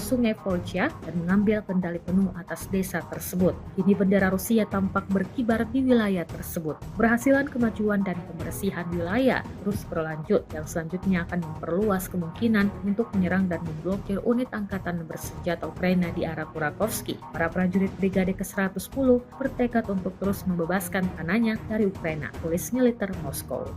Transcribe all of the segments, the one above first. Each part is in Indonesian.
sungai Volga dan mengambil kendali penuh atas desa tersebut. Kini bendera Rusia tampak berkibar di wilayah tersebut. Keberhasilan kemajuan dan pembersihan wilayah terus berlanjut yang selanjutnya akan memperluas kemungkinan untuk menyerang dan memblokir unit angkatan bersenjata Ukraina di arah Kurakovsky. Para prajurit Brigade ke-110 bertekad untuk terus membebaskan tanahnya dari Ukraina, tulis militer Moskow.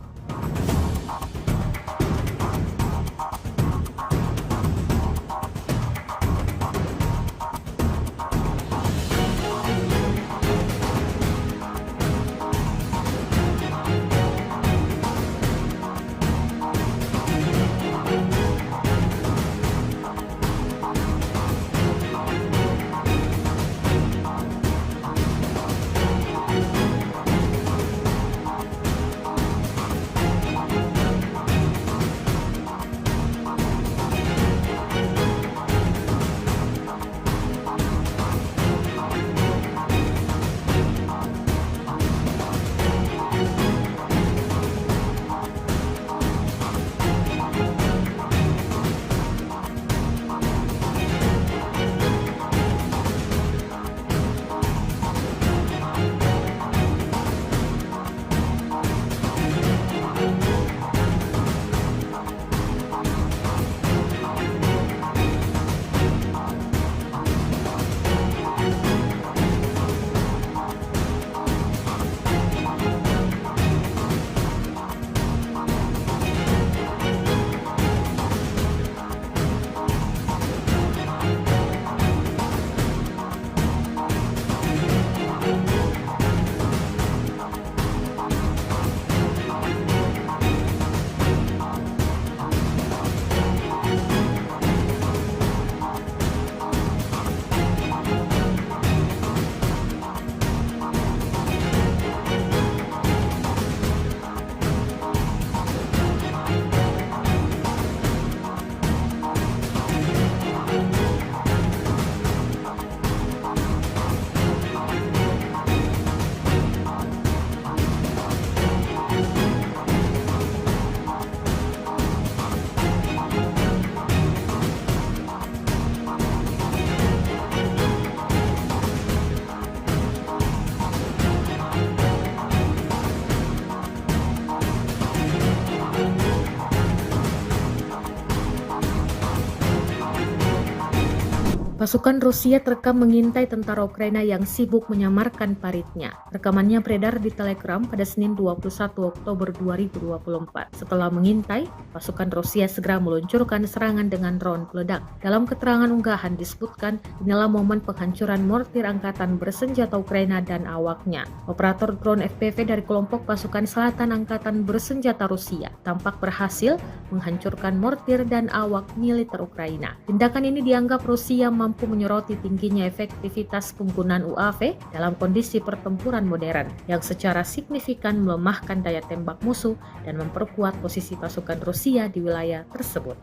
Pasukan Rusia terekam mengintai tentara Ukraina yang sibuk menyamarkan paritnya. Rekamannya beredar di Telegram pada Senin 21 Oktober 2024. Setelah mengintai, pasukan Rusia segera meluncurkan serangan dengan drone peledak. Dalam keterangan unggahan disebutkan, inilah momen penghancuran mortir angkatan bersenjata Ukraina dan awaknya. Operator drone FPV dari kelompok pasukan selatan angkatan bersenjata Rusia tampak berhasil menghancurkan mortir dan awak militer Ukraina. Tindakan ini dianggap Rusia mampu menyoroti tingginya efektivitas penggunaan UAV dalam kondisi pertempuran modern yang secara signifikan melemahkan daya tembak musuh dan memperkuat posisi pasukan Rusia di wilayah tersebut.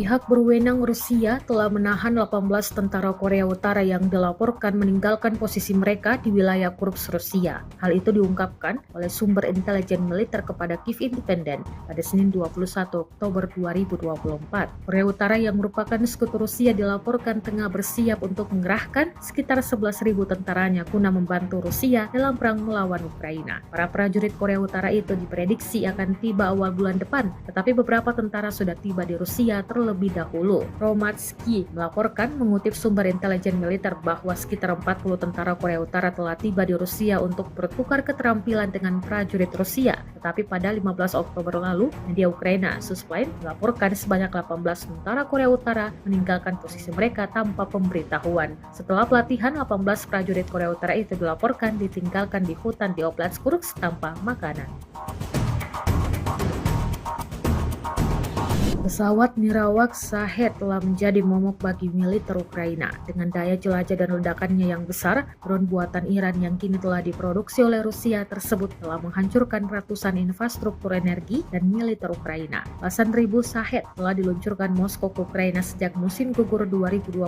Pihak berwenang Rusia telah menahan 18 tentara Korea Utara yang dilaporkan meninggalkan posisi mereka di wilayah Kursk Rusia. Hal itu diungkapkan oleh sumber intelijen militer kepada Kiev Independent pada Senin 21 Oktober 2024. Korea Utara yang merupakan sekutu Rusia dilaporkan tengah bersiap untuk mengerahkan sekitar 11.000 tentaranya guna membantu Rusia dalam perang melawan Ukraina. Para prajurit Korea Utara itu diprediksi akan tiba awal bulan depan, tetapi beberapa tentara sudah tiba di Rusia terlebih dahulu. Romatsky melaporkan mengutip sumber intelijen militer bahwa sekitar 40 tentara Korea Utara telah tiba di Rusia untuk bertukar keterampilan dengan prajurit Rusia. Tetapi pada 15 Oktober lalu, media Ukraina Suspline melaporkan sebanyak 18 tentara Korea Utara meninggalkan posisi mereka tanpa pemberitahuan. Setelah pelatihan, 18 prajurit Korea Utara itu dilaporkan ditinggalkan di hutan di Oblast Kursk tanpa makanan. Pesawat nirawak Shahed telah menjadi momok bagi militer Ukraina. Dengan daya jelajah dan ledakannya yang besar, drone buatan Iran yang kini telah diproduksi oleh Rusia tersebut telah menghancurkan ratusan infrastruktur energi dan militer Ukraina. Belasan ribu Shahed telah diluncurkan Moskow ke Ukraina sejak musim gugur 2022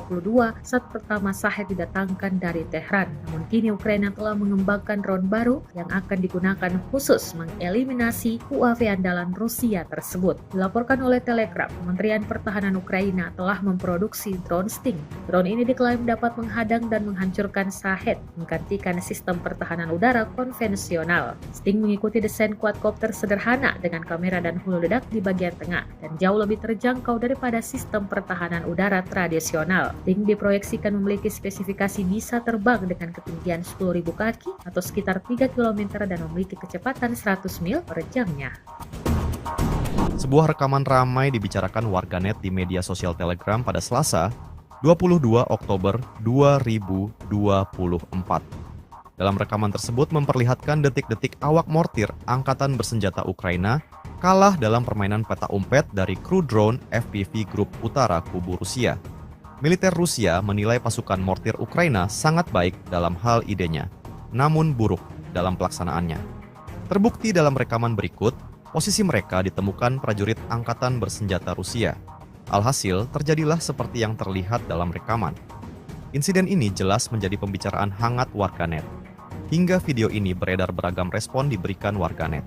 saat pertama Shahed didatangkan dari Tehran. Namun kini Ukraina telah mengembangkan drone baru yang akan digunakan khusus mengeliminasi UAV andalan Rusia tersebut. Dilaporkan oleh Telegram, Kementerian Pertahanan Ukraina telah memproduksi drone Sting. Drone ini diklaim dapat menghadang dan menghancurkan Shahed, menggantikan sistem pertahanan udara konvensional. Sting mengikuti desain quadcopter sederhana dengan kamera dan hulu ledak di bagian tengah dan jauh lebih terjangkau daripada sistem pertahanan udara tradisional. Sting diproyeksikan memiliki spesifikasi bisa terbang dengan ketinggian 10.000 kaki atau sekitar 3 km dan memiliki kecepatan 100 mil per jamnya. Sebuah rekaman ramai dibicarakan warganet di media sosial Telegram pada Selasa, 22 Oktober 2024. Dalam rekaman tersebut memperlihatkan detik-detik awak mortir angkatan bersenjata Ukraina kalah dalam permainan peta umpet dari kru drone FPV Grup Utara Kubu Rusia. Militer Rusia menilai pasukan mortir Ukraina sangat baik dalam hal idenya, namun buruk dalam pelaksanaannya. Terbukti dalam rekaman berikut, posisi mereka ditemukan prajurit angkatan bersenjata Rusia. Alhasil, terjadilah seperti yang terlihat dalam rekaman. Insiden ini jelas menjadi pembicaraan hangat warganet. Hingga video ini beredar beragam respon diberikan warganet.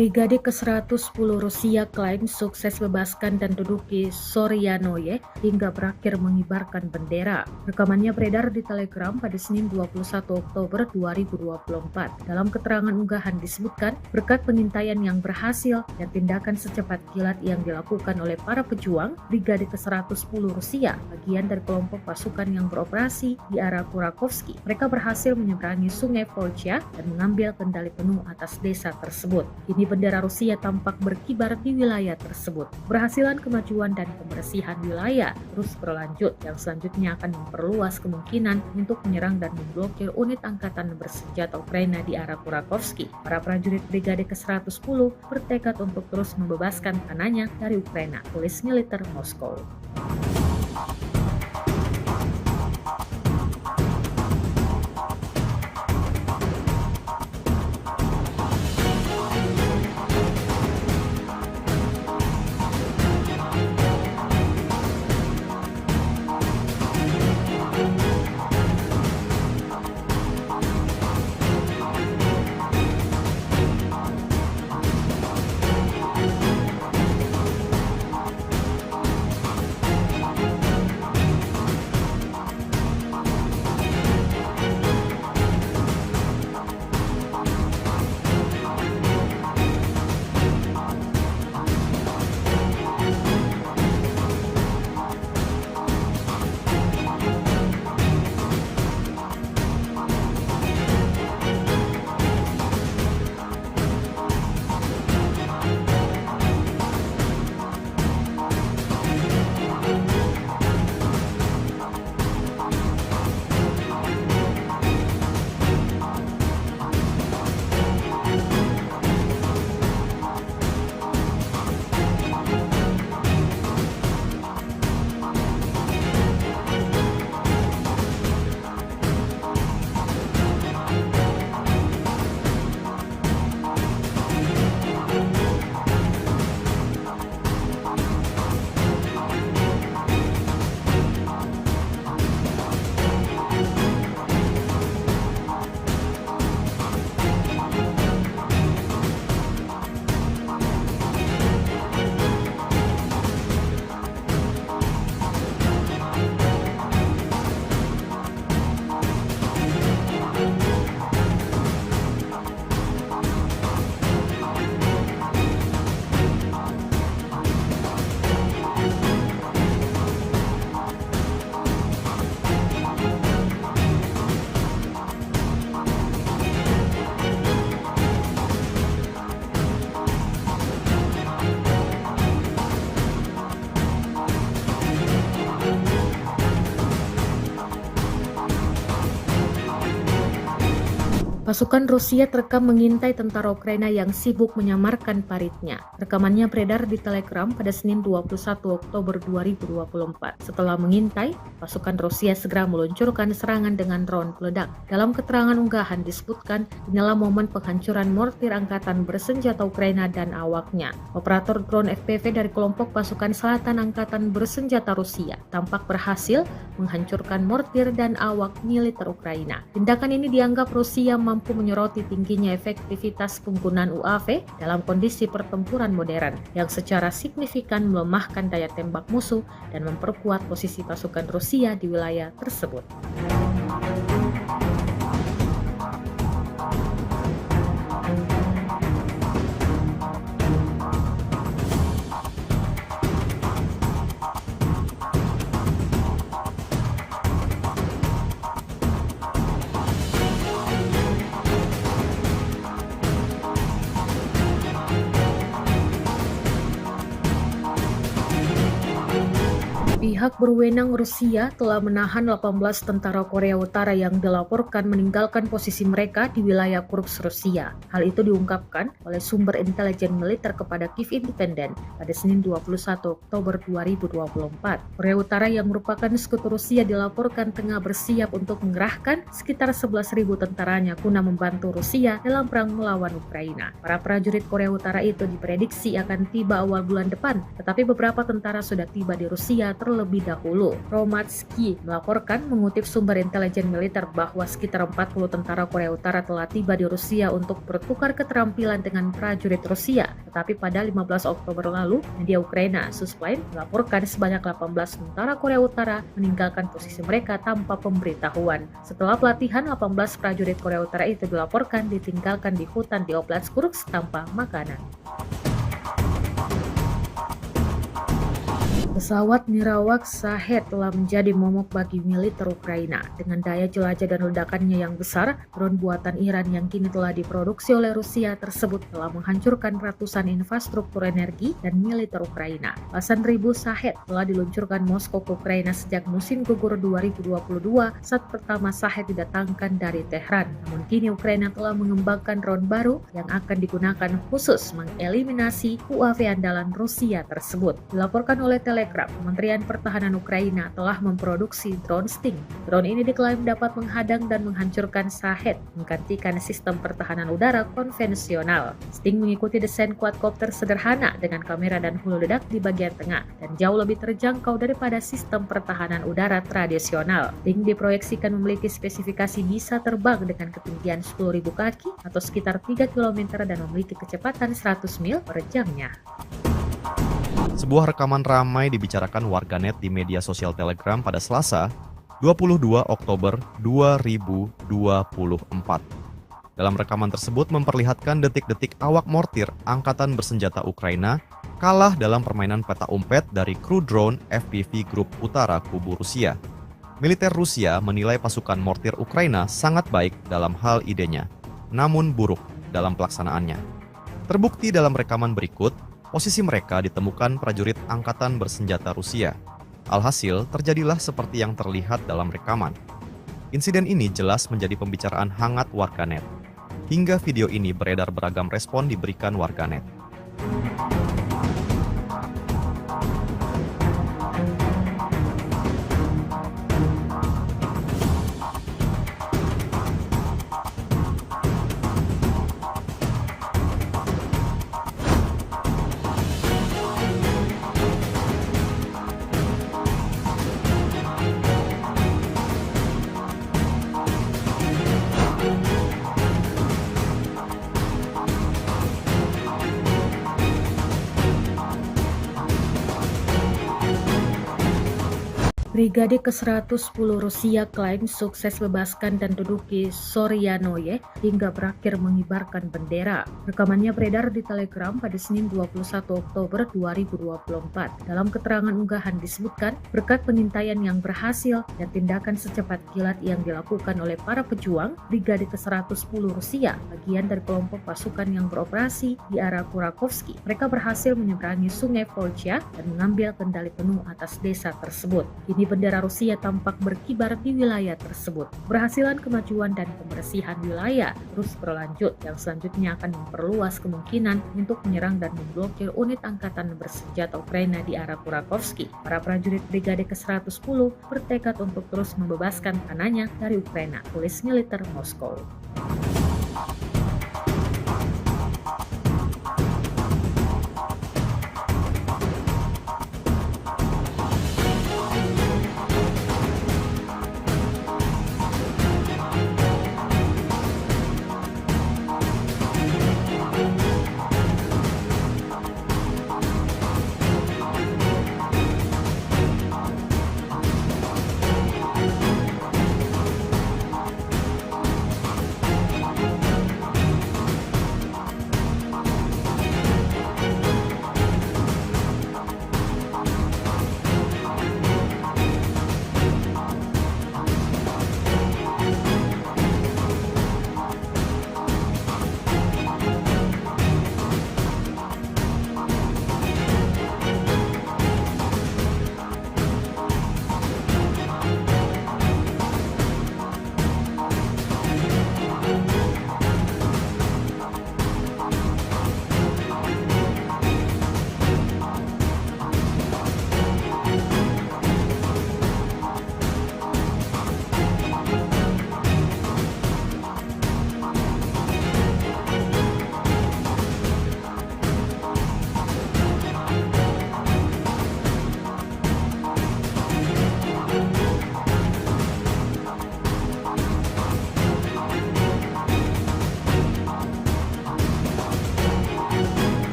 Brigade ke-110 Rusia klaim sukses bebaskan dan duduki Soryanoye hingga berakhir mengibarkan bendera. Rekamannya beredar di Telegram pada Senin 21 Oktober 2024. Dalam keterangan unggahan disebutkan, berkat pengintaian yang berhasil dan tindakan secepat kilat yang dilakukan oleh para pejuang, Brigade ke-110 Rusia, bagian dari kelompok pasukan yang beroperasi di arah Kurakovsky, mereka berhasil menyeberangi sungai Volcha dan mengambil kendali penuh atas desa tersebut. Kini bendera Rusia tampak berkibar di wilayah tersebut. Berhasilan kemajuan dan pembersihan wilayah terus berlanjut yang selanjutnya akan memperluas kemungkinan untuk menyerang dan memblokir unit angkatan bersenjata Ukraina di arah Kurakovsky. Para prajurit Brigade ke-110 bertekad untuk terus membebaskan tanahnya dari Ukraina, tulis militer Moskow. Pasukan Rusia terekam mengintai tentara Ukraina yang sibuk menyamarkan paritnya. Rekamannya beredar di Telegram pada Senin 21 Oktober 2024. Setelah mengintai, pasukan Rusia segera meluncurkan serangan dengan drone peledak. Dalam keterangan unggahan disebutkan, inilah momen penghancuran mortir angkatan bersenjata Ukraina dan awaknya. Operator drone FPV dari kelompok pasukan selatan angkatan bersenjata Rusia tampak berhasil menghancurkan mortir dan awak militer Ukraina. Tindakan ini dianggap Rusia mampu menyoroti tingginya efektivitas penggunaan UAV dalam kondisi pertempuran modern yang secara signifikan melemahkan daya tembak musuh dan memperkuat posisi pasukan Rusia di wilayah tersebut. Pihak berwenang Rusia telah menahan 18 tentara Korea Utara yang dilaporkan meninggalkan posisi mereka di wilayah Kursk, Rusia. Hal itu diungkapkan oleh sumber intelijen militer kepada Kiev Independent pada Senin 21 Oktober 2024. Korea Utara yang merupakan sekutu Rusia dilaporkan tengah bersiap untuk mengerahkan sekitar 11.000 tentaranya guna membantu Rusia dalam perang melawan Ukraina. Para prajurit Korea Utara itu diprediksi akan tiba awal bulan depan, tetapi beberapa tentara sudah tiba di Rusia terlebih dahulu. Romatsky melaporkan mengutip sumber intelijen militer bahwa sekitar 40 tentara Korea Utara telah tiba di Rusia untuk bertukar keterampilan dengan prajurit Rusia. Tetapi pada 15 Oktober lalu, media Ukraina Susplain melaporkan sebanyak 18 tentara Korea Utara meninggalkan posisi mereka tanpa pemberitahuan. Setelah pelatihan, 18 prajurit Korea Utara itu dilaporkan ditinggalkan di hutan di Oblast Kursk tanpa makanan. Pesawat Mirawak Shahed telah menjadi momok bagi militer Ukraina. Dengan daya jelajah dan ledakannya yang besar, drone buatan Iran yang kini telah diproduksi oleh Rusia tersebut telah menghancurkan ratusan infrastruktur energi dan militer Ukraina. Belasan ribu Shahed telah diluncurkan Moskow ke Ukraina sejak musim gugur 2022 saat pertama Shahed didatangkan dari Tehran. Namun kini Ukraina telah mengembangkan drone baru yang akan digunakan khusus mengeliminasi UAV andalan Rusia tersebut. Dilaporkan oleh Telegram, Kementerian Pertahanan Ukraina telah memproduksi drone Sting. Drone ini diklaim dapat menghadang dan menghancurkan Shahed, menggantikan sistem pertahanan udara konvensional. Sting mengikuti desain quadcopter sederhana dengan kamera dan hulu ledak di bagian tengah dan jauh lebih terjangkau daripada sistem pertahanan udara tradisional. Sting diproyeksikan memiliki spesifikasi bisa terbang dengan ketinggian 10.000 kaki atau sekitar 3 km dan memiliki kecepatan 100 mil per jamnya. Sebuah rekaman ramai dibicarakan warganet di media sosial Telegram pada Selasa, 22 Oktober 2024. Dalam rekaman tersebut memperlihatkan detik-detik awak mortir angkatan bersenjata Ukraina kalah dalam permainan peta umpet dari kru drone FPV Grup Utara Kubu Rusia. Militer Rusia menilai pasukan mortir Ukraina sangat baik dalam hal idenya, namun buruk dalam pelaksanaannya. Terbukti dalam rekaman berikut, posisi mereka ditemukan prajurit angkatan bersenjata Rusia. Alhasil, terjadilah seperti yang terlihat dalam rekaman. Insiden ini jelas menjadi pembicaraan hangat warganet. Hingga video ini beredar beragam respon diberikan warganet. Brigade ke-110 Rusia klaim sukses bebaskan dan duduki Soryanoye hingga berakhir mengibarkan bendera. Rekamannya beredar di Telegram pada Senin 21 Oktober 2024. Dalam keterangan unggahan disebutkan, berkat pengintaian yang berhasil dan tindakan secepat kilat yang dilakukan oleh para pejuang, Brigade ke-110 Rusia, bagian dari kelompok pasukan yang beroperasi di arah Kurakovsky, mereka berhasil menyeberangi sungai Volcha dan mengambil kendali penuh atas desa tersebut. Kini Kini bendera Rusia tampak berkibar di wilayah tersebut. Keberhasilan kemajuan dan pembersihan wilayah terus berlanjut yang selanjutnya akan memperluas kemungkinan untuk menyerang dan memblokir unit angkatan bersenjata Ukraina di arah Kurakovsky. Para prajurit Brigade ke-110 bertekad untuk terus membebaskan tanahnya dari Ukraina, tulis militer Moskow.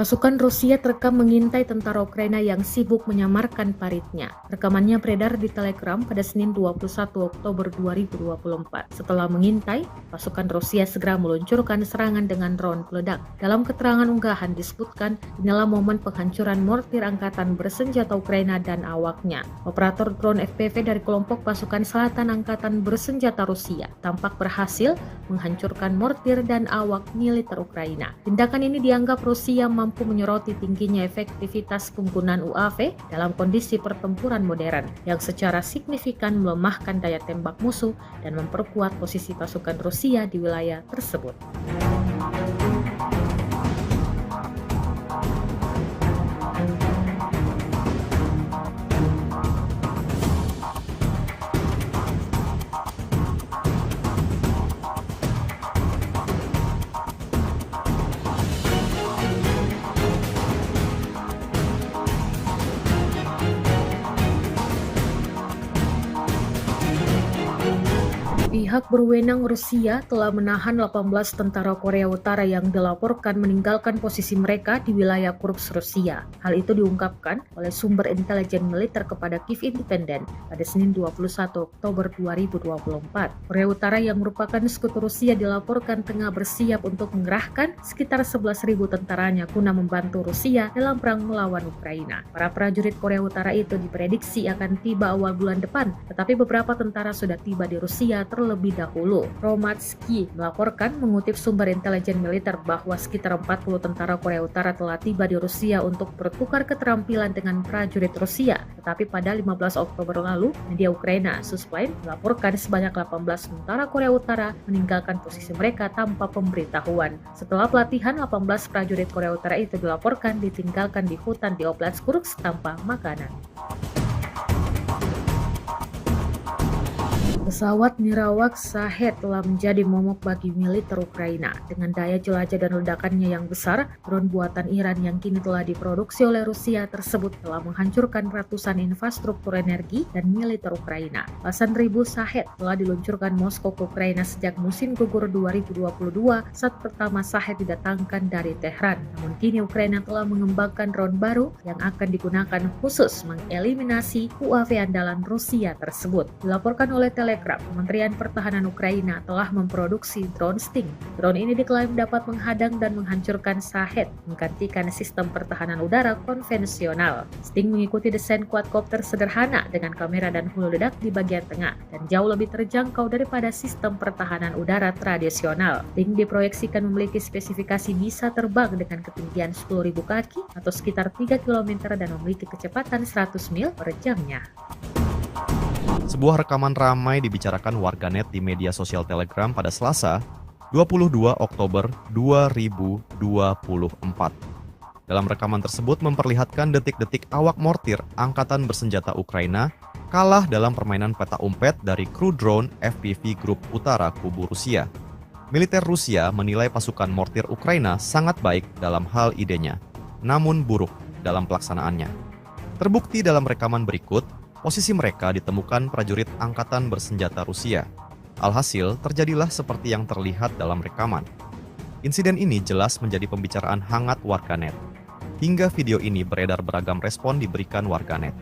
Pasukan Rusia terekam mengintai tentara Ukraina yang sibuk menyamarkan paritnya. Rekamannya beredar di Telegram pada Senin 21 Oktober 2024. Setelah mengintai, pasukan Rusia segera meluncurkan serangan dengan drone peledak. Dalam keterangan unggahan disebutkan, inilah momen penghancuran mortir angkatan bersenjata Ukraina dan awaknya. Operator drone FPV dari kelompok pasukan selatan angkatan bersenjata Rusia tampak berhasil menghancurkan mortir dan awak militer Ukraina. Tindakan ini dianggap Rusia mampu menyoroti tingginya efektivitas penggunaan UAV dalam kondisi pertempuran modern yang secara signifikan melemahkan daya tembak musuh dan memperkuat posisi pasukan Rusia di wilayah tersebut. Pihak berwenang Rusia telah menahan 18 tentara Korea Utara yang dilaporkan meninggalkan posisi mereka di wilayah Kursk Rusia. Hal itu diungkapkan oleh sumber intelijen militer kepada Kiev Independent pada Senin 21 Oktober 2024. Korea Utara yang merupakan sekutu Rusia dilaporkan tengah bersiap untuk mengerahkan sekitar 11.000 tentaranya guna membantu Rusia dalam perang melawan Ukraina. Para prajurit Korea Utara itu diprediksi akan tiba awal bulan depan, tetapi beberapa tentara sudah tiba di Rusia terlebih dahulu. Romatsky melaporkan mengutip sumber intelijen militer bahwa sekitar 40 tentara Korea Utara telah tiba di Rusia untuk bertukar keterampilan dengan prajurit Rusia. Tetapi pada 15 Oktober lalu, media Ukraina Suspline melaporkan sebanyak 18 tentara Korea Utara meninggalkan posisi mereka tanpa pemberitahuan. Setelah pelatihan, 18 prajurit Korea Utara itu dilaporkan ditinggalkan di hutan di Oblast Kursk tanpa makanan. Pesawat Mirawak Shahed telah menjadi momok bagi militer Ukraina. Dengan daya jelajah dan ledakannya yang besar, drone buatan Iran yang kini telah diproduksi oleh Rusia tersebut telah menghancurkan ratusan infrastruktur energi dan militer Ukraina. Belasan ribu Shahed telah diluncurkan Moskow ke Ukraina sejak musim gugur 2022 saat pertama Shahed didatangkan dari Tehran. Namun kini Ukraina telah mengembangkan drone baru yang akan digunakan khusus mengeliminasi UAV andalan Rusia tersebut. Dilaporkan oleh Telegram, Kementerian Pertahanan Ukraina telah memproduksi drone Sting. Drone ini diklaim dapat menghadang dan menghancurkan Shahed, menggantikan sistem pertahanan udara konvensional. Sting mengikuti desain quadcopter sederhana dengan kamera dan hulu ledak di bagian tengah dan jauh lebih terjangkau daripada sistem pertahanan udara tradisional. Sting diproyeksikan memiliki spesifikasi bisa terbang dengan ketinggian 10.000 kaki atau sekitar 3 km dan memiliki kecepatan 100 mil per jamnya. Sebuah rekaman ramai dibicarakan warganet di media sosial Telegram pada Selasa, 22 Oktober 2024. Dalam rekaman tersebut memperlihatkan detik-detik awak mortir Angkatan Bersenjata Ukraina kalah dalam permainan peta umpet dari kru drone FPV Grup Utara Kubu Rusia. Militer Rusia menilai pasukan mortir Ukraina sangat baik dalam hal idenya, namun buruk dalam pelaksanaannya. Terbukti dalam rekaman berikut, posisi mereka ditemukan prajurit Angkatan Bersenjata Rusia. Alhasil, terjadilah seperti yang terlihat dalam rekaman. Insiden ini jelas menjadi pembicaraan hangat warganet. Hingga video ini beredar beragam respon diberikan warganet.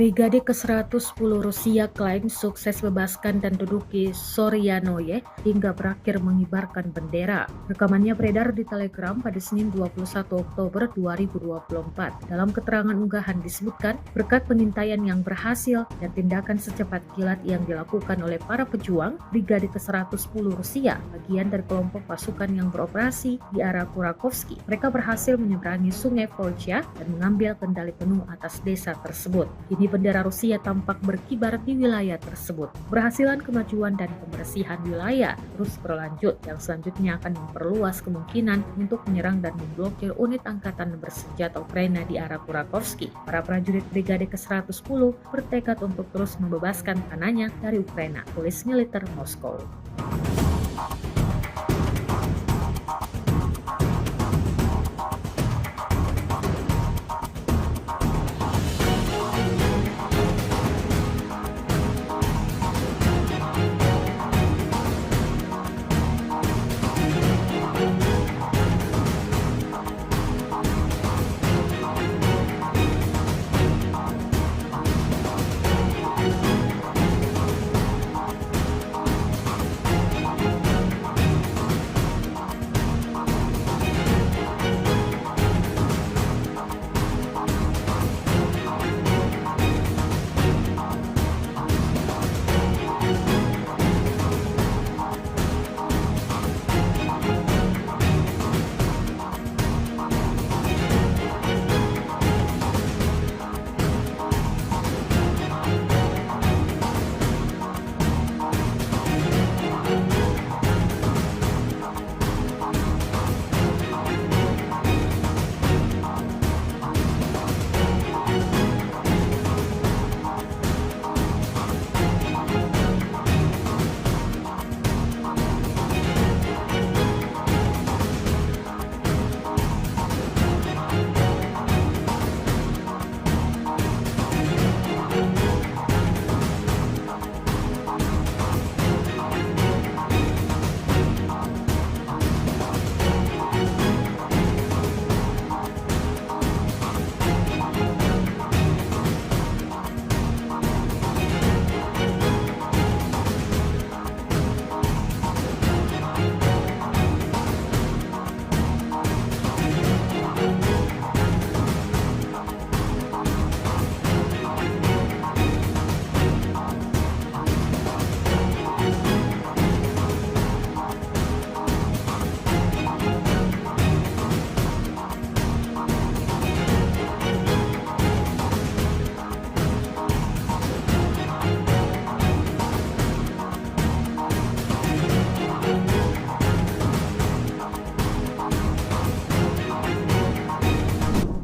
Brigade ke-110 Rusia klaim sukses bebaskan dan duduki Soryanoye hingga berakhir mengibarkan bendera. Rekamannya beredar di Telegram pada Senin 21 Oktober 2024. Dalam keterangan unggahan disebutkan, berkat pengintaian yang berhasil dan tindakan secepat kilat yang dilakukan oleh para pejuang, Brigade ke-110 Rusia, bagian dari kelompok pasukan yang beroperasi di arah Kurakovsky, mereka berhasil menyeberangi sungai Volcha dan mengambil kendali penuh atas desa tersebut. Kini bendera Rusia tampak berkibar di wilayah tersebut. Keberhasilan kemajuan dan pembersihan wilayah terus berlanjut yang selanjutnya akan memperluas kemungkinan untuk menyerang dan memblokir unit angkatan bersenjata Ukraina di arah Kurakovsky. Para prajurit Brigade ke-110 bertekad untuk terus membebaskan tanahnya dari Ukraina, tulis militer Moskow.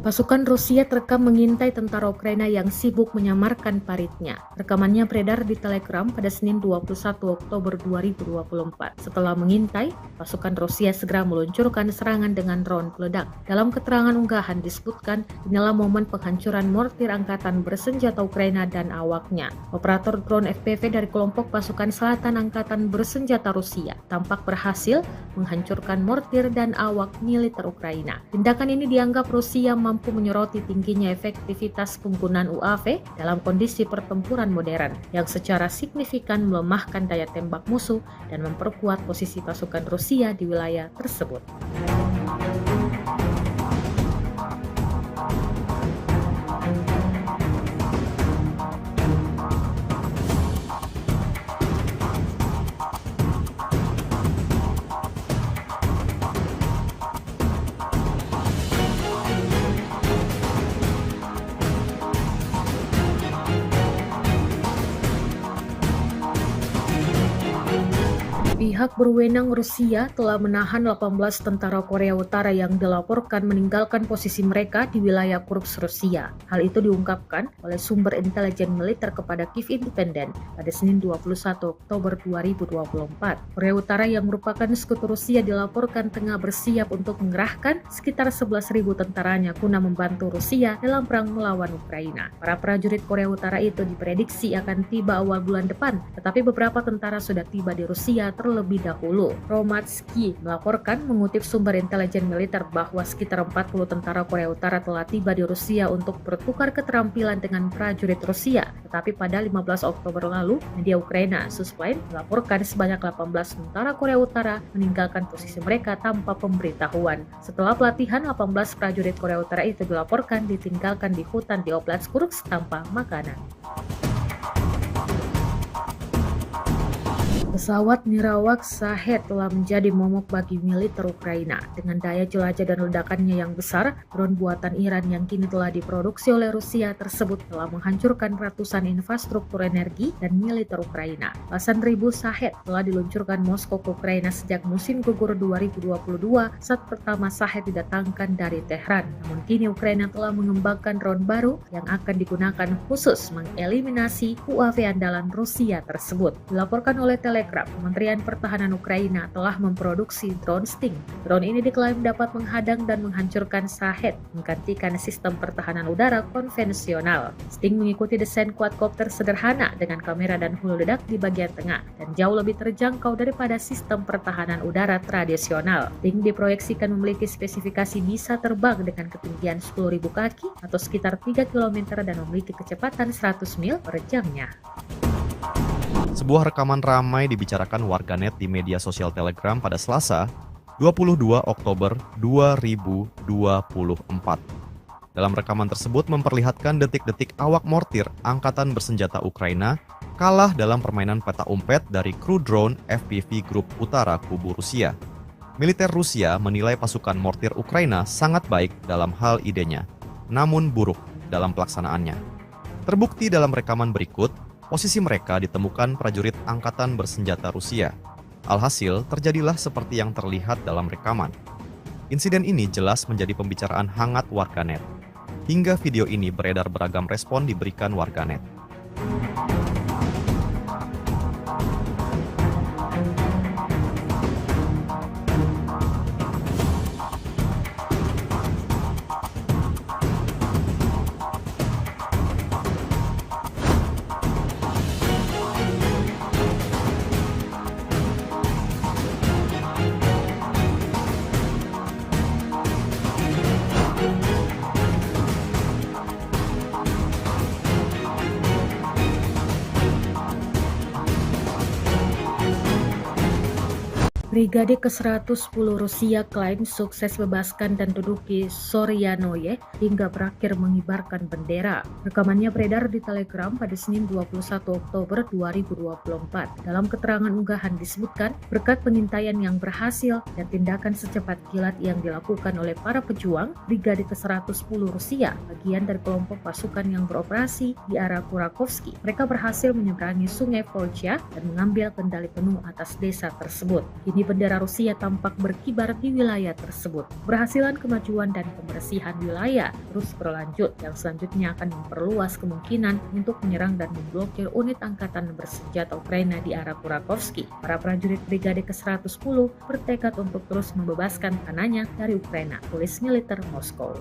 Pasukan Rusia terekam mengintai tentara Ukraina yang sibuk menyamarkan paritnya. Rekamannya beredar di Telegram pada Senin 21 Oktober 2024. Setelah mengintai, pasukan Rusia segera meluncurkan serangan dengan drone peledak. Dalam keterangan unggahan disebutkan, inilah momen penghancuran mortir angkatan bersenjata Ukraina dan awaknya. Operator drone FPV dari kelompok pasukan selatan angkatan bersenjata Rusia tampak berhasil menghancurkan mortir dan awak militer Ukraina. Tindakan ini dianggap Rusia mampu menyoroti tingginya efektivitas penggunaan UAV dalam kondisi pertempuran modern yang secara signifikan melemahkan daya tembak musuh dan memperkuat posisi pasukan Rusia di wilayah tersebut. Pihak berwenang Rusia telah menahan 18 tentara Korea Utara yang dilaporkan meninggalkan posisi mereka di wilayah Kursk, Rusia. Hal itu diungkapkan oleh sumber intelijen militer kepada Kiev Independent pada Senin 21 Oktober 2024. Korea Utara yang merupakan sekutu Rusia dilaporkan tengah bersiap untuk mengerahkan sekitar 11.000 tentaranya guna membantu Rusia dalam perang melawan Ukraina. Para prajurit Korea Utara itu diprediksi akan tiba awal bulan depan, tetapi beberapa tentara sudah tiba di Rusia terlebih dahulu. Romatsky melaporkan mengutip sumber intelijen militer bahwa sekitar 40 tentara Korea Utara telah tiba di Rusia untuk bertukar keterampilan dengan prajurit Rusia. Tetapi pada 15 Oktober lalu, media Ukraina Suspline melaporkan sebanyak 18 tentara Korea Utara meninggalkan posisi mereka tanpa pemberitahuan. Setelah pelatihan, 18 prajurit Korea Utara itu dilaporkan ditinggalkan di hutan di Oblast Kursk tanpa makanan. Pesawat nirawak Shahed telah menjadi momok bagi militer Ukraina. Dengan daya jelajah dan ledakannya yang besar, drone buatan Iran yang kini telah diproduksi oleh Rusia tersebut telah menghancurkan ratusan infrastruktur energi dan militer Ukraina. Belasan ribu Shahed telah diluncurkan Moskow ke Ukraina sejak musim gugur 2022 saat pertama Shahed didatangkan dari Tehran. Namun kini Ukraina telah mengembangkan drone baru yang akan digunakan khusus mengeliminasi UAV andalan Rusia tersebut. Dilaporkan oleh Telegram, Kementerian Pertahanan Ukraina telah memproduksi drone Sting. Drone ini diklaim dapat menghadang dan menghancurkan Shahed, menggantikan sistem pertahanan udara konvensional. Sting mengikuti desain quadcopter sederhana dengan kamera dan hulu ledak di bagian tengah dan jauh lebih terjangkau daripada sistem pertahanan udara tradisional. Sting diproyeksikan memiliki spesifikasi bisa terbang dengan ketinggian 10.000 kaki atau sekitar 3 km dan memiliki kecepatan 100 mil per jamnya. Sebuah rekaman ramai dibicarakan warganet di media sosial Telegram pada Selasa, 22 Oktober 2024. Dalam rekaman tersebut memperlihatkan detik-detik awak mortir angkatan bersenjata Ukraina kalah dalam permainan peta umpet dari kru drone FPV Grup Utara Kubu Rusia. Militer Rusia menilai pasukan mortir Ukraina sangat baik dalam hal idenya, namun buruk dalam pelaksanaannya. Terbukti dalam rekaman berikut, posisi mereka ditemukan prajurit angkatan bersenjata Rusia. Alhasil, terjadilah seperti yang terlihat dalam rekaman. Insiden ini jelas menjadi pembicaraan hangat warganet. Hingga video ini beredar beragam respon diberikan warganet. Brigade ke-110 Rusia klaim sukses bebaskan dan duduki Soryanoye hingga berakhir mengibarkan bendera. Rekamannya beredar di Telegram pada Senin 21 Oktober 2024. Dalam keterangan unggahan disebutkan, berkat pengintaian yang berhasil dan tindakan secepat kilat yang dilakukan oleh para pejuang, Brigade ke-110 Rusia, bagian dari kelompok pasukan yang beroperasi di arah Kurakovsky, mereka berhasil menyeberangi sungai Volcha dan mengambil kendali penuh atas desa tersebut. Kini bendera Rusia tampak berkibar di wilayah tersebut. Keberhasilan kemajuan dan pembersihan wilayah terus berlanjut, yang selanjutnya akan memperluas kemungkinan untuk menyerang dan memblokir unit angkatan bersenjata Ukraina di arah Kurakovsky. Para prajurit Brigade ke-110 bertekad untuk terus membebaskan tanahnya dari Ukraina, tulis militer Moskow.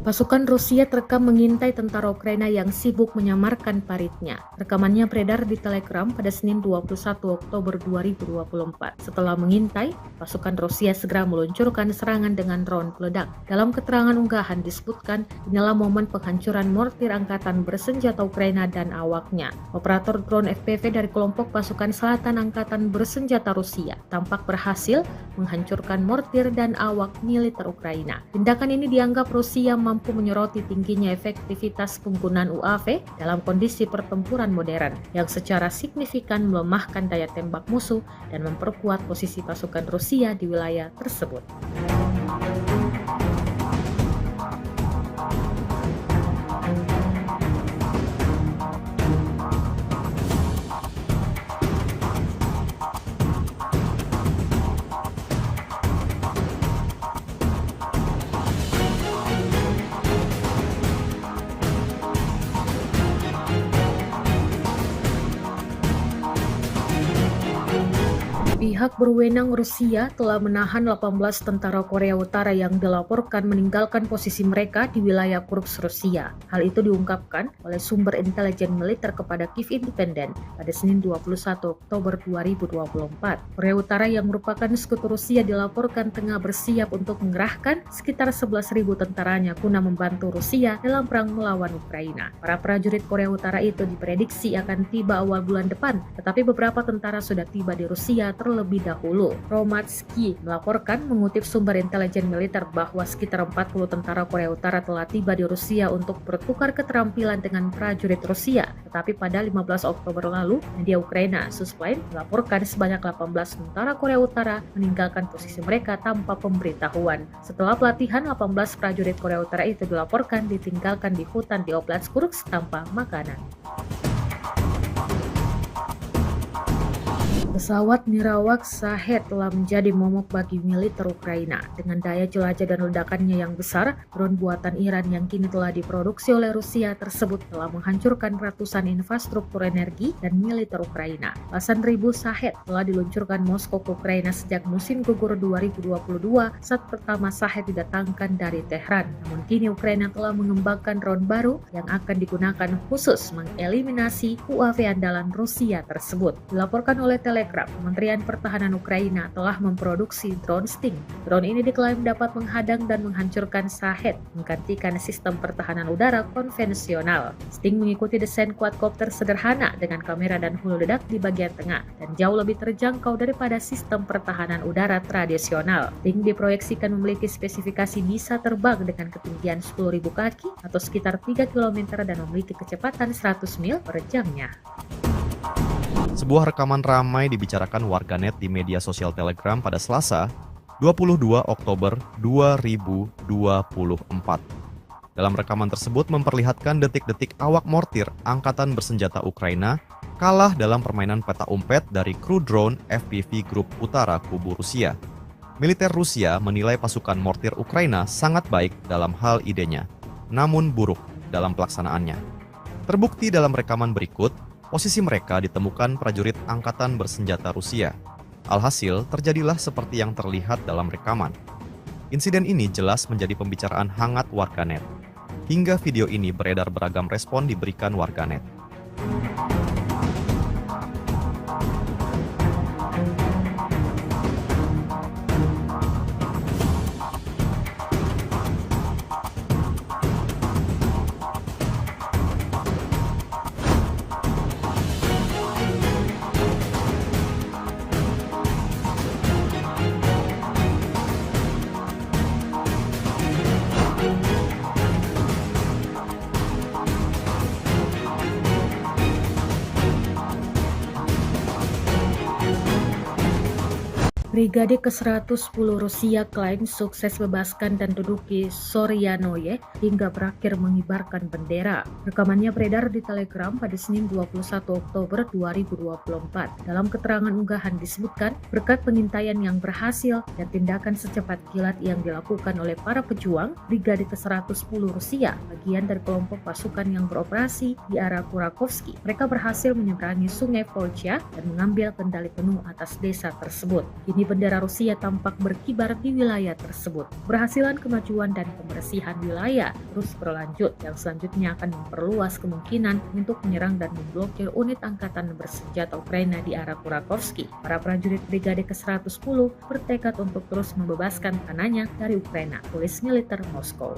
Pasukan Rusia terekam mengintai tentara Ukraina yang sibuk menyamarkan paritnya. Rekamannya beredar di Telegram pada Senin 21 Oktober 2024. Setelah mengintai, pasukan Rusia segera meluncurkan serangan dengan drone peledak. Dalam keterangan unggahan disebutkan, inilah momen penghancuran mortir angkatan bersenjata Ukraina dan awaknya. Operator drone FPV dari kelompok pasukan selatan angkatan bersenjata Rusia tampak berhasil menghancurkan mortir dan awak militer Ukraina. Tindakan ini dianggap Rusia mampu menyoroti tingginya efektivitas penggunaan UAV dalam kondisi pertempuran modern yang secara signifikan melemahkan daya tembak musuh dan memperkuat posisi pasukan Rusia di wilayah tersebut. Pihak berwenang Rusia telah menahan 18 tentara Korea Utara yang dilaporkan meninggalkan posisi mereka di wilayah Kursk, Rusia. Hal itu diungkapkan oleh sumber intelijen militer kepada Kiev Independent pada Senin 21 Oktober 2024. Korea Utara yang merupakan sekutu Rusia dilaporkan tengah bersiap untuk mengerahkan sekitar 11.000 tentaranya guna membantu Rusia dalam perang melawan Ukraina. Para prajurit Korea Utara itu diprediksi akan tiba awal bulan depan, tetapi beberapa tentara sudah tiba di Rusia terlebih dahulu. Romatsky melaporkan mengutip sumber intelijen militer bahwa sekitar 40 tentara Korea Utara telah tiba di Rusia untuk bertukar keterampilan dengan prajurit Rusia. Tetapi pada 15 Oktober lalu, media Ukraina Suspline melaporkan sebanyak 18 tentara Korea Utara meninggalkan posisi mereka tanpa pemberitahuan. Setelah pelatihan, 18 prajurit Korea Utara itu dilaporkan ditinggalkan di hutan di Oblast Kursk tanpa makanan. Pesawat Mirawak Shahed telah menjadi momok bagi militer Ukraina. Dengan daya jelajah dan ledakannya yang besar, drone buatan Iran yang kini telah diproduksi oleh Rusia tersebut telah menghancurkan ratusan infrastruktur energi dan militer Ukraina. Belasan ribu Shahed telah diluncurkan Moskow ke Ukraina sejak musim gugur 2022 saat pertama Shahed didatangkan dari Tehran. Namun kini Ukraina telah mengembangkan drone baru yang akan digunakan khusus mengeliminasi UAV andalan Rusia tersebut. Dilaporkan oleh Telegram, Kementerian Pertahanan Ukraina telah memproduksi drone Sting. Drone ini diklaim dapat menghadang dan menghancurkan Shahed, menggantikan sistem pertahanan udara konvensional. Sting mengikuti desain quadcopter sederhana dengan kamera dan hulu ledak di bagian tengah dan jauh lebih terjangkau daripada sistem pertahanan udara tradisional. Sting diproyeksikan memiliki spesifikasi bisa terbang dengan ketinggian 10.000 kaki atau sekitar 3 km dan memiliki kecepatan 100 mil per jamnya. Sebuah rekaman ramai dibicarakan warganet di media sosial Telegram pada Selasa, 22 Oktober 2024. Dalam rekaman tersebut memperlihatkan detik-detik awak mortir angkatan bersenjata Ukraina kalah dalam permainan peta umpet dari kru drone FPV Grup Utara Kubu Rusia. Militer Rusia menilai pasukan mortir Ukraina sangat baik dalam hal idenya, namun buruk dalam pelaksanaannya. Terbukti dalam rekaman berikut, posisi mereka ditemukan prajurit angkatan bersenjata Rusia. Alhasil, terjadilah seperti yang terlihat dalam rekaman. Insiden ini jelas menjadi pembicaraan hangat warganet. Hingga video ini beredar beragam respon diberikan warganet. Brigade ke-110 Rusia klaim sukses bebaskan dan duduki Soryanoye hingga berakhir mengibarkan bendera. Rekamannya beredar di Telegram pada Senin 21 Oktober 2024. Dalam keterangan unggahan disebutkan, berkat pengintaian yang berhasil dan tindakan secepat kilat yang dilakukan oleh para pejuang, Brigade ke-110 Rusia, bagian dari kelompok pasukan yang beroperasi di arah Kurakovsky, mereka berhasil menyeberangi sungai Volcha dan mengambil kendali penuh atas desa tersebut. Kini bendera Rusia tampak berkibar di wilayah tersebut. Berhasilan kemajuan dan pembersihan wilayah terus berlanjut yang selanjutnya akan memperluas kemungkinan untuk menyerang dan memblokir unit angkatan bersenjata Ukraina di arah Kurakovsky. Para prajurit Brigade ke-110 bertekad untuk terus membebaskan tanahnya dari Ukraina, tulis militer Moskow.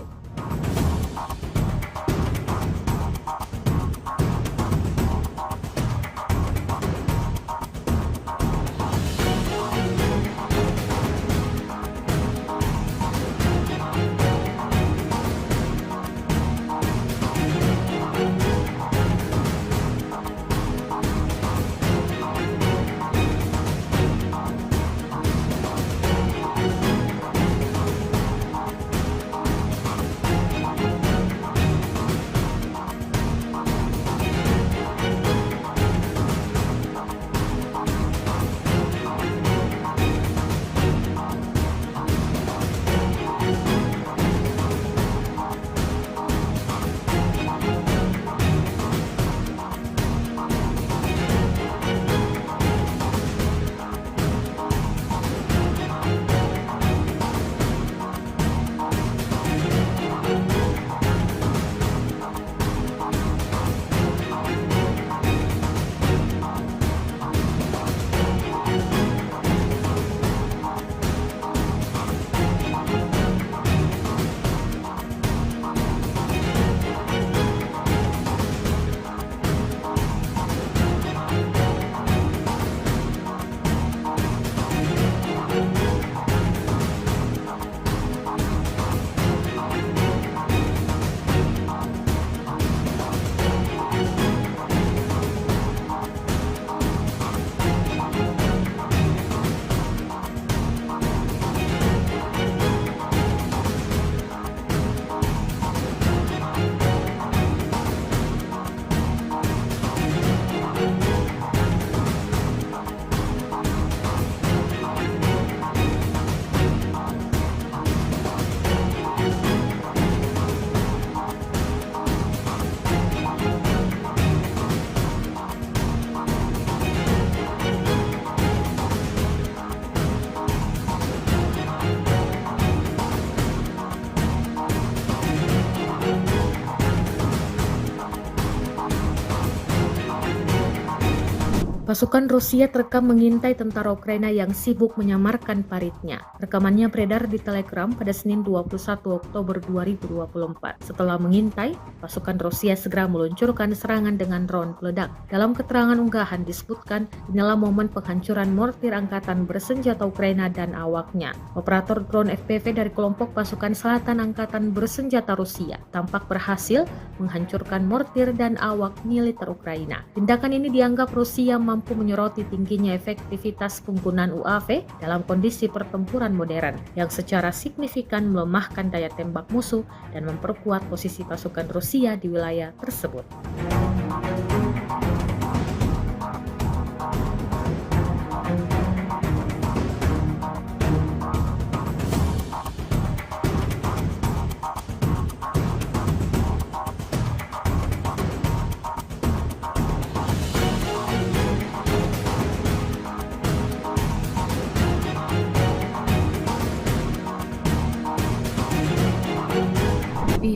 Pasukan Rusia terekam mengintai tentara Ukraina yang sibuk menyamarkan paritnya. Rekamannya beredar di Telegram pada Senin 21 Oktober 2024. Setelah mengintai, pasukan Rusia segera meluncurkan serangan dengan drone peledak. Dalam keterangan unggahan disebutkan, inilah momen penghancuran mortir angkatan bersenjata Ukraina dan awaknya. Operator drone FPV dari kelompok pasukan selatan angkatan bersenjata Rusia tampak berhasil menghancurkan mortir dan awak militer Ukraina. Tindakan ini dianggap Rusia mampu menyoroti tingginya efektivitas penggunaan UAV dalam kondisi pertempuran modern yang secara signifikan melemahkan daya tembak musuh dan memperkuat posisi pasukan Rusia di wilayah tersebut.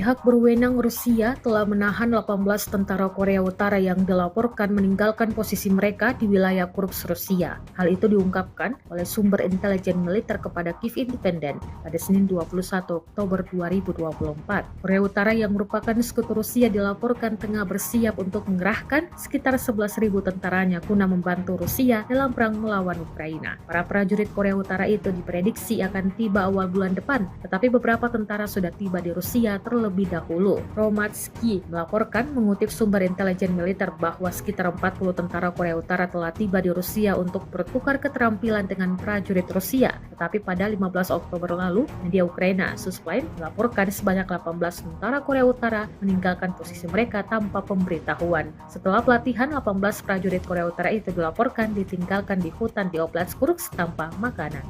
Pihak berwenang Rusia telah menahan 18 tentara Korea Utara yang dilaporkan meninggalkan posisi mereka di wilayah Kursk Rusia. Hal itu diungkapkan oleh sumber intelijen militer kepada Kiev Independent pada Senin 21 Oktober 2024. Korea Utara yang merupakan sekutu Rusia dilaporkan tengah bersiap untuk mengerahkan sekitar 11.000 tentaranya guna membantu Rusia dalam perang melawan Ukraina. Para prajurit Korea Utara itu diprediksi akan tiba awal bulan depan, tetapi beberapa tentara sudah tiba di Rusia terlebih dahulu. Romatsky melaporkan mengutip sumber intelijen militer bahwa sekitar 40 tentara Korea Utara telah tiba di Rusia untuk bertukar keterampilan dengan prajurit Rusia. Tetapi pada 15 Oktober lalu, media Ukraina Suspline melaporkan sebanyak 18 tentara Korea Utara meninggalkan posisi mereka tanpa pemberitahuan. Setelah pelatihan, 18 prajurit Korea Utara itu dilaporkan ditinggalkan di hutan di Oblast Kursk tanpa makanan.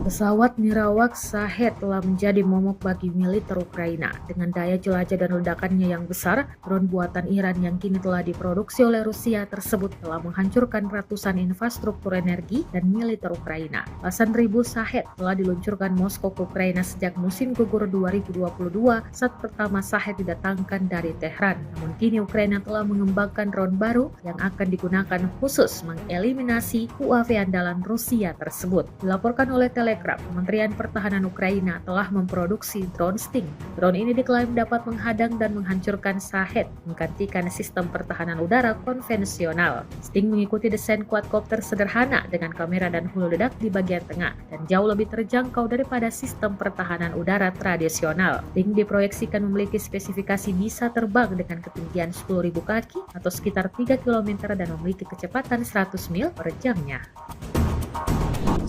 Pesawat nirawak Shahed telah menjadi momok bagi militer Ukraina. Dengan daya jelajah dan ledakannya yang besar, drone buatan Iran yang kini telah diproduksi oleh Rusia tersebut telah menghancurkan ratusan infrastruktur energi dan militer Ukraina. Belasan ribu Shahed telah diluncurkan Moskow ke Ukraina sejak musim gugur 2022 saat pertama Shahed didatangkan dari Tehran. Namun kini Ukraina telah mengembangkan drone baru yang akan digunakan khusus mengeliminasi UAV andalan Rusia tersebut. Dilaporkan oleh Telegram, Kementerian Pertahanan Ukraina telah memproduksi drone Sting. Drone ini diklaim dapat menghadang dan menghancurkan Shahed, menggantikan sistem pertahanan udara konvensional. Sting mengikuti desain quadcopter sederhana dengan kamera dan hulu ledak di bagian tengah dan jauh lebih terjangkau daripada sistem pertahanan udara tradisional. Sting diproyeksikan memiliki spesifikasi bisa terbang dengan ketinggian 10.000 kaki atau sekitar 3 km dan memiliki kecepatan 100 mil per jamnya.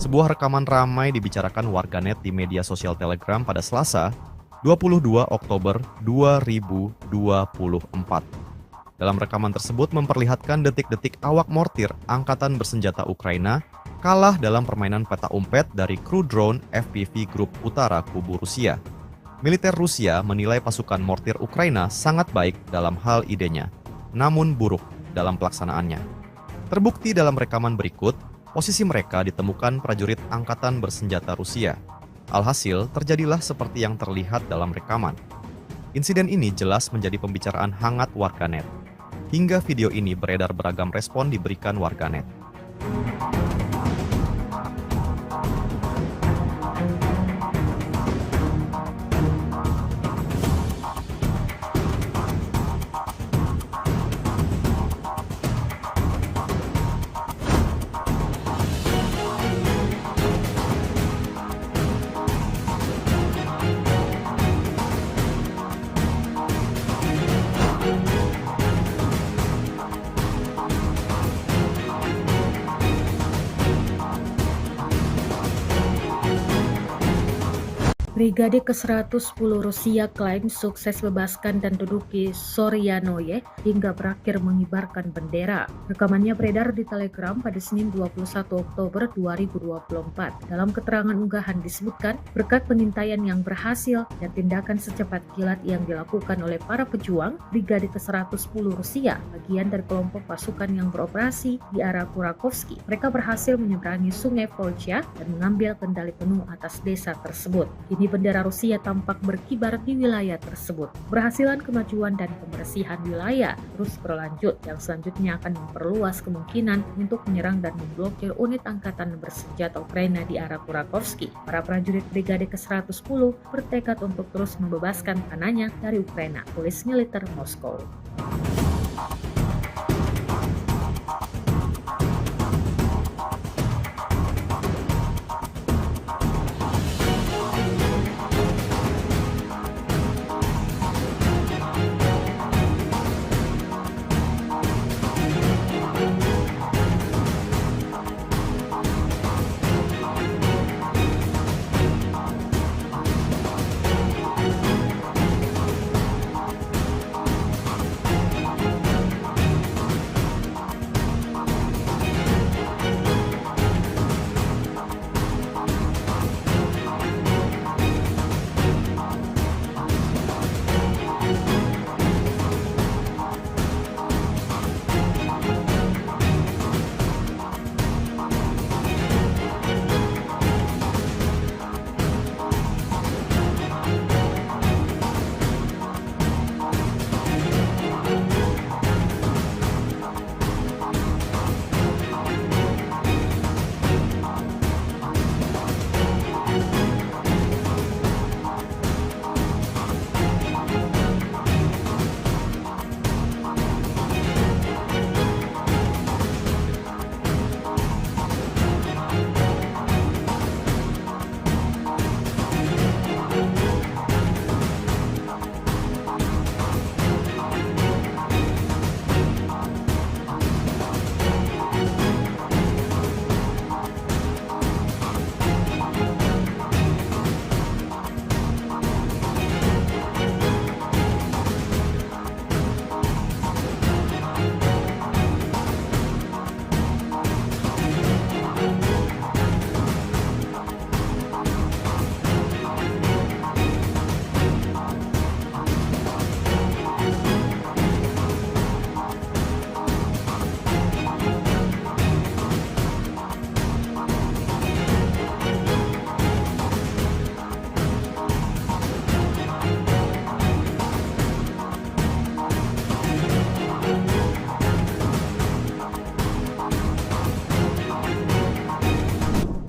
Sebuah rekaman ramai dibicarakan warganet di media sosial Telegram pada Selasa, 22 Oktober 2024. Dalam rekaman tersebut memperlihatkan detik-detik awak mortir angkatan bersenjata Ukraina kalah dalam permainan peta umpet dari kru drone FPV Grup Utara Kubu Rusia. Militer Rusia menilai pasukan mortir Ukraina sangat baik dalam hal idenya, namun buruk dalam pelaksanaannya. Terbukti dalam rekaman berikut, posisi mereka ditemukan prajurit angkatan bersenjata Rusia. Alhasil, terjadilah seperti yang terlihat dalam rekaman. Insiden ini jelas menjadi pembicaraan hangat warganet. Hingga video ini beredar beragam respon diberikan warganet. Brigade ke-110 Rusia klaim sukses bebaskan dan duduki Soryanoye hingga berakhir mengibarkan bendera. Rekamannya beredar di Telegram pada Senin 21 Oktober 2024. Dalam keterangan unggahan disebutkan, berkat pengintaian yang berhasil dan tindakan secepat kilat yang dilakukan oleh para pejuang, Brigade ke-110 Rusia, bagian dari kelompok pasukan yang beroperasi di arah Kurakovsky, mereka berhasil menyeberangi sungai Volcha dan mengambil kendali penuh atas desa tersebut. Kini bendera Rusia tampak berkibar di wilayah tersebut. Berhasilan kemajuan dan pembersihan wilayah terus berlanjut yang selanjutnya akan memperluas kemungkinan untuk menyerang dan memblokir unit angkatan bersenjata Ukraina di arah Kurakovsky. Para prajurit Brigade ke-110 bertekad untuk terus membebaskan tanahnya dari Ukraina, tulis militer Moskow.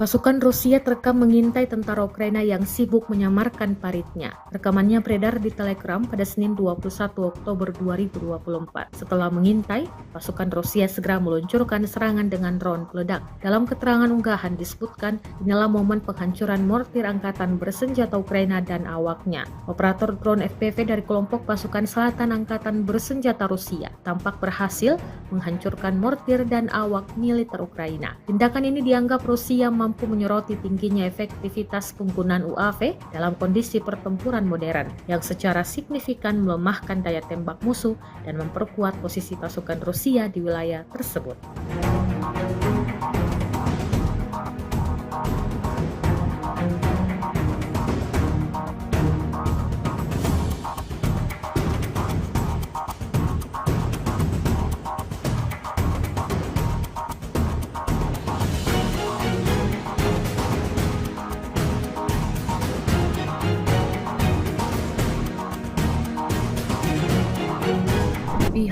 Pasukan Rusia terekam mengintai tentara Ukraina yang sibuk menyamarkan paritnya. Rekamannya beredar di Telegram pada Senin 21 Oktober 2024. Setelah mengintai, pasukan Rusia segera meluncurkan serangan dengan drone peledak. Dalam keterangan unggahan disebutkan, inilah momen penghancuran mortir angkatan bersenjata Ukraina dan awaknya. Operator drone FPV dari kelompok pasukan selatan angkatan bersenjata Rusia tampak berhasil menghancurkan mortir dan awak militer Ukraina. Tindakan ini dianggap Rusia mampu menyoroti tingginya efektivitas penggunaan UAV dalam kondisi pertempuran modern yang secara signifikan melemahkan daya tembak musuh dan memperkuat posisi pasukan Rusia di wilayah tersebut.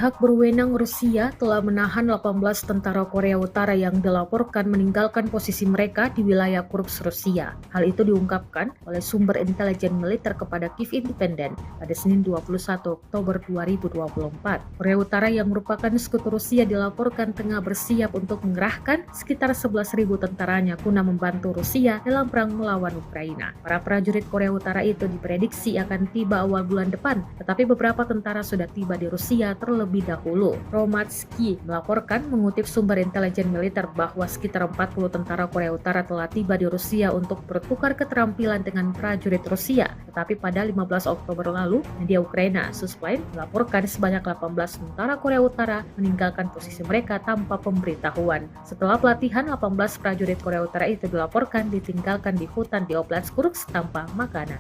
Pihak berwenang Rusia telah menahan 18 tentara Korea Utara yang dilaporkan meninggalkan posisi mereka di wilayah Kursk, Rusia. Hal itu diungkapkan oleh sumber intelijen militer kepada Kiev Independent pada Senin 21 Oktober 2024. Korea Utara yang merupakan sekutu Rusia dilaporkan tengah bersiap untuk mengerahkan sekitar 11.000 tentaranya guna membantu Rusia dalam perang melawan Ukraina. Para prajurit Korea Utara itu diprediksi akan tiba awal bulan depan, tetapi beberapa tentara sudah tiba di Rusia terlebih dahulu. Romatsky melaporkan mengutip sumber intelijen militer bahwa sekitar 40 tentara Korea Utara telah tiba di Rusia untuk bertukar keterampilan dengan prajurit Rusia. Tetapi pada 15 Oktober lalu, media Ukraina Susplain melaporkan sebanyak 18 tentara Korea Utara meninggalkan posisi mereka tanpa pemberitahuan. Setelah pelatihan, 18 prajurit Korea Utara itu dilaporkan ditinggalkan di hutan di Oblast Kursk tanpa makanan.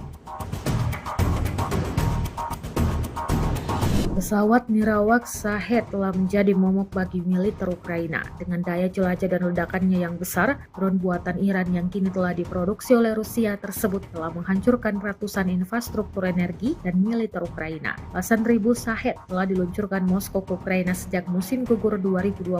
Pesawat Mirawak Shahed telah menjadi momok bagi militer Ukraina. Dengan daya jelajah dan ledakannya yang besar, drone buatan Iran yang kini telah diproduksi oleh Rusia tersebut telah menghancurkan ratusan infrastruktur energi dan militer Ukraina. Belasan ribu Shahed telah diluncurkan Moskow ke Ukraina sejak musim gugur 2022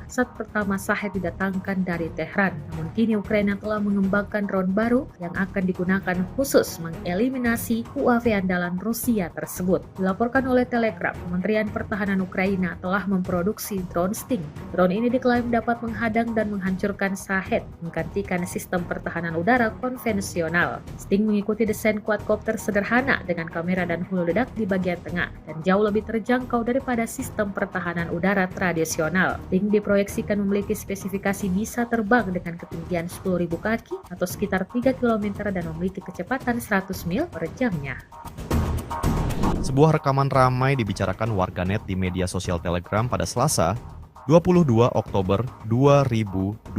saat pertama Shahed didatangkan dari Tehran. Namun kini Ukraina telah mengembangkan drone baru yang akan digunakan khusus mengeliminasi UAV andalan Rusia tersebut. Dilaporkan oleh Telegram, Kementerian Pertahanan Ukraina telah memproduksi drone Sting. Drone ini diklaim dapat menghadang dan menghancurkan Shahed, menggantikan sistem pertahanan udara konvensional. Sting mengikuti desain quadcopter sederhana dengan kamera dan hulu ledak di bagian tengah dan jauh lebih terjangkau daripada sistem pertahanan udara tradisional. Sting diproyeksikan memiliki spesifikasi bisa terbang dengan ketinggian 10.000 kaki atau sekitar 3 km dan memiliki kecepatan 100 mil per jamnya. Sebuah rekaman ramai dibicarakan warganet di media sosial Telegram pada Selasa, 22 Oktober 2024.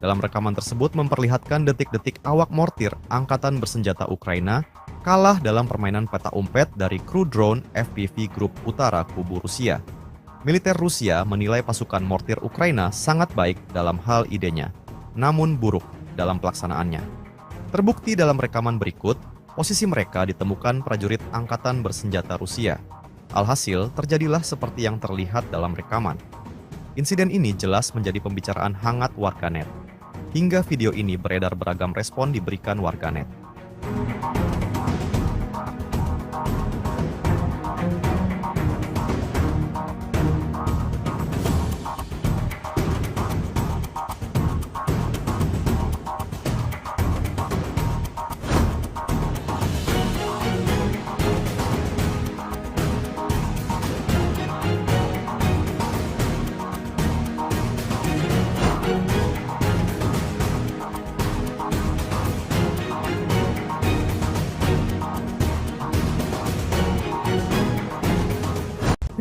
Dalam rekaman tersebut memperlihatkan detik-detik awak mortir angkatan bersenjata Ukraina kalah dalam permainan peta umpet dari kru drone FPV Grup Utara Kubu Rusia. Militer Rusia menilai pasukan mortir Ukraina sangat baik dalam hal idenya, namun buruk dalam pelaksanaannya. Terbukti dalam rekaman berikut, posisi mereka ditemukan prajurit angkatan bersenjata Rusia. Alhasil, terjadilah seperti yang terlihat dalam rekaman. Insiden ini jelas menjadi pembicaraan hangat warganet. Hingga video ini beredar beragam respon diberikan warganet.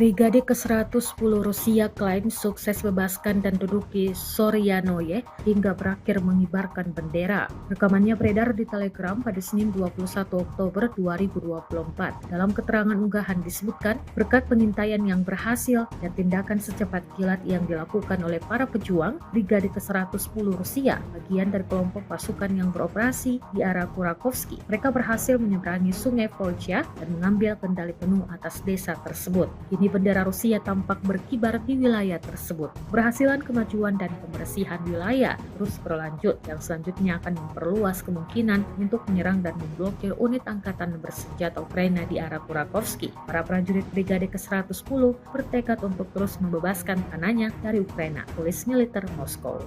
Brigade ke-110 Rusia klaim sukses bebaskan dan duduki Soryanoye hingga berakhir mengibarkan bendera. Rekamannya beredar di Telegram pada Senin 21 Oktober 2024. Dalam keterangan unggahan disebutkan, berkat pengintaian yang berhasil dan tindakan secepat kilat yang dilakukan oleh para pejuang, Brigade ke-110 Rusia, bagian dari kelompok pasukan yang beroperasi di arah Kurakovsky, mereka berhasil menyeberangi sungai Volcha dan mengambil kendali penuh atas desa tersebut. Kini bendera Rusia tampak berkibar di wilayah tersebut. Keberhasilan kemajuan dan pembersihan wilayah terus berlanjut yang selanjutnya akan memperluas kemungkinan untuk menyerang dan memblokir unit angkatan bersenjata Ukraina di arah Kurakovsky. Para prajurit Brigade ke-110 bertekad untuk terus membebaskan tanahnya dari Ukraina, tulis militer Moskow.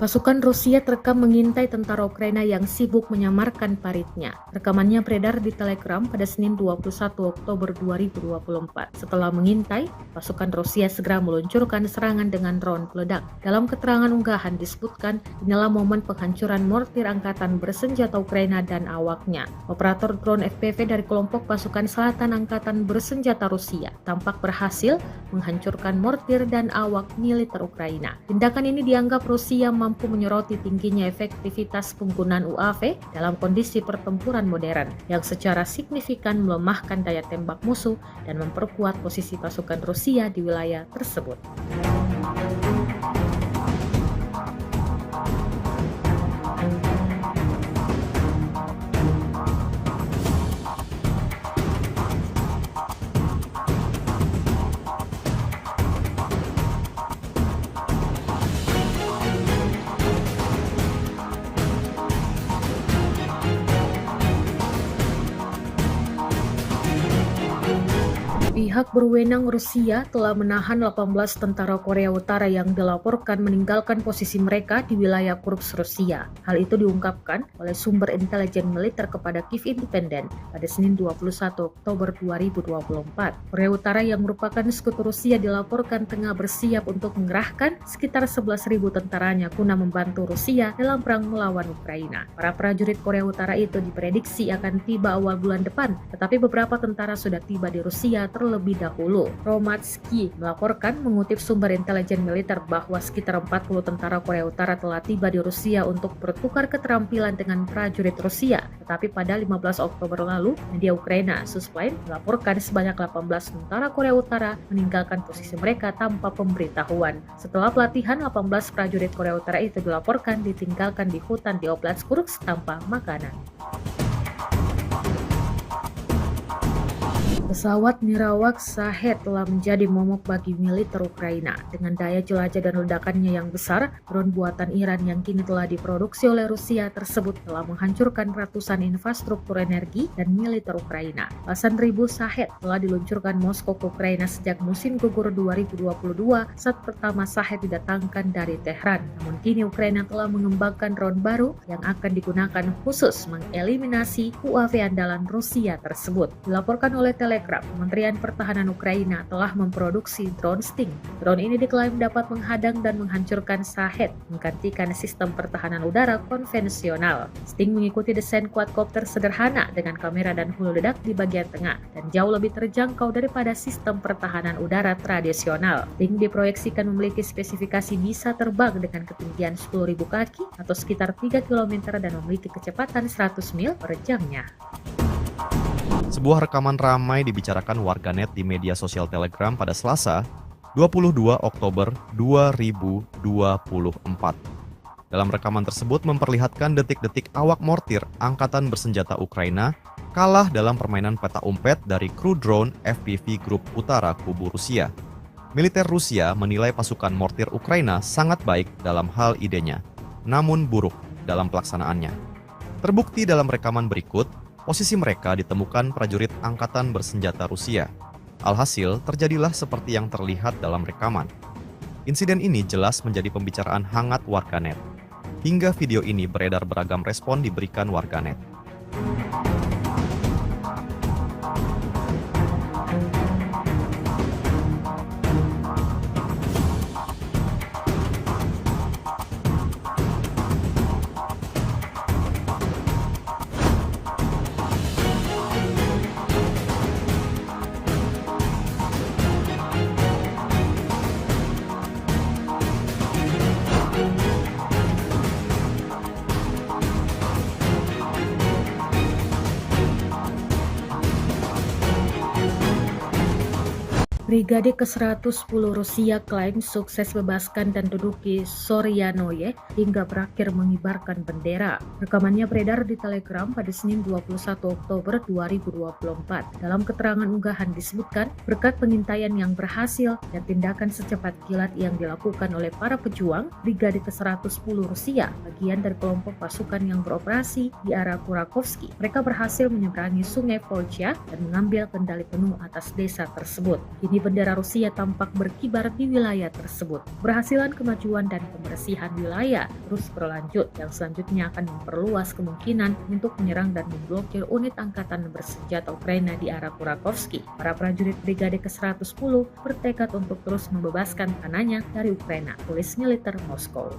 Pasukan Rusia terekam mengintai tentara Ukraina yang sibuk menyamarkan paritnya. Rekamannya beredar di Telegram pada Senin 21 Oktober 2024. Setelah mengintai, pasukan Rusia segera meluncurkan serangan dengan drone peledak. Dalam keterangan unggahan disebutkan, inilah momen penghancuran mortir angkatan bersenjata Ukraina dan awaknya. Operator drone FPV dari kelompok pasukan selatan angkatan bersenjata Rusia tampak berhasil menghancurkan mortir dan awak militer Ukraina. Tindakan ini dianggap Rusia mampu menyoroti tingginya efektivitas penggunaan UAV dalam kondisi pertempuran modern yang secara signifikan melemahkan daya tembak musuh dan memperkuat posisi pasukan Rusia di wilayah tersebut. Pihak berwenang Rusia telah menahan 18 tentara Korea Utara yang dilaporkan meninggalkan posisi mereka di wilayah Kursk Rusia. Hal itu diungkapkan oleh sumber intelijen militer kepada Kiev Independent pada Senin 21 Oktober 2024. Korea Utara yang merupakan sekutu Rusia dilaporkan tengah bersiap untuk mengerahkan sekitar 11.000 tentaranya guna membantu Rusia dalam perang melawan Ukraina. Para prajurit Korea Utara itu diprediksi akan tiba awal bulan depan, tetapi beberapa tentara sudah tiba di Rusia terlebih dahulu. Romatsky melaporkan mengutip sumber intelijen militer bahwa sekitar 40 tentara Korea Utara telah tiba di Rusia untuk bertukar keterampilan dengan prajurit Rusia. Tetapi pada 15 Oktober lalu, media Ukraina Suspline melaporkan sebanyak 18 tentara Korea Utara meninggalkan posisi mereka tanpa pemberitahuan. Setelah pelatihan, 18 prajurit Korea Utara itu dilaporkan ditinggalkan di hutan di Oblast Kursk tanpa makanan. Pesawat Mirawak Shahed telah menjadi momok bagi militer Ukraina. Dengan daya jelajah dan ledakannya yang besar, drone buatan Iran yang kini telah diproduksi oleh Rusia tersebut telah menghancurkan ratusan infrastruktur energi dan militer Ukraina. Belasan ribu Shahed telah diluncurkan Moskow ke Ukraina sejak musim gugur 2022 saat pertama Shahed didatangkan dari Tehran. Namun kini Ukraina telah mengembangkan drone baru yang akan digunakan khusus mengeliminasi UAV andalan Rusia tersebut. Dilaporkan oleh Telegram, Kementerian Pertahanan Ukraina telah memproduksi drone Sting. Drone ini diklaim dapat menghadang dan menghancurkan Shahed, menggantikan sistem pertahanan udara konvensional. Sting mengikuti desain quadcopter sederhana dengan kamera dan hulu ledak di bagian tengah dan jauh lebih terjangkau daripada sistem pertahanan udara tradisional. Sting diproyeksikan memiliki spesifikasi bisa terbang dengan ketinggian 10.000 kaki atau sekitar 3 km dan memiliki kecepatan 100 mil per jamnya. Sebuah rekaman ramai dibicarakan warganet di media sosial Telegram pada Selasa, 22 Oktober 2024. Dalam rekaman tersebut memperlihatkan detik-detik awak mortir angkatan bersenjata Ukraina kalah dalam permainan peta umpet dari kru drone FPV Grup Utara Kubu Rusia. Militer Rusia menilai pasukan mortir Ukraina sangat baik dalam hal idenya, namun buruk dalam pelaksanaannya. Terbukti dalam rekaman berikut, posisi mereka ditemukan prajurit angkatan bersenjata Rusia. Alhasil, terjadilah seperti yang terlihat dalam rekaman. Insiden ini jelas menjadi pembicaraan hangat warganet. Hingga video ini beredar beragam respon diberikan warganet. Brigade ke-110 Rusia klaim sukses bebaskan dan duduki Soryanoye hingga berakhir mengibarkan bendera. Rekamannya beredar di Telegram pada Senin 21 Oktober 2024. Dalam keterangan unggahan disebutkan, berkat pengintaian yang berhasil dan tindakan secepat kilat yang dilakukan oleh para pejuang, Brigade ke-110 Rusia, bagian dari kelompok pasukan yang beroperasi di arah Kurakovsky, mereka berhasil menyeberangi sungai Volcha dan mengambil kendali penuh atas desa tersebut. Kini bendera Rusia tampak berkibar di wilayah tersebut. Berhasilan kemajuan dan pembersihan wilayah terus berlanjut yang selanjutnya akan memperluas kemungkinan untuk menyerang dan memblokir unit angkatan bersenjata Ukraina di arah Kurakovsky. Para prajurit Brigade ke-110 bertekad untuk terus membebaskan tanahnya dari Ukraina, tulis militer Moskow.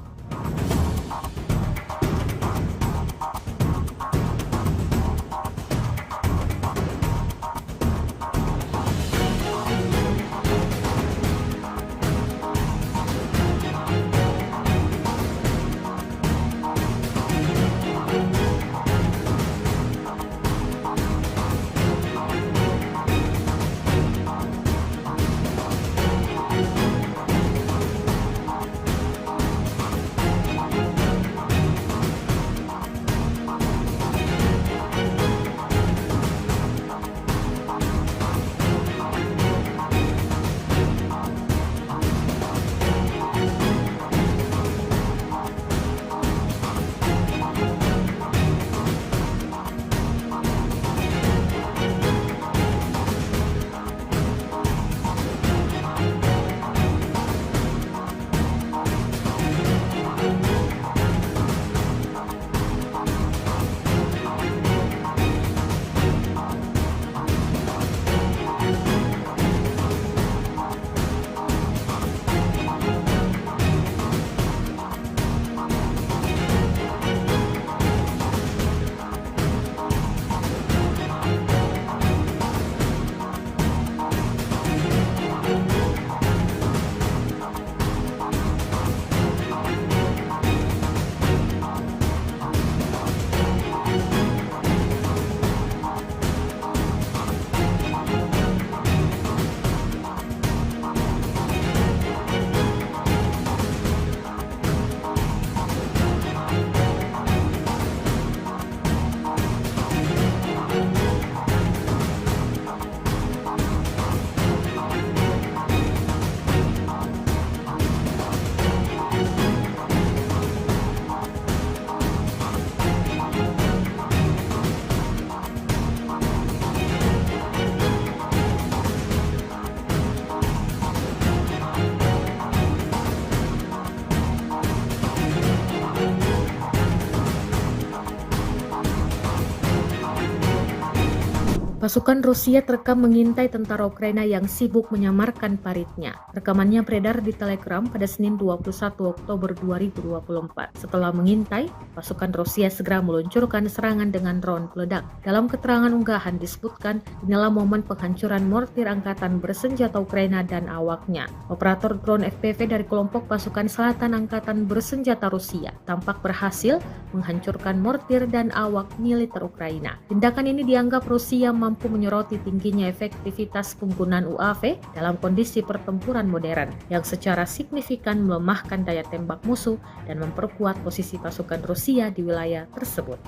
Pasukan Rusia terekam mengintai tentara Ukraina yang sibuk menyamarkan paritnya. Rekamannya beredar di Telegram pada Senin 21 Oktober 2024. Setelah mengintai, pasukan Rusia segera meluncurkan serangan dengan drone peledak. Dalam keterangan unggahan disebutkan, inilah momen penghancuran mortir angkatan bersenjata Ukraina dan awaknya. Operator drone FPV dari kelompok pasukan selatan angkatan bersenjata Rusia tampak berhasil menghancurkan mortir dan awak militer Ukraina. Tindakan ini dianggap Rusia mampu menyoroti tingginya efektivitas penggunaan UAV dalam kondisi pertempuran modern yang secara signifikan melemahkan daya tembak musuh dan memperkuat posisi pasukan Rusia di wilayah tersebut.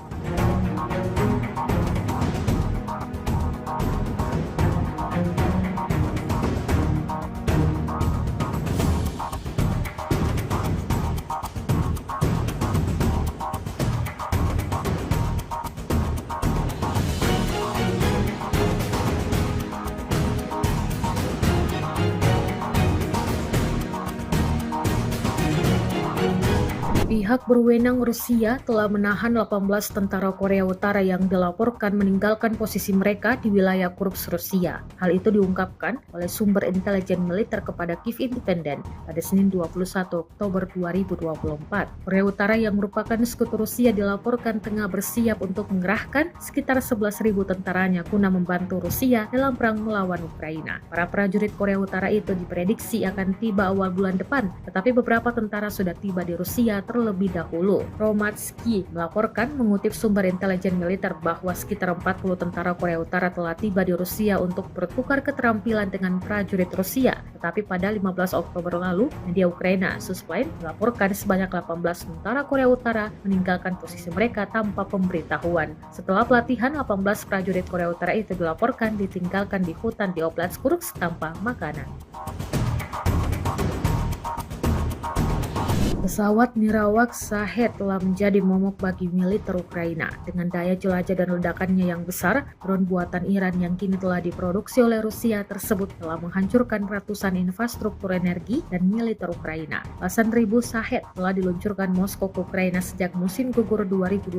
Pihak berwenang Rusia telah menahan 18 tentara Korea Utara yang dilaporkan meninggalkan posisi mereka di wilayah Kursk Rusia. Hal itu diungkapkan oleh sumber intelijen militer kepada Kiev Independent pada Senin 21 Oktober 2024. Korea Utara yang merupakan sekutu Rusia dilaporkan tengah bersiap untuk mengerahkan sekitar 11.000 tentaranya guna membantu Rusia dalam perang melawan Ukraina. Para prajurit Korea Utara itu diprediksi akan tiba awal bulan depan, tetapi beberapa tentara sudah tiba di Rusia terlebih dahulu. Romatsky melaporkan mengutip sumber intelijen militer bahwa sekitar 40 tentara Korea Utara telah tiba di Rusia untuk bertukar keterampilan dengan prajurit Rusia. Tetapi pada 15 Oktober lalu, media Ukraina Susplain melaporkan sebanyak 18 tentara Korea Utara meninggalkan posisi mereka tanpa pemberitahuan. Setelah pelatihan, 18 prajurit Korea Utara itu dilaporkan ditinggalkan di hutan di Oblast Kursk tanpa makanan. Pesawat nirawak Shahed telah menjadi momok bagi militer Ukraina. Dengan daya jelajah dan ledakannya yang besar, drone buatan Iran yang kini telah diproduksi oleh Rusia tersebut telah menghancurkan ratusan infrastruktur energi dan militer Ukraina. Belasan ribu Shahed telah diluncurkan Moskow ke Ukraina sejak musim gugur 2022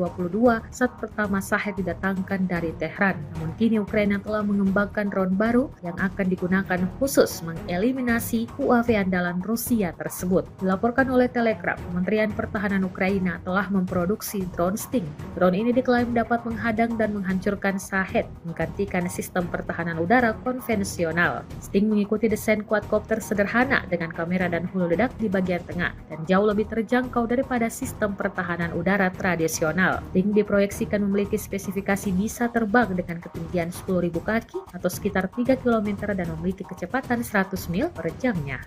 saat pertama Shahed didatangkan dari Tehran. Namun kini Ukraina telah mengembangkan drone baru yang akan digunakan khusus mengeliminasi UAV andalan Rusia tersebut. Dilaporkan oleh Telegram, Kementerian Pertahanan Ukraina telah memproduksi drone Sting. Drone ini diklaim dapat menghadang dan menghancurkan Shahed, menggantikan sistem pertahanan udara konvensional. Sting mengikuti desain quadcopter sederhana dengan kamera dan hulu ledak di bagian tengah dan jauh lebih terjangkau daripada sistem pertahanan udara tradisional. Sting diproyeksikan memiliki spesifikasi bisa terbang dengan ketinggian 10.000 kaki atau sekitar 3 km dan memiliki kecepatan 100 mil per jamnya.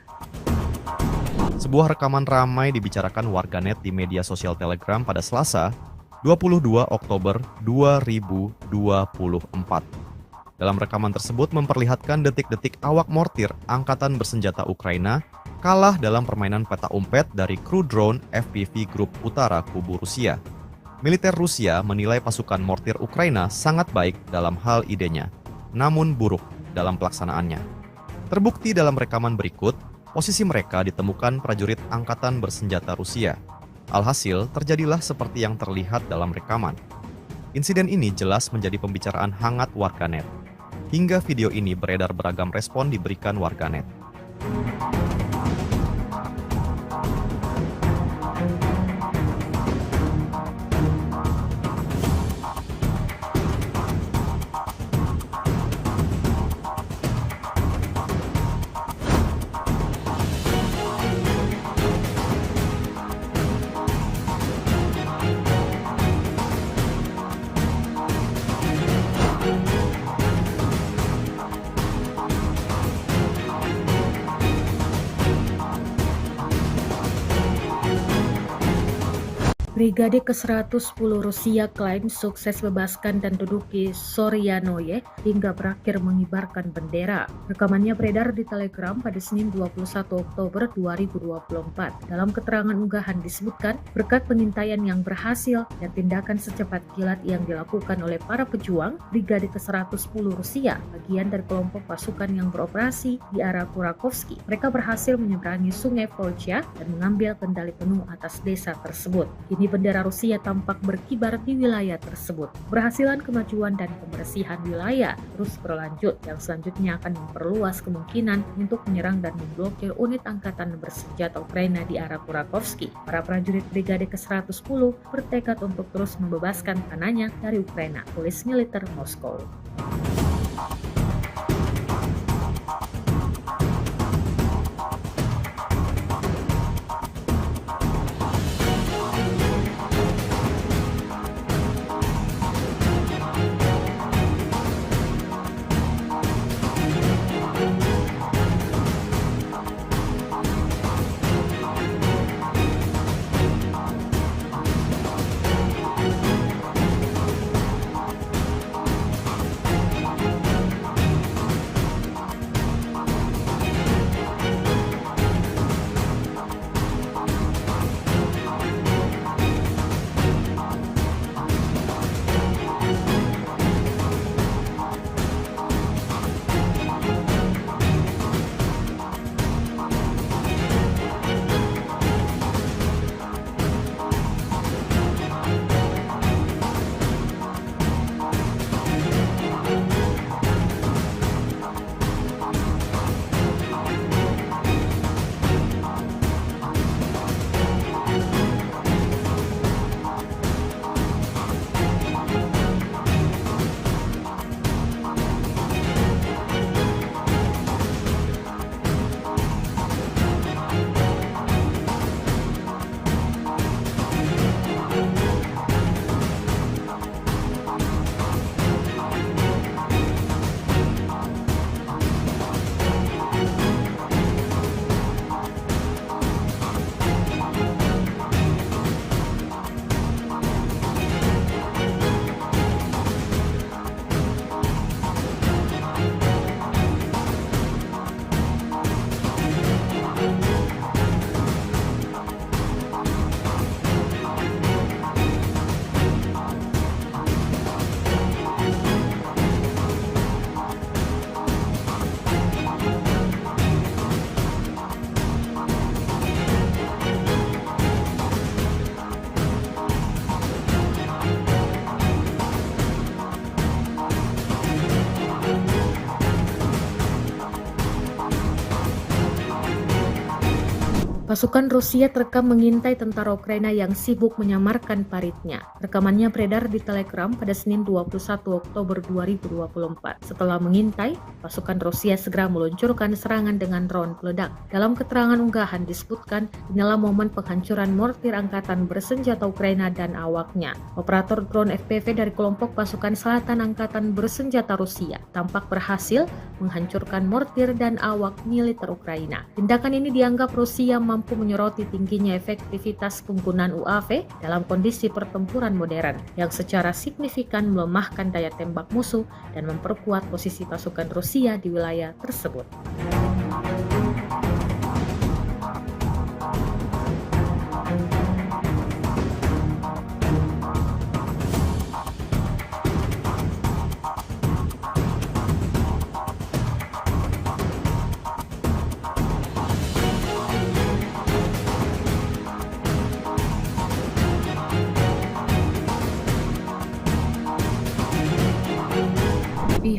Sebuah rekaman ramai dibicarakan warganet di media sosial Telegram pada Selasa, 22 Oktober 2024. Dalam rekaman tersebut memperlihatkan detik-detik awak mortir Angkatan Bersenjata Ukraina kalah dalam permainan peta umpet dari kru drone FPV Grup Utara Kubu Rusia. Militer Rusia menilai pasukan mortir Ukraina sangat baik dalam hal idenya, namun buruk dalam pelaksanaannya. Terbukti dalam rekaman berikut, posisi mereka ditemukan prajurit Angkatan Bersenjata Rusia. Alhasil, terjadilah seperti yang terlihat dalam rekaman. Insiden ini jelas menjadi pembicaraan hangat warganet. Hingga video ini beredar beragam respon diberikan warganet. Brigade ke-110 Rusia klaim sukses bebaskan dan duduki Soryanoye hingga berakhir mengibarkan bendera. Rekamannya beredar di Telegram pada Senin 21 Oktober 2024. Dalam keterangan unggahan disebutkan, berkat pengintaian yang berhasil dan tindakan secepat kilat yang dilakukan oleh para pejuang, Brigade ke-110 Rusia, bagian dari kelompok pasukan yang beroperasi di arah Kurakovsky, mereka berhasil menyeberangi sungai Volcha dan mengambil kendali penuh atas desa tersebut. Kini bendera Rusia tampak berkibar di wilayah tersebut. Keberhasilan kemajuan dan pembersihan wilayah terus berlanjut, yang selanjutnya akan memperluas kemungkinan untuk menyerang dan memblokir unit angkatan bersenjata Ukraina di arah Kurakovsky. Para prajurit Brigade ke-110 bertekad untuk terus membebaskan tanahnya dari Ukraina, tulis militer Moskow. Pasukan Rusia terekam mengintai tentara Ukraina yang sibuk menyamarkan paritnya. Rekamannya beredar di Telegram pada Senin 21 Oktober 2024. Setelah mengintai, pasukan Rusia segera meluncurkan serangan dengan drone peledak. Dalam keterangan unggahan disebutkan, inilah momen penghancuran mortir angkatan bersenjata Ukraina dan awaknya. Operator drone FPV dari kelompok pasukan selatan angkatan bersenjata Rusia tampak berhasil menghancurkan mortir dan awak militer Ukraina. Tindakan ini dianggap Rusia mampu menyoroti tingginya efektivitas penggunaan UAV dalam kondisi pertempuran modern yang secara signifikan melemahkan daya tembak musuh dan memperkuat posisi pasukan Rusia di wilayah tersebut.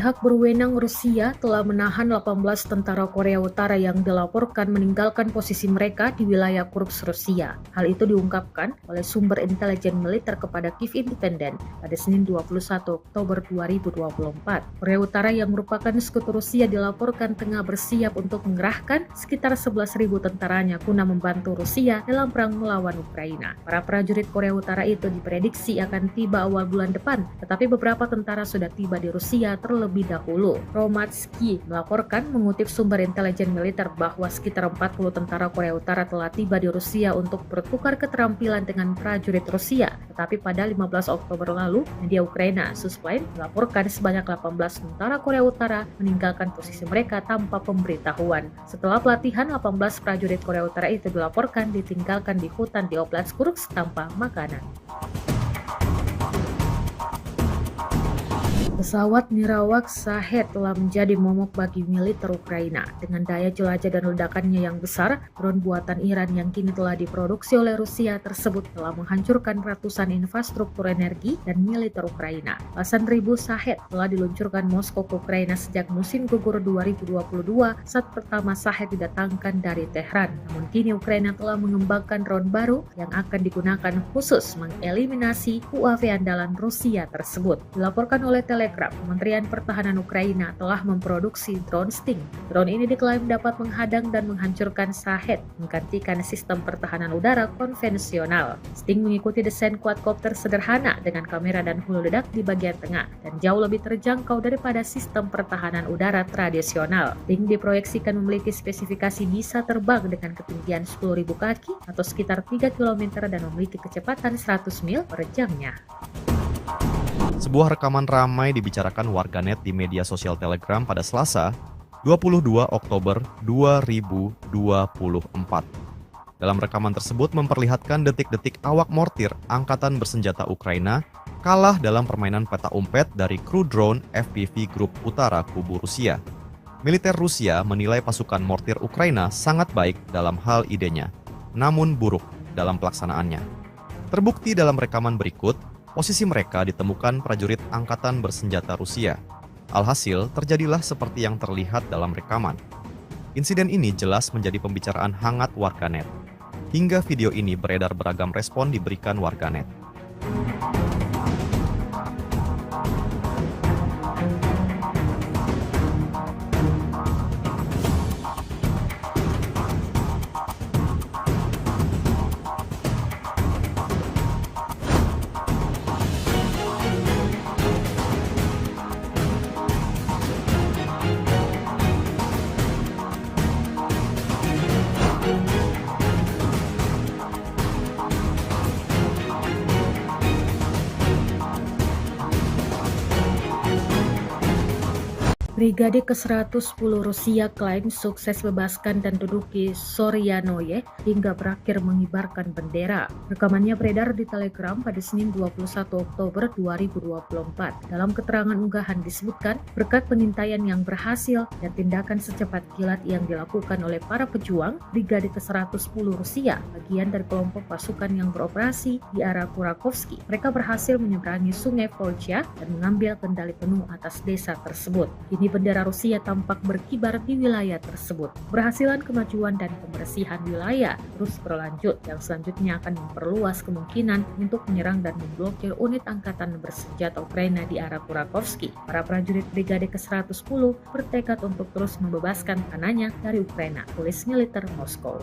Pihak berwenang Rusia telah menahan 18 tentara Korea Utara yang dilaporkan meninggalkan posisi mereka di wilayah Kursk Rusia. Hal itu diungkapkan oleh sumber intelijen militer kepada Kiev Independent pada Senin 21 Oktober 2024. Korea Utara yang merupakan sekutu Rusia dilaporkan tengah bersiap untuk mengerahkan sekitar 11.000 tentaranya guna membantu Rusia dalam perang melawan Ukraina. Para prajurit Korea Utara itu diprediksi akan tiba awal bulan depan, tetapi beberapa tentara sudah tiba di Rusia terlebih dahulu. Romatsky melaporkan mengutip sumber intelijen militer bahwa sekitar 40 tentara Korea Utara telah tiba di Rusia untuk bertukar keterampilan dengan prajurit Rusia. Tetapi pada 15 Oktober lalu, media Ukraina Suspline melaporkan sebanyak 18 tentara Korea Utara meninggalkan posisi mereka tanpa pemberitahuan. Setelah pelatihan, 18 prajurit Korea Utara itu dilaporkan ditinggalkan di hutan di Oblast Kursk tanpa makanan. Pesawat Mirawak Shahed telah menjadi momok bagi militer Ukraina. Dengan daya jelajah dan ledakannya yang besar, drone buatan Iran yang kini telah diproduksi oleh Rusia tersebut telah menghancurkan ratusan infrastruktur energi dan militer Ukraina. Belasan ribu Shahed telah diluncurkan Moskow ke Ukraina sejak musim gugur 2022 saat pertama Shahed didatangkan dari Tehran. Namun kini Ukraina telah mengembangkan drone baru yang akan digunakan khusus mengeliminasi UAV andalan Rusia tersebut. Dilaporkan oleh Telegram, Kementerian Pertahanan Ukraina telah memproduksi drone Sting. Drone ini diklaim dapat menghadang dan menghancurkan Shahed, menggantikan sistem pertahanan udara konvensional. Sting mengikuti desain quadcopter sederhana dengan kamera dan hulu ledak di bagian tengah dan jauh lebih terjangkau daripada sistem pertahanan udara tradisional. Sting diproyeksikan memiliki spesifikasi bisa terbang dengan ketinggian 10.000 kaki atau sekitar 3 km dan memiliki kecepatan 100 mil per jamnya. Sebuah rekaman ramai dibicarakan warganet di media sosial Telegram pada Selasa, 22 Oktober 2024. Dalam rekaman tersebut memperlihatkan detik-detik awak mortir angkatan bersenjata Ukraina kalah dalam permainan peta umpet dari kru drone FPV Grup Utara Kubu Rusia. Militer Rusia menilai pasukan mortir Ukraina sangat baik dalam hal idenya, namun buruk dalam pelaksanaannya. Terbukti dalam rekaman berikut, posisi mereka ditemukan prajurit angkatan bersenjata Rusia. Alhasil, terjadilah seperti yang terlihat dalam rekaman. Insiden ini jelas menjadi pembicaraan hangat warganet. Hingga video ini beredar beragam respon diberikan warganet. Brigade ke-110 Rusia klaim sukses bebaskan dan duduki Soryanoye hingga berakhir mengibarkan bendera. Rekamannya beredar di Telegram pada Senin 21 Oktober 2024. Dalam keterangan unggahan disebutkan, berkat pengintaian yang berhasil dan tindakan secepat kilat yang dilakukan oleh para pejuang, Brigade ke-110 Rusia, bagian dari kelompok pasukan yang beroperasi di arah Kurakovsky, mereka berhasil menyeberangi sungai Volcha dan mengambil kendali penuh atas desa tersebut. Kini Kini bendera Rusia tampak berkibar di wilayah tersebut. Keberhasilan kemajuan dan pembersihan wilayah terus berlanjut yang selanjutnya akan memperluas kemungkinan untuk menyerang dan memblokir unit angkatan bersenjata Ukraina di arah Kurakovsky. Para prajurit Brigade ke-110 bertekad untuk terus membebaskan tanahnya dari Ukraina, tulis militer Moskow.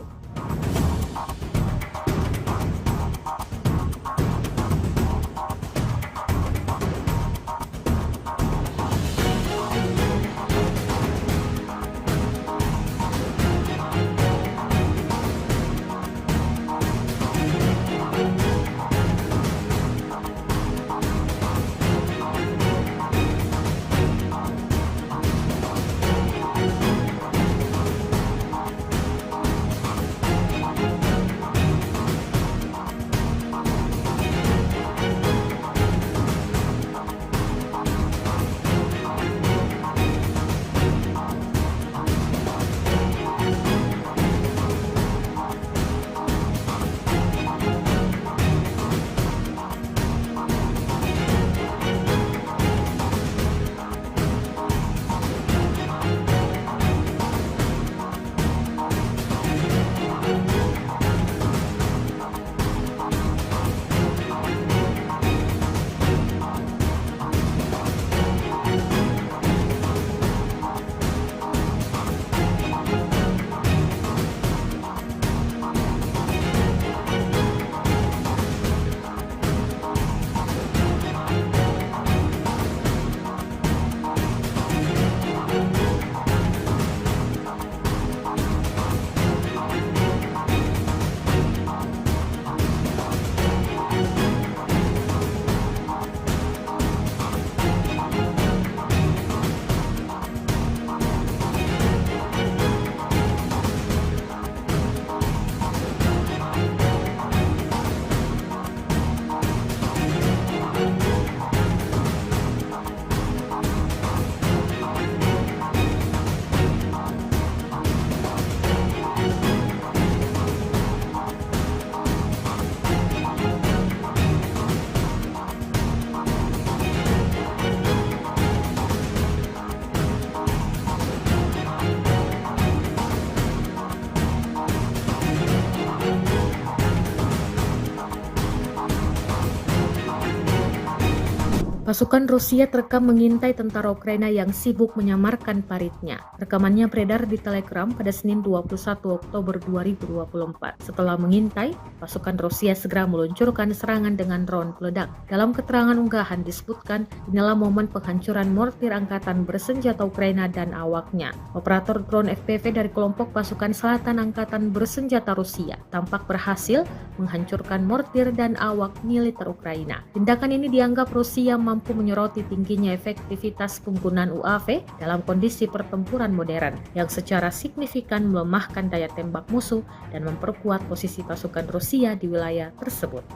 Pasukan Rusia terekam mengintai tentara Ukraina yang sibuk menyamarkan paritnya. Rekamannya beredar di Telegram pada Senin 21 Oktober 2024. Setelah mengintai, pasukan Rusia segera meluncurkan serangan dengan drone peledak. Dalam keterangan unggahan disebutkan, inilah momen penghancuran mortir angkatan bersenjata Ukraina dan awaknya. Operator drone FPV dari kelompok pasukan selatan angkatan bersenjata Rusia tampak berhasil menghancurkan mortir dan awak militer Ukraina. Tindakan ini dianggap Rusia mampu menyoroti tingginya efektivitas penggunaan UAV dalam kondisi pertempuran modern yang secara signifikan melemahkan daya tembak musuh dan memperkuat posisi pasukan Rusia di wilayah tersebut.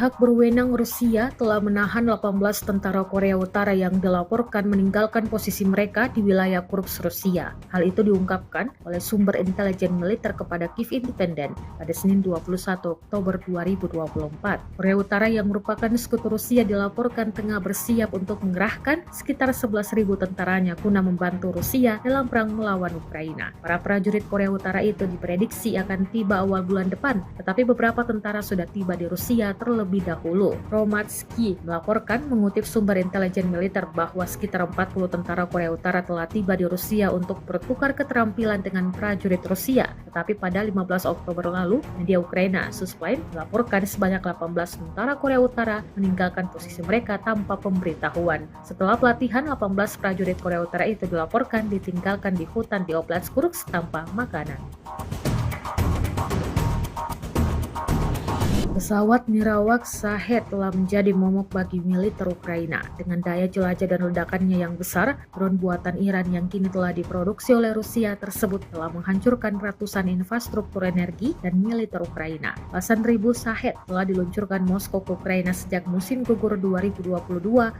Pihak berwenang Rusia telah menahan 18 tentara Korea Utara yang dilaporkan meninggalkan posisi mereka di wilayah Kursk Rusia. Hal itu diungkapkan oleh sumber intelijen militer kepada Kiev Independent pada Senin 21 Oktober 2024. Korea Utara yang merupakan sekutu Rusia dilaporkan tengah bersiap untuk mengerahkan sekitar 11.000 tentaranya guna membantu Rusia dalam perang melawan Ukraina. Para prajurit Korea Utara itu diprediksi akan tiba awal bulan depan, tetapi beberapa tentara sudah tiba di Rusia terlebih dahulu. Romatsky melaporkan mengutip sumber intelijen militer bahwa sekitar 40 tentara Korea Utara telah tiba di Rusia untuk bertukar keterampilan dengan prajurit Rusia. Tetapi pada 15 Oktober lalu, media Ukraina Suspline melaporkan sebanyak 18 tentara Korea Utara meninggalkan posisi mereka tanpa pemberitahuan. Setelah pelatihan, 18 prajurit Korea Utara itu dilaporkan ditinggalkan di hutan di Oblast Kursk tanpa makanan. Pesawat Mirawak Shahed telah menjadi momok bagi militer Ukraina. Dengan daya jelajah dan ledakannya yang besar, drone buatan Iran yang kini telah diproduksi oleh Rusia tersebut telah menghancurkan ratusan infrastruktur energi dan militer Ukraina. Belasan ribu Shahed telah diluncurkan Moskow ke Ukraina sejak musim gugur 2022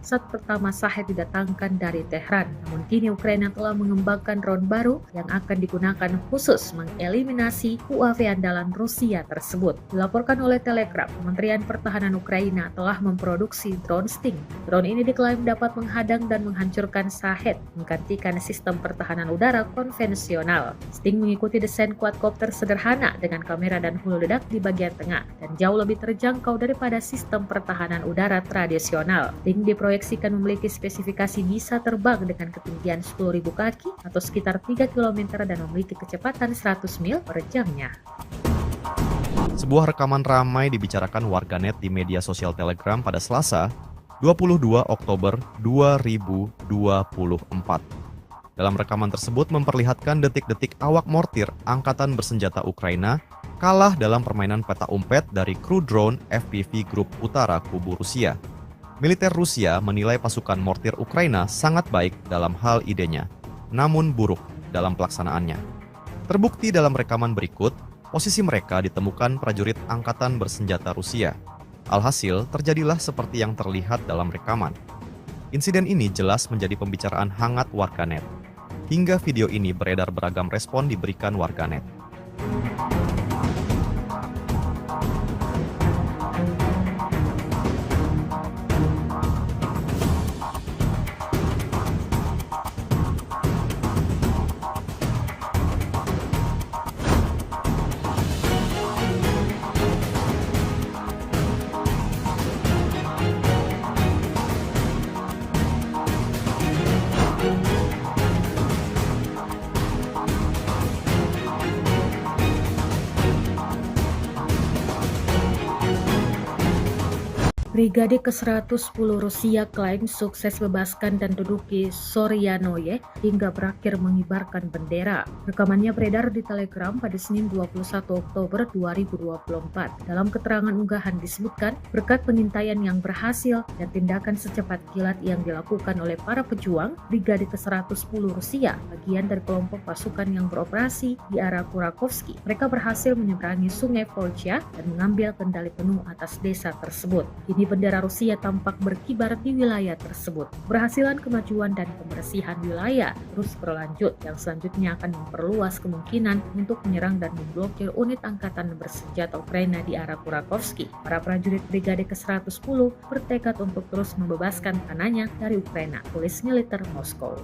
saat pertama Shahed didatangkan dari Tehran. Namun kini Ukraina telah mengembangkan drone baru yang akan digunakan khusus mengeliminasi UAV andalan Rusia tersebut. Dilaporkan oleh Telegram, Kementerian Pertahanan Ukraina telah memproduksi drone Sting. Drone ini diklaim dapat menghadang dan menghancurkan Shahed, menggantikan sistem pertahanan udara konvensional. Sting mengikuti desain quadcopter sederhana dengan kamera dan hulu ledak di bagian tengah dan jauh lebih terjangkau daripada sistem pertahanan udara tradisional. Sting diproyeksikan memiliki spesifikasi bisa terbang dengan ketinggian 10.000 kaki atau sekitar 3 km dan memiliki kecepatan 100 mil per jamnya. Sebuah rekaman ramai dibicarakan warganet di media sosial Telegram pada Selasa, 22 Oktober 2024. Dalam rekaman tersebut memperlihatkan detik-detik awak mortir Angkatan Bersenjata Ukraina kalah dalam permainan peta umpet dari kru drone FPV Grup Utara Kubu Rusia. Militer Rusia menilai pasukan mortir Ukraina sangat baik dalam hal idenya, namun buruk dalam pelaksanaannya. Terbukti dalam rekaman berikut, posisi mereka ditemukan prajurit Angkatan Bersenjata Rusia. Alhasil, terjadilah seperti yang terlihat dalam rekaman. Insiden ini jelas menjadi pembicaraan hangat warganet. Hingga video ini beredar beragam respon diberikan warganet. Brigade ke-110 Rusia klaim sukses bebaskan dan duduki Soryanoye hingga berakhir mengibarkan bendera. Rekamannya beredar di Telegram pada Senin 21 Oktober 2024. Dalam keterangan unggahan disebutkan, berkat pengintaian yang berhasil dan tindakan secepat kilat yang dilakukan oleh para pejuang, Brigade ke-110 Rusia, bagian dari kelompok pasukan yang beroperasi di arah Kurakovsky, mereka berhasil menyeberangi sungai Volcha dan mengambil kendali penuh atas desa tersebut. Kini bendera Rusia tampak berkibar di wilayah tersebut. Keberhasilan kemajuan dan pembersihan wilayah terus berlanjut, yang selanjutnya akan memperluas kemungkinan untuk menyerang dan memblokir unit angkatan bersenjata Ukraina di arah Kurakovsky. Para prajurit Brigade ke-110 bertekad untuk terus membebaskan tanahnya dari Ukraina, tulis militer Moskow.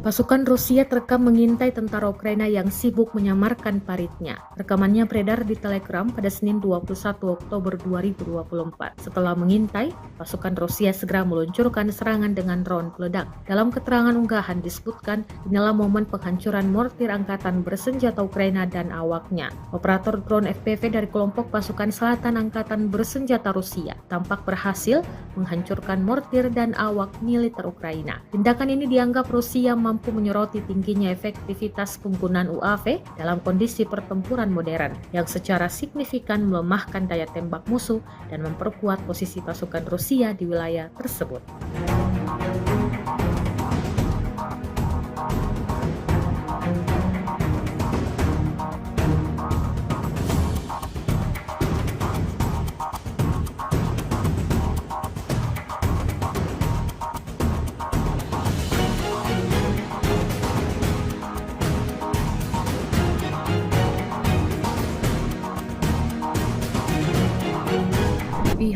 Pasukan Rusia terekam mengintai tentara Ukraina yang sibuk menyamarkan paritnya. Rekamannya beredar di Telegram pada Senin 21 Oktober 2024. Setelah mengintai, pasukan Rusia segera meluncurkan serangan dengan drone peledak. Dalam keterangan unggahan disebutkan, inilah momen penghancuran mortir angkatan bersenjata Ukraina dan awaknya. Operator drone FPV dari kelompok pasukan selatan angkatan bersenjata Rusia tampak berhasil menghancurkan mortir dan awak militer Ukraina. Tindakan ini dianggap Rusia mampu menyoroti tingginya efektivitas penggunaan UAV dalam kondisi pertempuran modern yang secara signifikan melemahkan daya tembak musuh dan memperkuat posisi pasukan Rusia di wilayah tersebut.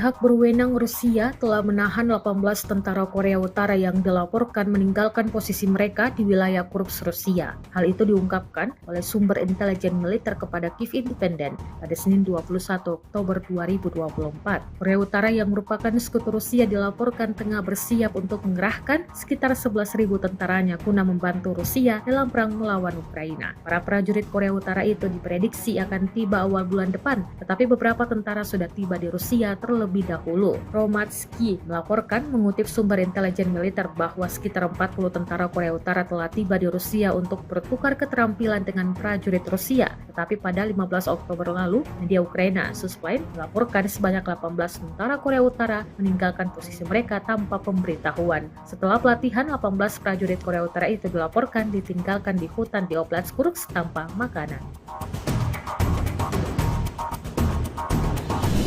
Pihak berwenang Rusia telah menahan 18 tentara Korea Utara yang dilaporkan meninggalkan posisi mereka di wilayah Kursk Rusia. Hal itu diungkapkan oleh sumber intelijen militer kepada Kiev Independent pada Senin 21 Oktober 2024. Korea Utara yang merupakan sekutu Rusia dilaporkan tengah bersiap untuk mengerahkan sekitar 11.000 tentaranya guna membantu Rusia dalam perang melawan Ukraina. Para prajurit Korea Utara itu diprediksi akan tiba awal bulan depan, tetapi beberapa tentara sudah tiba di Rusia terlebih dahulu. Romatsky melaporkan mengutip sumber intelijen militer bahwa sekitar 40 tentara Korea Utara telah tiba di Rusia untuk bertukar keterampilan dengan prajurit Rusia. Tetapi pada 15 Oktober lalu, media Ukraina Suspline melaporkan sebanyak 18 tentara Korea Utara meninggalkan posisi mereka tanpa pemberitahuan. Setelah pelatihan, 18 prajurit Korea Utara itu dilaporkan ditinggalkan di hutan di Oblast Kursk tanpa makanan.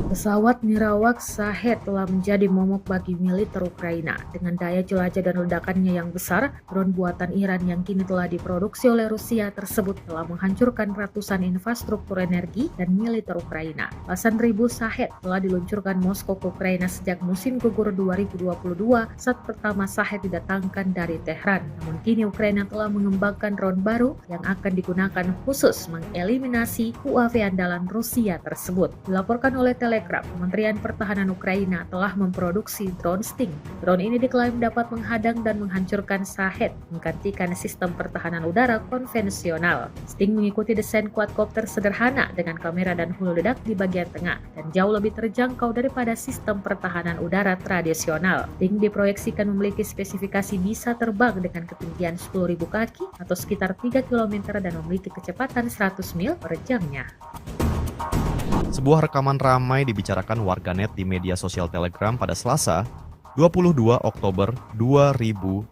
Pesawat nirawak Shahed telah menjadi momok bagi militer Ukraina. Dengan daya jelajah dan ledakannya yang besar, drone buatan Iran yang kini telah diproduksi oleh Rusia tersebut telah menghancurkan ratusan infrastruktur energi dan militer Ukraina. Belasan ribu Shahed telah diluncurkan Moskow ke Ukraina sejak musim gugur 2022 saat pertama Shahed didatangkan dari Tehran. Namun kini Ukraina telah mengembangkan drone baru yang akan digunakan khusus mengeliminasi UAV andalan Rusia tersebut. Dilaporkan oleh Telegram, Kementerian Pertahanan Ukraina telah memproduksi drone Sting. Drone ini diklaim dapat menghadang dan menghancurkan Shahed, menggantikan sistem pertahanan udara konvensional. Sting mengikuti desain quadcopter sederhana dengan kamera dan hulu ledak di bagian tengah dan jauh lebih terjangkau daripada sistem pertahanan udara tradisional. Sting diproyeksikan memiliki spesifikasi bisa terbang dengan ketinggian 10.000 kaki atau sekitar 3 km dan memiliki kecepatan 100 mil per jamnya. Sebuah rekaman ramai dibicarakan warganet di media sosial Telegram pada Selasa, 22 Oktober 2024.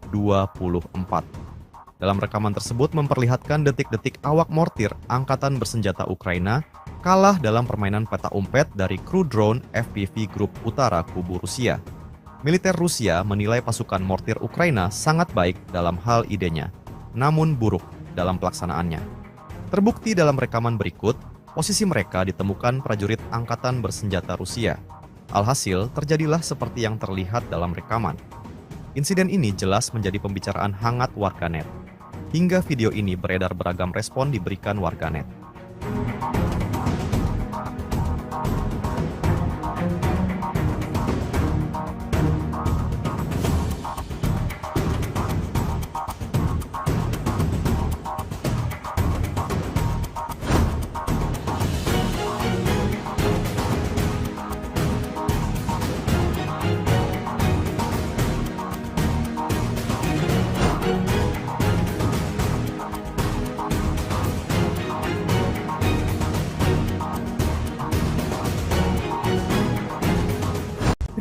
Dalam rekaman tersebut memperlihatkan detik-detik awak mortir angkatan bersenjata Ukraina kalah dalam permainan peta umpet dari kru drone FPV Grup Utara Kubu Rusia. Militer Rusia menilai pasukan mortir Ukraina sangat baik dalam hal idenya, namun buruk dalam pelaksanaannya. Terbukti dalam rekaman berikut, posisi mereka ditemukan prajurit angkatan bersenjata Rusia. Alhasil, terjadilah seperti yang terlihat dalam rekaman. Insiden ini jelas menjadi pembicaraan hangat warganet. Hingga video ini beredar beragam respon diberikan warganet.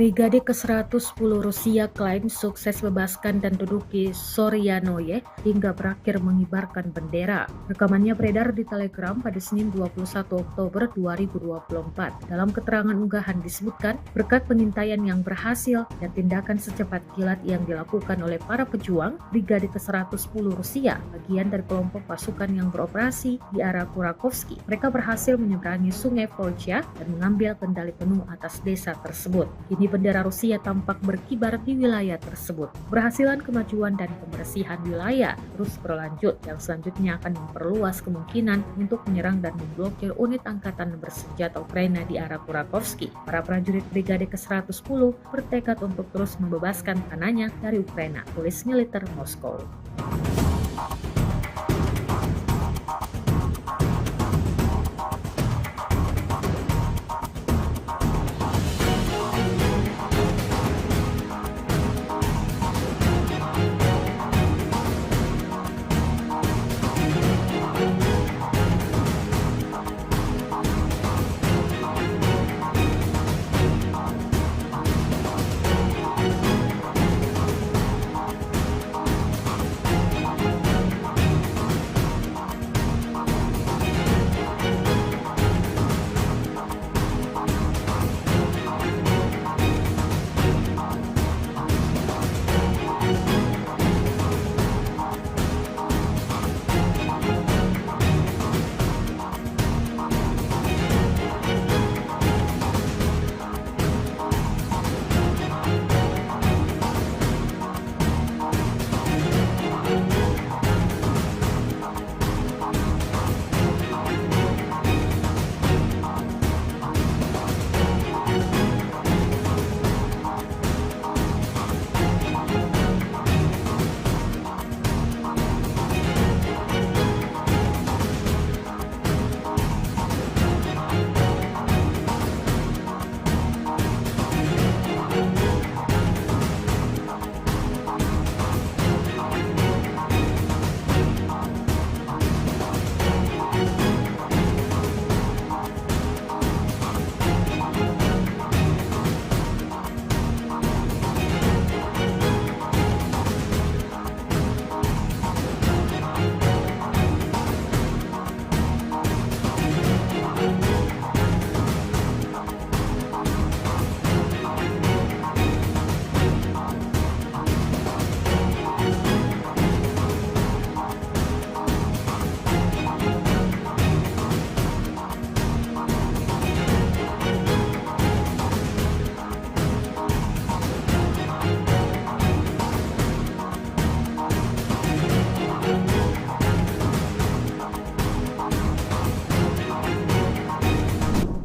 Brigade ke-110 Rusia klaim sukses bebaskan dan duduki Soryanoye hingga berakhir mengibarkan bendera. Rekamannya beredar di Telegram pada Senin 21 Oktober 2024. Dalam keterangan unggahan disebutkan, berkat pengintaian yang berhasil dan tindakan secepat kilat yang dilakukan oleh para pejuang, Brigade ke-110 Rusia, bagian dari kelompok pasukan yang beroperasi di arah Kurakovsky, mereka berhasil menyeberangi sungai Volcha dan mengambil kendali penuh atas desa tersebut. Kini bendera Rusia tampak berkibar di wilayah tersebut. Keberhasilan kemajuan dan pembersihan wilayah terus berlanjut yang selanjutnya akan memperluas kemungkinan untuk menyerang dan memblokir unit angkatan bersenjata Ukraina di arah Kurakovsky. Para prajurit Brigade ke-110 bertekad untuk terus membebaskan tanahnya dari Ukraina, tulis militer Moskow.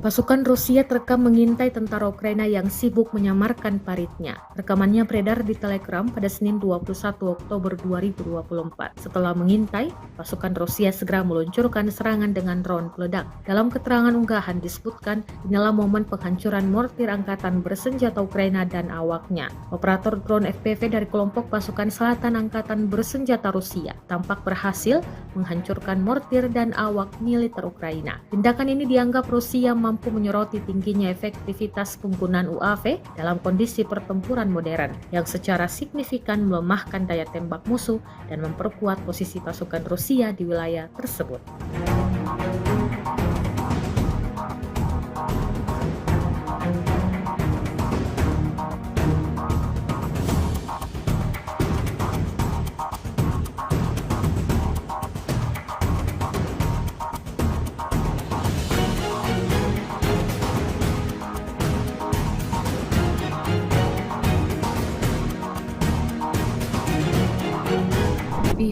Pasukan Rusia terekam mengintai tentara Ukraina yang sibuk menyamarkan paritnya. Rekamannya beredar di Telegram pada Senin 21 Oktober 2024. Setelah mengintai, pasukan Rusia segera meluncurkan serangan dengan drone peledak. Dalam keterangan unggahan disebutkan, inilah momen penghancuran mortir angkatan bersenjata Ukraina dan awaknya. Operator drone FPV dari kelompok pasukan selatan angkatan bersenjata Rusia tampak berhasil menghancurkan mortir dan awak militer Ukraina. Tindakan ini dianggap Rusia mampu menyoroti tingginya efektivitas penggunaan UAV dalam kondisi pertempuran modern yang secara signifikan melemahkan daya tembak musuh dan memperkuat posisi pasukan Rusia di wilayah tersebut.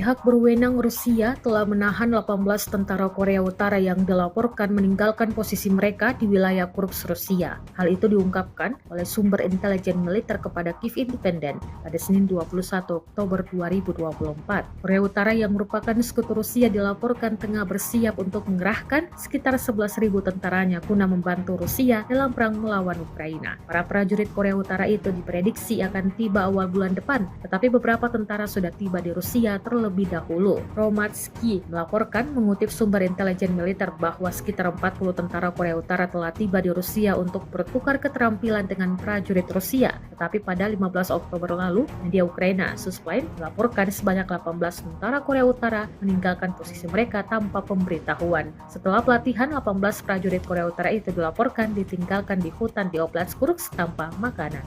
Pihak berwenang Rusia telah menahan 18 tentara Korea Utara yang dilaporkan meninggalkan posisi mereka di wilayah Kursk, Rusia. Hal itu diungkapkan oleh sumber intelijen militer kepada Kiev Independent pada Senin 21 Oktober 2024. Korea Utara yang merupakan sekutu Rusia dilaporkan tengah bersiap untuk mengerahkan sekitar 11.000 tentaranya guna membantu Rusia dalam perang melawan Ukraina. Para prajurit Korea Utara itu diprediksi akan tiba awal bulan depan, tetapi beberapa tentara sudah tiba di Rusia terlebih dahulu. Romatsky melaporkan mengutip sumber intelijen militer bahwa sekitar 40 tentara Korea Utara telah tiba di Rusia untuk bertukar keterampilan dengan prajurit Rusia. Tetapi pada 15 Oktober lalu, media Ukraina Suspline melaporkan sebanyak 18 tentara Korea Utara meninggalkan posisi mereka tanpa pemberitahuan. Setelah pelatihan, 18 prajurit Korea Utara itu dilaporkan ditinggalkan di hutan di Oblast Kursk tanpa makanan.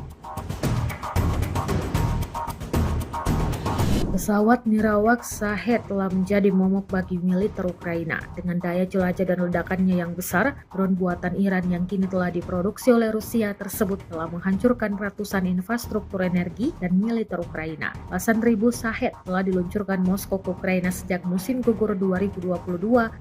Pesawat nirawak Shahed telah menjadi momok bagi militer Ukraina. Dengan daya jelajah dan ledakannya yang besar, drone buatan Iran yang kini telah diproduksi oleh Rusia tersebut telah menghancurkan ratusan infrastruktur energi dan militer Ukraina. Belasan ribu Shahed telah diluncurkan Moskow ke Ukraina sejak musim gugur 2022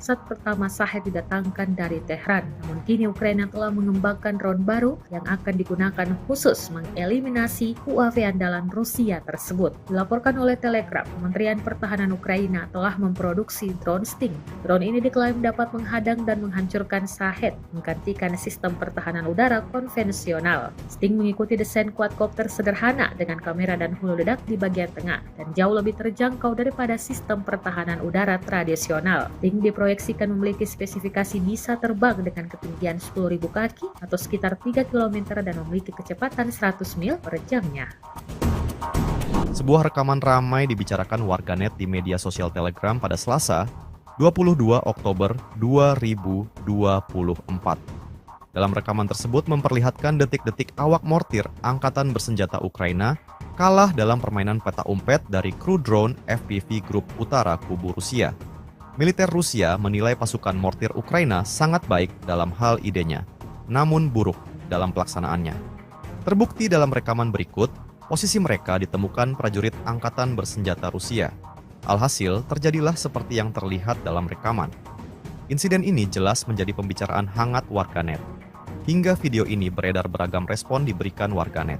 saat pertama Shahed didatangkan dari Tehran. Namun kini Ukraina telah mengembangkan drone baru yang akan digunakan khusus mengeliminasi UAV andalan Rusia tersebut. Dilaporkan oleh Telegram, Kementerian Pertahanan Ukraina telah memproduksi drone Sting. Drone ini diklaim dapat menghadang dan menghancurkan Shahed, menggantikan sistem pertahanan udara konvensional. Sting mengikuti desain quadcopter sederhana dengan kamera dan hulu ledak di bagian tengah dan jauh lebih terjangkau daripada sistem pertahanan udara tradisional. Sting diproyeksikan memiliki spesifikasi bisa terbang dengan ketinggian 10.000 kaki atau sekitar 3 km dan memiliki kecepatan 100 mil per jamnya. Sebuah rekaman ramai dibicarakan warganet di media sosial Telegram pada Selasa, 22 Oktober 2024. Dalam rekaman tersebut memperlihatkan detik-detik awak mortir angkatan bersenjata Ukraina kalah dalam permainan peta umpet dari kru drone FPV Grup Utara Kubu Rusia. Militer Rusia menilai pasukan mortir Ukraina sangat baik dalam hal idenya, namun buruk dalam pelaksanaannya. Terbukti dalam rekaman berikut, posisi mereka ditemukan prajurit angkatan bersenjata Rusia. Alhasil, terjadilah seperti yang terlihat dalam rekaman. Insiden ini jelas menjadi pembicaraan hangat warganet. Hingga video ini beredar beragam respon diberikan warganet.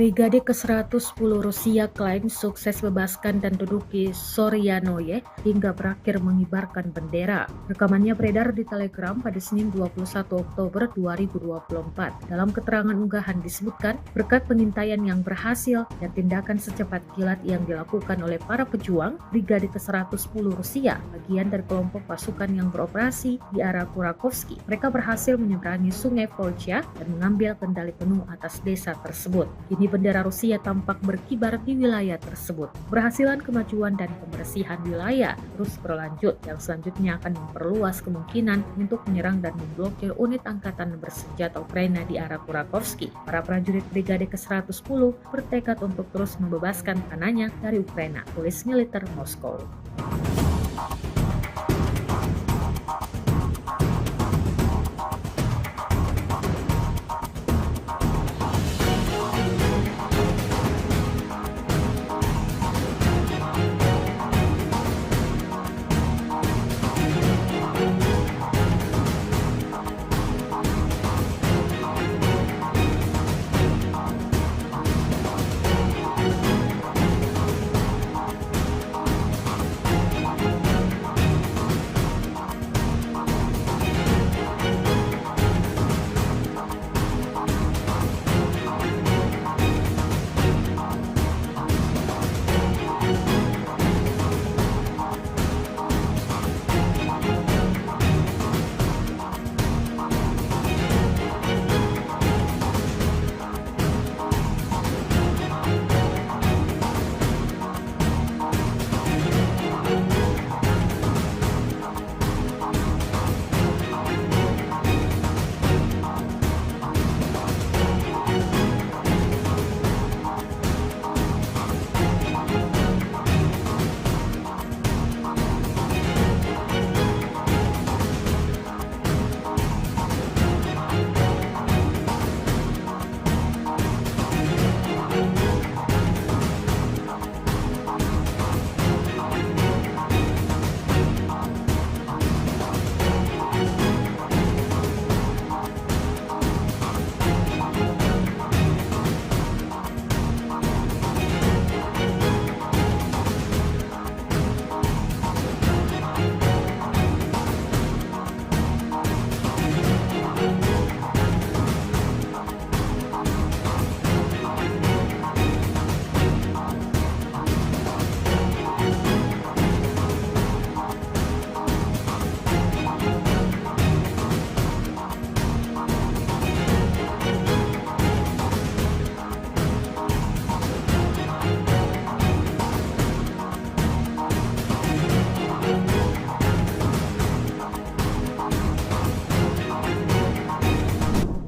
Brigade ke-110 Rusia klaim sukses bebaskan dan duduki Soryanoye hingga berakhir mengibarkan bendera. Rekamannya beredar di Telegram pada Senin 21 Oktober 2024. Dalam keterangan unggahan disebutkan, berkat pengintaian yang berhasil dan tindakan secepat kilat yang dilakukan oleh para pejuang, Brigade ke-110 Rusia, bagian dari kelompok pasukan yang beroperasi di arah Kurakovsky, mereka berhasil menyeberangi sungai Volcha dan mengambil kendali penuh atas desa tersebut. Kini bendera Rusia tampak berkibar di wilayah tersebut. Keberhasilan kemajuan dan pembersihan wilayah terus berlanjut yang selanjutnya akan memperluas kemungkinan untuk menyerang dan memblokir unit angkatan bersenjata Ukraina di arah Kurakovsky. Para prajurit Brigade ke-110 bertekad untuk terus membebaskan tanahnya dari Ukraina, tulis militer Moskow.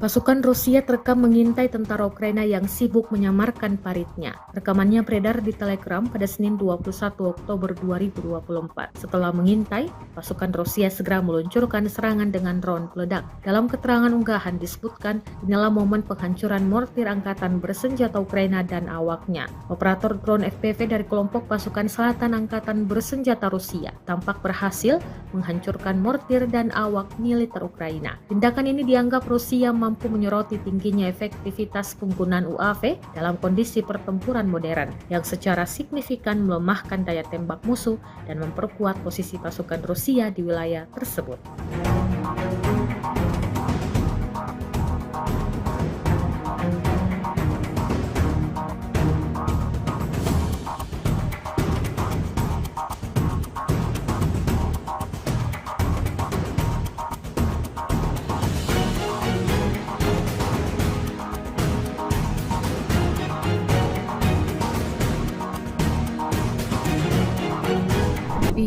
Pasukan Rusia terekam mengintai tentara Ukraina yang sibuk menyamarkan paritnya. Rekamannya beredar di Telegram pada Senin 21 Oktober 2024. Setelah mengintai, pasukan Rusia segera meluncurkan serangan dengan drone peledak. Dalam keterangan unggahan disebutkan, inilah momen penghancuran mortir angkatan bersenjata Ukraina dan awaknya. Operator drone FPV dari kelompok pasukan selatan angkatan bersenjata Rusia tampak berhasil menghancurkan mortir dan awak militer Ukraina. Tindakan ini dianggap Rusia mampu menyoroti tingginya efektivitas penggunaan UAV dalam kondisi pertempuran modern yang secara signifikan melemahkan daya tembak musuh dan memperkuat posisi pasukan Rusia di wilayah tersebut.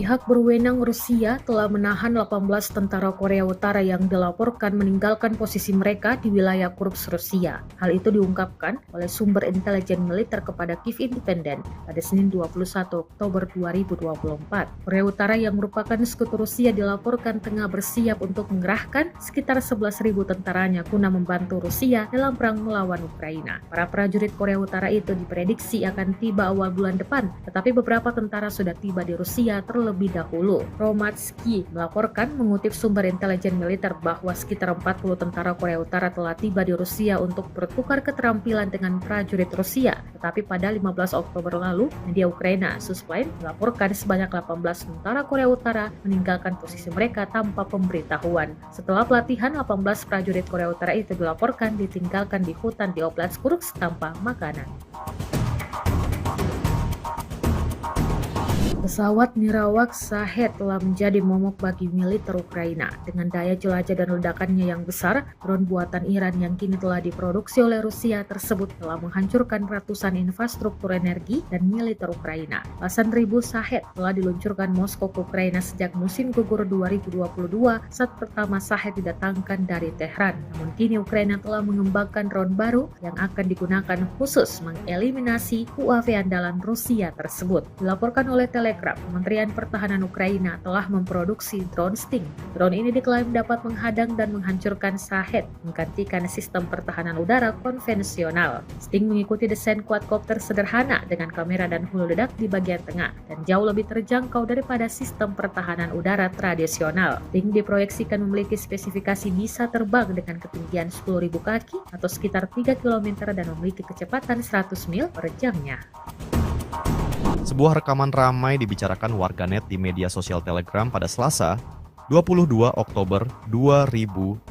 Pihak berwenang Rusia telah menahan 18 tentara Korea Utara yang dilaporkan meninggalkan posisi mereka di wilayah Kursk Rusia. Hal itu diungkapkan oleh sumber intelijen militer kepada Kiev Independent pada Senin 21 Oktober 2024. Korea Utara yang merupakan sekutu Rusia dilaporkan tengah bersiap untuk mengerahkan sekitar 11.000 tentaranya guna membantu Rusia dalam perang melawan Ukraina. Para prajurit Korea Utara itu diprediksi akan tiba awal bulan depan, tetapi beberapa tentara sudah tiba di Rusia terlebih dahulu. Romatsky melaporkan mengutip sumber intelijen militer bahwa sekitar 40 tentara Korea Utara telah tiba di Rusia untuk bertukar keterampilan dengan prajurit Rusia. Tetapi pada 15 Oktober lalu, media Ukraina Suspline melaporkan sebanyak 18 tentara Korea Utara meninggalkan posisi mereka tanpa pemberitahuan. Setelah pelatihan, 18 prajurit Korea Utara itu dilaporkan ditinggalkan di hutan di Oblast Kursk tanpa makanan. Pesawat Mirawak Shahed telah menjadi momok bagi militer Ukraina. Dengan daya jelajah dan ledakannya yang besar, drone buatan Iran yang kini telah diproduksi oleh Rusia tersebut telah menghancurkan ratusan infrastruktur energi dan militer Ukraina. Belasan ribu Shahed telah diluncurkan Moskow ke Ukraina sejak musim gugur 2022 saat pertama Shahed didatangkan dari Tehran. Namun kini Ukraina telah mengembangkan drone baru yang akan digunakan khusus mengeliminasi UAV andalan Rusia tersebut. Dilaporkan oleh Telegram, Kementerian Pertahanan Ukraina telah memproduksi drone Sting. Drone ini diklaim dapat menghadang dan menghancurkan Shahed, menggantikan sistem pertahanan udara konvensional. Sting mengikuti desain quadcopter sederhana dengan kamera dan hulu ledak di bagian tengah dan jauh lebih terjangkau daripada sistem pertahanan udara tradisional. Sting diproyeksikan memiliki spesifikasi bisa terbang dengan ketinggian 10.000 kaki atau sekitar 3 km dan memiliki kecepatan 100 mil per jamnya. Sebuah rekaman ramai dibicarakan warganet di media sosial Telegram pada Selasa, 22 Oktober 2024.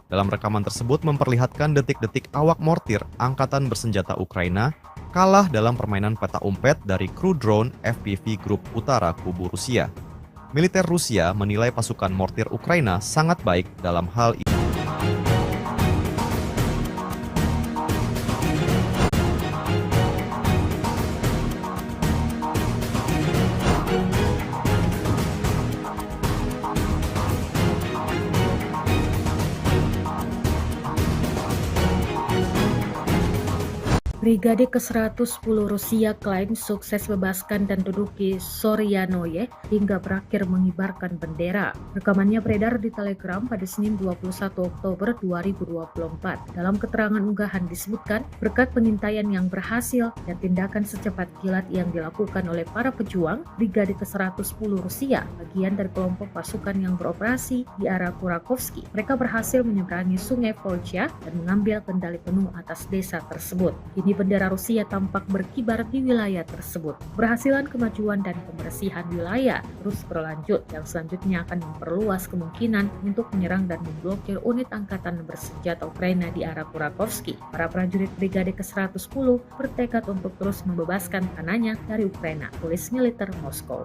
Dalam rekaman tersebut memperlihatkan detik-detik awak mortir angkatan bersenjata Ukraina kalah dalam permainan peta umpet dari kru drone FPV Grup Utara Kubu Rusia. Militer Rusia menilai pasukan mortir Ukraina sangat baik dalam hal ini. Brigade ke-110 Rusia klaim sukses bebaskan dan duduki Soryanoye hingga berakhir mengibarkan bendera. Rekamannya beredar di Telegram pada Senin 21 Oktober 2024. Dalam keterangan unggahan disebutkan, berkat pengintaian yang berhasil dan tindakan secepat kilat yang dilakukan oleh para pejuang, Brigade ke-110 Rusia, bagian dari kelompok pasukan yang beroperasi di arah Kurakovsky, mereka berhasil menyeberangi sungai Volcha dan mengambil kendali penuh atas desa tersebut. Kini bendera Rusia tampak berkibar di wilayah tersebut. Keberhasilan kemajuan dan pembersihan wilayah terus berlanjut yang selanjutnya akan memperluas kemungkinan untuk menyerang dan memblokir unit angkatan bersenjata Ukraina di arah Kurakovsky. Para prajurit Brigade ke-110 bertekad untuk terus membebaskan tanahnya dari Ukraina, tulis militer Moskow.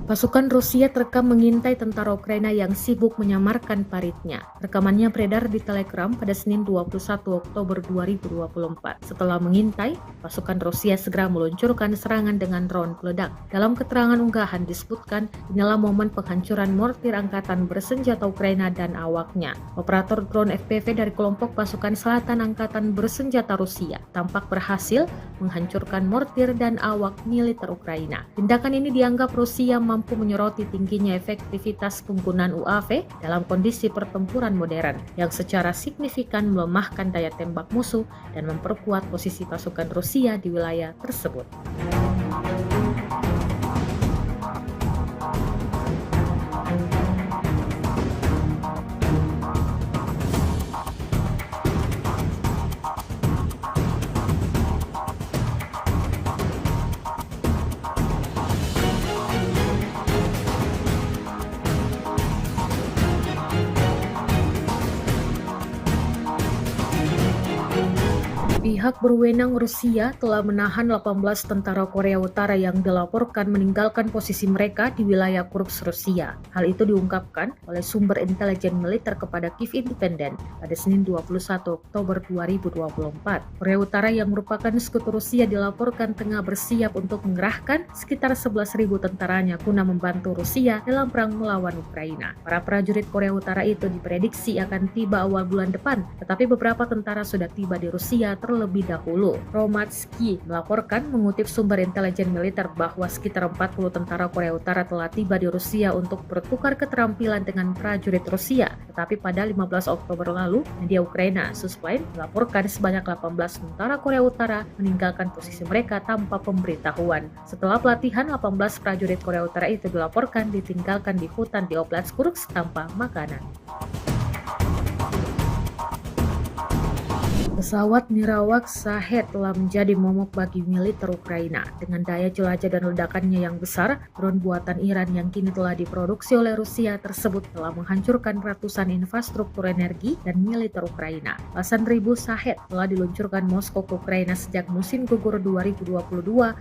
Pasukan Rusia terekam mengintai tentara Ukraina yang sibuk menyamarkan paritnya. Rekamannya beredar di Telegram pada Senin 21 Oktober 2024. Setelah mengintai, pasukan Rusia segera meluncurkan serangan dengan drone peledak. Dalam keterangan unggahan disebutkan, inilah momen penghancuran mortir angkatan bersenjata Ukraina dan awaknya. Operator drone FPV dari kelompok pasukan selatan angkatan bersenjata Rusia tampak berhasil menghancurkan mortir dan awak militer Ukraina. Tindakan ini dianggap Rusia mampu menyoroti tingginya efektivitas penggunaan UAV dalam kondisi pertempuran modern yang secara signifikan melemahkan daya tembak musuh dan memperkuat posisi pasukan Rusia di wilayah tersebut. Pihak berwenang Rusia telah menahan 18 tentara Korea Utara yang dilaporkan meninggalkan posisi mereka di wilayah Kursk, Rusia. Hal itu diungkapkan oleh sumber intelijen militer kepada Kiev Independent pada Senin 21 Oktober 2024. Korea Utara yang merupakan sekutu Rusia dilaporkan tengah bersiap untuk mengerahkan sekitar 11.000 tentaranya guna membantu Rusia dalam perang melawan Ukraina. Para prajurit Korea Utara itu diprediksi akan tiba awal bulan depan, tetapi beberapa tentara sudah tiba di Rusia terlebih dahulu. Romatsky melaporkan mengutip sumber intelijen militer bahwa sekitar 40 tentara Korea Utara telah tiba di Rusia untuk bertukar keterampilan dengan prajurit Rusia. Tetapi pada 15 Oktober lalu, media Ukraina Suspline melaporkan sebanyak 18 tentara Korea Utara meninggalkan posisi mereka tanpa pemberitahuan. Setelah pelatihan, 18 prajurit Korea Utara itu dilaporkan ditinggalkan di hutan di Oblast Kursk tanpa makanan. Pesawat nirawak Shahed telah menjadi momok bagi militer Ukraina. Dengan daya jelajah dan ledakannya yang besar, drone buatan Iran yang kini telah diproduksi oleh Rusia tersebut telah menghancurkan ratusan infrastruktur energi dan militer Ukraina. Belasan ribu Shahed telah diluncurkan Moskow ke Ukraina sejak musim gugur 2022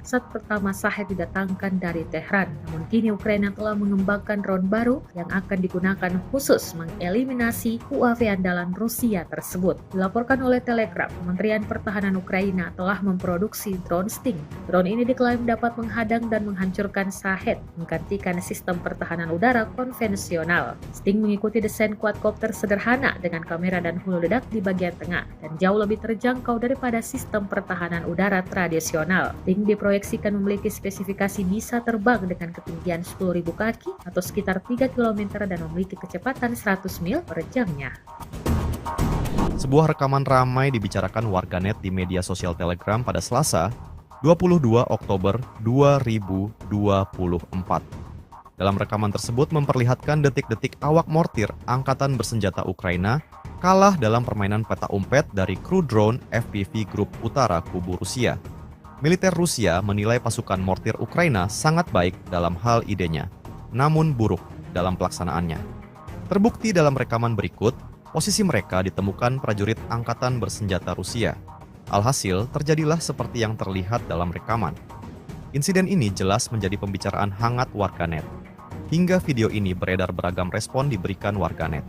saat pertama Shahed didatangkan dari Tehran. Namun kini Ukraina telah mengembangkan drone baru yang akan digunakan khusus mengeliminasi UAV andalan Rusia tersebut. Dilaporkan oleh Telegram, Kementerian Pertahanan Ukraina telah memproduksi drone Sting. Drone ini diklaim dapat menghadang dan menghancurkan Shahed, menggantikan sistem pertahanan udara konvensional. Sting mengikuti desain quadcopter sederhana dengan kamera dan hulu ledak di bagian tengah dan jauh lebih terjangkau daripada sistem pertahanan udara tradisional. Sting diproyeksikan memiliki spesifikasi bisa terbang dengan ketinggian 10.000 kaki atau sekitar 3 km dan memiliki kecepatan 100 mil per jamnya. Sebuah rekaman ramai dibicarakan warganet di media sosial Telegram pada Selasa, 22 Oktober 2024. Dalam rekaman tersebut memperlihatkan detik-detik awak mortir angkatan bersenjata Ukraina kalah dalam permainan peta umpet dari kru drone FPV Grup Utara Kubu Rusia. Militer Rusia menilai pasukan mortir Ukraina sangat baik dalam hal idenya, namun buruk dalam pelaksanaannya. Terbukti dalam rekaman berikut, posisi mereka ditemukan prajurit angkatan bersenjata Rusia. Alhasil, terjadilah seperti yang terlihat dalam rekaman. Insiden ini jelas menjadi pembicaraan hangat warganet. Hingga video ini beredar beragam respon diberikan warganet.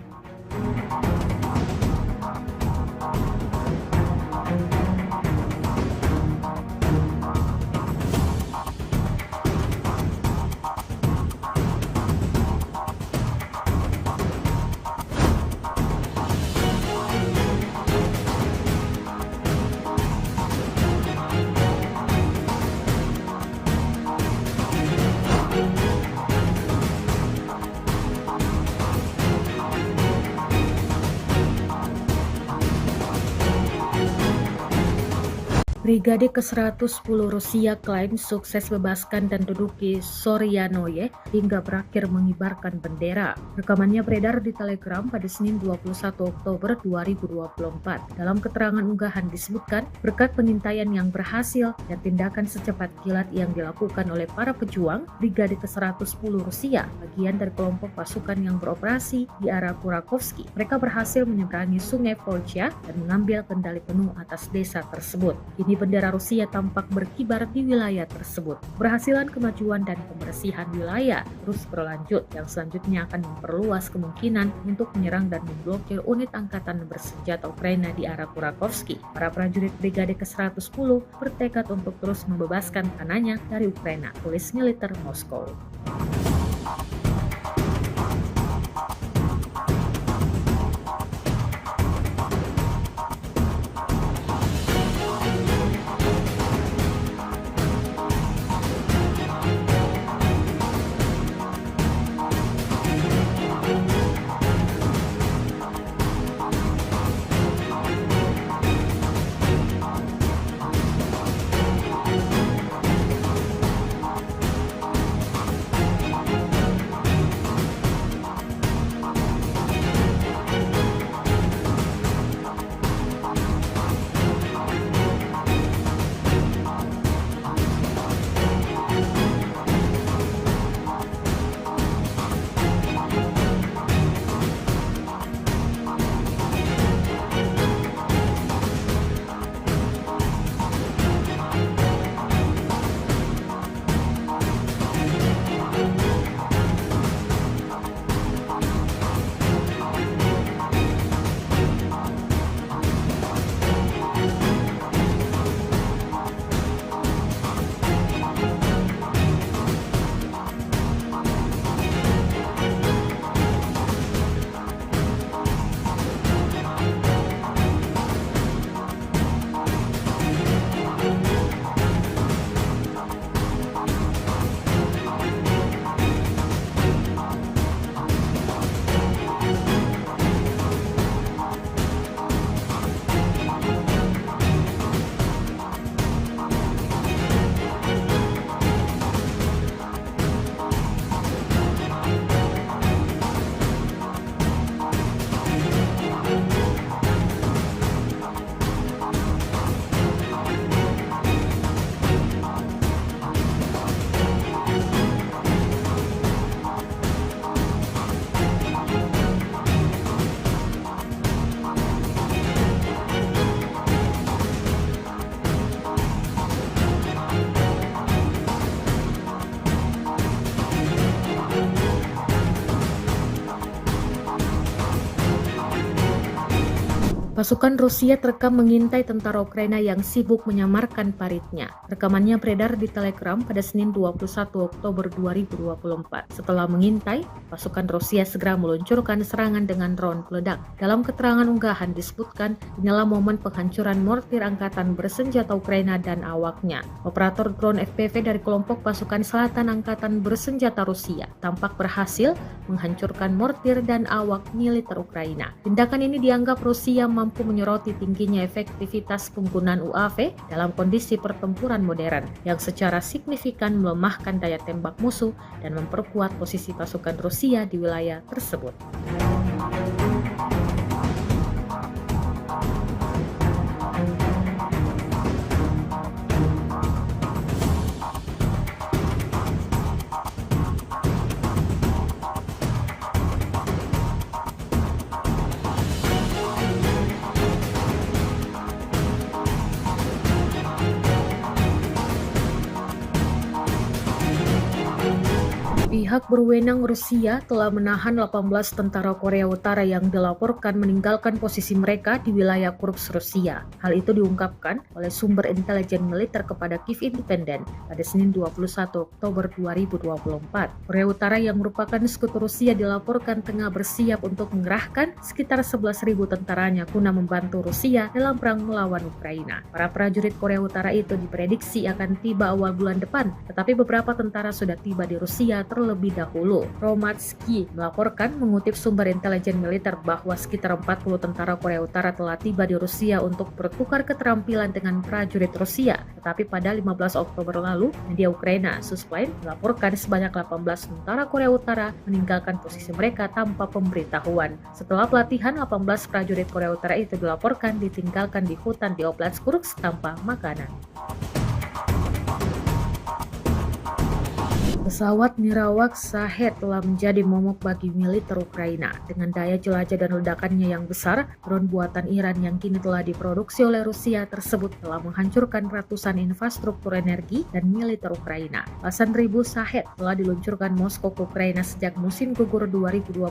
Brigade ke-110 Rusia klaim sukses bebaskan dan duduki Soryanoye hingga berakhir mengibarkan bendera. Rekamannya beredar di Telegram pada Senin 21 Oktober 2024. Dalam keterangan unggahan disebutkan, berkat pengintaian yang berhasil dan tindakan secepat kilat yang dilakukan oleh para pejuang, Brigade ke-110 Rusia, bagian dari kelompok pasukan yang beroperasi di arah Kurakovsky, mereka berhasil menyeberangi sungai Volcha dan mengambil kendali penuh atas desa tersebut. Kini bendera Rusia tampak berkibar di wilayah tersebut. Keberhasilan kemajuan dan pembersihan wilayah terus berlanjut, yang selanjutnya akan memperluas kemungkinan untuk menyerang dan memblokir unit angkatan bersenjata Ukraina di arah Kurakovsky. Para prajurit Brigade ke-110 bertekad untuk terus membebaskan tanahnya dari Ukraina, tulis militer Moskow. Pasukan Rusia terekam mengintai tentara Ukraina yang sibuk menyamarkan paritnya. Rekamannya beredar di Telegram pada Senin 21 Oktober 2024. Setelah mengintai, pasukan Rusia segera meluncurkan serangan dengan drone peledak. Dalam keterangan unggahan disebutkan, inilah momen penghancuran mortir angkatan bersenjata Ukraina dan awaknya. Operator drone FPV dari kelompok pasukan selatan angkatan bersenjata Rusia tampak berhasil menghancurkan mortir dan awak militer Ukraina. Tindakan ini dianggap Rusia mampu menyoroti tingginya efektivitas penggunaan UAV dalam kondisi pertempuran modern yang secara signifikan melemahkan daya tembak musuh dan memperkuat posisi pasukan Rusia di wilayah tersebut. Pihak berwenang Rusia telah menahan 18 tentara Korea Utara yang dilaporkan meninggalkan posisi mereka di wilayah Kursk, Rusia. Hal itu diungkapkan oleh sumber intelijen militer kepada Kiev Independent pada Senin 21 Oktober 2024. Korea Utara yang merupakan sekutu Rusia dilaporkan tengah bersiap untuk mengerahkan sekitar 11.000 tentaranya guna membantu Rusia dalam perang melawan Ukraina. Para prajurit Korea Utara itu diprediksi akan tiba awal bulan depan, tetapi beberapa tentara sudah tiba di Rusia terlebih dahulu. Romatsky melaporkan mengutip sumber intelijen militer bahwa sekitar 40 tentara Korea Utara telah tiba di Rusia untuk bertukar keterampilan dengan prajurit Rusia. Tetapi pada 15 Oktober lalu, media Ukraina Suspline melaporkan sebanyak 18 tentara Korea Utara meninggalkan posisi mereka tanpa pemberitahuan. Setelah pelatihan, 18 prajurit Korea Utara itu dilaporkan ditinggalkan di hutan di Oblast Kursk tanpa makanan. Pesawat nirawak Shahed telah menjadi momok bagi militer Ukraina. Dengan daya jelajah dan ledakannya yang besar, drone buatan Iran yang kini telah diproduksi oleh Rusia tersebut telah menghancurkan ratusan infrastruktur energi dan militer Ukraina. Belasan ribu Shahed telah diluncurkan Moskow ke Ukraina sejak musim gugur 2022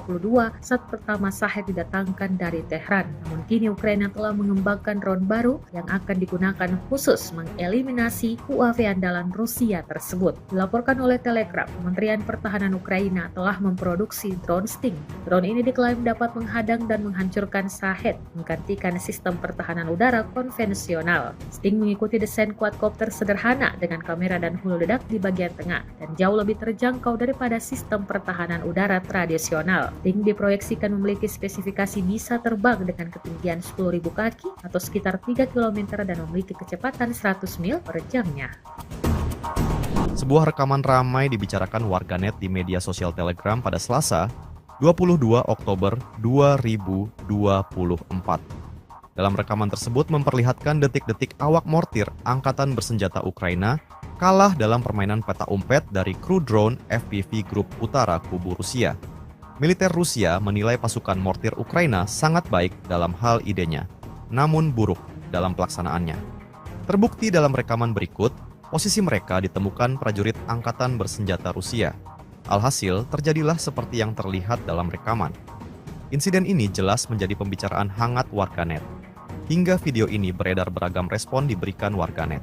saat pertama Shahed didatangkan dari Tehran. Namun kini Ukraina telah mengembangkan drone baru yang akan digunakan khusus mengeliminasi UAV andalan Rusia tersebut. Dilaporkan oleh Telegram, Kementerian Pertahanan Ukraina telah memproduksi drone Sting. Drone ini diklaim dapat menghadang dan menghancurkan Shahed, menggantikan sistem pertahanan udara konvensional. Sting mengikuti desain quadcopter sederhana dengan kamera dan hulu ledak di bagian tengah dan jauh lebih terjangkau daripada sistem pertahanan udara tradisional. Sting diproyeksikan memiliki spesifikasi bisa terbang dengan ketinggian 10.000 kaki atau sekitar 3 km dan memiliki kecepatan 100 mil per jamnya. Sebuah rekaman ramai dibicarakan warganet di media sosial Telegram pada Selasa, 22 Oktober 2024. Dalam rekaman tersebut memperlihatkan detik-detik awak mortir Angkatan Bersenjata Ukraina kalah dalam permainan peta umpet dari kru drone FPV Grup Utara Kubu Rusia. Militer Rusia menilai pasukan mortir Ukraina sangat baik dalam hal idenya, namun buruk dalam pelaksanaannya. Terbukti dalam rekaman berikut, posisi mereka ditemukan prajurit Angkatan Bersenjata Rusia. Alhasil, terjadilah seperti yang terlihat dalam rekaman. Insiden ini jelas menjadi pembicaraan hangat warganet. Hingga video ini beredar beragam respon diberikan warganet.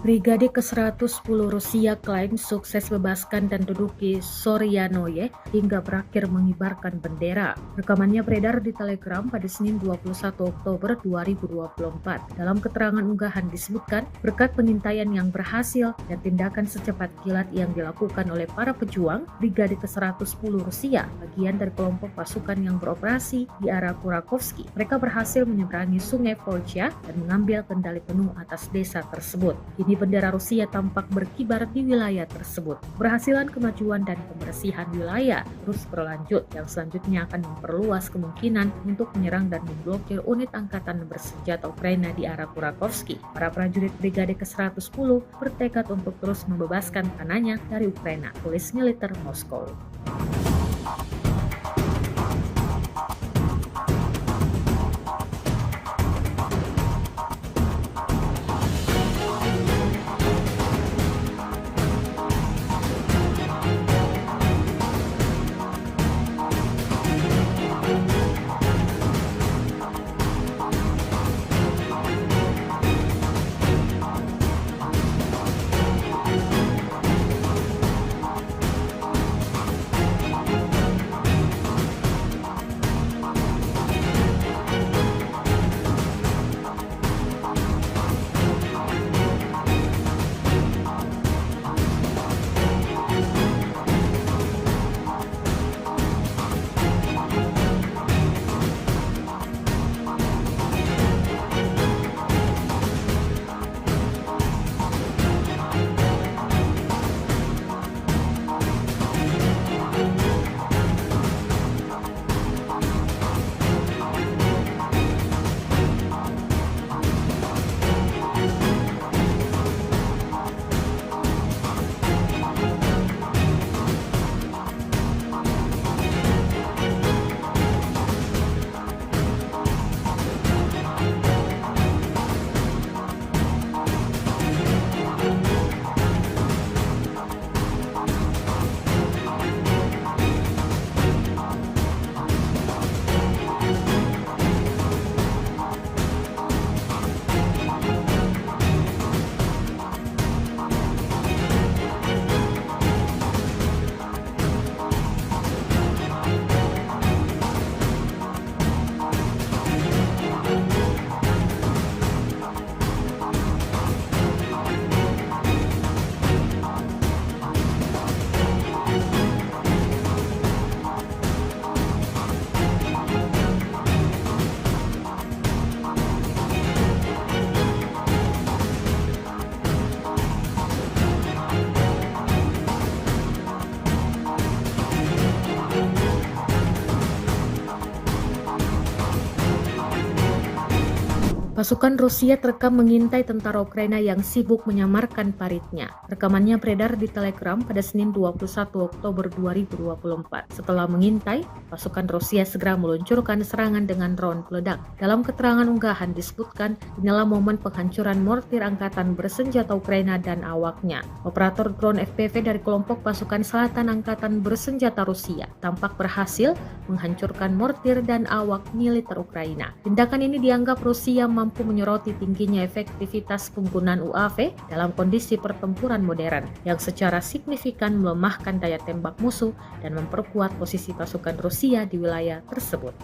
Brigade ke-110 Rusia klaim sukses bebaskan dan duduki Soryanoye hingga berakhir mengibarkan bendera. Rekamannya beredar di Telegram pada Senin 21 Oktober 2024. Dalam keterangan unggahan disebutkan, berkat pengintaian yang berhasil dan tindakan secepat kilat yang dilakukan oleh para pejuang, Brigade ke-110 Rusia, bagian dari kelompok pasukan yang beroperasi di arah Kurakovsky, mereka berhasil menyeberangi sungai Volcha dan mengambil kendali penuh atas desa tersebut. Kini bendera Rusia tampak berkibar di wilayah tersebut. Keberhasilan kemajuan dan pembersihan wilayah terus berlanjut yang selanjutnya akan memperluas kemungkinan untuk menyerang dan memblokir unit angkatan bersenjata Ukraina di arah Kurakovsky. Para prajurit Brigade ke-110 bertekad untuk terus membebaskan tanahnya dari Ukraina, tulis militer Moskow. Pasukan Rusia terekam mengintai tentara Ukraina yang sibuk menyamarkan paritnya. Rekamannya beredar di Telegram pada Senin 21 Oktober 2024. Setelah mengintai, pasukan Rusia segera meluncurkan serangan dengan drone peledak. Dalam keterangan unggahan disebutkan, inilah momen penghancuran mortir angkatan bersenjata Ukraina dan awaknya. Operator drone FPV dari kelompok pasukan selatan angkatan bersenjata Rusia tampak berhasil menghancurkan mortir dan awak militer Ukraina. Tindakan ini dianggap Rusia mampu menyoroti tingginya efektivitas penggunaan UAV dalam kondisi pertempuran modern yang secara signifikan melemahkan daya tembak musuh dan memperkuat posisi pasukan Rusia di wilayah tersebut.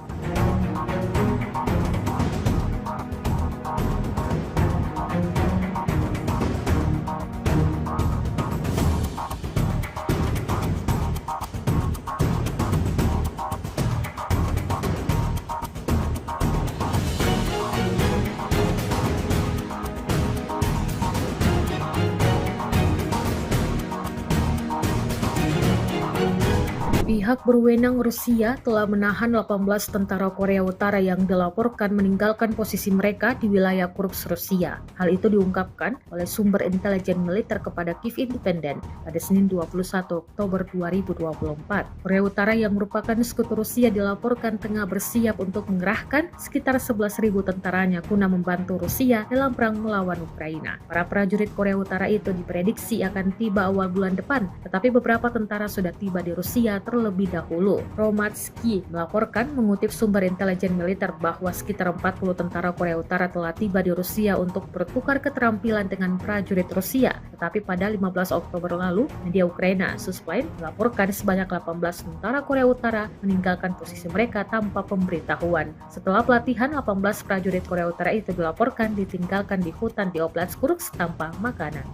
Pihak berwenang Rusia telah menahan 18 tentara Korea Utara yang dilaporkan meninggalkan posisi mereka di wilayah Kursk Rusia. Hal itu diungkapkan oleh sumber intelijen militer kepada Kiev Independent pada Senin 21 Oktober 2024. Korea Utara yang merupakan sekutu Rusia dilaporkan tengah bersiap untuk mengerahkan sekitar 11.000 tentaranya guna membantu Rusia dalam perang melawan Ukraina. Para prajurit Korea Utara itu diprediksi akan tiba awal bulan depan, tetapi beberapa tentara sudah tiba di Rusia terlebih dahulu. Romatsky melaporkan mengutip sumber intelijen militer bahwa sekitar 40 tentara Korea Utara telah tiba di Rusia untuk bertukar keterampilan dengan prajurit Rusia. Tetapi pada 15 Oktober lalu, media Ukraina Suspline melaporkan sebanyak 18 tentara Korea Utara meninggalkan posisi mereka tanpa pemberitahuan. Setelah pelatihan, 18 prajurit Korea Utara itu dilaporkan ditinggalkan di hutan di Oblast Kursk tanpa makanan.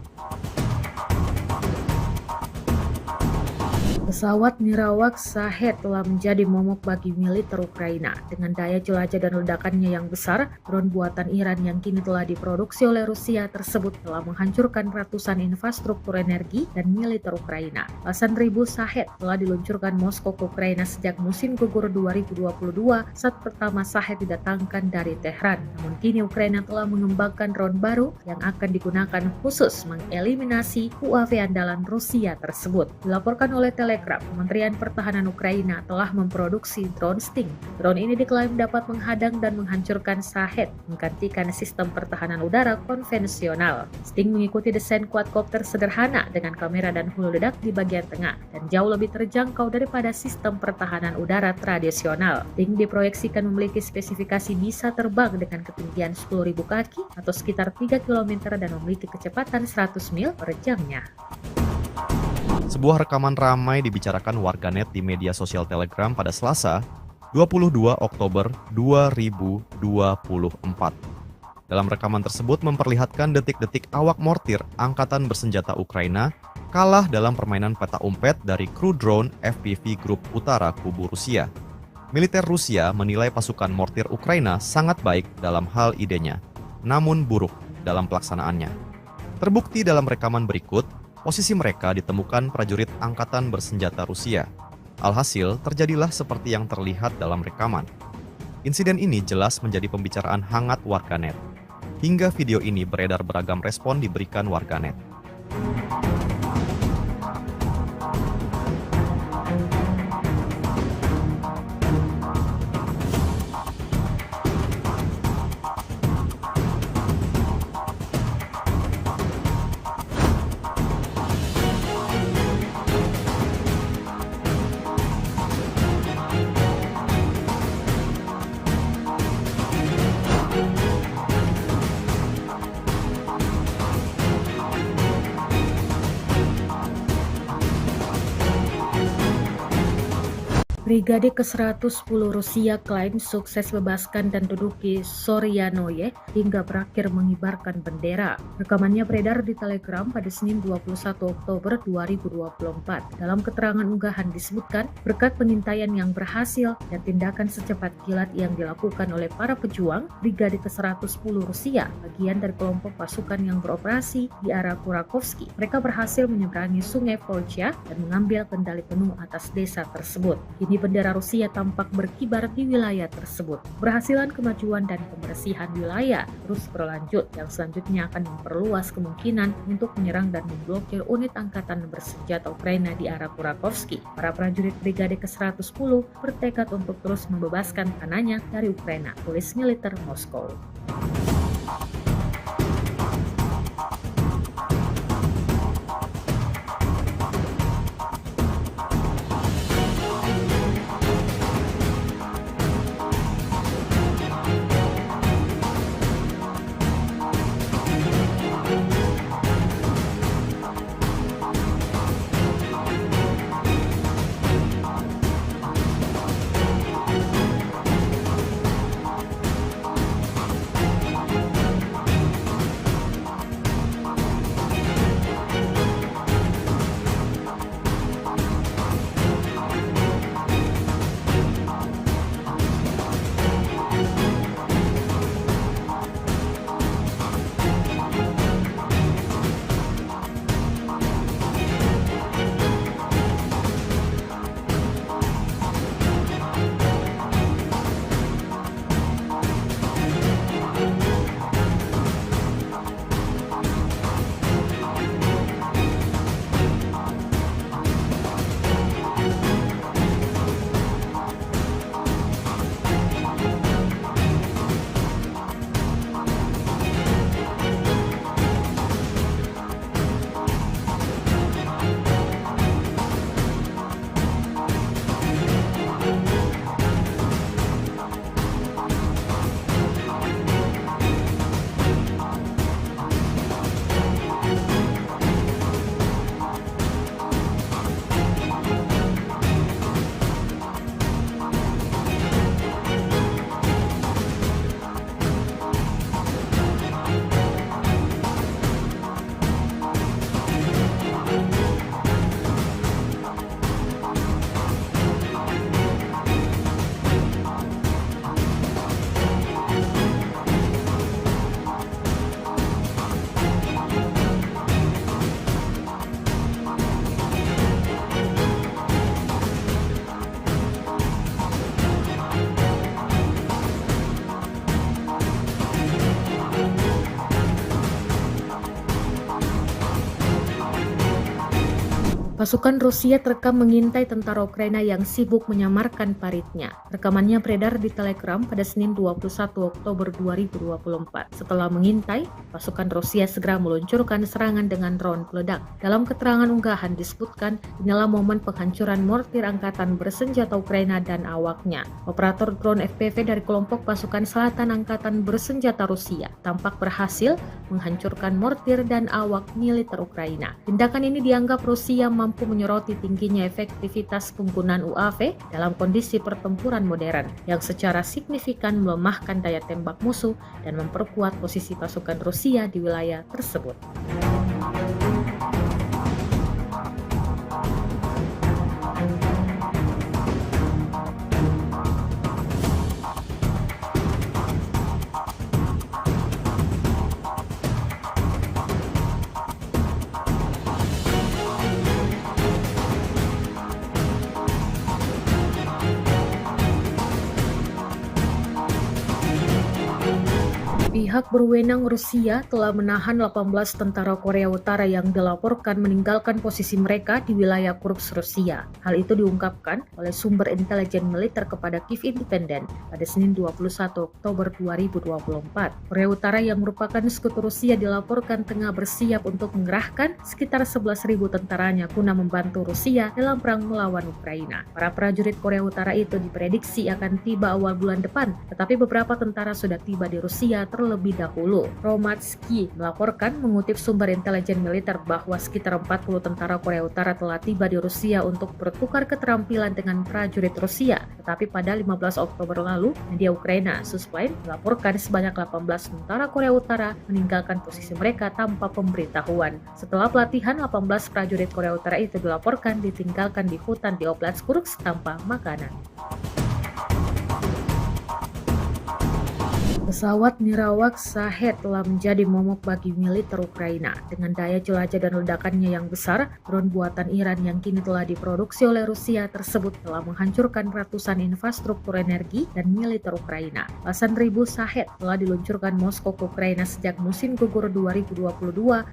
Pesawat nirawak Shahed telah menjadi momok bagi militer Ukraina. Dengan daya jelajah dan ledakannya yang besar, drone buatan Iran yang kini telah diproduksi oleh Rusia tersebut telah menghancurkan ratusan infrastruktur energi dan militer Ukraina. Belasan ribu Shahed telah diluncurkan Moskow ke Ukraina sejak musim gugur 2022 saat pertama Shahed didatangkan dari Tehran. Namun kini Ukraina telah mengembangkan drone baru yang akan digunakan khusus mengeliminasi UAV andalan Rusia tersebut. Dilaporkan oleh Telegram, Kementerian Pertahanan Ukraina telah memproduksi drone Sting. Drone ini diklaim dapat menghadang dan menghancurkan Shahed, menggantikan sistem pertahanan udara konvensional. Sting mengikuti desain quadcopter sederhana dengan kamera dan hulu ledak di bagian tengah dan jauh lebih terjangkau daripada sistem pertahanan udara tradisional. Sting diproyeksikan memiliki spesifikasi bisa terbang dengan ketinggian 10.000 kaki atau sekitar 3 km dan memiliki kecepatan 100 mil per jamnya. Sebuah rekaman ramai dibicarakan warganet di media sosial Telegram pada Selasa, 22 Oktober 2024. Dalam rekaman tersebut memperlihatkan detik-detik awak mortir angkatan bersenjata Ukraina kalah dalam permainan peta umpet dari kru drone FPV Grup Utara Kubu Rusia. Militer Rusia menilai pasukan mortir Ukraina sangat baik dalam hal idenya, namun buruk dalam pelaksanaannya. Terbukti dalam rekaman berikut, posisi mereka ditemukan prajurit angkatan bersenjata Rusia. Alhasil, terjadilah seperti yang terlihat dalam rekaman. Insiden ini jelas menjadi pembicaraan hangat warganet. Hingga video ini beredar beragam respon diberikan warganet. Brigade ke-110 Rusia klaim sukses bebaskan dan duduki Soryanoye hingga berakhir mengibarkan bendera. Rekamannya beredar di Telegram pada Senin 21 Oktober 2024. Dalam keterangan unggahan disebutkan, berkat pengintaian yang berhasil dan tindakan secepat kilat yang dilakukan oleh para pejuang, Brigade ke-110 Rusia, bagian dari kelompok pasukan yang beroperasi di arah Kurakovsky, mereka berhasil menyeberangi sungai Volcha dan mengambil kendali penuh atas desa tersebut. Kini bendera Rusia tampak berkibar di wilayah tersebut. Keberhasilan kemajuan dan pembersihan wilayah terus berlanjut yang selanjutnya akan memperluas kemungkinan untuk menyerang dan memblokir unit angkatan bersenjata Ukraina di arah Kurakovsky. Para prajurit Brigade ke-110 bertekad untuk terus membebaskan tanahnya dari Ukraina, tulis militer Moskow. Pasukan Rusia terekam mengintai tentara Ukraina yang sibuk menyamarkan paritnya. Rekamannya beredar di Telegram pada Senin 21 Oktober 2024. Setelah mengintai, pasukan Rusia segera meluncurkan serangan dengan drone peledak. Dalam keterangan unggahan disebutkan, inilah momen penghancuran mortir angkatan bersenjata Ukraina dan awaknya. Operator drone FPV dari kelompok pasukan selatan angkatan bersenjata Rusia tampak berhasil menghancurkan mortir dan awak militer Ukraina. Tindakan ini dianggap Rusia mampu menyoroti tingginya efektivitas penggunaan UAV dalam kondisi pertempuran modern yang secara signifikan melemahkan daya tembak musuh dan memperkuat posisi pasukan Rusia di wilayah tersebut. Pihak berwenang Rusia telah menahan 18 tentara Korea Utara yang dilaporkan meninggalkan posisi mereka di wilayah Kursk Rusia. Hal itu diungkapkan oleh sumber intelijen militer kepada Kiev Independent pada Senin 21 Oktober 2024. Korea Utara yang merupakan sekutu Rusia dilaporkan tengah bersiap untuk mengerahkan sekitar 11.000 tentaranya guna membantu Rusia dalam perang melawan Ukraina. Para prajurit Korea Utara itu diprediksi akan tiba awal bulan depan, tetapi beberapa tentara sudah tiba di Rusia terlebih dahulu. Romatsky melaporkan mengutip sumber intelijen militer bahwa sekitar 40 tentara Korea Utara telah tiba di Rusia untuk bertukar keterampilan dengan prajurit Rusia. Tetapi pada 15 Oktober lalu, media Ukraina Suspline melaporkan sebanyak 18 tentara Korea Utara meninggalkan posisi mereka tanpa pemberitahuan. Setelah pelatihan, 18 prajurit Korea Utara itu dilaporkan ditinggalkan di hutan di Oblast Kursk tanpa makanan. Pesawat nirawak Shahed telah menjadi momok bagi militer Ukraina. Dengan daya jelajah dan ledakannya yang besar, drone buatan Iran yang kini telah diproduksi oleh Rusia tersebut telah menghancurkan ratusan infrastruktur energi dan militer Ukraina. Belasan ribu Shahed telah diluncurkan Moskow ke Ukraina sejak musim gugur 2022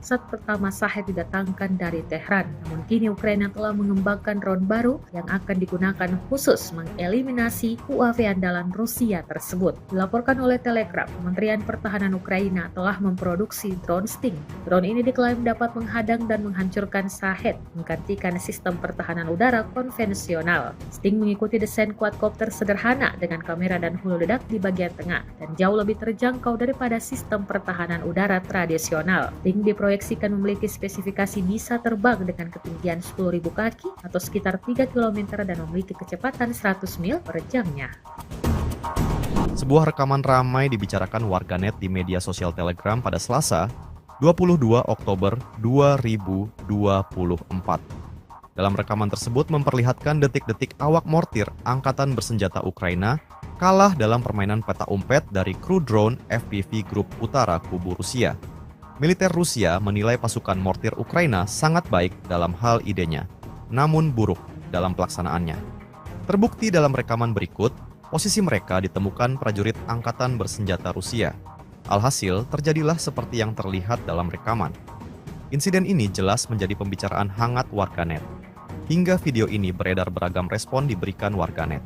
saat pertama Shahed didatangkan dari Tehran. Namun kini Ukraina telah mengembangkan drone baru yang akan digunakan khusus mengeliminasi UAV andalan Rusia tersebut. Dilaporkan oleh Telegram, Kementerian Pertahanan Ukraina telah memproduksi drone Sting. Drone ini diklaim dapat menghadang dan menghancurkan Shahed, menggantikan sistem pertahanan udara konvensional. Sting mengikuti desain quadcopter sederhana dengan kamera dan hulu ledak di bagian tengah dan jauh lebih terjangkau daripada sistem pertahanan udara tradisional. Sting diproyeksikan memiliki spesifikasi bisa terbang dengan ketinggian 10.000 kaki atau sekitar 3 km dan memiliki kecepatan 100 mil per jamnya. Sebuah rekaman ramai dibicarakan warganet di media sosial Telegram pada Selasa, 22 Oktober 2024. Dalam rekaman tersebut memperlihatkan detik-detik awak mortir Angkatan Bersenjata Ukraina kalah dalam permainan peta umpet dari kru drone FPV Grup Utara Kubu Rusia. Militer Rusia menilai pasukan mortir Ukraina sangat baik dalam hal idenya, namun buruk dalam pelaksanaannya. Terbukti dalam rekaman berikut, posisi mereka ditemukan prajurit Angkatan Bersenjata Rusia. Alhasil, terjadilah seperti yang terlihat dalam rekaman. Insiden ini jelas menjadi pembicaraan hangat warganet. Hingga video ini beredar beragam respon diberikan warganet.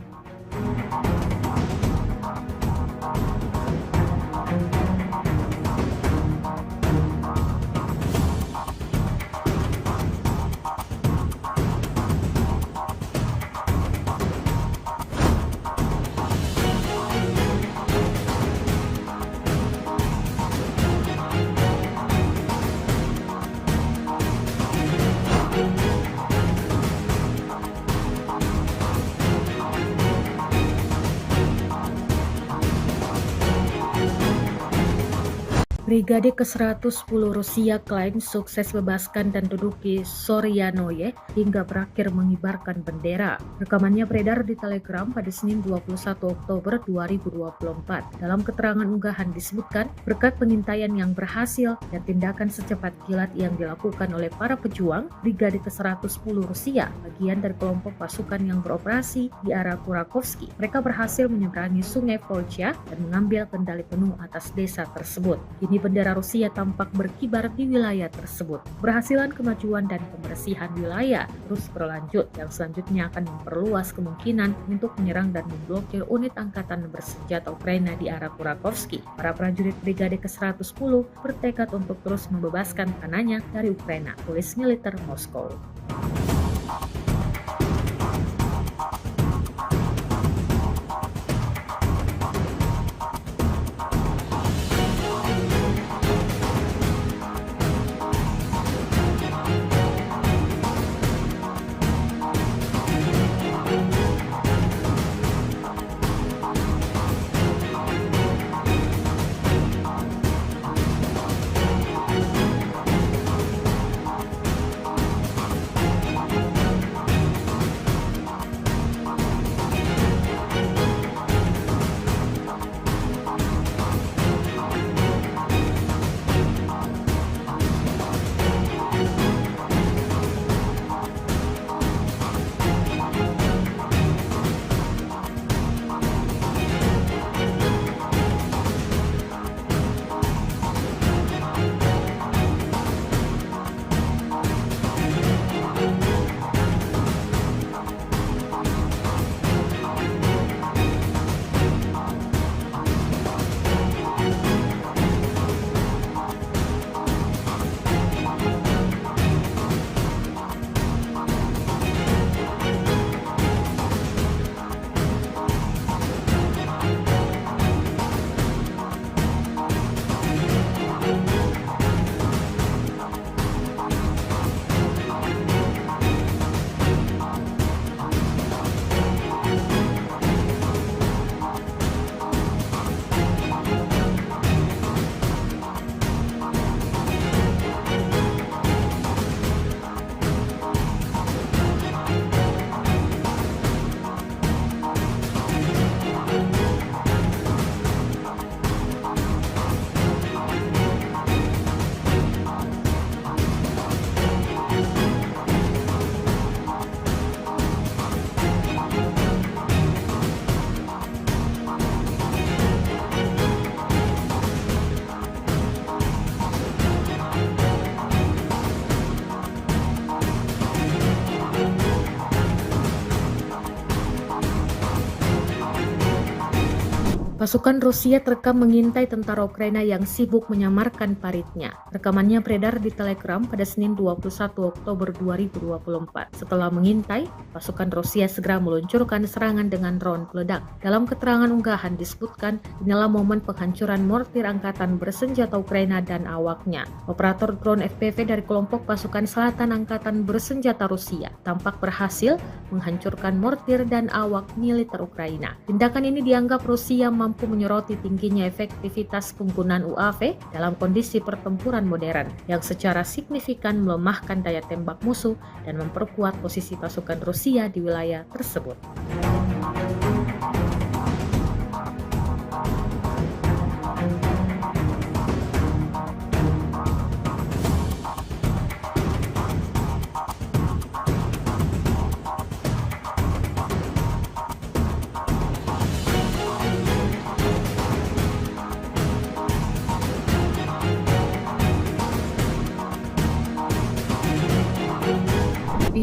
Brigade ke-110 Rusia klaim sukses bebaskan dan duduki Soryanoye hingga berakhir mengibarkan bendera. Rekamannya beredar di Telegram pada Senin 21 Oktober 2024. Dalam keterangan unggahan disebutkan, berkat pengintaian yang berhasil dan tindakan secepat kilat yang dilakukan oleh para pejuang, Brigade ke-110 Rusia, bagian dari kelompok pasukan yang beroperasi di arah Kurakovsky, mereka berhasil menyeberangi sungai Volcha dan mengambil kendali penuh atas desa tersebut. Kini bendera Rusia tampak berkibar di wilayah tersebut. Keberhasilan kemajuan dan pembersihan wilayah terus berlanjut yang selanjutnya akan memperluas kemungkinan untuk menyerang dan memblokir unit angkatan bersenjata Ukraina di arah Kurakovsky. Para prajurit Brigade ke-110 bertekad untuk terus membebaskan tanahnya dari Ukraina, tulis militer Moskow. Pasukan Rusia terekam mengintai tentara Ukraina yang sibuk menyamarkan paritnya. Rekamannya beredar di Telegram pada Senin 21 Oktober 2024. Setelah mengintai, pasukan Rusia segera meluncurkan serangan dengan drone peledak. Dalam keterangan unggahan disebutkan, inilah momen penghancuran mortir angkatan bersenjata Ukraina dan awaknya. Operator drone FPV dari kelompok pasukan selatan angkatan bersenjata Rusia tampak berhasil menghancurkan mortir dan awak militer Ukraina. Tindakan ini dianggap Rusia mampu menyoroti tingginya efektivitas penggunaan UAV dalam kondisi pertempuran modern yang secara signifikan melemahkan daya tembak musuh dan memperkuat posisi pasukan Rusia di wilayah tersebut.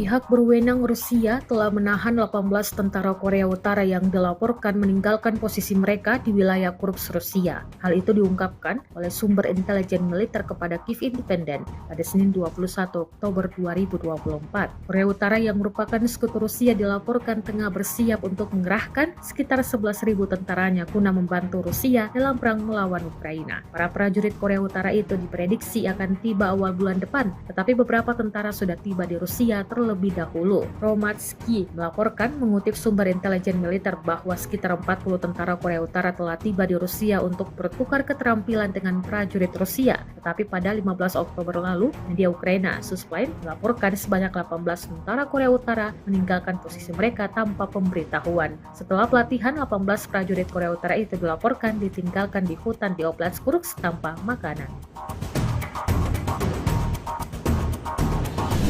Pihak berwenang Rusia telah menahan 18 tentara Korea Utara yang dilaporkan meninggalkan posisi mereka di wilayah Kursk Rusia. Hal itu diungkapkan oleh sumber intelijen militer kepada Kiev Independent pada Senin 21 Oktober 2024. Korea Utara yang merupakan sekutu Rusia dilaporkan tengah bersiap untuk mengerahkan sekitar 11.000 tentaranya guna membantu Rusia dalam perang melawan Ukraina. Para prajurit Korea Utara itu diprediksi akan tiba awal bulan depan, tetapi beberapa tentara sudah tiba di Rusia terlebih dahulu. Romatsky melaporkan mengutip sumber intelijen militer bahwa sekitar 40 tentara Korea Utara telah tiba di Rusia untuk bertukar keterampilan dengan prajurit Rusia. Tetapi pada 15 Oktober lalu, media Ukraina Suspline melaporkan sebanyak 18 tentara Korea Utara meninggalkan posisi mereka tanpa pemberitahuan. Setelah pelatihan, 18 prajurit Korea Utara itu dilaporkan ditinggalkan di hutan di Oblast Kursk tanpa makanan.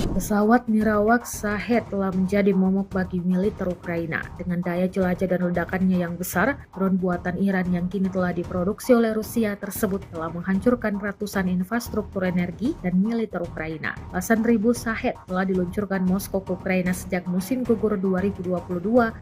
Pesawat Mirawak Shahed telah menjadi momok bagi militer Ukraina. Dengan daya jelajah dan ledakannya yang besar, drone buatan Iran yang kini telah diproduksi oleh Rusia tersebut telah menghancurkan ratusan infrastruktur energi dan militer Ukraina. Belasan ribu Shahed telah diluncurkan Moskow ke Ukraina sejak musim gugur 2022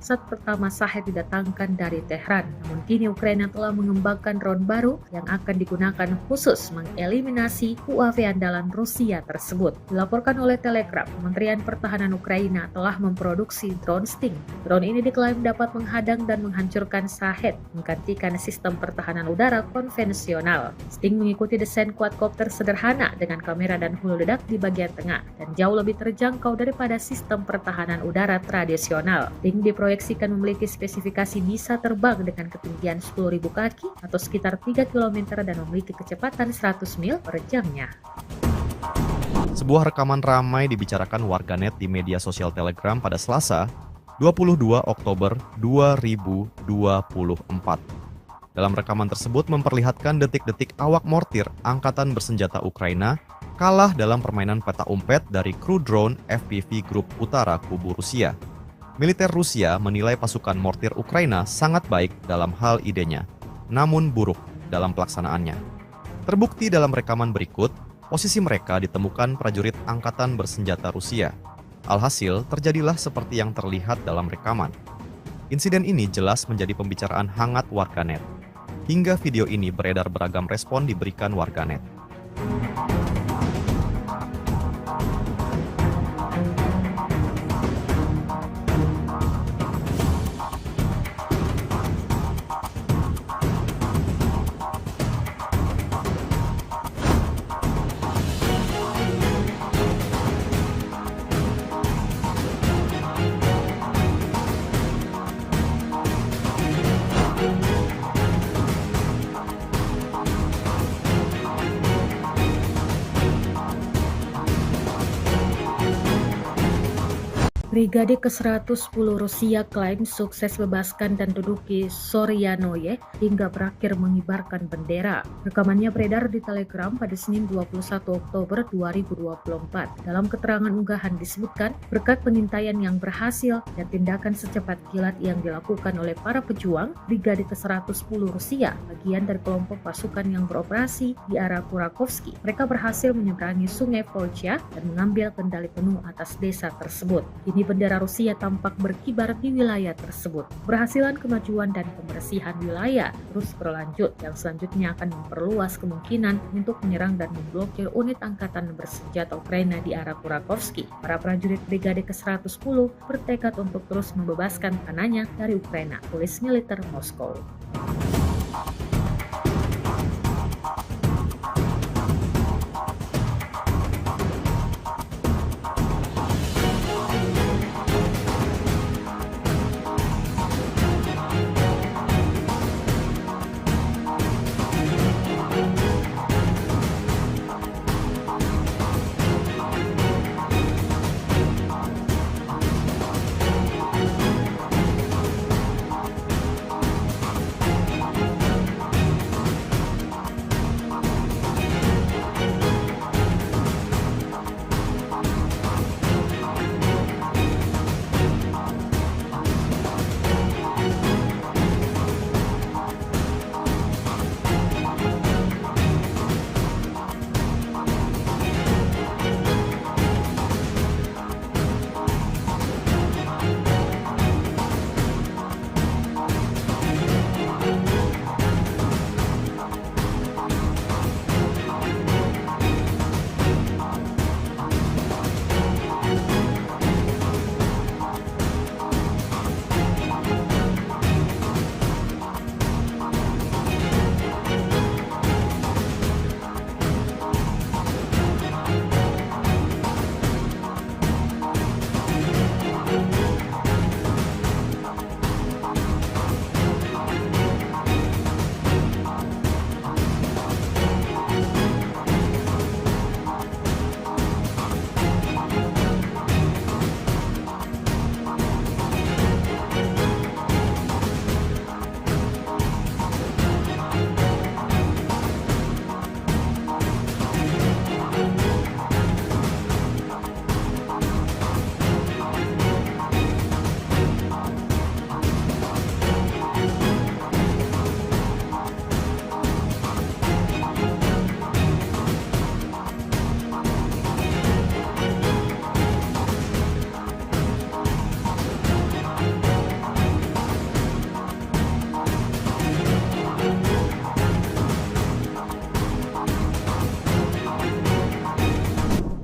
saat pertama Shahed didatangkan dari Tehran. Namun kini Ukraina telah mengembangkan drone baru yang akan digunakan khusus mengeliminasi UAV andalan Rusia tersebut. Dilaporkan oleh Telegram, Kementerian Pertahanan Ukraina telah memproduksi drone Sting. Drone ini diklaim dapat menghadang dan menghancurkan Shahed, menggantikan sistem pertahanan udara konvensional. Sting mengikuti desain quadcopter sederhana dengan kamera dan hulu ledak di bagian tengah dan jauh lebih terjangkau daripada sistem pertahanan udara tradisional. Sting diproyeksikan memiliki spesifikasi bisa terbang dengan ketinggian 10.000 kaki atau sekitar 3 km dan memiliki kecepatan 100 mil per jamnya. Sebuah rekaman ramai dibicarakan warganet di media sosial Telegram pada Selasa, 22 Oktober 2024. Dalam rekaman tersebut memperlihatkan detik-detik awak mortir angkatan bersenjata Ukraina kalah dalam permainan peta umpet dari kru drone FPV Grup Utara Kubu Rusia. Militer Rusia menilai pasukan mortir Ukraina sangat baik dalam hal idenya, namun buruk dalam pelaksanaannya. Terbukti dalam rekaman berikut, posisi mereka ditemukan prajurit angkatan bersenjata Rusia. Alhasil, terjadilah seperti yang terlihat dalam rekaman. Insiden ini jelas menjadi pembicaraan hangat warganet. Hingga video ini beredar beragam respon diberikan warganet. Brigade ke-110 Rusia klaim sukses bebaskan dan duduki Soryanoye hingga berakhir mengibarkan bendera. Rekamannya beredar di Telegram pada Senin 21 Oktober 2024. Dalam keterangan unggahan disebutkan, berkat pengintaian yang berhasil dan tindakan secepat kilat yang dilakukan oleh para pejuang, Brigade ke-110 Rusia, bagian dari kelompok pasukan yang beroperasi di arah Kurakovsky, mereka berhasil menyeberangi sungai Volcha dan mengambil kendali penuh atas desa tersebut. Kini bendera Rusia tampak berkibar di wilayah tersebut. Berhasilan kemajuan dan pembersihan wilayah terus berlanjut yang selanjutnya akan memperluas kemungkinan untuk menyerang dan memblokir unit angkatan bersenjata Ukraina di arah Kurakovsky. Para prajurit Brigade ke-110 bertekad untuk terus membebaskan tanahnya dari Ukraina, tulis militer Moskow.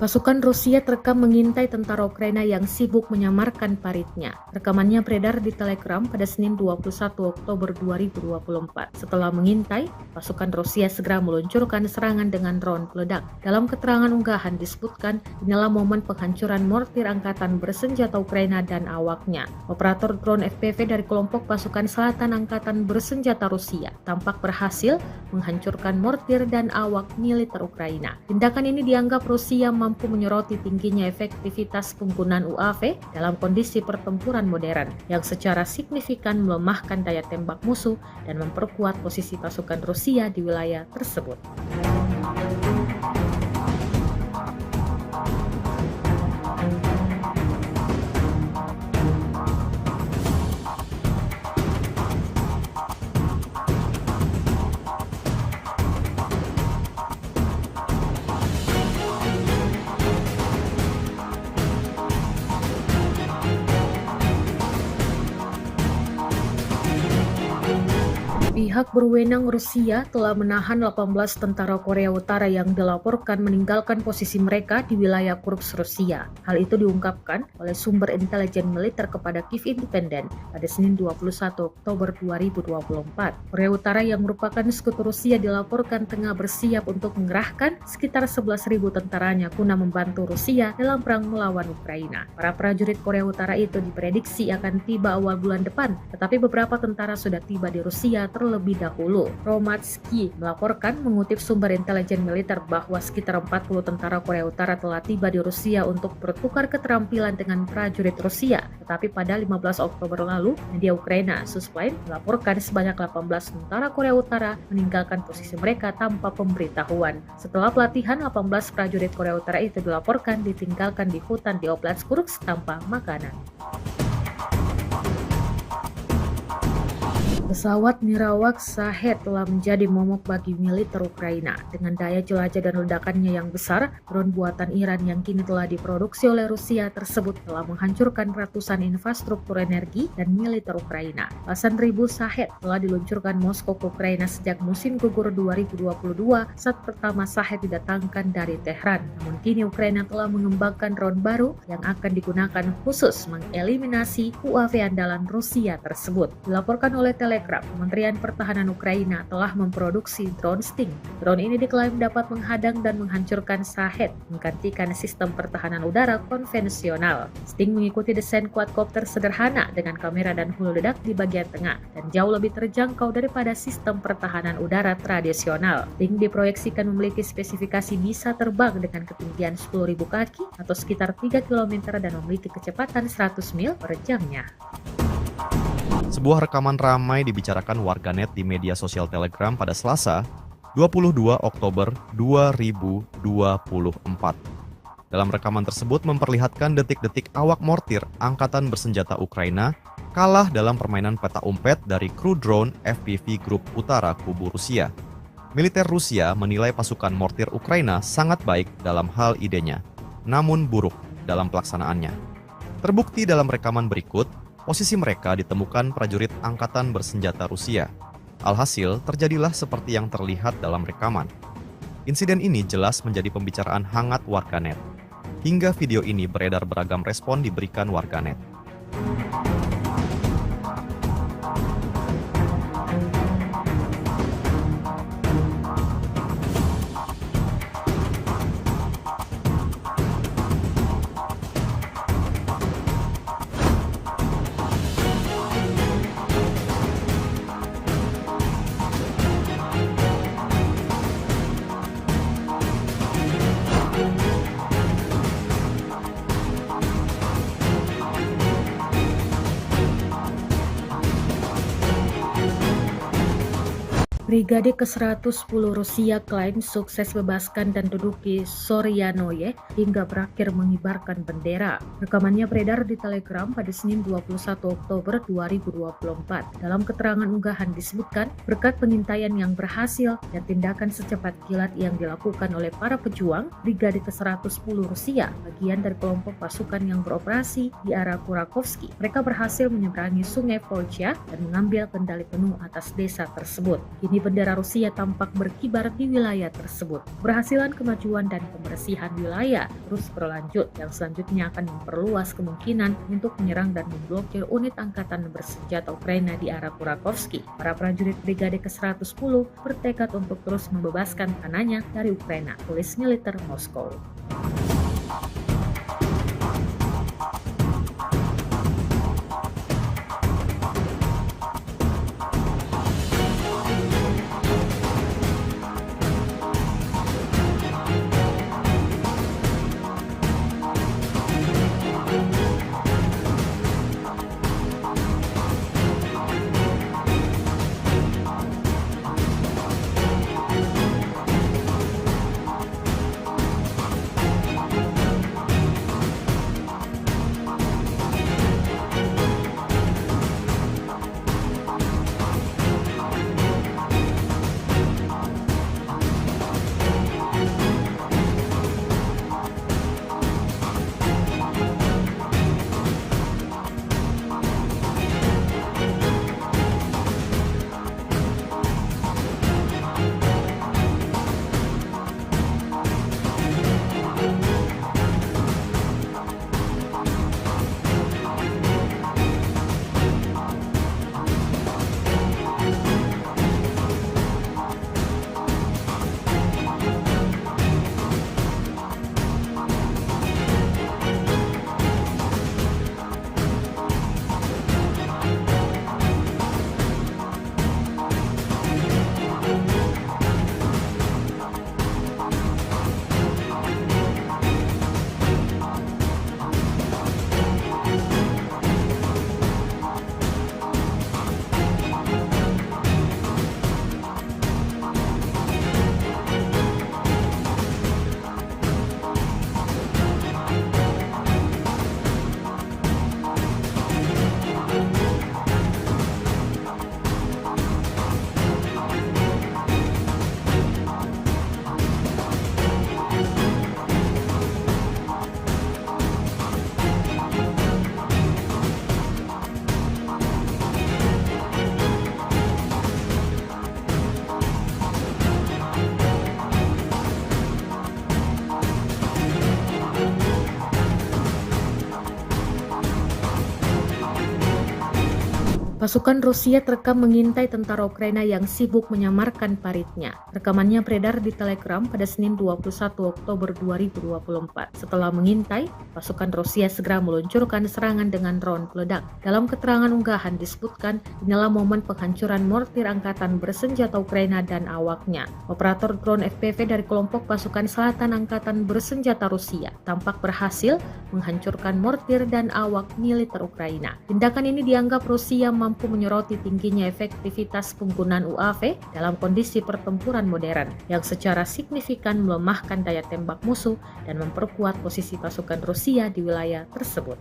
Pasukan Rusia terekam mengintai tentara Ukraina yang sibuk menyamarkan paritnya. Rekamannya beredar di Telegram pada Senin 21 Oktober 2024. Setelah mengintai, pasukan Rusia segera meluncurkan serangan dengan drone peledak. Dalam keterangan unggahan disebutkan, inilah momen penghancuran mortir angkatan bersenjata Ukraina dan awaknya. Operator drone FPV dari kelompok pasukan selatan angkatan bersenjata Rusia tampak berhasil menghancurkan mortir dan awak militer Ukraina. Tindakan ini dianggap Rusia mampu menyoroti tingginya efektivitas penggunaan UAV dalam kondisi pertempuran modern yang secara signifikan melemahkan daya tembak musuh dan memperkuat posisi pasukan Rusia di wilayah tersebut. Pihak berwenang Rusia telah menahan 18 tentara Korea Utara yang dilaporkan meninggalkan posisi mereka di wilayah Kursk Rusia. Hal itu diungkapkan oleh sumber intelijen militer kepada Kiev Independent pada Senin 21 Oktober 2024. Korea Utara yang merupakan sekutu Rusia dilaporkan tengah bersiap untuk mengerahkan sekitar 11.000 tentaranya guna membantu Rusia dalam perang melawan Ukraina. Para prajurit Korea Utara itu diprediksi akan tiba awal bulan depan, tetapi beberapa tentara sudah tiba di Rusia terlebih dahulu. Romatsky melaporkan mengutip sumber intelijen militer bahwa sekitar 40 tentara Korea Utara telah tiba di Rusia untuk bertukar keterampilan dengan prajurit Rusia. Tetapi pada 15 Oktober lalu, media Ukraina Suspline melaporkan sebanyak 18 tentara Korea Utara meninggalkan posisi mereka tanpa pemberitahuan. Setelah pelatihan, 18 prajurit Korea Utara itu dilaporkan ditinggalkan di hutan di Oblast Kursk tanpa makanan. Pesawat Mirawak Shahed telah menjadi momok bagi militer Ukraina. Dengan daya jelajah dan ledakannya yang besar, drone buatan Iran yang kini telah diproduksi oleh Rusia tersebut telah menghancurkan ratusan infrastruktur energi dan militer Ukraina. Belasan ribu Shahed telah diluncurkan Moskow ke Ukraina sejak musim gugur 2022 saat pertama Shahed didatangkan dari Tehran. Namun kini Ukraina telah mengembangkan drone baru yang akan digunakan khusus mengeliminasi UAV andalan Rusia tersebut. Dilaporkan oleh Telegram, Kementerian Pertahanan Ukraina telah memproduksi drone Sting. Drone ini diklaim dapat menghadang dan menghancurkan Shahed, menggantikan sistem pertahanan udara konvensional. Sting mengikuti desain quadcopter sederhana dengan kamera dan hulu ledak di bagian tengah dan jauh lebih terjangkau daripada sistem pertahanan udara tradisional. Sting diproyeksikan memiliki spesifikasi bisa terbang dengan ketinggian 10.000 kaki atau sekitar 3 km dan memiliki kecepatan 100 mil per jamnya. Sebuah rekaman ramai dibicarakan warganet di media sosial Telegram pada Selasa, 22 Oktober 2024. Dalam rekaman tersebut memperlihatkan detik-detik awak mortir Angkatan Bersenjata Ukraina kalah dalam permainan peta umpet dari kru drone FPV Grup Utara Kubu Rusia. Militer Rusia menilai pasukan mortir Ukraina sangat baik dalam hal idenya, namun buruk dalam pelaksanaannya. Terbukti dalam rekaman berikut, posisi mereka ditemukan prajurit Angkatan Bersenjata Rusia. Alhasil, terjadilah seperti yang terlihat dalam rekaman. Insiden ini jelas menjadi pembicaraan hangat warganet. Hingga video ini beredar beragam respon diberikan warganet. Brigade ke-110 Rusia klaim sukses bebaskan dan duduki Soryanoye hingga berakhir mengibarkan bendera. Rekamannya beredar di Telegram pada Senin 21 Oktober 2024. Dalam keterangan unggahan disebutkan, berkat pengintaian yang berhasil dan tindakan secepat kilat yang dilakukan oleh para pejuang, Brigade ke-110 Rusia, bagian dari kelompok pasukan yang beroperasi di arah Kurakovsky, mereka berhasil menyeberangi sungai Volcha dan mengambil kendali penuh atas desa tersebut. Kini bendera Rusia tampak berkibar di wilayah tersebut. Keberhasilan kemajuan dan pembersihan wilayah terus berlanjut yang selanjutnya akan memperluas kemungkinan untuk menyerang dan memblokir unit angkatan bersenjata Ukraina di arah Kurakovsky. Para prajurit Brigade ke-110 bertekad untuk terus membebaskan tanahnya dari Ukraina, tulis militer Moskow. Pasukan Rusia terekam mengintai tentara Ukraina yang sibuk menyamarkan paritnya. Rekamannya beredar di Telegram pada Senin 21 Oktober 2024. Setelah mengintai, pasukan Rusia segera meluncurkan serangan dengan drone peledak. Dalam keterangan unggahan disebutkan, inilah momen penghancuran mortir angkatan bersenjata Ukraina dan awaknya. Operator drone FPV dari kelompok pasukan selatan angkatan bersenjata Rusia tampak berhasil menghancurkan mortir dan awak militer Ukraina. Tindakan ini dianggap Rusia mampu menyoroti tingginya efektivitas penggunaan UAV dalam kondisi pertempuran modern yang secara signifikan melemahkan daya tembak musuh dan memperkuat posisi pasukan Rusia di wilayah tersebut.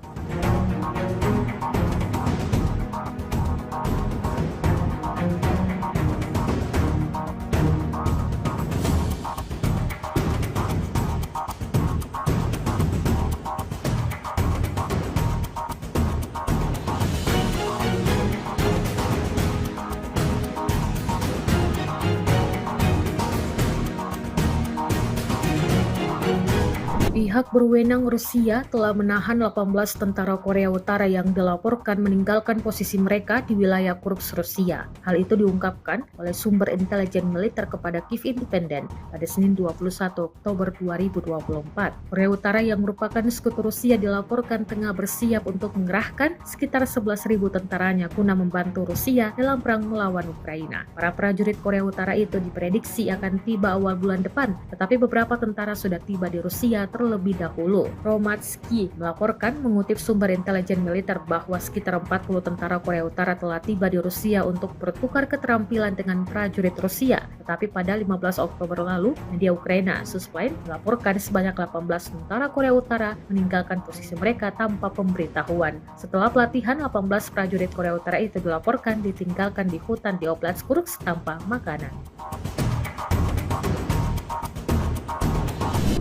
Pihak berwenang Rusia telah menahan 18 tentara Korea Utara yang dilaporkan meninggalkan posisi mereka di wilayah Kursk Rusia. Hal itu diungkapkan oleh sumber intelijen militer kepada Kiev Independent pada Senin 21 Oktober 2024. Korea Utara yang merupakan sekutu Rusia dilaporkan tengah bersiap untuk mengerahkan sekitar 11.000 tentaranya guna membantu Rusia dalam perang melawan Ukraina. Para prajurit Korea Utara itu diprediksi akan tiba awal bulan depan, tetapi beberapa tentara sudah tiba di Rusia terlebih dahulu. Romatsky melaporkan mengutip sumber intelijen militer bahwa sekitar 40 tentara Korea Utara telah tiba di Rusia untuk bertukar keterampilan dengan prajurit Rusia. Tetapi pada 15 Oktober lalu, media Ukraina Suspline melaporkan sebanyak 18 tentara Korea Utara meninggalkan posisi mereka tanpa pemberitahuan. Setelah pelatihan, 18 prajurit Korea Utara itu dilaporkan ditinggalkan di hutan di Oblast Kursk tanpa makanan.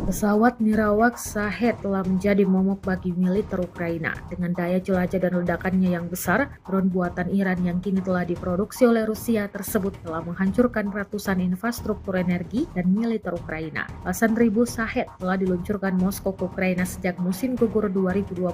Pesawat nirawak Shahed telah menjadi momok bagi militer Ukraina. Dengan daya jelajah dan ledakannya yang besar, drone buatan Iran yang kini telah diproduksi oleh Rusia tersebut telah menghancurkan ratusan infrastruktur energi dan militer Ukraina. Belasan ribu Shahed telah diluncurkan Moskow ke Ukraina sejak musim gugur 2022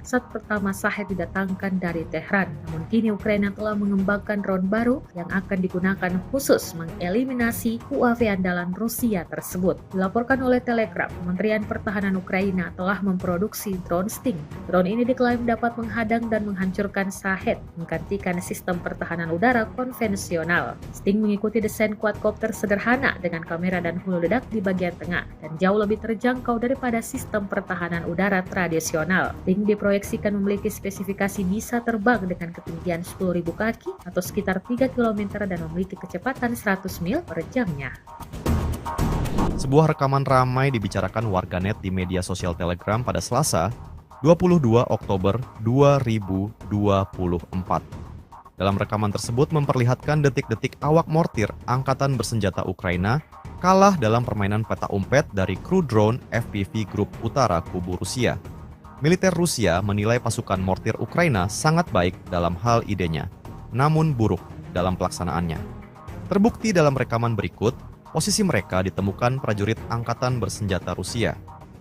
saat pertama Shahed didatangkan dari Tehran. Namun kini Ukraina telah mengembangkan drone baru yang akan digunakan khusus mengeliminasi UAV andalan Rusia tersebut. Dilaporkan oleh Telegram, Kementerian Pertahanan Ukraina telah memproduksi drone Sting. Drone ini diklaim dapat menghadang dan menghancurkan Shahed, menggantikan sistem pertahanan udara konvensional. Sting mengikuti desain quadcopter sederhana dengan kamera dan hulu ledak di bagian tengah dan jauh lebih terjangkau daripada sistem pertahanan udara tradisional. Sting diproyeksikan memiliki spesifikasi bisa terbang dengan ketinggian 10.000 kaki atau sekitar 3 km dan memiliki kecepatan 100 mil per jamnya. Sebuah rekaman ramai dibicarakan warganet di media sosial Telegram pada Selasa, 22 Oktober 2024. Dalam rekaman tersebut memperlihatkan detik-detik awak mortir angkatan bersenjata Ukraina kalah dalam permainan peta umpet dari kru drone FPV Grup Utara Kubu Rusia. Militer Rusia menilai pasukan mortir Ukraina sangat baik dalam hal idenya, namun buruk dalam pelaksanaannya. Terbukti dalam rekaman berikut, posisi mereka ditemukan prajurit angkatan bersenjata Rusia.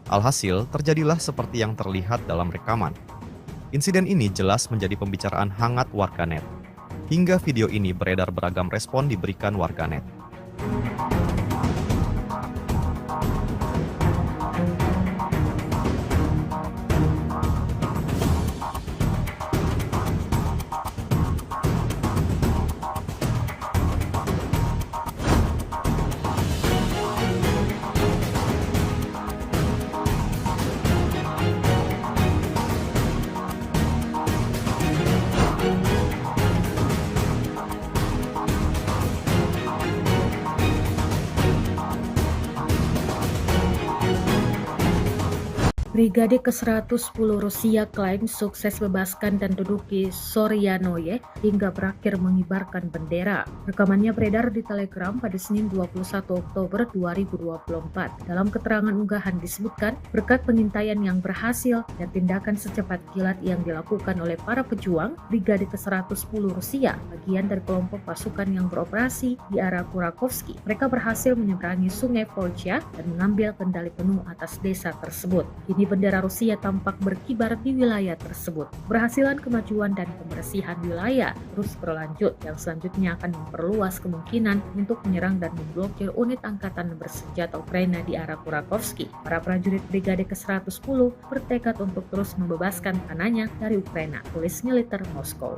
Alhasil, terjadilah seperti yang terlihat dalam rekaman. Insiden ini jelas menjadi pembicaraan hangat warganet. Hingga video ini beredar beragam respon diberikan warganet. Brigade ke-110 Rusia klaim sukses bebaskan dan duduki Soryanoye hingga berakhir mengibarkan bendera. Rekamannya beredar di Telegram pada Senin 21 Oktober 2024. Dalam keterangan unggahan disebutkan, berkat pengintaian yang berhasil dan tindakan secepat kilat yang dilakukan oleh para pejuang, Brigade ke-110 Rusia, bagian dari kelompok pasukan yang beroperasi di arah Kurakovsky, mereka berhasil menyeberangi sungai Volcha dan mengambil kendali penuh atas desa tersebut. Kini bendera Rusia tampak berkibar di wilayah tersebut. Berhasilan kemajuan dan pembersihan wilayah terus berlanjut yang selanjutnya akan memperluas kemungkinan untuk menyerang dan memblokir unit angkatan bersenjata Ukraina di arah Kurakovsky. Para prajurit Brigade ke-110 bertekad untuk terus membebaskan tanahnya dari Ukraina, tulis militer Moskow.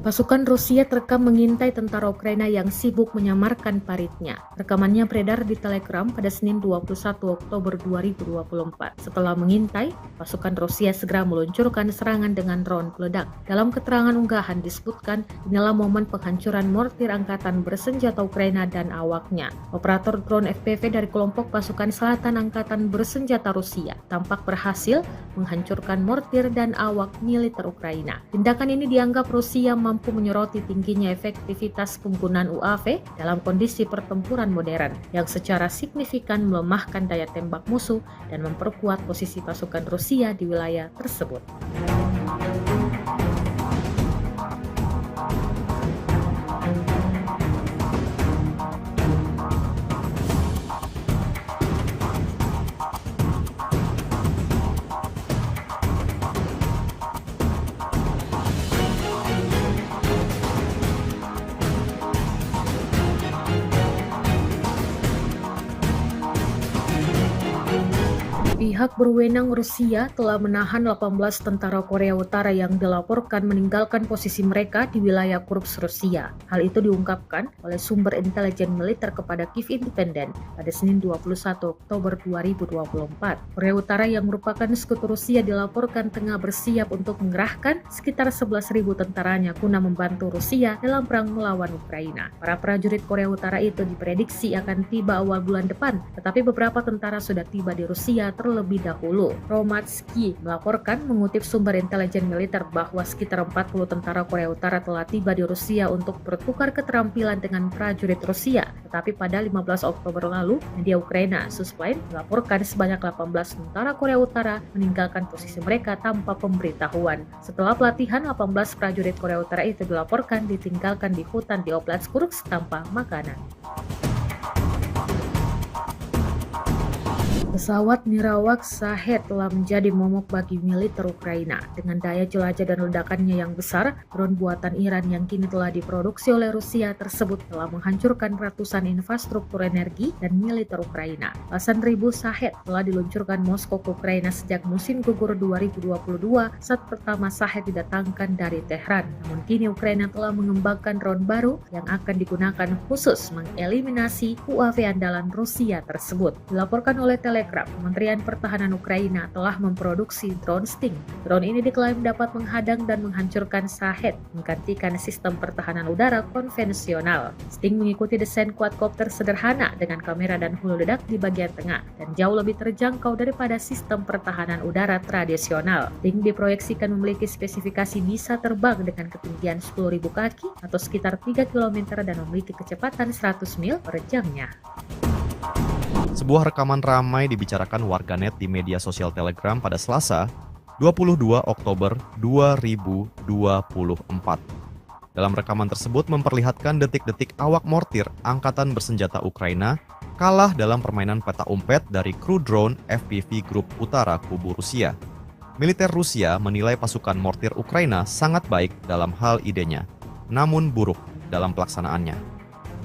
Pasukan Rusia terekam mengintai tentara Ukraina yang sibuk menyamarkan paritnya. Rekamannya beredar di Telegram pada Senin 21 Oktober 2024. Setelah mengintai, pasukan Rusia segera meluncurkan serangan dengan drone peledak. Dalam keterangan unggahan disebutkan, inilah momen penghancuran mortir angkatan bersenjata Ukraina dan awaknya. Operator drone FPV dari kelompok pasukan selatan angkatan bersenjata Rusia tampak berhasil menghancurkan mortir dan awak militer Ukraina. Tindakan ini dianggap Rusia mampu menyoroti tingginya efektivitas penggunaan UAV dalam kondisi pertempuran modern yang secara signifikan melemahkan daya tembak musuh dan memperkuat posisi pasukan Rusia di wilayah tersebut. Pihak berwenang Rusia telah menahan 18 tentara Korea Utara yang dilaporkan meninggalkan posisi mereka di wilayah Kursk Rusia. Hal itu diungkapkan oleh sumber intelijen militer kepada Kiev Independent pada Senin 21 Oktober 2024. Korea Utara yang merupakan sekutu Rusia dilaporkan tengah bersiap untuk mengerahkan sekitar 11.000 tentaranya guna membantu Rusia dalam perang melawan Ukraina. Para prajurit Korea Utara itu diprediksi akan tiba awal bulan depan, tetapi beberapa tentara sudah tiba di Rusia terlebih dahulu. Romatsky melaporkan mengutip sumber intelijen militer bahwa sekitar 40 tentara Korea Utara telah tiba di Rusia untuk bertukar keterampilan dengan prajurit Rusia. Tetapi pada 15 Oktober lalu, media Ukraina Suspline melaporkan sebanyak 18 tentara Korea Utara meninggalkan posisi mereka tanpa pemberitahuan. Setelah pelatihan, 18 prajurit Korea Utara itu dilaporkan ditinggalkan di hutan di Oblast Kursk tanpa makanan. Pesawat nirawak Shahed telah menjadi momok bagi militer Ukraina. Dengan daya jelajah dan ledakannya yang besar, drone buatan Iran yang kini telah diproduksi oleh Rusia tersebut telah menghancurkan ratusan infrastruktur energi dan militer Ukraina. Belasan ribu Shahed telah diluncurkan Moskow ke Ukraina sejak musim gugur 2022 saat pertama Shahed didatangkan dari Tehran. Namun kini Ukraina telah mengembangkan drone baru yang akan digunakan khusus mengeliminasi UAV andalan Rusia tersebut. Dilaporkan oleh Telegram, Kementerian Pertahanan Ukraina telah memproduksi drone Sting. Drone ini diklaim dapat menghadang dan menghancurkan Shahed, menggantikan sistem pertahanan udara konvensional. Sting mengikuti desain quadcopter sederhana dengan kamera dan hulu ledak di bagian tengah dan jauh lebih terjangkau daripada sistem pertahanan udara tradisional. Sting diproyeksikan memiliki spesifikasi bisa terbang dengan ketinggian 10.000 kaki atau sekitar 3 km dan memiliki kecepatan 100 mil per jamnya. Sebuah rekaman ramai dibicarakan warganet di media sosial Telegram pada Selasa, 22 Oktober 2024. Dalam rekaman tersebut memperlihatkan detik-detik awak mortir Angkatan Bersenjata Ukraina kalah dalam permainan peta umpet dari kru drone FPV Grup Utara Kubu Rusia. Militer Rusia menilai pasukan mortir Ukraina sangat baik dalam hal idenya, namun buruk dalam pelaksanaannya.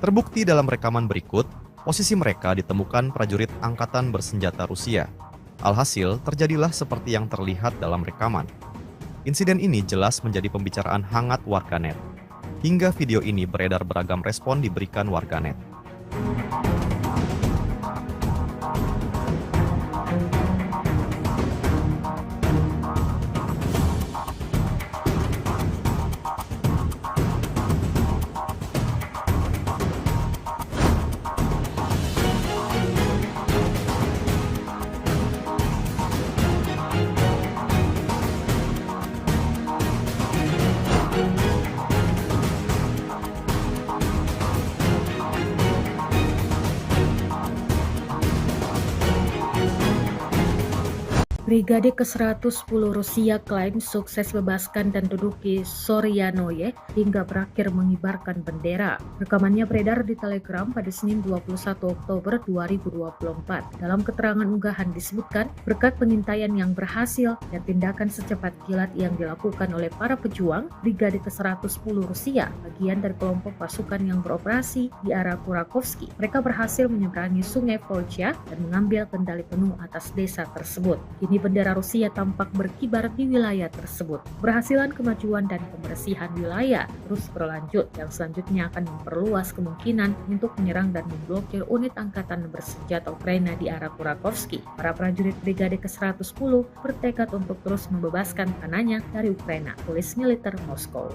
Terbukti dalam rekaman berikut, posisi mereka ditemukan prajurit Angkatan Bersenjata Rusia. Alhasil, terjadilah seperti yang terlihat dalam rekaman. Insiden ini jelas menjadi pembicaraan hangat warganet. Hingga video ini beredar beragam respon diberikan warganet. Brigade ke-110 Rusia klaim sukses bebaskan dan duduki Soryanoye hingga berakhir mengibarkan bendera. Rekamannya beredar di Telegram pada Senin 21 Oktober 2024. Dalam keterangan unggahan disebutkan, berkat pengintaian yang berhasil dan tindakan secepat kilat yang dilakukan oleh para pejuang, Brigade ke-110 Rusia, bagian dari kelompok pasukan yang beroperasi di arah Kurakovsky, mereka berhasil menyeberangi sungai Volcha dan mengambil kendali penuh atas desa tersebut. Kini bendera Rusia tampak berkibar di wilayah tersebut. Keberhasilan kemajuan dan pembersihan wilayah terus berlanjut yang selanjutnya akan memperluas kemungkinan untuk menyerang dan memblokir unit angkatan bersenjata Ukraina di arah Kurakovsky. Para prajurit Brigade ke-110 bertekad untuk terus membebaskan tanahnya dari Ukraina, tulis militer Moskow.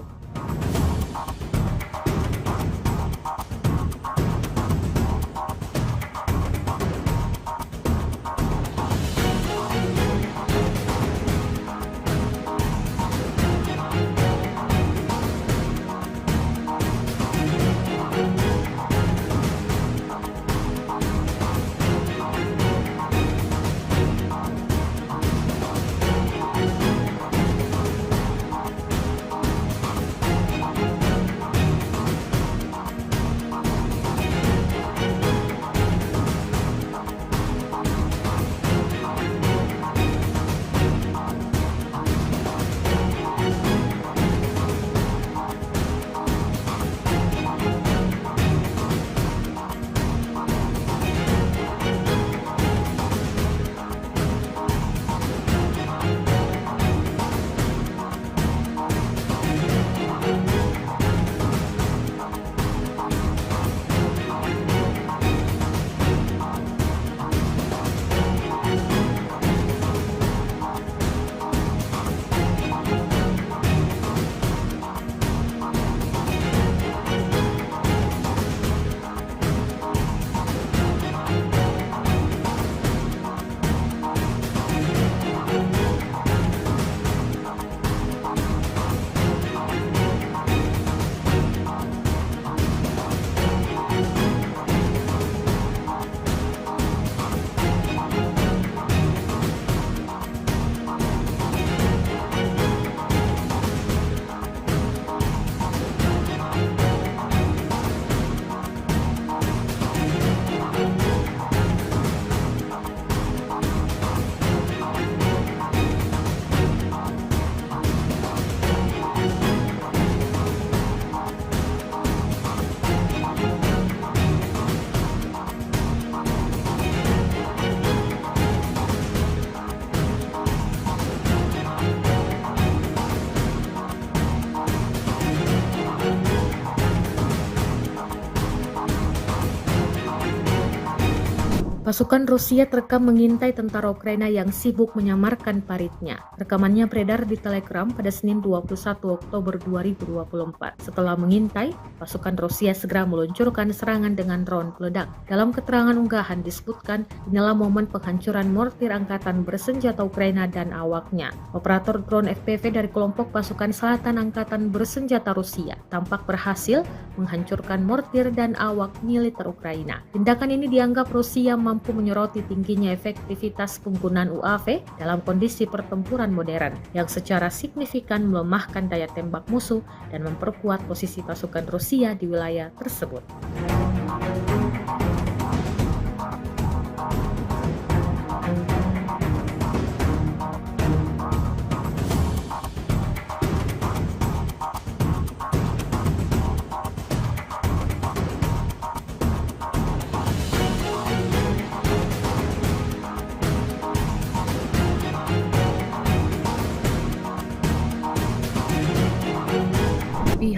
Pasukan Rusia terekam mengintai tentara Ukraina yang sibuk menyamarkan paritnya. Rekamannya beredar di Telegram pada Senin 21 Oktober 2024. Setelah mengintai, pasukan Rusia segera meluncurkan serangan dengan drone peledak. Dalam keterangan unggahan disebutkan, inilah momen penghancuran mortir angkatan bersenjata Ukraina dan awaknya. Operator drone FPV dari kelompok pasukan selatan angkatan bersenjata Rusia tampak berhasil menghancurkan mortir dan awak militer Ukraina. Tindakan ini dianggap Rusia mampu menyoroti tingginya efektivitas penggunaan UAV dalam kondisi pertempuran modern yang secara signifikan melemahkan daya tembak musuh dan memperkuat posisi pasukan Rusia di wilayah tersebut.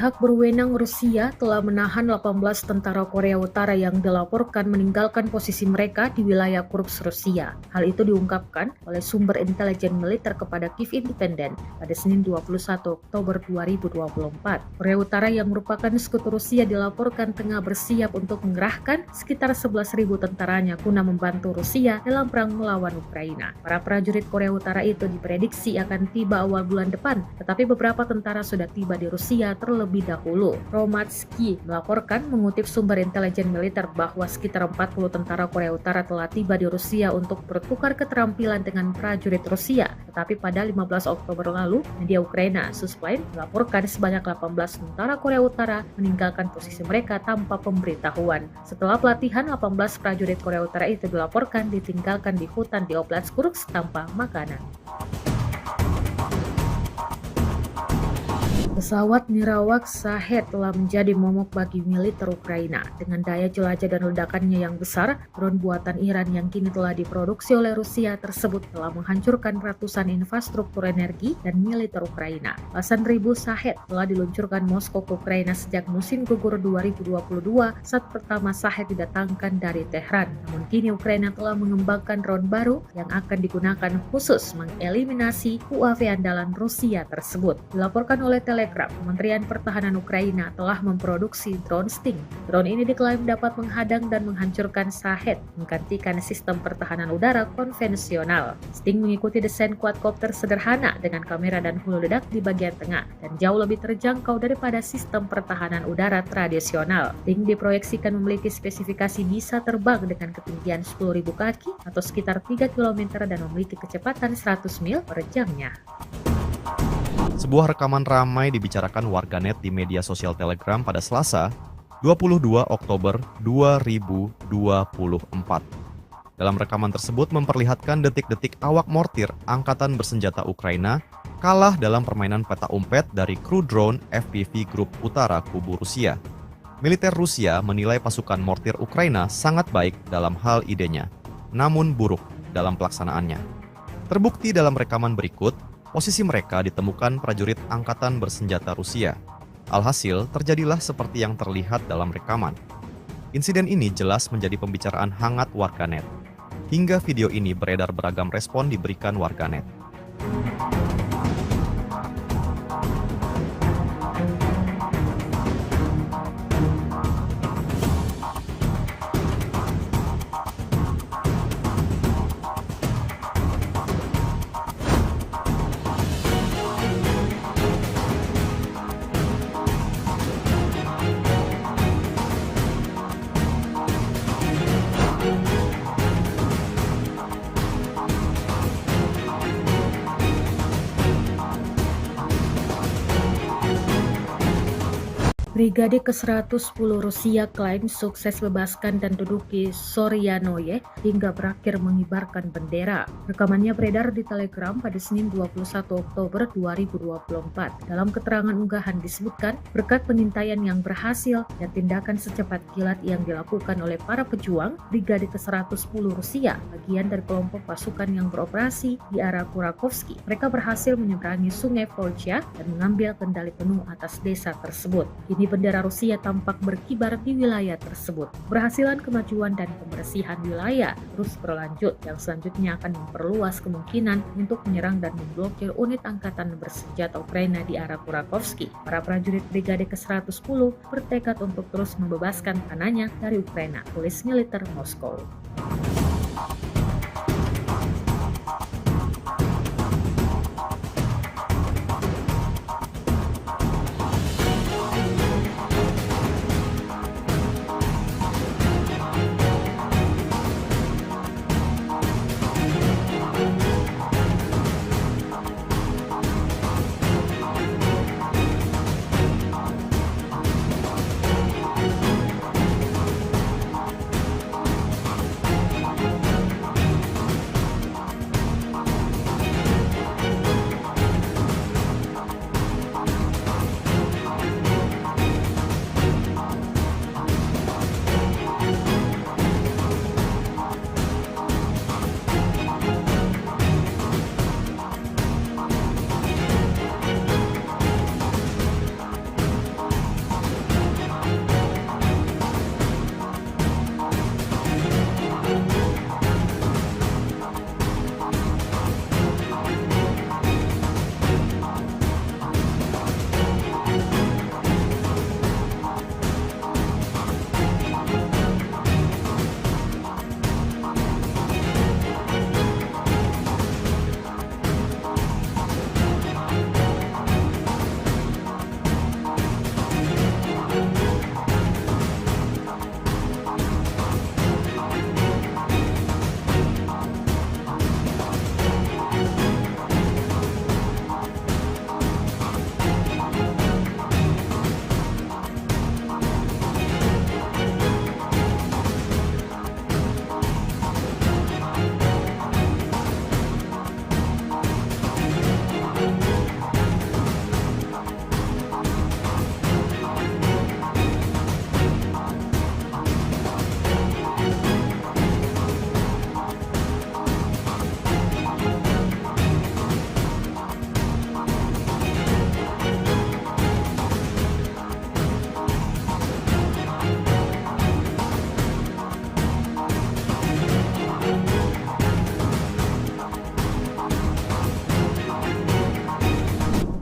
Pihak berwenang Rusia telah menahan 18 tentara Korea Utara yang dilaporkan meninggalkan posisi mereka di wilayah Kursk Rusia. Hal itu diungkapkan oleh sumber intelijen militer kepada Kiev Independent pada Senin 21 Oktober 2024. Korea Utara yang merupakan sekutu Rusia dilaporkan tengah bersiap untuk mengerahkan sekitar 11.000 tentaranya guna membantu Rusia dalam perang melawan Ukraina. Para prajurit Korea Utara itu diprediksi akan tiba awal bulan depan, tetapi beberapa tentara sudah tiba di Rusia terlebih dahulu. Romatsky melaporkan mengutip sumber intelijen militer bahwa sekitar 40 tentara Korea Utara telah tiba di Rusia untuk bertukar keterampilan dengan prajurit Rusia. Tetapi pada 15 Oktober lalu, media Ukraina Suspline melaporkan sebanyak 18 tentara Korea Utara meninggalkan posisi mereka tanpa pemberitahuan. Setelah pelatihan, 18 prajurit Korea Utara itu dilaporkan ditinggalkan di hutan di Oblast Kursk tanpa makanan. Pesawat nirawak Shahed telah menjadi momok bagi militer Ukraina. Dengan daya jelajah dan ledakannya yang besar, drone buatan Iran yang kini telah diproduksi oleh Rusia tersebut telah menghancurkan ratusan infrastruktur energi dan militer Ukraina. Belasan ribu Shahed telah diluncurkan Moskow ke Ukraina sejak musim gugur 2022 saat pertama Shahed didatangkan dari Tehran. Namun kini Ukraina telah mengembangkan drone baru yang akan digunakan khusus mengeliminasi UAV andalan Rusia tersebut. Dilaporkan oleh Telegram, Kementerian Pertahanan Ukraina telah memproduksi drone Sting. Drone ini diklaim dapat menghadang dan menghancurkan Shahed, menggantikan sistem pertahanan udara konvensional. Sting mengikuti desain quadcopter sederhana dengan kamera dan hulu ledak di bagian tengah dan jauh lebih terjangkau daripada sistem pertahanan udara tradisional. Sting diproyeksikan memiliki spesifikasi bisa terbang dengan ketinggian 10.000 kaki atau sekitar 3 km dan memiliki kecepatan 100 mil per jamnya. Sebuah rekaman ramai dibicarakan warganet di media sosial Telegram pada Selasa, 22 Oktober 2024. Dalam rekaman tersebut memperlihatkan detik-detik awak mortir angkatan bersenjata Ukraina kalah dalam permainan peta umpet dari kru drone FPV Grup Utara Kubu Rusia. Militer Rusia menilai pasukan mortir Ukraina sangat baik dalam hal idenya, namun buruk dalam pelaksanaannya. Terbukti dalam rekaman berikut, posisi mereka ditemukan prajurit angkatan bersenjata Rusia. Alhasil, terjadilah seperti yang terlihat dalam rekaman. Insiden ini jelas menjadi pembicaraan hangat warganet. Hingga video ini beredar beragam respon diberikan warganet. Brigade ke-110 Rusia klaim sukses bebaskan dan duduki Soryanoye hingga berakhir mengibarkan bendera. Rekamannya beredar di Telegram pada Senin 21 Oktober 2024. Dalam keterangan unggahan disebutkan, berkat pengintaian yang berhasil dan tindakan secepat kilat yang dilakukan oleh para pejuang, Brigade ke-110 Rusia, bagian dari kelompok pasukan yang beroperasi di arah Kurakovsky, mereka berhasil menyeberangi sungai Volcha dan mengambil kendali penuh atas desa tersebut. Kini bendera Rusia tampak berkibar di wilayah tersebut. Keberhasilan kemajuan dan pembersihan wilayah terus berlanjut yang selanjutnya akan memperluas kemungkinan untuk menyerang dan memblokir unit angkatan bersenjata Ukraina di arah Kurakovsky. Para prajurit Brigade ke-110 bertekad untuk terus membebaskan tanahnya dari Ukraina, tulis militer Moskow.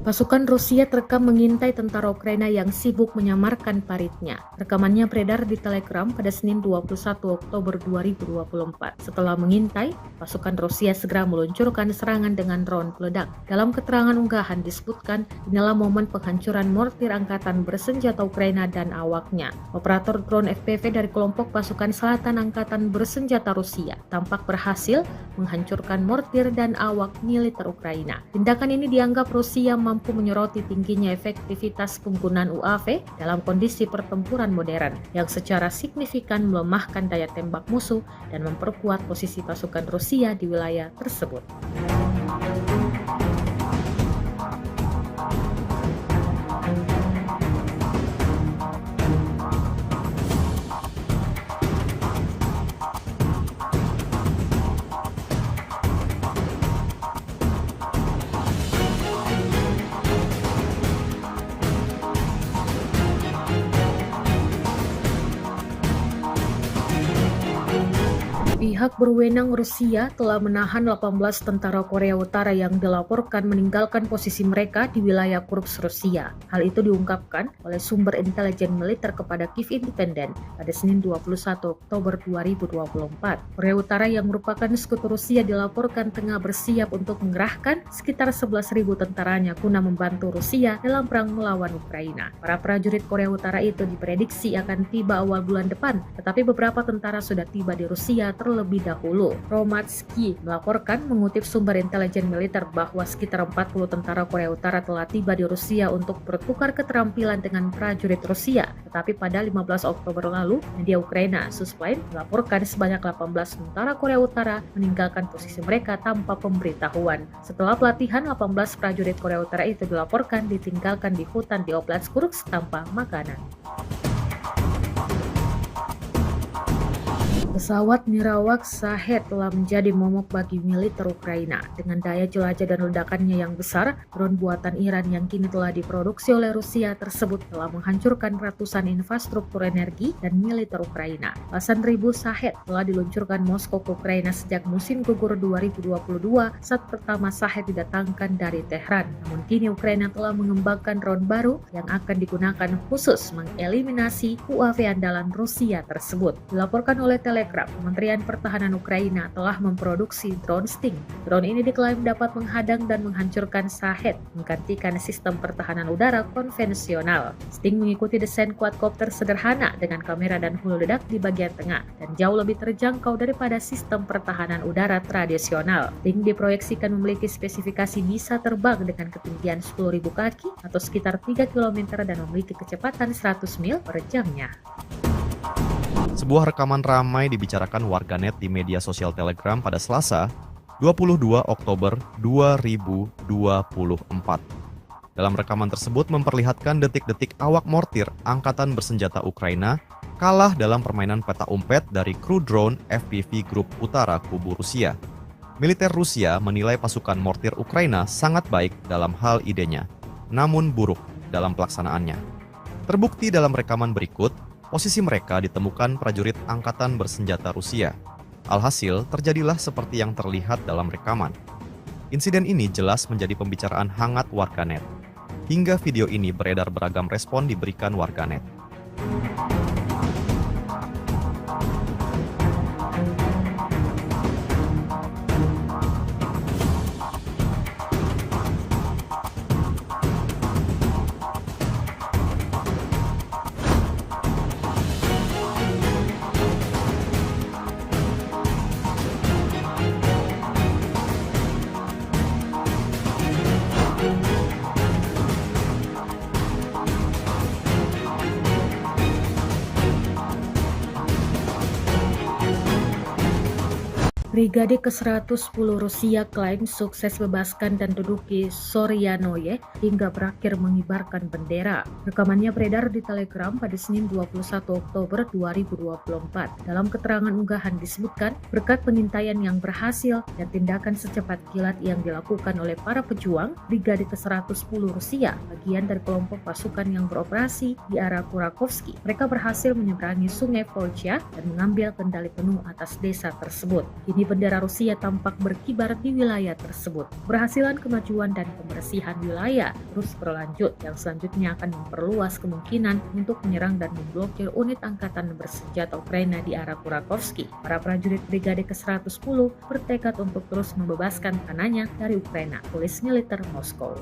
Pasukan Rusia terekam mengintai tentara Ukraina yang sibuk menyamarkan paritnya. Rekamannya beredar di Telegram pada Senin 21 Oktober 2024. Setelah mengintai, pasukan Rusia segera meluncurkan serangan dengan drone peledak. Dalam keterangan unggahan disebutkan, inilah momen penghancuran mortir angkatan bersenjata Ukraina dan awaknya. Operator drone FPV dari kelompok pasukan selatan angkatan bersenjata Rusia tampak berhasil menghancurkan mortir dan awak militer Ukraina. Tindakan ini dianggap Rusia mampu menyoroti tingginya efektivitas penggunaan UAV dalam kondisi pertempuran modern yang secara signifikan melemahkan daya tembak musuh dan memperkuat posisi pasukan Rusia di wilayah tersebut. Pihak berwenang Rusia telah menahan 18 tentara Korea Utara yang dilaporkan meninggalkan posisi mereka di wilayah Kursk Rusia. Hal itu diungkapkan oleh sumber intelijen militer kepada Kiev Independent pada Senin 21 Oktober 2024. Korea Utara yang merupakan sekutu Rusia dilaporkan tengah bersiap untuk mengerahkan sekitar 11.000 tentaranya guna membantu Rusia dalam perang melawan Ukraina. Para prajurit Korea Utara itu diprediksi akan tiba awal bulan depan, tetapi beberapa tentara sudah tiba di Rusia terlebih dahulu. Romatsky melaporkan mengutip sumber intelijen militer bahwa sekitar 40 tentara Korea Utara telah tiba di Rusia untuk bertukar keterampilan dengan prajurit Rusia. Tetapi pada 15 Oktober lalu, media Ukraina Suspline melaporkan sebanyak 18 tentara Korea Utara meninggalkan posisi mereka tanpa pemberitahuan. Setelah pelatihan, 18 prajurit Korea Utara itu dilaporkan ditinggalkan di hutan di Oblast Kursk tanpa makanan. Pesawat Mirawak Shahed telah menjadi momok bagi militer Ukraina. Dengan daya jelajah dan ledakannya yang besar, drone buatan Iran yang kini telah diproduksi oleh Rusia tersebut telah menghancurkan ratusan infrastruktur energi dan militer Ukraina. Belasan ribu Shahed telah diluncurkan Moskow ke Ukraina sejak musim gugur 2022 saat pertama Shahed didatangkan dari Tehran. Namun kini Ukraina telah mengembangkan drone baru yang akan digunakan khusus mengeliminasi UAV andalan Rusia tersebut. Dilaporkan oleh Telegram, Kementerian Pertahanan Ukraina telah memproduksi drone Sting. Drone ini diklaim dapat menghadang dan menghancurkan Shahed, menggantikan sistem pertahanan udara konvensional. Sting mengikuti desain quadcopter sederhana dengan kamera dan hulu ledak di bagian tengah dan jauh lebih terjangkau daripada sistem pertahanan udara tradisional. Sting diproyeksikan memiliki spesifikasi bisa terbang dengan ketinggian 10.000 kaki atau sekitar 3 km dan memiliki kecepatan 100 mil per jamnya. Sebuah rekaman ramai dibicarakan warganet di media sosial Telegram pada Selasa, 22 Oktober 2024. Dalam rekaman tersebut memperlihatkan detik-detik awak mortir Angkatan Bersenjata Ukraina kalah dalam permainan peta umpet dari kru drone FPV Grup Utara Kubu Rusia. Militer Rusia menilai pasukan mortir Ukraina sangat baik dalam hal idenya, namun buruk dalam pelaksanaannya. Terbukti dalam rekaman berikut, posisi mereka ditemukan prajurit Angkatan Bersenjata Rusia. Alhasil, terjadilah seperti yang terlihat dalam rekaman. Insiden ini jelas menjadi pembicaraan hangat warganet. Hingga video ini beredar beragam respon diberikan warganet. Brigade ke-110 Rusia klaim sukses bebaskan dan duduki Soryanoye hingga berakhir mengibarkan bendera. Rekamannya beredar di Telegram pada Senin 21 Oktober 2024. Dalam keterangan unggahan disebutkan, berkat pengintaian yang berhasil dan tindakan secepat kilat yang dilakukan oleh para pejuang, Brigade ke-110 Rusia, bagian dari kelompok pasukan yang beroperasi di arah Kurakovsky, mereka berhasil menyeberangi sungai Volcha dan mengambil kendali penuh atas desa tersebut. Kini bendera Rusia tampak berkibar di wilayah tersebut. Keberhasilan kemajuan dan pembersihan wilayah terus berlanjut yang selanjutnya akan memperluas kemungkinan untuk menyerang dan memblokir unit angkatan bersenjata Ukraina di arah Kurakovsky. Para prajurit Brigade ke-110 bertekad untuk terus membebaskan tanahnya dari Ukraina, tulis militer Moskow.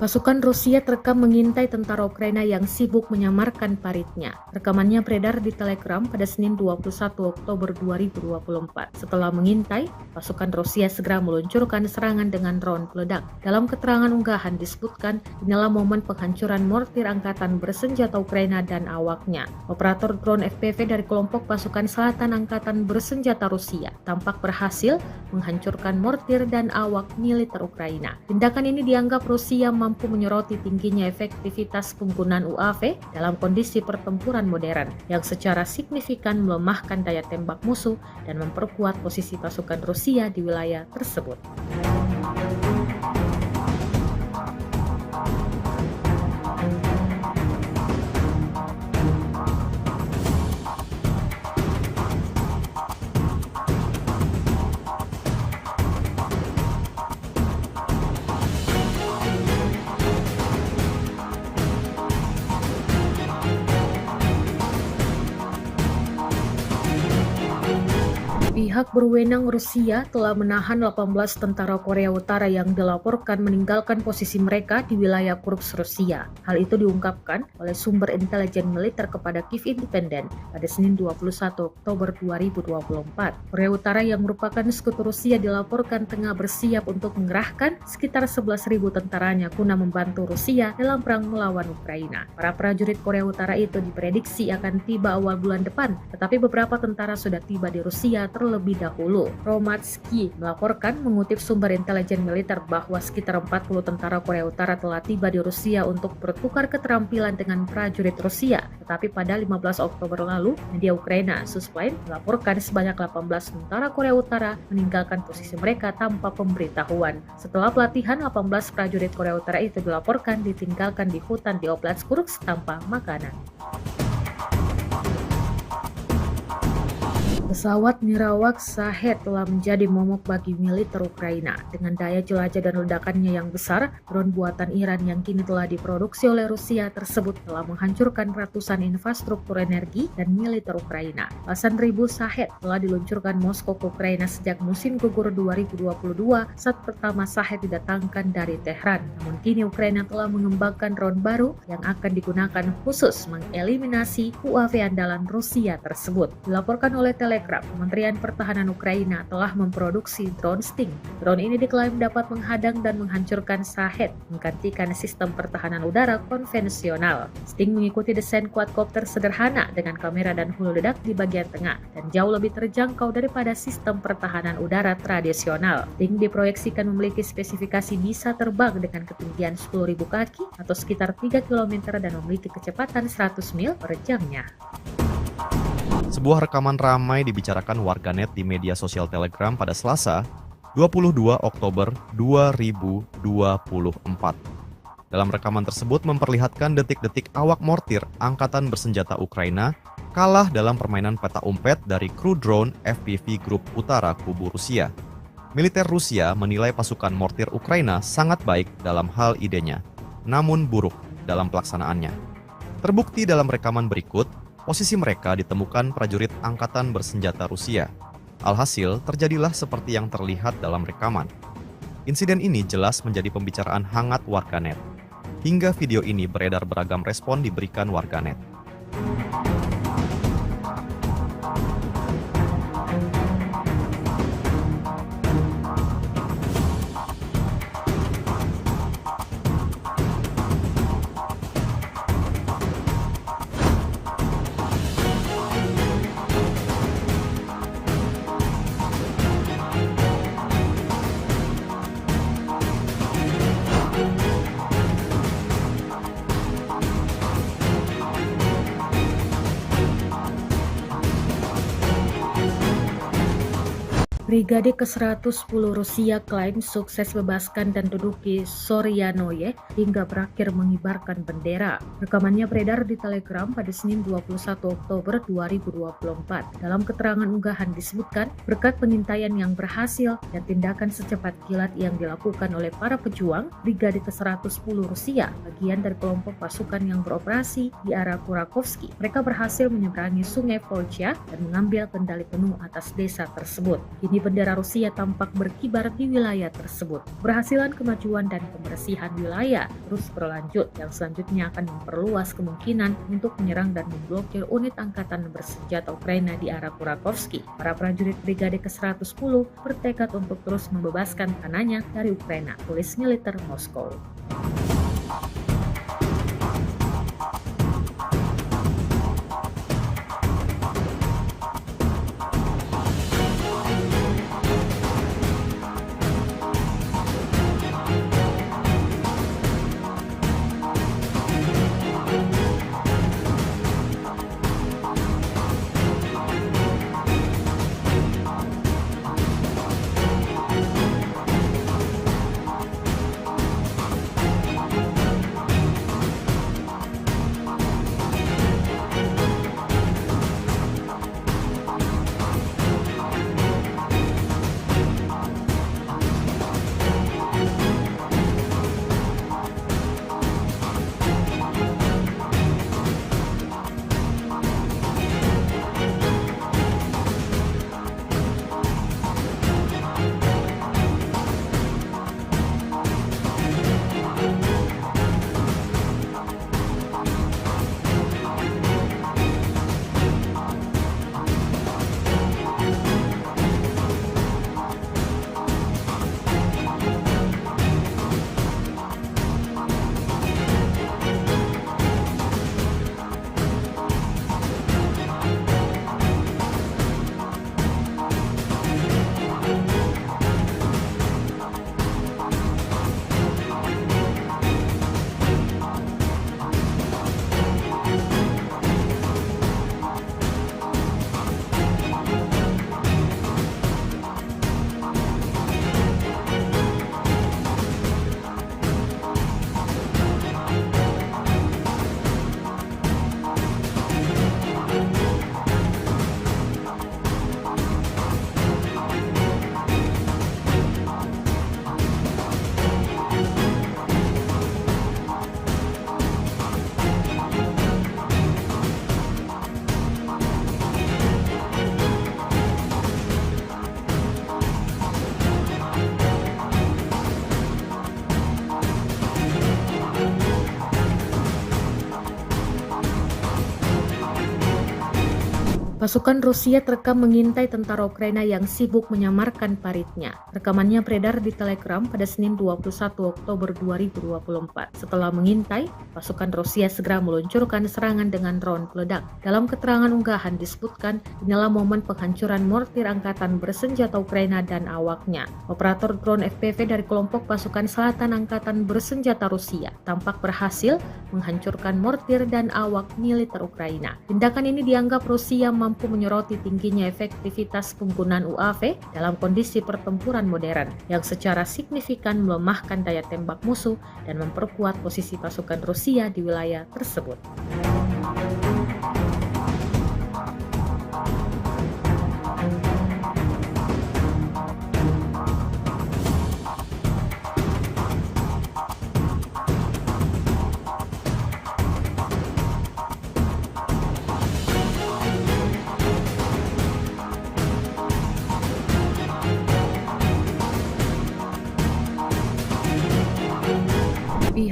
Pasukan Rusia terekam mengintai tentara Ukraina yang sibuk menyamarkan paritnya. Rekamannya beredar di Telegram pada Senin 21 Oktober 2024. Setelah mengintai, pasukan Rusia segera meluncurkan serangan dengan drone peledak. Dalam keterangan unggahan disebutkan, inilah momen penghancuran mortir angkatan bersenjata Ukraina dan awaknya. Operator drone FPV dari kelompok pasukan selatan angkatan bersenjata Rusia tampak berhasil menghancurkan mortir dan awak militer Ukraina. Tindakan ini dianggap Rusia mampu menyoroti tingginya efektivitas penggunaan UAV dalam kondisi pertempuran modern yang secara signifikan melemahkan daya tembak musuh dan memperkuat posisi pasukan Rusia di wilayah tersebut. Pihak berwenang Rusia telah menahan 18 tentara Korea Utara yang dilaporkan meninggalkan posisi mereka di wilayah Kursk Rusia. Hal itu diungkapkan oleh sumber intelijen militer kepada Kiev Independent pada Senin 21 Oktober 2024. Korea Utara yang merupakan sekutu Rusia dilaporkan tengah bersiap untuk mengerahkan sekitar 11.000 tentaranya guna membantu Rusia dalam perang melawan Ukraina. Para prajurit Korea Utara itu diprediksi akan tiba awal bulan depan, tetapi beberapa tentara sudah tiba di Rusia terlebih dahulu. Romatsky melaporkan mengutip sumber intelijen militer bahwa sekitar 40 tentara Korea Utara telah tiba di Rusia untuk bertukar keterampilan dengan prajurit Rusia. Tetapi pada 15 Oktober lalu, media Ukraina Suspline melaporkan sebanyak 18 tentara Korea Utara meninggalkan posisi mereka tanpa pemberitahuan. Setelah pelatihan, 18 prajurit Korea Utara itu dilaporkan ditinggalkan di hutan di Oblast Kursk tanpa makanan. Pesawat nirawak Shahed telah menjadi momok bagi militer Ukraina. Dengan daya jelajah dan ledakannya yang besar, drone buatan Iran yang kini telah diproduksi oleh Rusia tersebut telah menghancurkan ratusan infrastruktur energi dan militer Ukraina. Belasan ribu Shahed telah diluncurkan Moskow ke Ukraina sejak musim gugur 2022 saat pertama Shahed didatangkan dari Tehran. Namun kini Ukraina telah mengembangkan drone baru yang akan digunakan khusus mengeliminasi UAV andalan Rusia tersebut. Dilaporkan oleh Telegram, Kementerian Pertahanan Ukraina telah memproduksi drone Sting. Drone ini diklaim dapat menghadang dan menghancurkan Shahed, menggantikan sistem pertahanan udara konvensional. Sting mengikuti desain quadcopter sederhana dengan kamera dan hulu ledak di bagian tengah dan jauh lebih terjangkau daripada sistem pertahanan udara tradisional. Sting diproyeksikan memiliki spesifikasi bisa terbang dengan ketinggian 10.000 kaki atau sekitar 3 km dan memiliki kecepatan 100 mil per jamnya. Sebuah rekaman ramai dibicarakan warganet di media sosial Telegram pada Selasa, 22 Oktober 2024. Dalam rekaman tersebut memperlihatkan detik-detik awak mortir angkatan bersenjata Ukraina kalah dalam permainan peta umpet dari kru drone FPV Grup Utara Kubu Rusia. Militer Rusia menilai pasukan mortir Ukraina sangat baik dalam hal idenya, namun buruk dalam pelaksanaannya. Terbukti dalam rekaman berikut, posisi mereka ditemukan prajurit angkatan bersenjata Rusia. Alhasil, terjadilah seperti yang terlihat dalam rekaman. Insiden ini jelas menjadi pembicaraan hangat warganet. Hingga video ini beredar beragam respon diberikan warganet. Brigade ke-110 Rusia klaim sukses bebaskan dan duduki Soryanoye hingga berakhir mengibarkan bendera. Rekamannya beredar di Telegram pada Senin 21 Oktober 2024. Dalam keterangan unggahan disebutkan, berkat pengintaian yang berhasil dan tindakan secepat kilat yang dilakukan oleh para pejuang, Brigade ke-110 Rusia, bagian dari kelompok pasukan yang beroperasi di arah Kurakovsky, mereka berhasil menyeberangi sungai Volcha dan mengambil kendali penuh atas desa tersebut. Kini bendera Rusia tampak berkibar di wilayah tersebut. Keberhasilan kemajuan dan pembersihan wilayah terus berlanjut yang selanjutnya akan memperluas kemungkinan untuk menyerang dan memblokir unit angkatan bersenjata Ukraina di arah Kurakovsky. Para prajurit Brigade ke-110 bertekad untuk terus membebaskan tanahnya dari Ukraina, tulis militer Moskow. Pasukan Rusia terekam mengintai tentara Ukraina yang sibuk menyamarkan paritnya. Rekamannya beredar di Telegram pada Senin 21 Oktober 2024. Setelah mengintai, pasukan Rusia segera meluncurkan serangan dengan drone peledak. Dalam keterangan unggahan disebutkan, inilah momen penghancuran mortir angkatan bersenjata Ukraina dan awaknya. Operator drone FPV dari kelompok pasukan selatan angkatan bersenjata Rusia tampak berhasil menghancurkan mortir dan awak militer Ukraina. Tindakan ini dianggap Rusia mampu menyoroti tingginya efektivitas penggunaan UAV dalam kondisi pertempuran modern yang secara signifikan melemahkan daya tembak musuh dan memperkuat posisi pasukan Rusia di wilayah tersebut.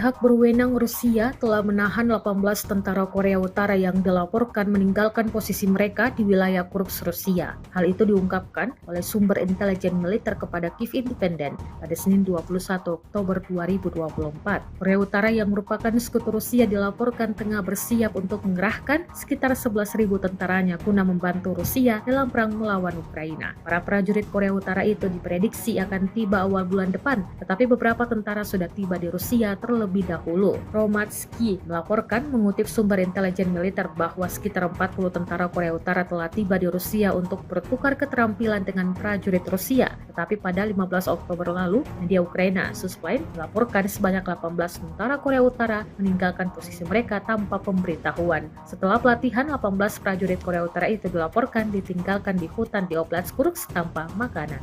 Pihak berwenang Rusia telah menahan 18 tentara Korea Utara yang dilaporkan meninggalkan posisi mereka di wilayah Kursk Rusia. Hal itu diungkapkan oleh sumber intelijen militer kepada Kiev Independent pada Senin 21 Oktober 2024. Korea Utara yang merupakan sekutu Rusia dilaporkan tengah bersiap untuk mengerahkan sekitar 11.000 tentaranya guna membantu Rusia dalam perang melawan Ukraina. Para prajurit Korea Utara itu diprediksi akan tiba awal bulan depan, tetapi beberapa tentara sudah tiba di Rusia terlebih dahulu. Romatsky melaporkan mengutip sumber intelijen militer bahwa sekitar 40 tentara Korea Utara telah tiba di Rusia untuk bertukar keterampilan dengan prajurit Rusia. Tetapi pada 15 Oktober lalu, media Ukraina Suspline melaporkan sebanyak 18 tentara Korea Utara meninggalkan posisi mereka tanpa pemberitahuan. Setelah pelatihan, 18 prajurit Korea Utara itu dilaporkan ditinggalkan di hutan di Oblast Kursk tanpa makanan.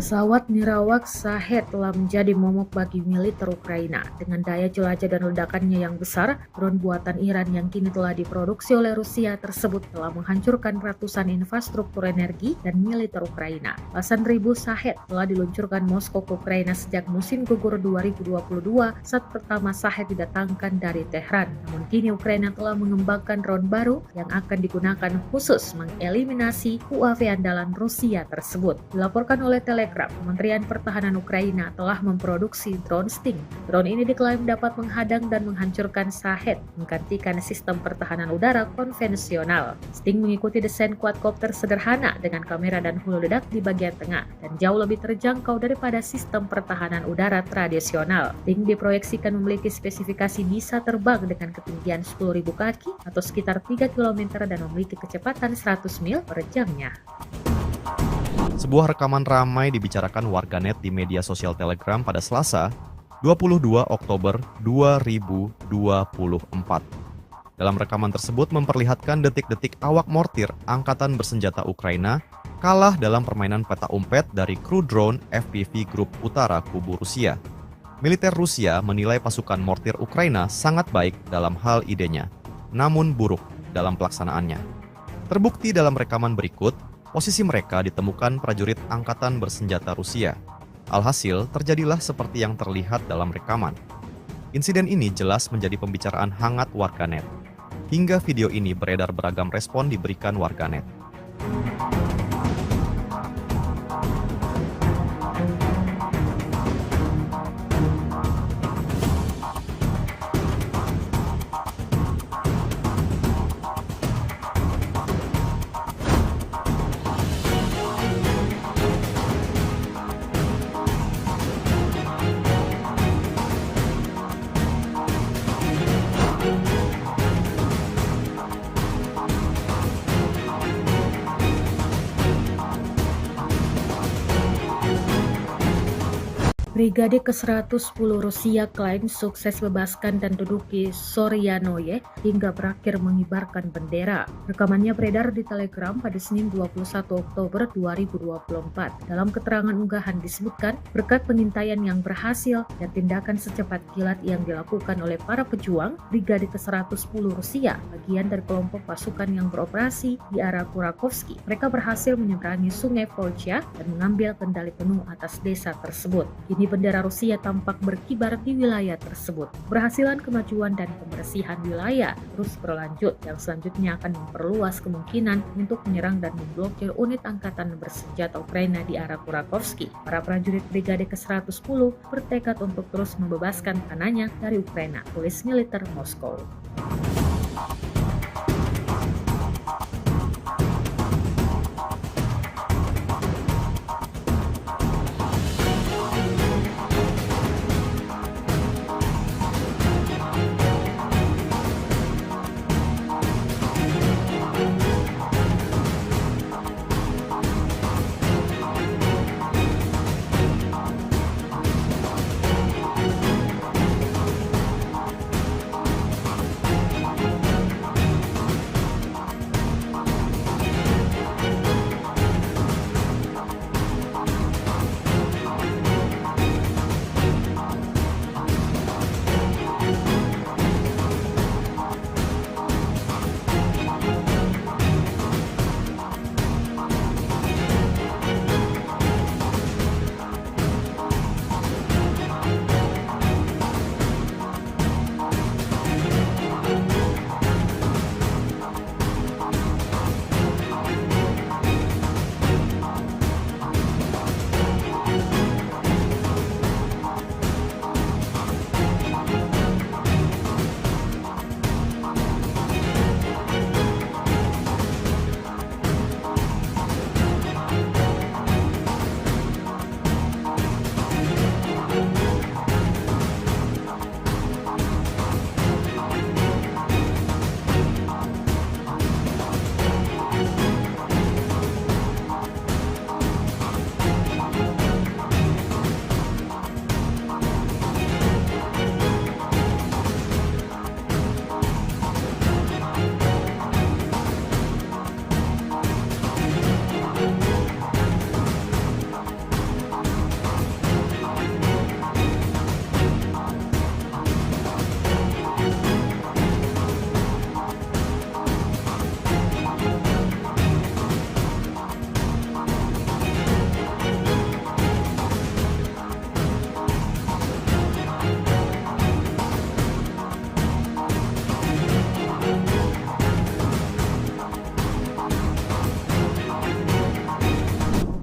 Pesawat nirawak Shahed telah menjadi momok bagi militer Ukraina. Dengan daya jelajah dan ledakannya yang besar, drone buatan Iran yang kini telah diproduksi oleh Rusia tersebut telah menghancurkan ratusan infrastruktur energi dan militer Ukraina. Belasan ribu Shahed telah diluncurkan Moskow ke Ukraina sejak musim gugur 2022 saat pertama Shahed didatangkan dari Tehran. Namun kini Ukraina telah mengembangkan drone baru yang akan digunakan khusus mengeliminasi UAV andalan Rusia tersebut. Dilaporkan oleh Telegram, Kementerian Pertahanan Ukraina telah memproduksi drone Sting. Drone ini diklaim dapat menghadang dan menghancurkan Shahed, menggantikan sistem pertahanan udara konvensional. Sting mengikuti desain quadcopter sederhana dengan kamera dan hulu ledak di bagian tengah dan jauh lebih terjangkau daripada sistem pertahanan udara tradisional. Sting diproyeksikan memiliki spesifikasi bisa terbang dengan ketinggian 10.000 kaki atau sekitar 3 km dan memiliki kecepatan 100 mil per jamnya. Sebuah rekaman ramai dibicarakan warganet di media sosial Telegram pada Selasa, 22 Oktober 2024. Dalam rekaman tersebut memperlihatkan detik-detik awak mortir Angkatan Bersenjata Ukraina kalah dalam permainan peta umpet dari kru drone FPV Grup Utara Kubu Rusia. Militer Rusia menilai pasukan mortir Ukraina sangat baik dalam hal idenya, namun buruk dalam pelaksanaannya. Terbukti dalam rekaman berikut, posisi mereka ditemukan prajurit Angkatan Bersenjata Rusia. Alhasil, terjadilah seperti yang terlihat dalam rekaman. Insiden ini jelas menjadi pembicaraan hangat warganet. Hingga video ini beredar beragam respon diberikan warganet. Brigade ke-110 Rusia klaim sukses bebaskan dan duduki Soryanoye hingga berakhir mengibarkan bendera. Rekamannya beredar di Telegram pada Senin 21 Oktober 2024. Dalam keterangan unggahan disebutkan, berkat pengintaian yang berhasil dan tindakan secepat kilat yang dilakukan oleh para pejuang, Brigade ke-110 Rusia, bagian dari kelompok pasukan yang beroperasi di arah Kurakovsky, mereka berhasil menyeberangi sungai Volcha dan mengambil kendali penuh atas desa tersebut. Kini bendera Rusia tampak berkibar di wilayah tersebut. Keberhasilan kemajuan dan pembersihan wilayah terus berlanjut yang selanjutnya akan memperluas kemungkinan untuk menyerang dan memblokir unit angkatan bersenjata Ukraina di arah Kurakovsky. Para prajurit Brigade ke-110 bertekad untuk terus membebaskan tanahnya dari Ukraina, tulis militer Moskow.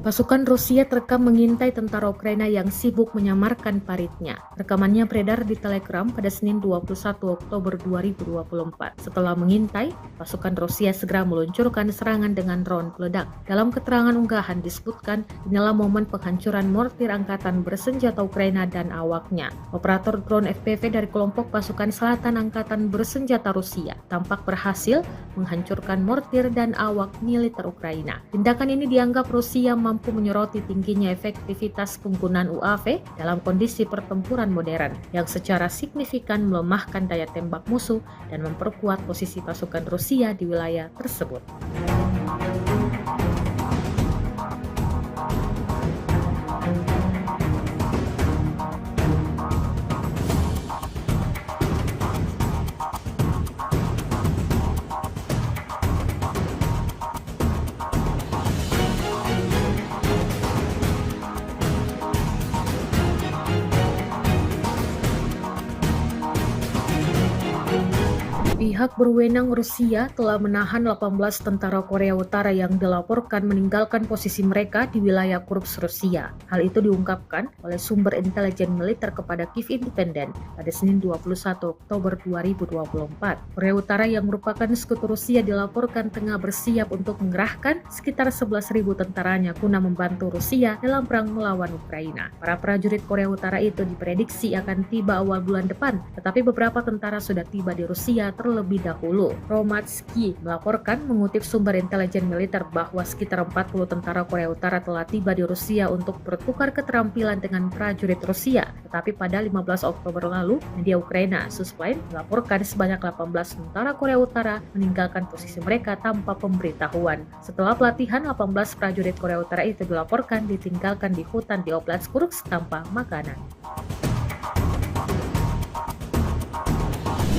Pasukan Rusia terekam mengintai tentara Ukraina yang sibuk menyamarkan paritnya. Rekamannya beredar di Telegram pada Senin 21 Oktober 2024. Setelah mengintai, pasukan Rusia segera meluncurkan serangan dengan drone peledak. Dalam keterangan unggahan disebutkan, inilah momen penghancuran mortir angkatan bersenjata Ukraina dan awaknya. Operator drone FPV dari kelompok pasukan selatan angkatan bersenjata Rusia tampak berhasil menghancurkan mortir dan awak militer Ukraina. Tindakan ini dianggap Rusia mampu menyoroti tingginya efektivitas penggunaan UAV dalam kondisi pertempuran modern yang secara signifikan melemahkan daya tembak musuh dan memperkuat posisi pasukan Rusia di wilayah tersebut. Pihak berwenang Rusia telah menahan 18 tentara Korea Utara yang dilaporkan meninggalkan posisi mereka di wilayah Kursk Rusia. Hal itu diungkapkan oleh sumber intelijen militer kepada Kiev Independent pada Senin 21 Oktober 2024. Korea Utara yang merupakan sekutu Rusia dilaporkan tengah bersiap untuk mengerahkan sekitar 11.000 tentaranya guna membantu Rusia dalam perang melawan Ukraina. Para prajurit Korea Utara itu diprediksi akan tiba awal bulan depan, tetapi beberapa tentara sudah tiba di Rusia terlebih dahulu. Romatsky melaporkan mengutip sumber intelijen militer bahwa sekitar 40 tentara Korea Utara telah tiba di Rusia untuk bertukar keterampilan dengan prajurit Rusia. Tetapi pada 15 Oktober lalu, media Ukraina Suspline melaporkan sebanyak 18 tentara Korea Utara meninggalkan posisi mereka tanpa pemberitahuan. Setelah pelatihan, 18 prajurit Korea Utara itu dilaporkan ditinggalkan di hutan di Oblast Kursk tanpa makanan.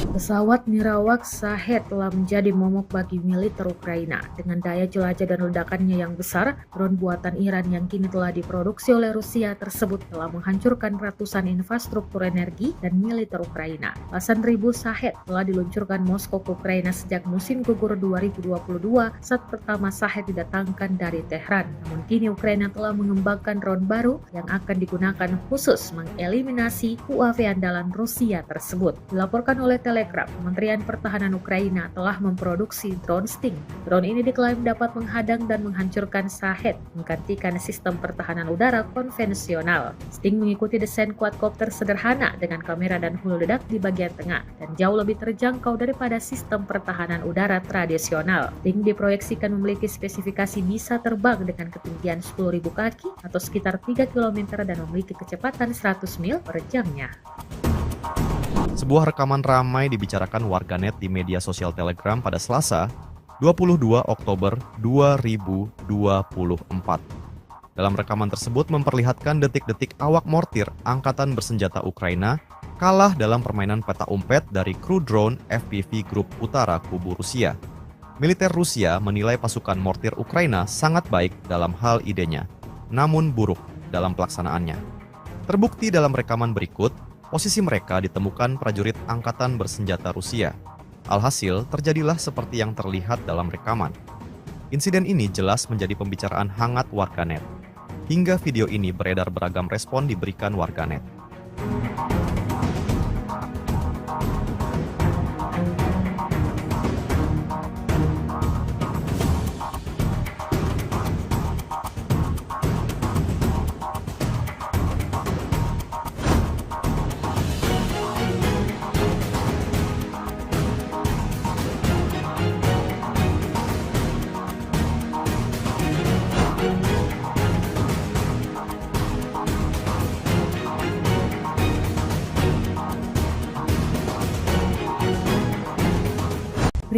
Pesawat nirawak Shahed telah menjadi momok bagi militer Ukraina. Dengan daya jelajah dan ledakannya yang besar, drone buatan Iran yang kini telah diproduksi oleh Rusia tersebut telah menghancurkan ratusan infrastruktur energi dan militer Ukraina. Belasan ribu Shahed telah diluncurkan Moskow ke Ukraina sejak musim gugur 2022 saat pertama Shahed didatangkan dari Tehran. Namun kini Ukraina telah mengembangkan drone baru yang akan digunakan khusus mengeliminasi UAV andalan Rusia tersebut. Dilaporkan oleh Telegram, Kementerian Pertahanan Ukraina telah memproduksi drone Sting. Drone ini diklaim dapat menghadang dan menghancurkan Shahed, menggantikan sistem pertahanan udara konvensional. Sting mengikuti desain quadcopter sederhana dengan kamera dan hulu ledak di bagian tengah dan jauh lebih terjangkau daripada sistem pertahanan udara tradisional. Sting diproyeksikan memiliki spesifikasi bisa terbang dengan ketinggian 10.000 kaki atau sekitar 3 km dan memiliki kecepatan 100 mil per jamnya. Sebuah rekaman ramai dibicarakan warganet di media sosial Telegram pada Selasa, 22 Oktober 2024. Dalam rekaman tersebut memperlihatkan detik-detik awak mortir angkatan bersenjata Ukraina kalah dalam permainan peta umpet dari kru drone FPV Grup Utara Kubu Rusia. Militer Rusia menilai pasukan mortir Ukraina sangat baik dalam hal idenya, namun buruk dalam pelaksanaannya. Terbukti dalam rekaman berikut, posisi mereka ditemukan prajurit angkatan bersenjata Rusia. Alhasil, terjadilah seperti yang terlihat dalam rekaman. Insiden ini jelas menjadi pembicaraan hangat warganet. Hingga video ini beredar beragam respon diberikan warganet.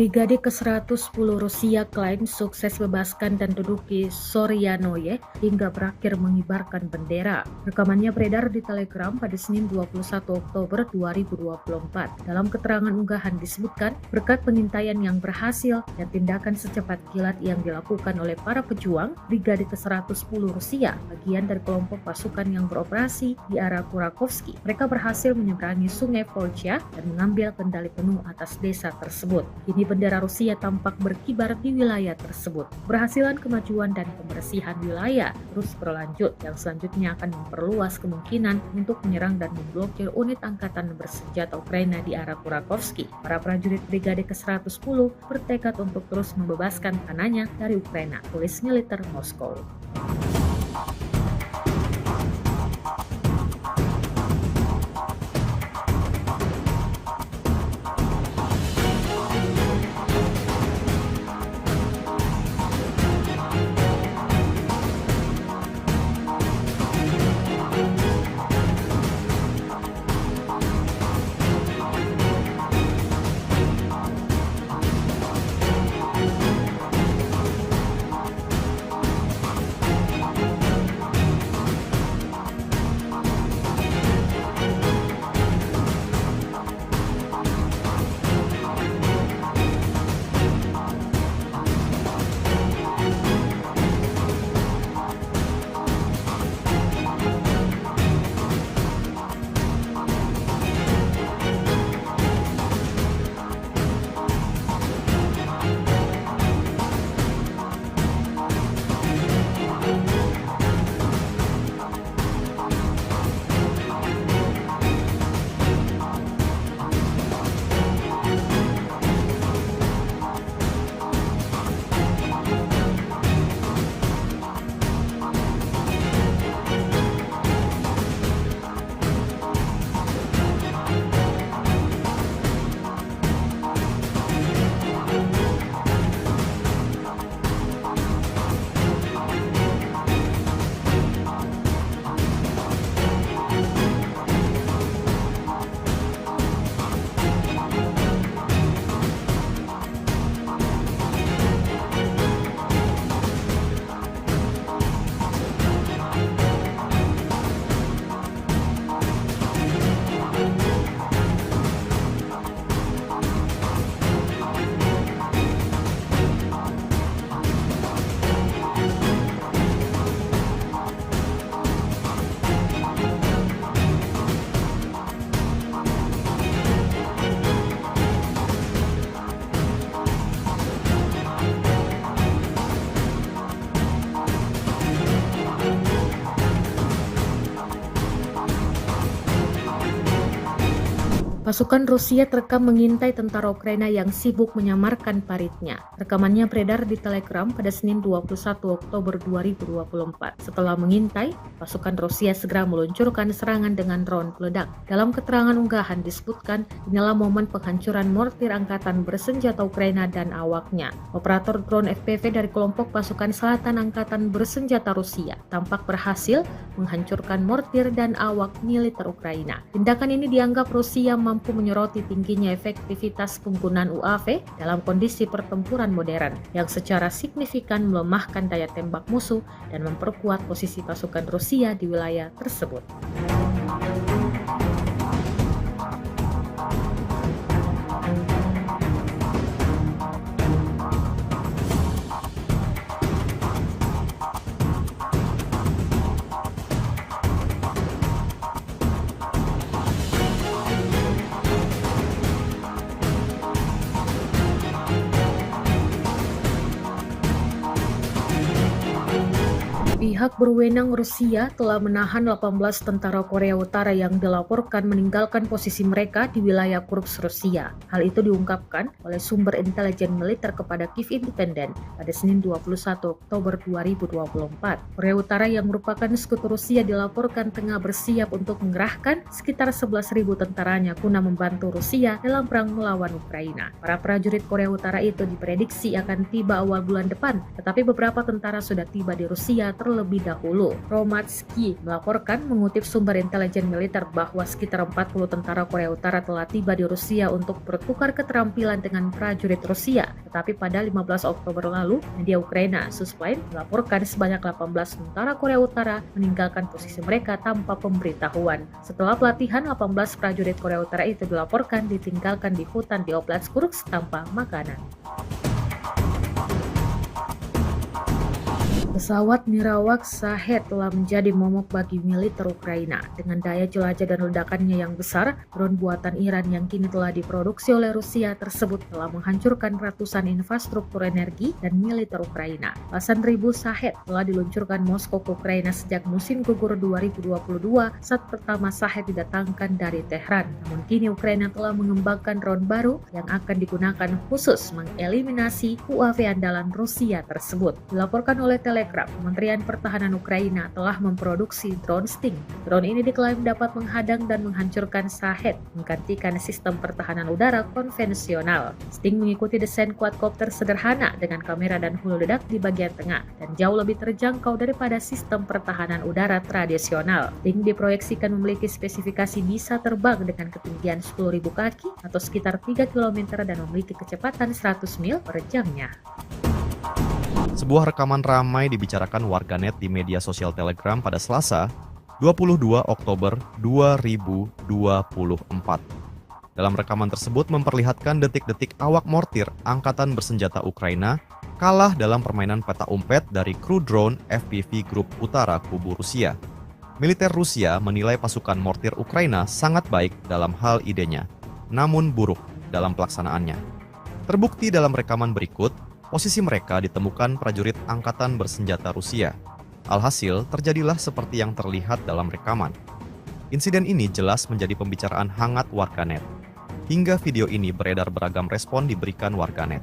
Brigade ke-110 Rusia klaim sukses bebaskan dan duduki Soryanoye hingga berakhir mengibarkan bendera. Rekamannya beredar di Telegram pada Senin 21 Oktober 2024. Dalam keterangan unggahan disebutkan, berkat pengintaian yang berhasil dan tindakan secepat kilat yang dilakukan oleh para pejuang, Brigade ke-110 Rusia, bagian dari kelompok pasukan yang beroperasi di arah Kurakovsky, mereka berhasil menyeberangi sungai Volcha dan mengambil kendali penuh atas desa tersebut. Kini Ini bendera Rusia tampak berkibar di wilayah tersebut. Berhasilan kemajuan dan pembersihan wilayah terus berlanjut yang selanjutnya akan memperluas kemungkinan untuk menyerang dan memblokir unit angkatan bersenjata Ukraina di arah Kurakovsky. Para prajurit Brigade ke-110 bertekad untuk terus membebaskan tanahnya dari Ukraina, tulis militer Moskow. Pasukan Rusia terekam mengintai tentara Ukraina yang sibuk menyamarkan paritnya. Rekamannya beredar di Telegram pada Senin 21 Oktober 2024. Setelah mengintai, pasukan Rusia segera meluncurkan serangan dengan drone peledak. Dalam keterangan unggahan disebutkan, inilah momen penghancuran mortir angkatan bersenjata Ukraina dan awaknya. Operator drone FPV dari kelompok pasukan selatan angkatan bersenjata Rusia tampak berhasil menghancurkan mortir dan awak militer Ukraina. Tindakan ini dianggap Rusia mampu menyoroti tingginya efektivitas penggunaan UAV dalam kondisi pertempuran modern yang secara signifikan melemahkan daya tembak musuh dan memperkuat posisi pasukan Rusia di wilayah tersebut. Pihak berwenang Rusia telah menahan 18 tentara Korea Utara yang dilaporkan meninggalkan posisi mereka di wilayah Kursk, Rusia. Hal itu diungkapkan oleh sumber intelijen militer kepada Kiev Independent pada Senin 21 Oktober 2024. Korea Utara yang merupakan sekutu Rusia dilaporkan tengah bersiap untuk mengerahkan sekitar 11.000 tentaranya guna membantu Rusia dalam perang melawan Ukraina. Para prajurit Korea Utara itu diprediksi akan tiba awal bulan depan, tetapi beberapa tentara sudah tiba di Rusia terlebih dahulu. Romatsky melaporkan mengutip sumber intelijen militer bahwa sekitar 40 tentara Korea Utara telah tiba di Rusia untuk bertukar keterampilan dengan prajurit Rusia. Tetapi pada 15 Oktober lalu, media Ukraina Suspline melaporkan sebanyak 18 tentara Korea Utara meninggalkan posisi mereka tanpa pemberitahuan. Setelah pelatihan, 18 prajurit Korea Utara itu dilaporkan ditinggalkan di hutan di Oblast Kursk tanpa makanan. Pesawat nirawak Shahed telah menjadi momok bagi militer Ukraina. Dengan daya jelajah dan ledakannya yang besar, drone buatan Iran yang kini telah diproduksi oleh Rusia tersebut telah menghancurkan ratusan infrastruktur energi dan militer Ukraina. Belasan ribu Shahed telah diluncurkan Moskow ke Ukraina sejak musim gugur 2022 saat pertama Shahed didatangkan dari Tehran. Namun kini Ukraina telah mengembangkan drone baru yang akan digunakan khusus mengeliminasi UAV andalan Rusia tersebut. Dilaporkan oleh Telegram, Kementerian Pertahanan Ukraina telah memproduksi drone Sting. Drone ini diklaim dapat menghadang dan menghancurkan Shahed, menggantikan sistem pertahanan udara konvensional. Sting mengikuti desain quadcopter sederhana dengan kamera dan hulu ledak di bagian tengah dan jauh lebih terjangkau daripada sistem pertahanan udara tradisional. Sting diproyeksikan memiliki spesifikasi bisa terbang dengan ketinggian 10.000 kaki atau sekitar 3 km dan memiliki kecepatan 100 mil per jamnya. Sebuah rekaman ramai dibicarakan warganet di media sosial Telegram pada Selasa, 22 Oktober 2024. Dalam rekaman tersebut memperlihatkan detik-detik awak mortir Angkatan Bersenjata Ukraina kalah dalam permainan peta umpet dari kru drone FPV Grup Utara Kubu Rusia. Militer Rusia menilai pasukan mortir Ukraina sangat baik dalam hal idenya, namun buruk dalam pelaksanaannya. Terbukti dalam rekaman berikut, posisi mereka ditemukan prajurit Angkatan Bersenjata Rusia. Alhasil, terjadilah seperti yang terlihat dalam rekaman. Insiden ini jelas menjadi pembicaraan hangat warganet. Hingga video ini beredar beragam respon diberikan warganet.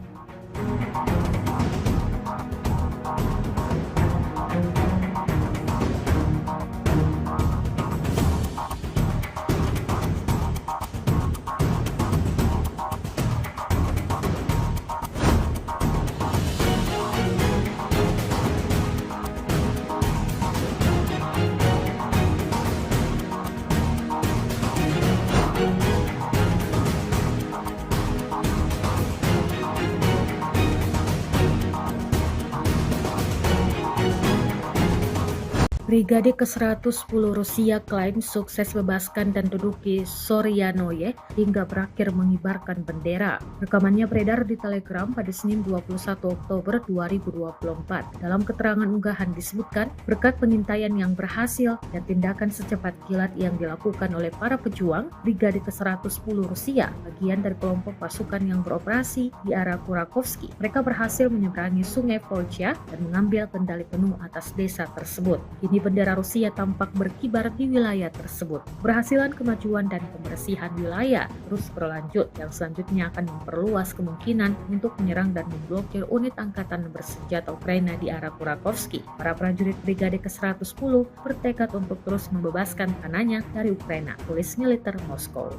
Brigade ke-110 Rusia klaim sukses bebaskan dan duduki Soryanoye hingga berakhir mengibarkan bendera. Rekamannya beredar di Telegram pada Senin 21 Oktober 2024. Dalam keterangan unggahan disebutkan, berkat pengintaian yang berhasil dan tindakan secepat kilat yang dilakukan oleh para pejuang, Brigade ke-110 Rusia, bagian dari kelompok pasukan yang beroperasi di arah Kurakovsky, mereka berhasil menyeberangi sungai Volcha dan mengambil kendali penuh atas desa tersebut. Kini bendera Rusia tampak berkibar di wilayah tersebut. Keberhasilan kemajuan dan pembersihan wilayah terus berlanjut yang selanjutnya akan memperluas kemungkinan untuk menyerang dan memblokir unit angkatan bersenjata Ukraina di arah Kurakovsky. Para prajurit Brigade ke-110 bertekad untuk terus membebaskan tanahnya dari Ukraina, tulis militer Moskow.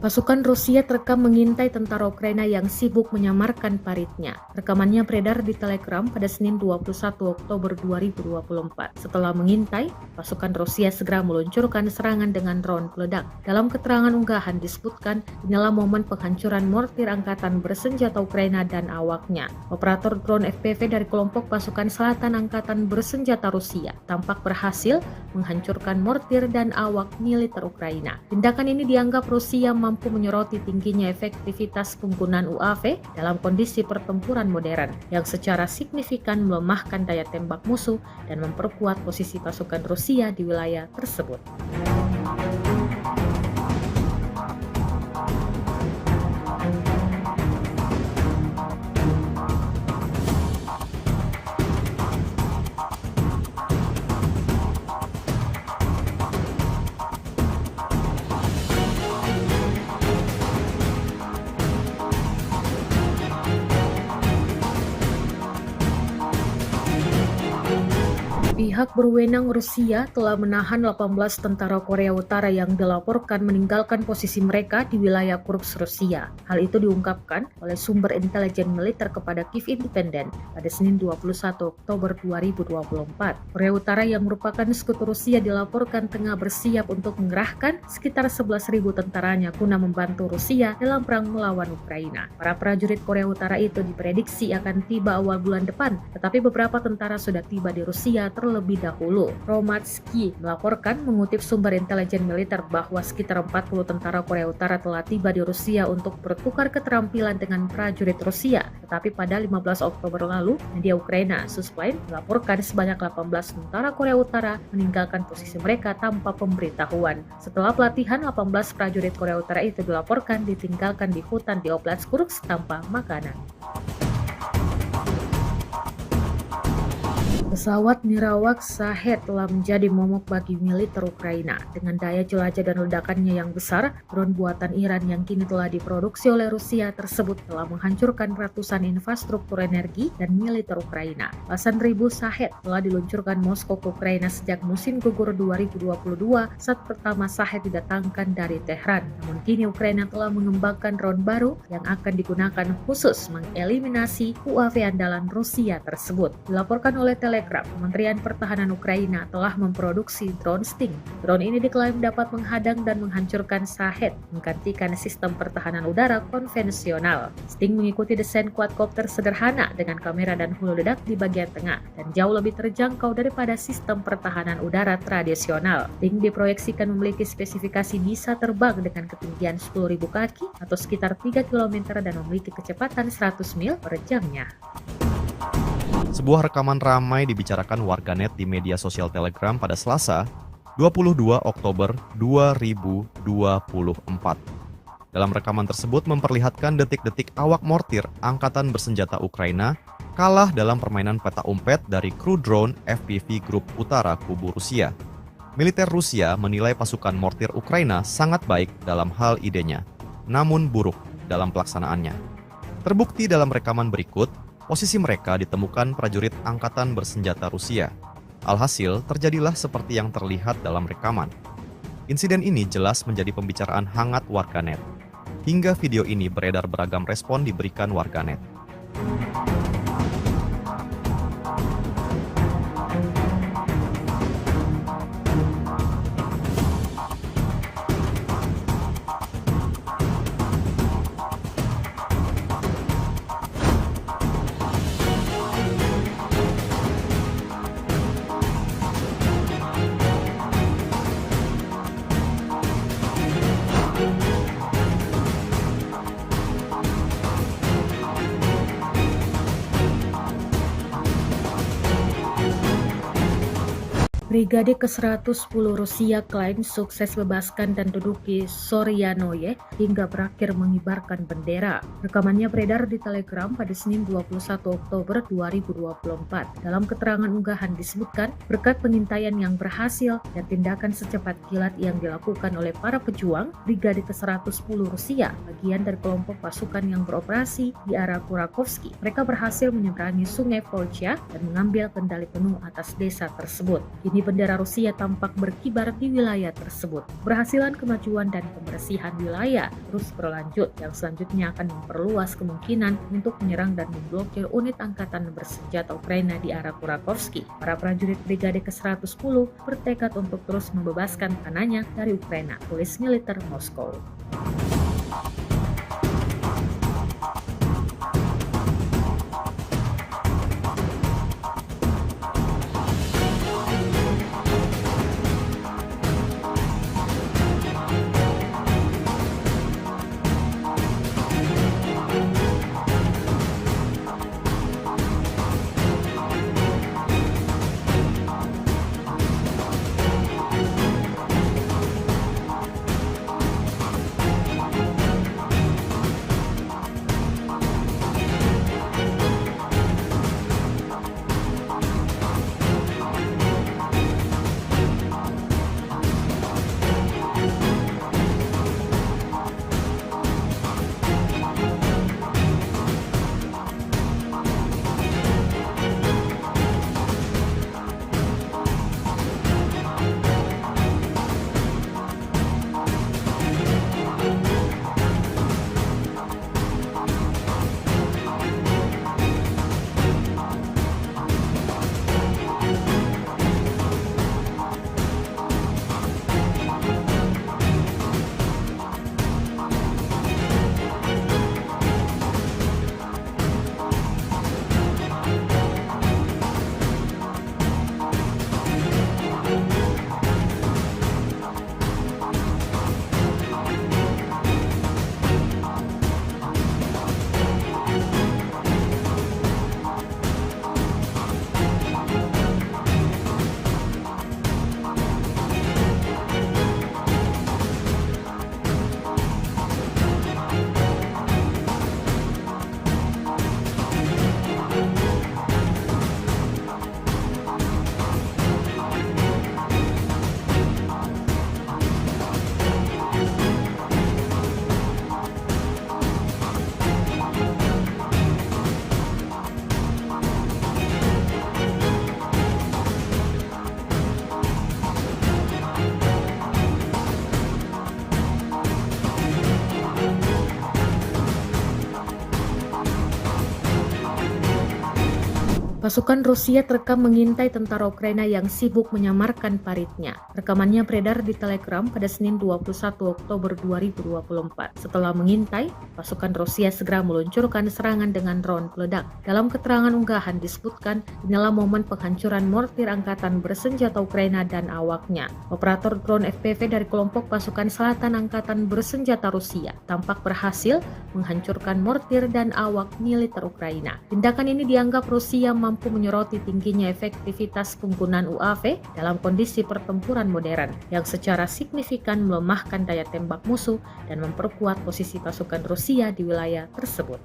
Pasukan Rusia terekam mengintai tentara Ukraina yang sibuk menyamarkan paritnya. Rekamannya beredar di Telegram pada Senin 21 Oktober 2024. Setelah mengintai, pasukan Rusia segera meluncurkan serangan dengan drone peledak. Dalam keterangan unggahan disebutkan, inilah momen penghancuran mortir angkatan bersenjata Ukraina dan awaknya. Operator drone FPV dari kelompok pasukan selatan angkatan bersenjata Rusia tampak berhasil menghancurkan mortir dan awak militer Ukraina. Tindakan ini dianggap Rusia mampu menyoroti tingginya efektivitas penggunaan UAV dalam kondisi pertempuran modern yang secara signifikan melemahkan daya tembak musuh dan memperkuat posisi pasukan Rusia di wilayah tersebut. Pihak berwenang Rusia telah menahan 18 tentara Korea Utara yang dilaporkan meninggalkan posisi mereka di wilayah Kursk, Rusia. Hal itu diungkapkan oleh sumber intelijen militer kepada Kiev Independent pada Senin 21 Oktober 2024. Korea Utara yang merupakan sekutu Rusia dilaporkan tengah bersiap untuk mengerahkan sekitar 11.000 tentaranya guna membantu Rusia dalam perang melawan Ukraina. Para prajurit Korea Utara itu diprediksi akan tiba awal bulan depan, tetapi beberapa tentara sudah tiba di Rusia terlebih dahulu. Romatsky melaporkan mengutip sumber intelijen militer bahwa sekitar 40 tentara Korea Utara telah tiba di Rusia untuk bertukar keterampilan dengan prajurit Rusia. Tetapi pada 15 Oktober lalu, media Ukraina Susplain melaporkan sebanyak 18 tentara Korea Utara meninggalkan posisi mereka tanpa pemberitahuan. Setelah pelatihan, 18 prajurit Korea Utara itu dilaporkan ditinggalkan di hutan di Oblast Kursk tanpa makanan. Pesawat nirawak Shahed telah menjadi momok bagi militer Ukraina. Dengan daya jelajah dan ledakannya yang besar, drone buatan Iran yang kini telah diproduksi oleh Rusia tersebut telah menghancurkan ratusan infrastruktur energi dan militer Ukraina. Belasan ribu Shahed telah diluncurkan Moskow ke Ukraina sejak musim gugur 2022 saat pertama Shahed didatangkan dari Tehran. Namun kini Ukraina telah mengembangkan drone baru yang akan digunakan khusus mengeliminasi UAV andalan Rusia tersebut. Dilaporkan oleh Telegram, Kementerian Pertahanan Ukraina telah memproduksi drone Sting. Drone ini diklaim dapat menghadang dan menghancurkan Shahed, menggantikan sistem pertahanan udara konvensional. Sting mengikuti desain quadcopter sederhana dengan kamera dan hulu ledak di bagian tengah dan jauh lebih terjangkau daripada sistem pertahanan udara tradisional. Sting diproyeksikan memiliki spesifikasi bisa terbang dengan ketinggian 10.000 kaki atau sekitar 3 km dan memiliki kecepatan 100 mil per jamnya. Sebuah rekaman ramai dibicarakan warganet di media sosial Telegram pada Selasa, 22 Oktober 2024. Dalam rekaman tersebut memperlihatkan detik-detik awak mortir angkatan bersenjata Ukraina kalah dalam permainan peta umpet dari kru drone FPV Grup Utara Kubu Rusia. Militer Rusia menilai pasukan mortir Ukraina sangat baik dalam hal idenya, namun buruk dalam pelaksanaannya. Terbukti dalam rekaman berikut, posisi mereka ditemukan prajurit angkatan bersenjata Rusia. Alhasil, terjadilah seperti yang terlihat dalam rekaman. Insiden ini jelas menjadi pembicaraan hangat warganet. Hingga video ini beredar beragam respon diberikan warganet. Brigade ke-110 Rusia klaim sukses bebaskan dan duduki Soryanoye hingga berakhir mengibarkan bendera. Rekamannya beredar di Telegram pada Senin 21 Oktober 2024. Dalam keterangan unggahan disebutkan, berkat pengintaian yang berhasil dan tindakan secepat kilat yang dilakukan oleh para pejuang, Brigade ke-110 Rusia, bagian dari kelompok pasukan yang beroperasi di arah Kurakovsky, mereka berhasil menyeberangi sungai Volcha dan mengambil kendali penuh atas desa tersebut. Kini Bunyi bendera Rusia tampak berkibar di wilayah tersebut. Keberhasilan kemajuan dan pembersihan wilayah terus berlanjut, yang selanjutnya akan memperluas kemungkinan untuk menyerang dan memblokir unit angkatan bersenjata Ukraina di arah Kurakovsky. Para prajurit Brigade ke-110 bertekad untuk terus membebaskan tanahnya dari Ukraina, tulis militer Moskow. Pasukan Rusia terekam mengintai tentara Ukraina yang sibuk menyamarkan paritnya. Rekamannya beredar di Telegram pada Senin 21 Oktober 2024. Setelah mengintai, pasukan Rusia segera meluncurkan serangan dengan drone peledak. Dalam keterangan unggahan disebutkan, inilah momen penghancuran mortir angkatan bersenjata Ukraina dan awaknya. Operator drone FPV dari kelompok pasukan selatan angkatan bersenjata Rusia tampak berhasil menghancurkan mortir dan awak militer Ukraina. Tindakan ini dianggap Rusia mampu menyoroti tingginya efektivitas penggunaan UAV dalam kondisi pertempuran modern yang secara signifikan melemahkan daya tembak musuh dan memperkuat posisi pasukan Rusia di wilayah tersebut.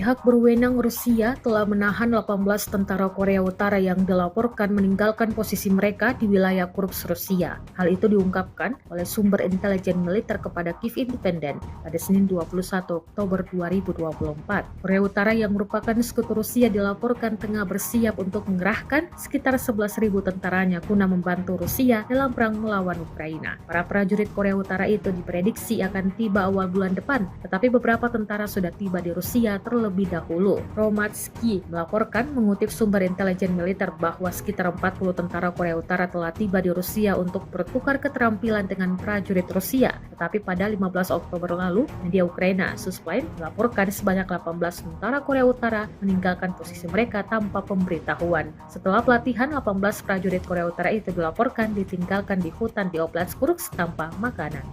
Pihak berwenang Rusia telah menahan 18 tentara Korea Utara yang dilaporkan meninggalkan posisi mereka di wilayah Kursk, Rusia. Hal itu diungkapkan oleh sumber intelijen militer kepada Kiev Independent pada Senin 21 Oktober 2024. Korea Utara yang merupakan sekutu Rusia dilaporkan tengah bersiap untuk mengerahkan sekitar 11.000 tentaranya guna membantu Rusia dalam perang melawan Ukraina. Para prajurit Korea Utara itu diprediksi akan tiba awal bulan depan, tetapi beberapa tentara sudah tiba di Rusia terlebih dahulu. Romatsky melaporkan mengutip sumber intelijen militer bahwa sekitar 40 tentara Korea Utara telah tiba di Rusia untuk bertukar keterampilan dengan prajurit Rusia. Tetapi pada 15 Oktober lalu, media Ukraina Susplain melaporkan sebanyak 18 tentara Korea Utara meninggalkan posisi mereka tanpa pemberitahuan. Setelah pelatihan, 18 prajurit Korea Utara itu dilaporkan ditinggalkan di hutan di Oblast Kursk tanpa makanan.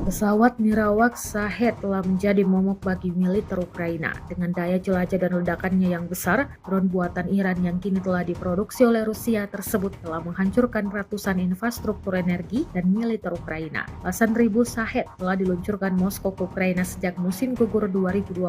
Pesawat nirawak Shahed telah menjadi momok bagi militer Ukraina. Dengan daya jelajah dan ledakannya yang besar, drone buatan Iran yang kini telah diproduksi oleh Rusia tersebut telah menghancurkan ratusan infrastruktur energi dan militer Ukraina. Belasan ribu Shahed telah diluncurkan Moskow ke Ukraina sejak musim gugur 2022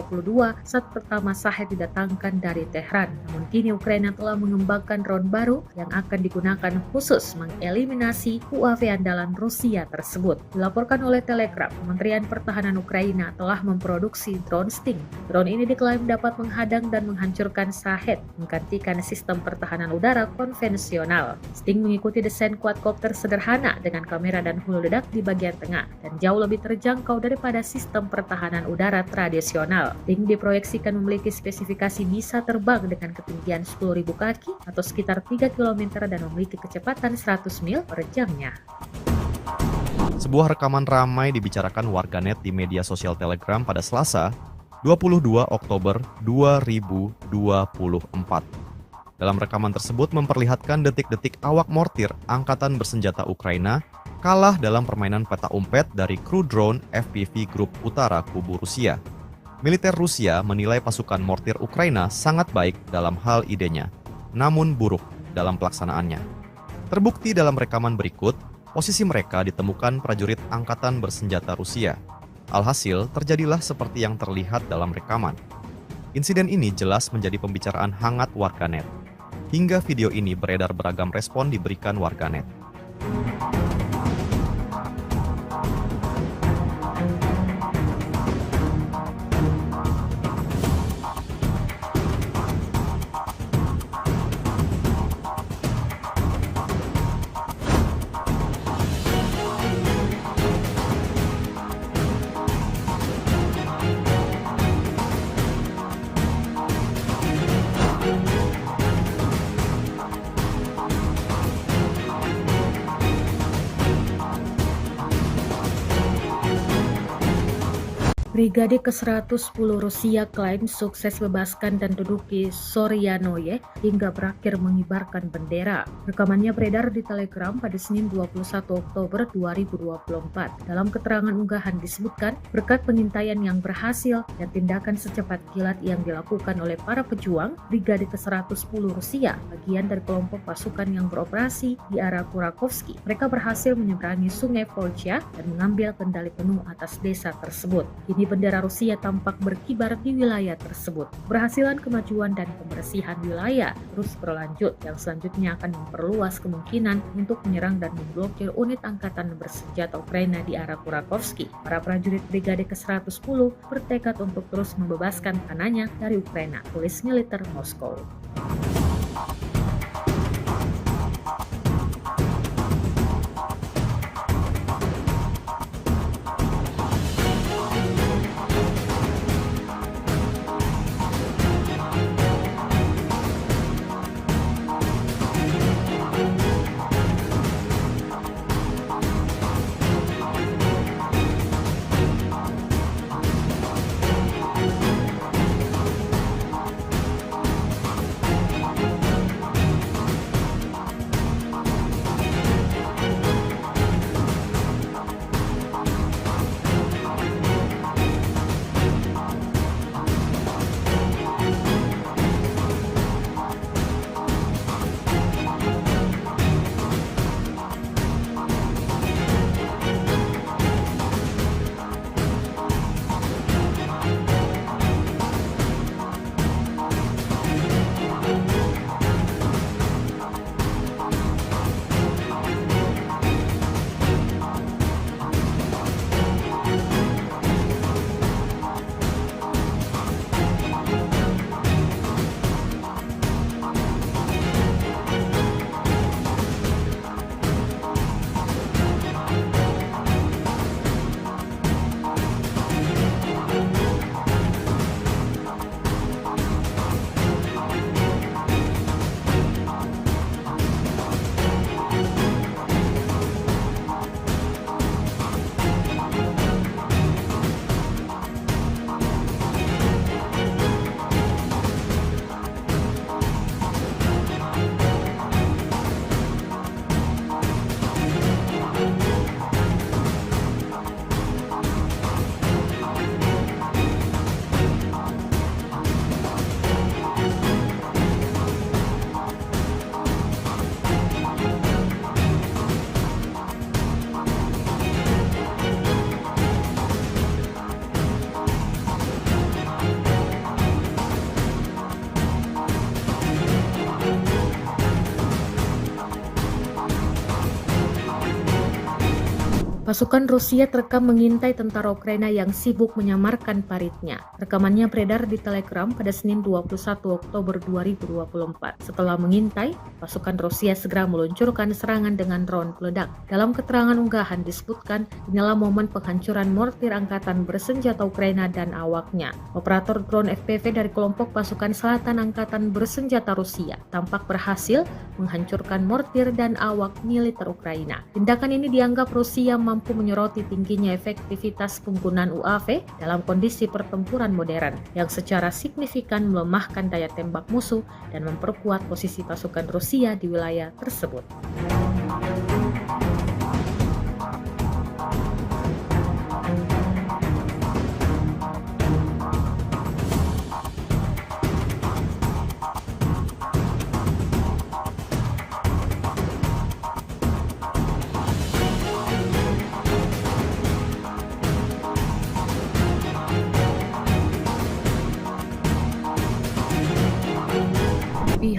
saat pertama Shahed didatangkan dari Tehran. Namun kini Ukraina telah mengembangkan drone baru yang akan digunakan khusus mengeliminasi UAV andalan Rusia tersebut. Dilaporkan oleh Telegram, Kementerian Pertahanan Ukraina telah memproduksi drone Sting. Drone ini diklaim dapat menghadang dan menghancurkan Shahed, menggantikan sistem pertahanan udara konvensional. Sting mengikuti desain quadcopter sederhana dengan kamera dan hulu ledak di bagian tengah dan jauh lebih terjangkau daripada sistem pertahanan udara tradisional. Sting diproyeksikan memiliki spesifikasi bisa terbang dengan ketinggian 10.000 kaki atau sekitar 3 km dan memiliki kecepatan 100 mil per jamnya. Sebuah rekaman ramai dibicarakan warganet di media sosial Telegram pada Selasa, 22 Oktober 2024. Dalam rekaman tersebut memperlihatkan detik-detik awak mortir Angkatan Bersenjata Ukraina kalah dalam permainan peta umpet dari kru drone FPV Grup Utara Kubu Rusia. Militer Rusia menilai pasukan mortir Ukraina sangat baik dalam hal idenya, namun buruk dalam pelaksanaannya. Terbukti dalam rekaman berikut, posisi mereka ditemukan prajurit Angkatan Bersenjata Rusia. Alhasil, terjadilah seperti yang terlihat dalam rekaman. Insiden ini jelas menjadi pembicaraan hangat warganet. Hingga video ini beredar beragam respon diberikan warganet. Brigade ke-110 Rusia klaim sukses bebaskan dan duduki Soryanoye hingga berakhir mengibarkan bendera. Rekamannya beredar di Telegram pada Senin 21 Oktober 2024. Dalam keterangan unggahan disebutkan, berkat pengintaian yang berhasil dan tindakan secepat kilat yang dilakukan oleh para pejuang, Brigade ke-110 Rusia, bagian dari kelompok pasukan yang beroperasi di arah Kurakovsky, mereka berhasil menyeberangi sungai Volcha dan mengambil kendali penuh atas desa tersebut. Kini bendera Rusia tampak berkibar di wilayah tersebut. Keberhasilan kemajuan dan pembersihan wilayah terus berlanjut yang selanjutnya akan memperluas kemungkinan untuk menyerang dan memblokir unit angkatan bersenjata Ukraina di arah Kurakovsky. Para prajurit Brigade ke-110 bertekad untuk terus membebaskan tanahnya dari Ukraina, tulis militer Moskow. Pasukan Rusia terekam mengintai tentara Ukraina yang sibuk menyamarkan paritnya. Rekamannya beredar di Telegram pada Senin 21 Oktober 2024. Setelah mengintai, pasukan Rusia segera meluncurkan serangan dengan drone peledak. Dalam keterangan unggahan disebutkan, inilah momen penghancuran mortir angkatan bersenjata Ukraina dan awaknya. Operator drone FPV dari kelompok pasukan selatan angkatan bersenjata Rusia tampak berhasil menghancurkan mortir dan awak militer Ukraina. Tindakan ini dianggap Rusia mampu menyoroti tingginya efektivitas penggunaan UAV dalam kondisi pertempuran modern yang secara signifikan melemahkan daya tembak musuh dan memperkuat posisi pasukan Rusia di wilayah tersebut.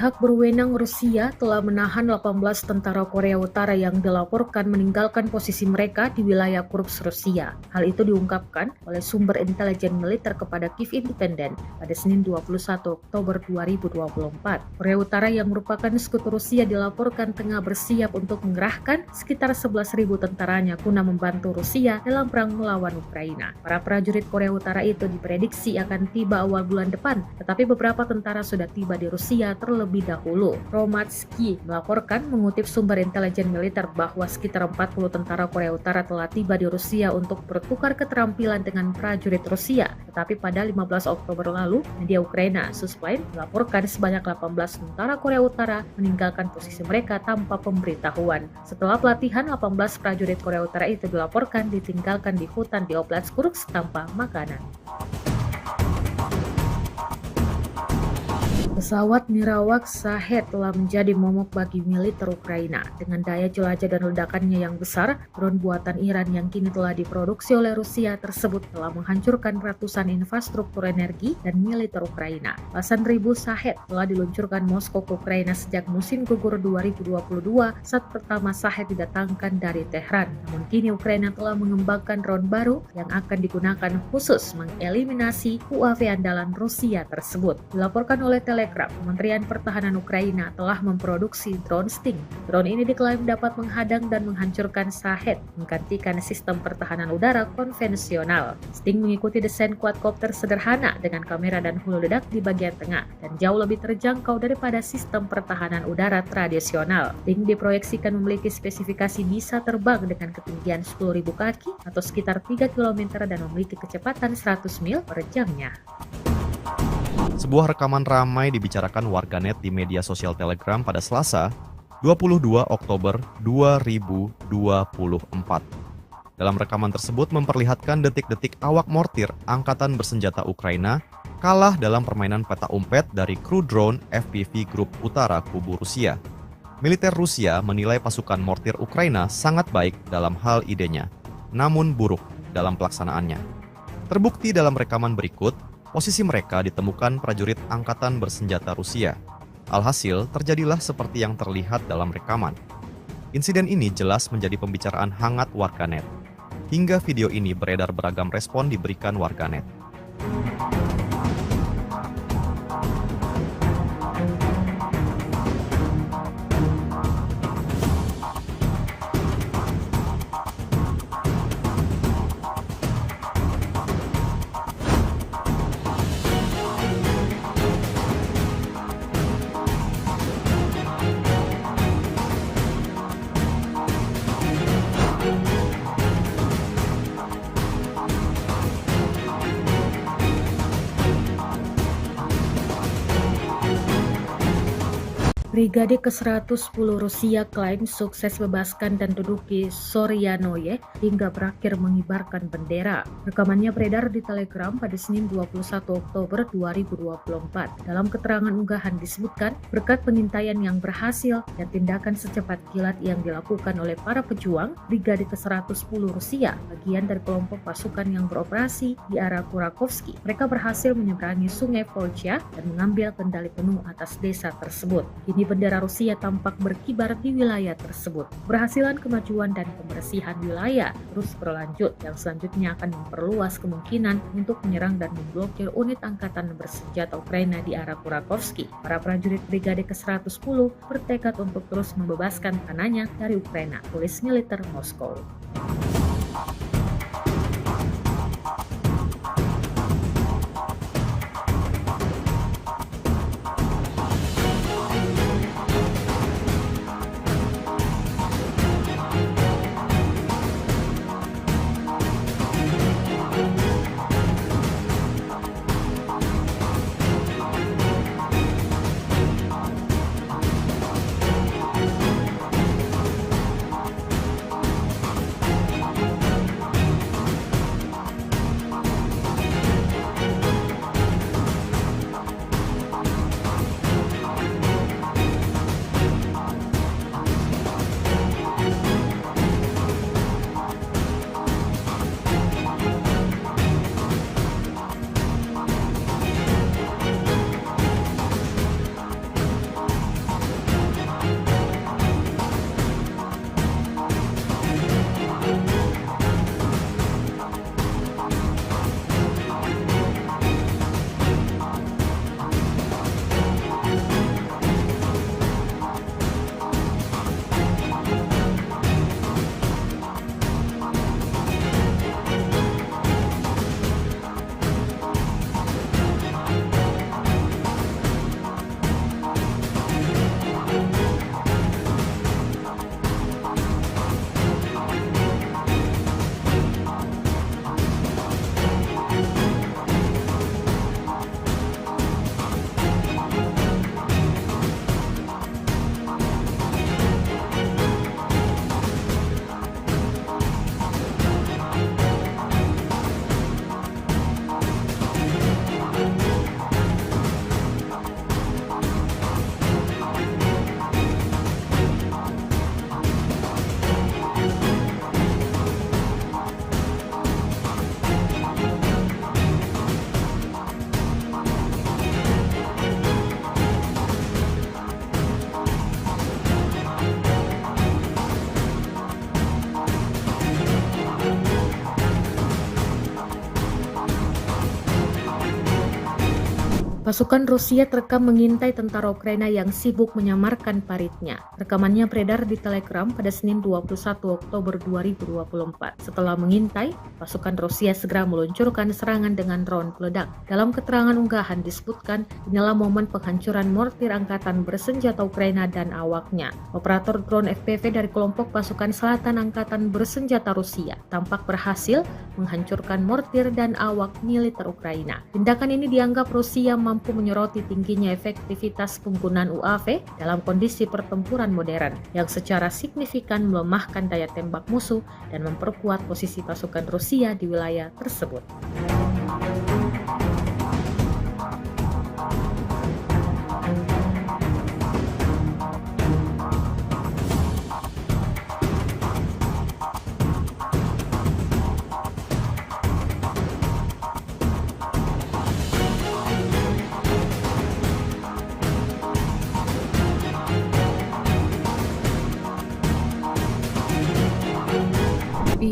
Pihak berwenang Rusia telah menahan 18 tentara Korea Utara yang dilaporkan meninggalkan posisi mereka di wilayah Kursk, Rusia. Hal itu diungkapkan oleh sumber intelijen militer kepada Kiev Independent pada Senin 21 Oktober 2024. Korea Utara yang merupakan sekutu Rusia dilaporkan tengah bersiap untuk mengerahkan sekitar 11.000 tentaranya guna membantu Rusia dalam perang melawan Ukraina. Para prajurit Korea Utara itu diprediksi akan tiba awal bulan depan, tetapi beberapa tentara sudah tiba di Rusia terlebih dahulu. Romatsky melaporkan mengutip sumber intelijen militer bahwa sekitar 40 tentara Korea Utara telah tiba di Rusia untuk bertukar keterampilan dengan prajurit Rusia. Tetapi pada 15 Oktober lalu, media Ukraina Suspline melaporkan sebanyak 18 tentara Korea Utara meninggalkan posisi mereka tanpa pemberitahuan. Setelah pelatihan, 18 prajurit Korea Utara itu dilaporkan ditinggalkan di hutan di Oblast Kursk tanpa makanan. Pesawat nirawak Shahed telah menjadi momok bagi militer Ukraina. Dengan daya jelajah dan ledakannya yang besar, drone buatan Iran yang kini telah diproduksi oleh Rusia tersebut telah menghancurkan ratusan infrastruktur energi dan militer Ukraina. Belasan ribu Shahed telah diluncurkan Moskow ke Ukraina sejak musim gugur 2022 saat pertama Shahed didatangkan dari Tehran. Namun kini Ukraina telah mengembangkan drone baru yang akan digunakan khusus mengeliminasi UAV andalan Rusia tersebut. Dilaporkan oleh Telegram, Kementerian Pertahanan Ukraina telah memproduksi drone Sting. Drone ini diklaim dapat menghadang dan menghancurkan Shahed, menggantikan sistem pertahanan udara konvensional. Sting mengikuti desain quadcopter sederhana dengan kamera dan hulu ledak di bagian tengah dan jauh lebih terjangkau daripada sistem pertahanan udara tradisional. Sting diproyeksikan memiliki spesifikasi bisa terbang dengan ketinggian 10.000 kaki atau sekitar 3 km dan memiliki kecepatan 100 mil per jamnya. Sebuah rekaman ramai dibicarakan warganet di media sosial Telegram pada Selasa, 22 Oktober 2024. Dalam rekaman tersebut memperlihatkan detik-detik awak mortir angkatan bersenjata Ukraina kalah dalam permainan peta umpet dari kru drone FPV Grup Utara Kubu Rusia. Militer Rusia menilai pasukan mortir Ukraina sangat baik dalam hal idenya, namun buruk dalam pelaksanaannya. Terbukti dalam rekaman berikut, posisi mereka ditemukan prajurit angkatan bersenjata Rusia. Alhasil, terjadilah seperti yang terlihat dalam rekaman. Insiden ini jelas menjadi pembicaraan hangat warganet. Hingga video ini beredar beragam respon diberikan warganet. Brigade ke-110 Rusia klaim sukses bebaskan dan duduki Soryanoye hingga berakhir mengibarkan bendera. Rekamannya beredar di Telegram pada Senin 21 Oktober 2024. Dalam keterangan unggahan disebutkan, berkat pengintaian yang berhasil dan tindakan secepat kilat yang dilakukan oleh para pejuang, Brigade ke-110 Rusia, bagian dari kelompok pasukan yang beroperasi di arah Kurakovsky, mereka berhasil menyeberangi sungai Volcha dan mengambil kendali penuh atas desa tersebut. Kini bendera Rusia tampak berkibar di wilayah tersebut. Keberhasilan kemajuan dan pembersihan wilayah terus berlanjut yang selanjutnya akan memperluas kemungkinan untuk menyerang dan memblokir unit angkatan bersenjata Ukraina di arah Kurakovsky. Para prajurit Brigade ke-110 bertekad untuk terus membebaskan tanahnya dari Ukraina, tulis militer Moskow. Pasukan Rusia terekam mengintai tentara Ukraina yang sibuk menyamarkan paritnya. Rekamannya beredar di Telegram pada Senin 21 Oktober 2024. Setelah mengintai, pasukan Rusia segera meluncurkan serangan dengan drone peledak. Dalam keterangan unggahan disebutkan, inilah momen penghancuran mortir angkatan bersenjata Ukraina dan awaknya. Operator drone FPV dari kelompok pasukan selatan angkatan bersenjata Rusia tampak berhasil menghancurkan mortir dan awak militer Ukraina. Tindakan ini dianggap Rusia mampu menyoroti tingginya efektivitas penggunaan UAV dalam kondisi pertempuran modern yang secara signifikan melemahkan daya tembak musuh dan memperkuat posisi pasukan Rusia di wilayah tersebut.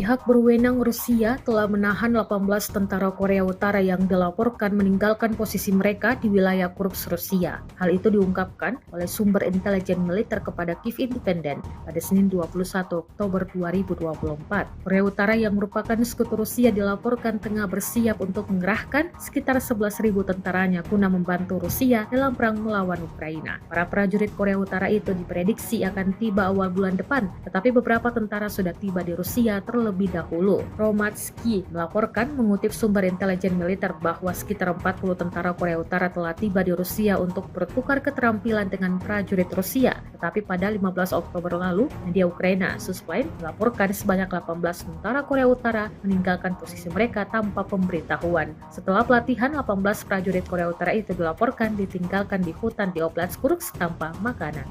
Pihak berwenang Rusia telah menahan 18 tentara Korea Utara yang dilaporkan meninggalkan posisi mereka di wilayah Kursk, Rusia. Hal itu diungkapkan oleh sumber intelijen militer kepada Kiev Independent pada Senin 21 Oktober 2024. Korea Utara yang merupakan sekutu Rusia dilaporkan tengah bersiap untuk mengerahkan sekitar 11.000 tentaranya guna membantu Rusia dalam perang melawan Ukraina. Para prajurit Korea Utara itu diprediksi akan tiba awal bulan depan, tetapi beberapa tentara sudah tiba di Rusia terlebih dahulu. Romatsky melaporkan mengutip sumber intelijen militer bahwa sekitar 40 tentara Korea Utara telah tiba di Rusia untuk bertukar keterampilan dengan prajurit Rusia. Tetapi pada 15 Oktober lalu, media Ukraina Suspline melaporkan sebanyak 18 tentara Korea Utara meninggalkan posisi mereka tanpa pemberitahuan. Setelah pelatihan, 18 prajurit Korea Utara itu dilaporkan ditinggalkan di hutan di Oblast Kursk tanpa makanan.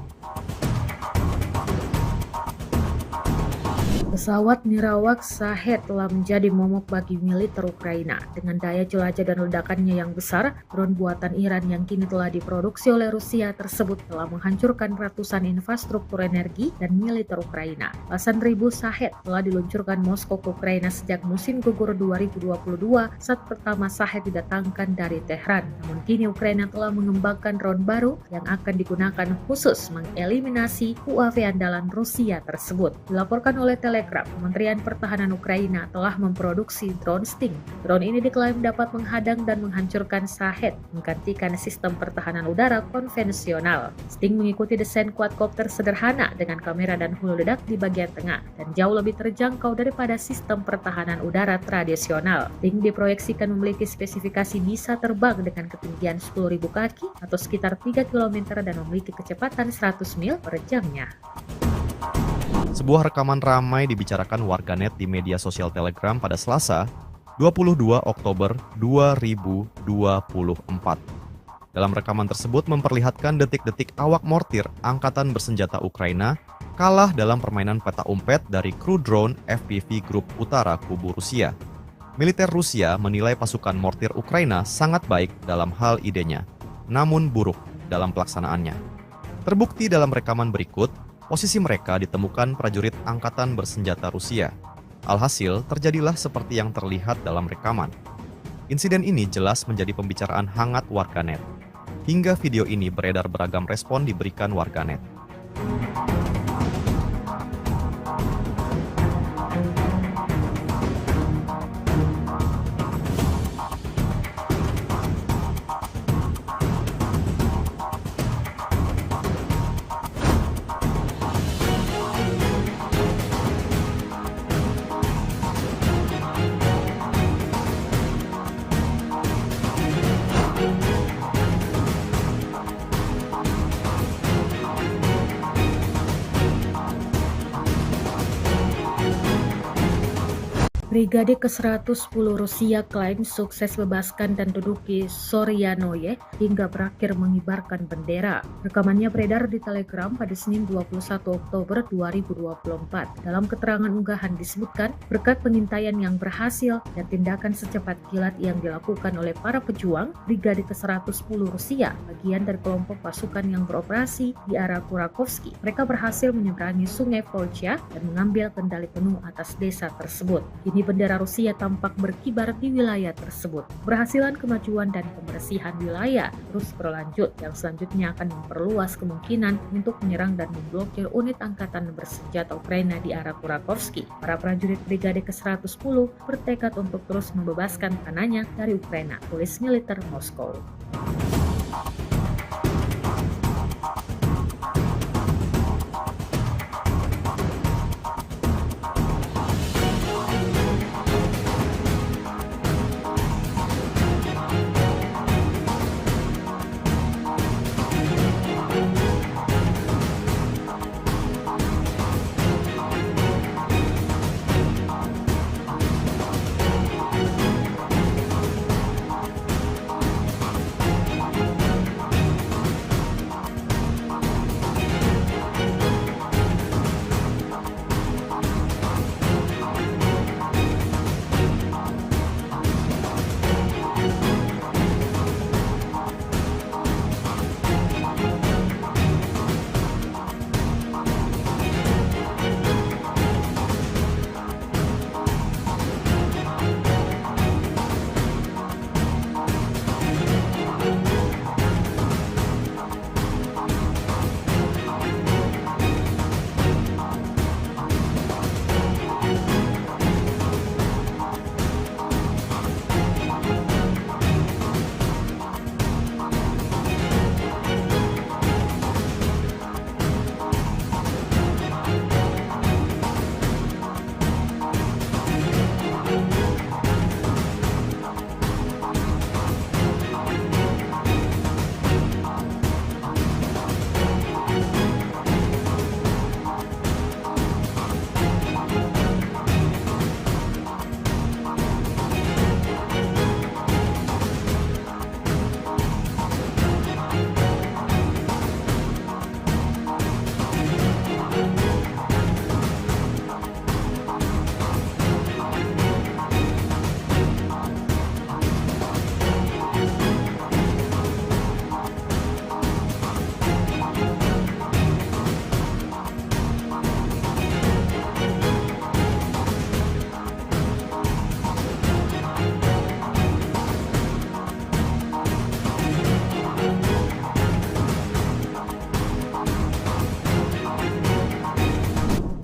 Pesawat nirawak Shahed telah menjadi momok bagi militer Ukraina. Dengan daya jelajah dan ledakannya yang besar, drone buatan Iran yang kini telah diproduksi oleh Rusia tersebut telah menghancurkan ratusan infrastruktur energi dan militer Ukraina. Belasan ribu Shahed telah diluncurkan Moskow ke Ukraina sejak musim gugur 2022 saat pertama Shahed didatangkan dari Tehran. Namun kini Ukraina telah mengembangkan drone baru yang akan digunakan khusus mengeliminasi UAV andalan Rusia tersebut. Dilaporkan oleh Telegram, Kementerian Pertahanan Ukraina telah memproduksi drone Sting. Drone ini diklaim dapat menghadang dan menghancurkan Shahed, menggantikan sistem pertahanan udara konvensional. Sting mengikuti desain quadcopter sederhana dengan kamera dan hulu ledak di bagian tengah dan jauh lebih terjangkau daripada sistem pertahanan udara tradisional. Sting diproyeksikan memiliki spesifikasi bisa terbang dengan ketinggian 10.000 kaki atau sekitar 3 km dan memiliki kecepatan 100 mil per jamnya. Sebuah rekaman ramai dibicarakan warganet di media sosial Telegram pada Selasa, 22 Oktober 2024. Dalam rekaman tersebut memperlihatkan detik-detik awak mortir Angkatan Bersenjata Ukraina kalah dalam permainan peta umpet dari kru drone FPV Grup Utara Kubu Rusia. Militer Rusia menilai pasukan mortir Ukraina sangat baik dalam hal idenya, namun buruk dalam pelaksanaannya. Terbukti dalam rekaman berikut, posisi mereka ditemukan prajurit Angkatan Bersenjata Rusia. Alhasil, terjadilah seperti yang terlihat dalam rekaman. Insiden ini jelas menjadi pembicaraan hangat warganet. Hingga video ini beredar beragam respon diberikan warganet. Brigade ke-110 Rusia klaim sukses bebaskan dan duduki Soryanoye hingga berakhir mengibarkan bendera. Rekamannya beredar di Telegram pada Senin 21 Oktober 2024. Dalam keterangan unggahan disebutkan, berkat pengintaian yang berhasil dan tindakan secepat kilat yang dilakukan oleh para pejuang, Brigade ke-110 Rusia, bagian dari kelompok pasukan yang beroperasi di arah Kurakovsky, mereka berhasil menyeberangi sungai Volcha dan mengambil kendali penuh atas desa tersebut. Kini bendera Rusia tampak berkibar di wilayah tersebut. Keberhasilan kemajuan dan pembersihan wilayah terus berlanjut yang selanjutnya akan memperluas kemungkinan untuk menyerang dan memblokir unit angkatan bersenjata Ukraina di arah Kurakovsky. Para prajurit Brigade ke-110 bertekad untuk terus membebaskan tanahnya dari Ukraina, tulis militer Moskow.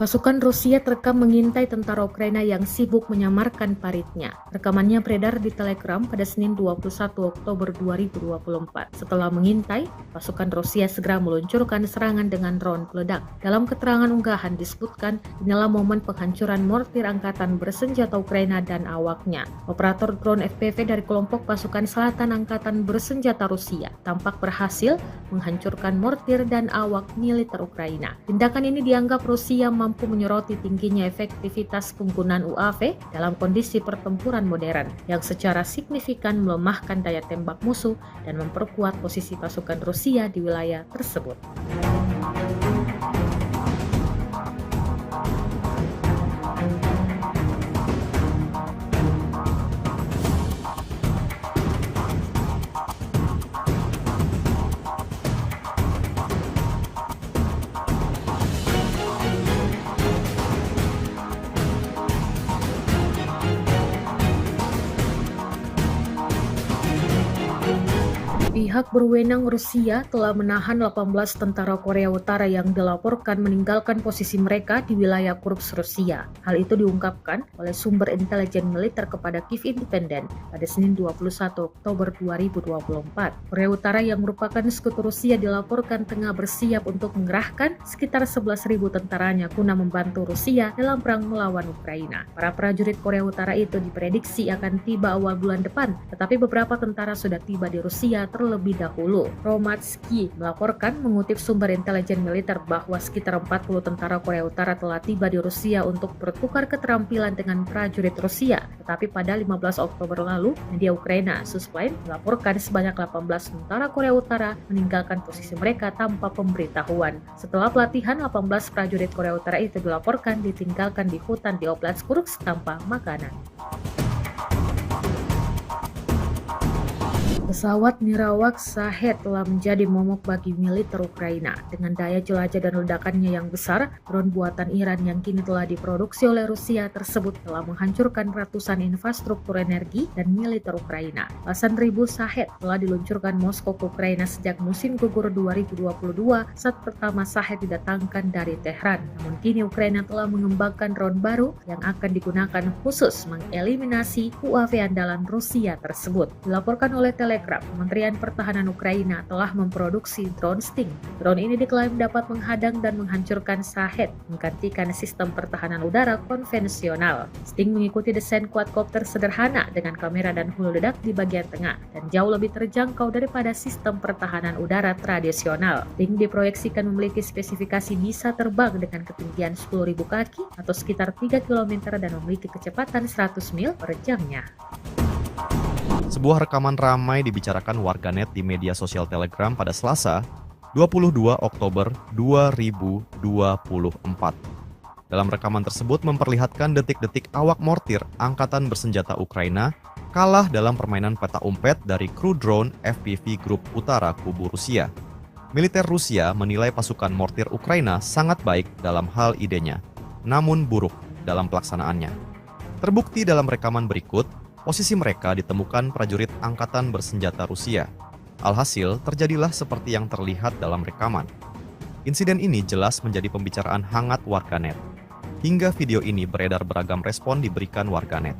Pasukan Rusia terekam mengintai tentara Ukraina yang sibuk menyamarkan paritnya. Rekamannya beredar di Telegram pada Senin 21 Oktober 2024. Setelah mengintai, pasukan Rusia segera meluncurkan serangan dengan drone peledak. Dalam keterangan unggahan disebutkan, inilah momen penghancuran mortir angkatan bersenjata Ukraina dan awaknya. Operator drone FPV dari kelompok pasukan selatan angkatan bersenjata Rusia tampak berhasil menghancurkan mortir dan awak militer Ukraina. Tindakan ini dianggap Rusia mampu menyoroti tingginya efektivitas penggunaan UAV dalam kondisi pertempuran modern yang secara signifikan melemahkan daya tembak musuh dan memperkuat posisi pasukan Rusia di wilayah tersebut. Pihak berwenang Rusia telah menahan 18 tentara Korea Utara yang dilaporkan meninggalkan posisi mereka di wilayah Kursk, Rusia. Hal itu diungkapkan oleh sumber intelijen militer kepada Kiev Independent pada Senin 21 Oktober 2024. Korea Utara yang merupakan sekutu Rusia dilaporkan tengah bersiap untuk mengerahkan sekitar 11.000 tentaranya guna membantu Rusia dalam perang melawan Ukraina. Para prajurit Korea Utara itu diprediksi akan tiba awal bulan depan, tetapi beberapa tentara sudah tiba di Rusia terlebih dahulu. Romatsky melaporkan mengutip sumber intelijen militer bahwa sekitar 40 tentara Korea Utara telah tiba di Rusia untuk bertukar keterampilan dengan prajurit Rusia. Tetapi pada 15 Oktober lalu, media Ukraina Susplain melaporkan sebanyak 18 tentara Korea Utara meninggalkan posisi mereka tanpa pemberitahuan. Setelah pelatihan, 18 prajurit Korea Utara itu dilaporkan ditinggalkan di hutan di Oblast Kursk tanpa makanan. Pesawat nirawak Shahed telah menjadi momok bagi militer Ukraina. Dengan daya jelajah dan ledakannya yang besar, drone buatan Iran yang kini telah diproduksi oleh Rusia tersebut telah menghancurkan ratusan infrastruktur energi dan militer Ukraina. Belasan ribu Shahed telah diluncurkan Moskow ke Ukraina sejak musim gugur 2022 saat pertama Shahed didatangkan dari Tehran. Namun kini Ukraina telah mengembangkan drone baru yang akan digunakan khusus mengeliminasi UAV andalan Rusia tersebut. Dilaporkan oleh Telegram, Kementerian Pertahanan Ukraina telah memproduksi drone Sting. Drone ini diklaim dapat menghadang dan menghancurkan Shahed, menggantikan sistem pertahanan udara konvensional. Sting mengikuti desain quadcopter sederhana dengan kamera dan hulu ledak di bagian tengah dan jauh lebih terjangkau daripada sistem pertahanan udara tradisional. Sting diproyeksikan memiliki spesifikasi bisa terbang dengan ketinggian 10.000 kaki atau sekitar 3 km dan memiliki kecepatan 100 mil per jamnya. Sebuah rekaman ramai dibicarakan warganet di media sosial Telegram pada Selasa, 22 Oktober 2024. Dalam rekaman tersebut memperlihatkan detik-detik awak mortir angkatan bersenjata Ukraina kalah dalam permainan peta umpet dari kru drone FPV Grup Utara Kubu Rusia. Militer Rusia menilai pasukan mortir Ukraina sangat baik dalam hal idenya, namun buruk dalam pelaksanaannya. Terbukti dalam rekaman berikut, posisi mereka ditemukan prajurit angkatan bersenjata Rusia. Alhasil, terjadilah seperti yang terlihat dalam rekaman. Insiden ini jelas menjadi pembicaraan hangat warganet. Hingga video ini beredar beragam respon diberikan warganet.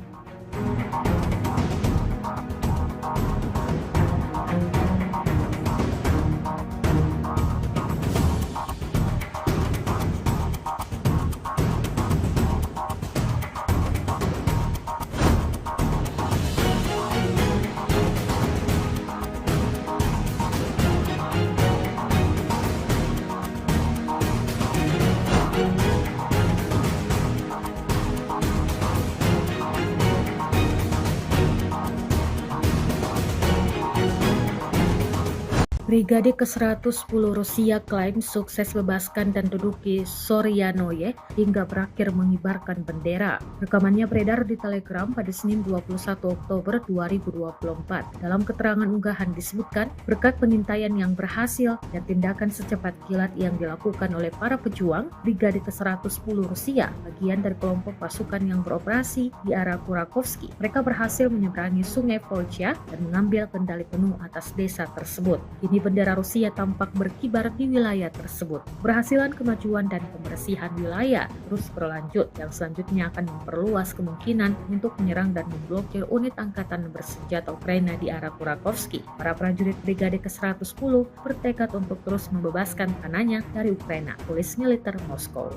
Brigade ke-110 Rusia klaim sukses bebaskan dan duduki Soryanoye hingga berakhir mengibarkan bendera. Rekamannya beredar di Telegram pada Senin 21 Oktober 2024. Dalam keterangan unggahan disebutkan, berkat pengintaian yang berhasil dan tindakan secepat kilat yang dilakukan oleh para pejuang, Brigade ke-110 Rusia, bagian dari kelompok pasukan yang beroperasi di arah Kurakovsky, mereka berhasil menyeberangi sungai Volcha dan mengambil kendali penuh atas desa tersebut. Kini bendera Rusia tampak berkibar di wilayah tersebut. Berhasilan kemajuan dan pembersihan wilayah terus berlanjut yang selanjutnya akan memperluas kemungkinan untuk menyerang dan memblokir unit angkatan bersenjata Ukraina di arah Kurakovsky. Para prajurit Brigade ke-110 bertekad untuk terus membebaskan tanahnya dari Ukraina, tulis militer Moskow.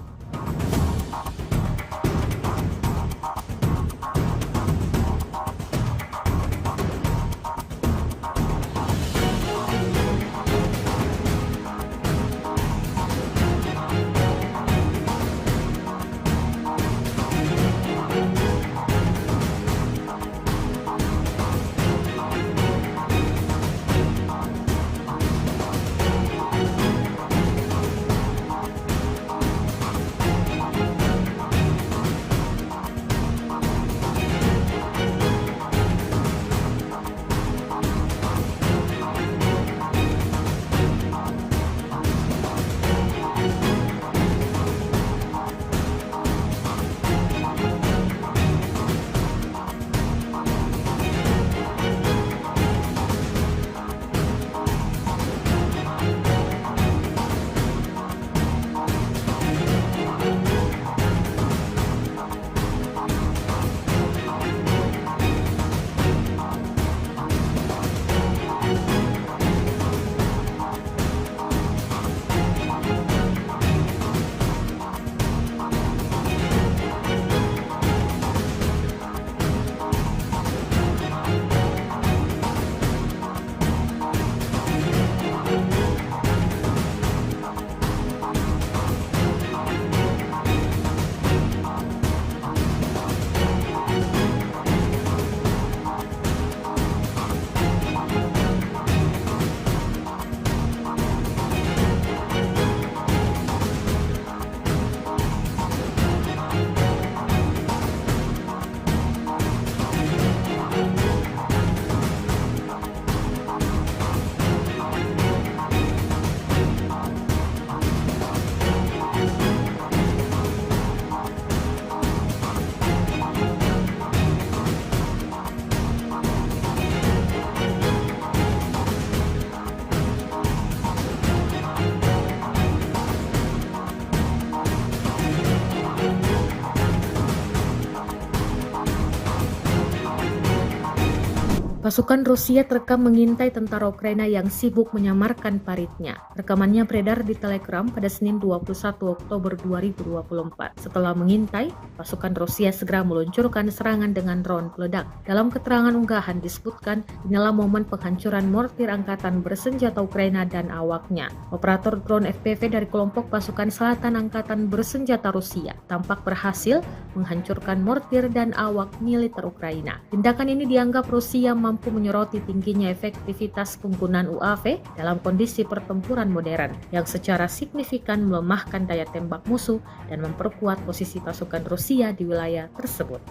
Pasukan Rusia terekam mengintai tentara Ukraina yang sibuk menyamarkan paritnya. Rekamannya beredar di Telegram pada Senin 21 Oktober 2024. Setelah mengintai, pasukan Rusia segera meluncurkan serangan dengan drone peledak. Dalam keterangan unggahan disebutkan, inilah momen penghancuran mortir angkatan bersenjata Ukraina dan awaknya. Operator drone FPV dari kelompok pasukan selatan angkatan bersenjata Rusia tampak berhasil menghancurkan mortir dan awak militer Ukraina. Tindakan ini dianggap Rusia mampu menyoroti tingginya efektivitas penggunaan UAV dalam kondisi pertempuran modern yang secara signifikan melemahkan daya tembak musuh dan memperkuat posisi pasukan Rusia di wilayah tersebut.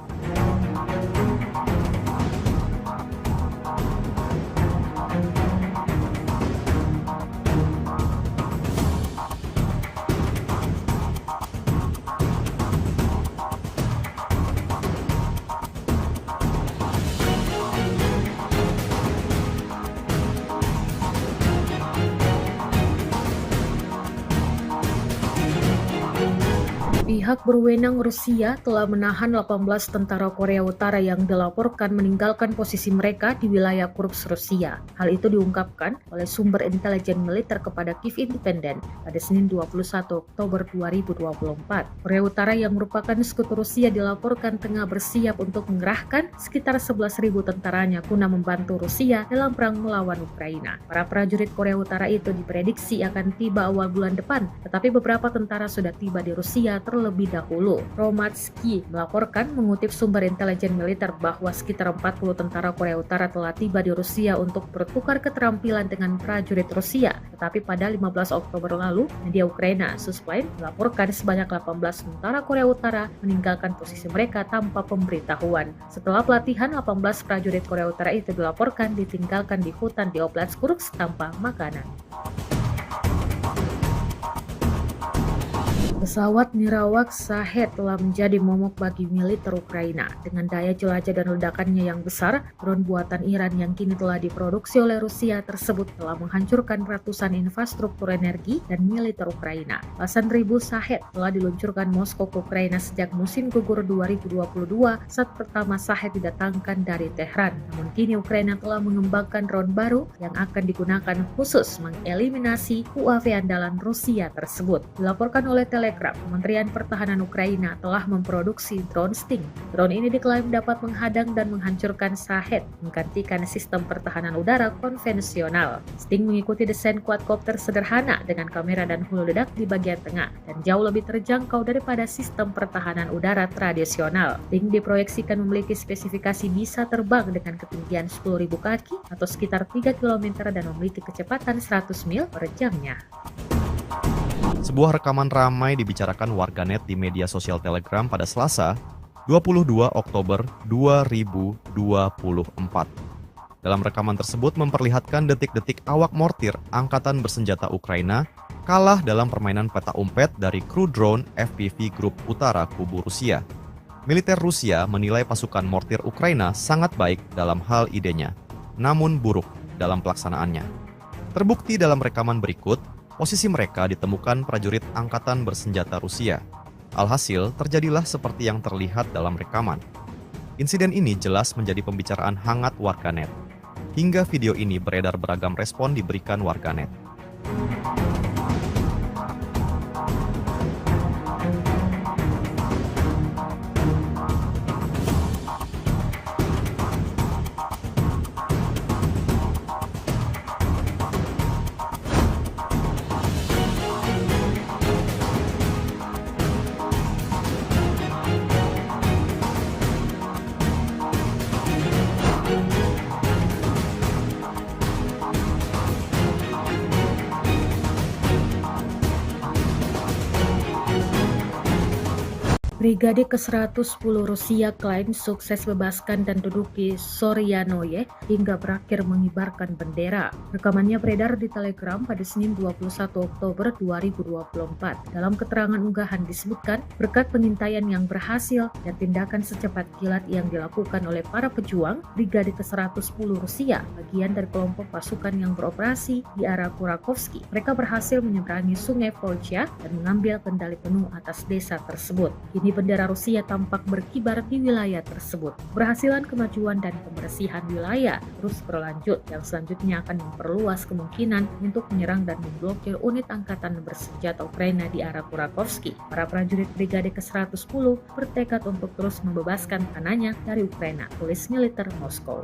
Pihak berwenang Rusia telah menahan 18 tentara Korea Utara yang dilaporkan meninggalkan posisi mereka di wilayah Kursk, Rusia. Hal itu diungkapkan oleh sumber intelijen militer kepada Kiev Independent pada Senin 21 Oktober 2024. Korea Utara yang merupakan sekutu Rusia dilaporkan tengah bersiap untuk mengerahkan sekitar 11.000 tentaranya guna membantu Rusia dalam perang melawan Ukraina. Para prajurit Korea Utara itu diprediksi akan tiba awal bulan depan, tetapi beberapa tentara sudah tiba di Rusia terlebih dahulu. Romatsky melaporkan mengutip sumber intelijen militer bahwa sekitar 40 tentara Korea Utara telah tiba di Rusia untuk bertukar keterampilan dengan prajurit Rusia. Tetapi pada 15 Oktober lalu, media Ukraina Suspline melaporkan sebanyak 18 tentara Korea Utara meninggalkan posisi mereka tanpa pemberitahuan. Setelah pelatihan, 18 prajurit Korea Utara itu dilaporkan ditinggalkan di hutan di Oblast Kursk tanpa makanan. Pesawat nirawak Shahed telah menjadi momok bagi militer Ukraina. Dengan daya jelajah dan ledakannya yang besar, drone buatan Iran yang kini telah diproduksi oleh Rusia tersebut telah menghancurkan ratusan infrastruktur energi dan militer Ukraina. Belasan ribu Shahed telah diluncurkan Moskow ke Ukraina sejak musim gugur 2022 saat pertama Shahed didatangkan dari Tehran. Namun kini Ukraina telah mengembangkan drone baru yang akan digunakan khusus mengeliminasi UAV andalan Rusia tersebut. Dilaporkan oleh Telegram, Kementerian Pertahanan Ukraina telah memproduksi drone Sting. Drone ini diklaim dapat menghadang dan menghancurkan Shahed, menggantikan sistem pertahanan udara konvensional. Sting mengikuti desain quadcopter sederhana dengan kamera dan hulu ledak di bagian tengah dan jauh lebih terjangkau daripada sistem pertahanan udara tradisional. Sting diproyeksikan memiliki spesifikasi bisa terbang dengan ketinggian 10.000 kaki atau sekitar 3 km dan memiliki kecepatan 100 mil per jamnya. Sebuah rekaman ramai dibicarakan warganet di media sosial Telegram pada Selasa, 22 Oktober 2024. Dalam rekaman tersebut memperlihatkan detik-detik awak mortir Angkatan Bersenjata Ukraina kalah dalam permainan peta umpet dari kru drone FPV Grup Utara Kubu Rusia. Militer Rusia menilai pasukan mortir Ukraina sangat baik dalam hal idenya, namun buruk dalam pelaksanaannya. Terbukti dalam rekaman berikut, posisi mereka ditemukan prajurit Angkatan Bersenjata Rusia. Alhasil, terjadilah seperti yang terlihat dalam rekaman. Insiden ini jelas menjadi pembicaraan hangat warganet. Hingga video ini beredar beragam respon diberikan warganet. Brigade ke-110 Rusia klaim sukses bebaskan dan duduki Soryanoye hingga berakhir mengibarkan bendera. Rekamannya beredar di Telegram pada Senin 21 Oktober 2024. Dalam keterangan unggahan disebutkan, berkat pengintaian yang berhasil dan tindakan secepat kilat yang dilakukan oleh para pejuang, Brigade ke-110 Rusia, bagian dari kelompok pasukan yang beroperasi di arah Kurakovsky, mereka berhasil menyeberangi sungai Volcha dan mengambil kendali penuh atas desa tersebut. Kini bendera Rusia tampak berkibar di wilayah tersebut. Keberhasilan kemajuan dan pembersihan wilayah terus berlanjut yang selanjutnya akan memperluas kemungkinan untuk menyerang dan memblokir unit angkatan bersenjata Ukraina di arah Kurakovsky. Para prajurit Brigade ke-110 bertekad untuk terus membebaskan tanahnya dari Ukraina, tulis militer Moskow.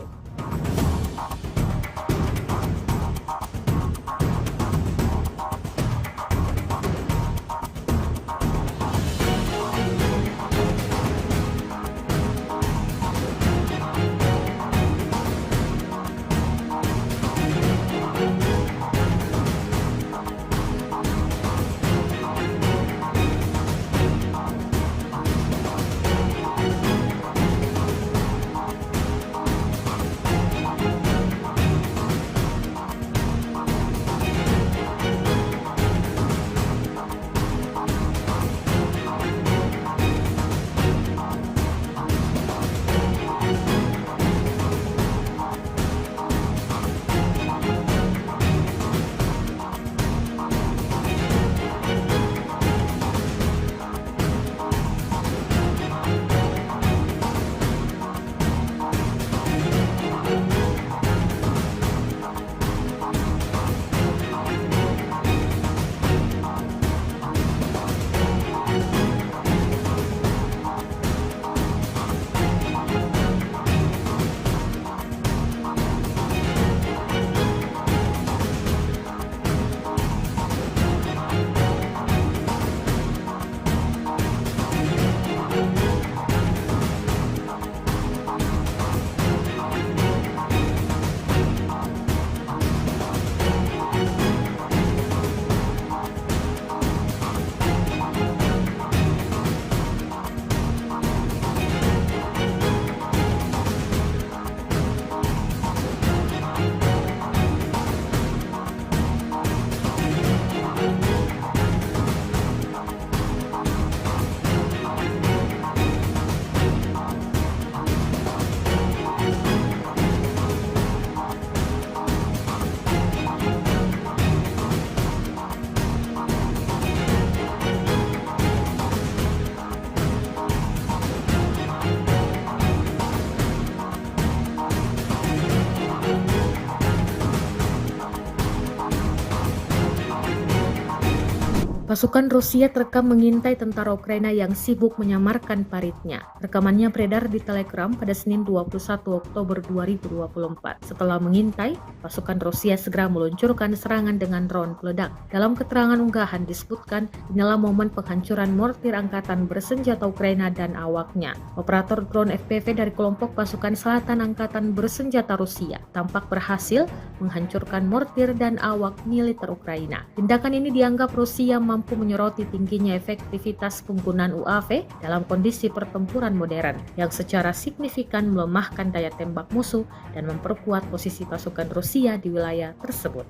Pasukan Rusia terekam mengintai tentara Ukraina yang sibuk menyamarkan paritnya. Rekamannya beredar di Telegram pada Senin 21 Oktober 2024. Setelah mengintai, pasukan Rusia segera meluncurkan serangan dengan drone peledak. Dalam keterangan unggahan disebutkan, inilah momen penghancuran mortir angkatan bersenjata Ukraina dan awaknya. Operator drone FPV dari kelompok pasukan selatan angkatan bersenjata Rusia tampak berhasil menghancurkan mortir dan awak militer Ukraina. Tindakan ini dianggap Rusia mampu menyoroti tingginya efektivitas penggunaan UAV dalam kondisi pertempuran modern yang secara signifikan melemahkan daya tembak musuh dan memperkuat posisi pasukan Rusia di wilayah tersebut.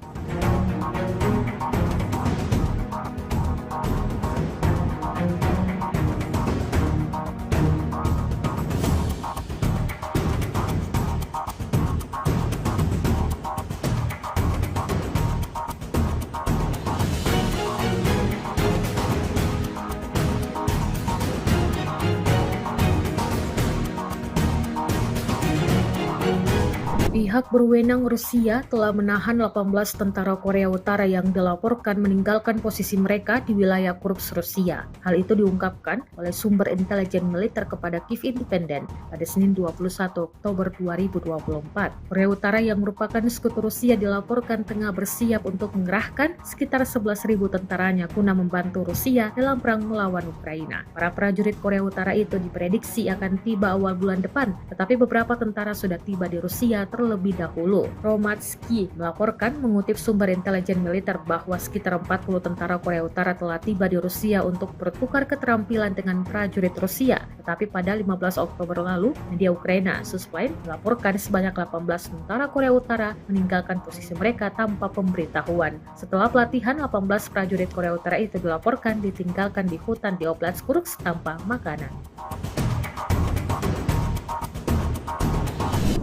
Pihak berwenang Rusia telah menahan 18 tentara Korea Utara yang dilaporkan meninggalkan posisi mereka di wilayah Kursk, Rusia. Hal itu diungkapkan oleh sumber intelijen militer kepada Kiev Independent pada Senin 21 Oktober 2024. Korea Utara yang merupakan sekutu Rusia dilaporkan tengah bersiap untuk mengerahkan sekitar 11.000 tentaranya guna membantu Rusia dalam perang melawan Ukraina. Para prajurit Korea Utara itu diprediksi akan tiba awal bulan depan, tetapi beberapa tentara sudah tiba di Rusia terlebih dahulu. Romatsky melaporkan mengutip sumber intelijen militer bahwa sekitar 40 tentara Korea Utara telah tiba di Rusia untuk bertukar keterampilan dengan prajurit Rusia. Tetapi pada 15 Oktober lalu, media Ukraina Suspline melaporkan sebanyak 18 tentara Korea Utara meninggalkan posisi mereka tanpa pemberitahuan. Setelah pelatihan, 18 prajurit Korea Utara itu dilaporkan ditinggalkan di hutan di Oblast Kursk tanpa makanan.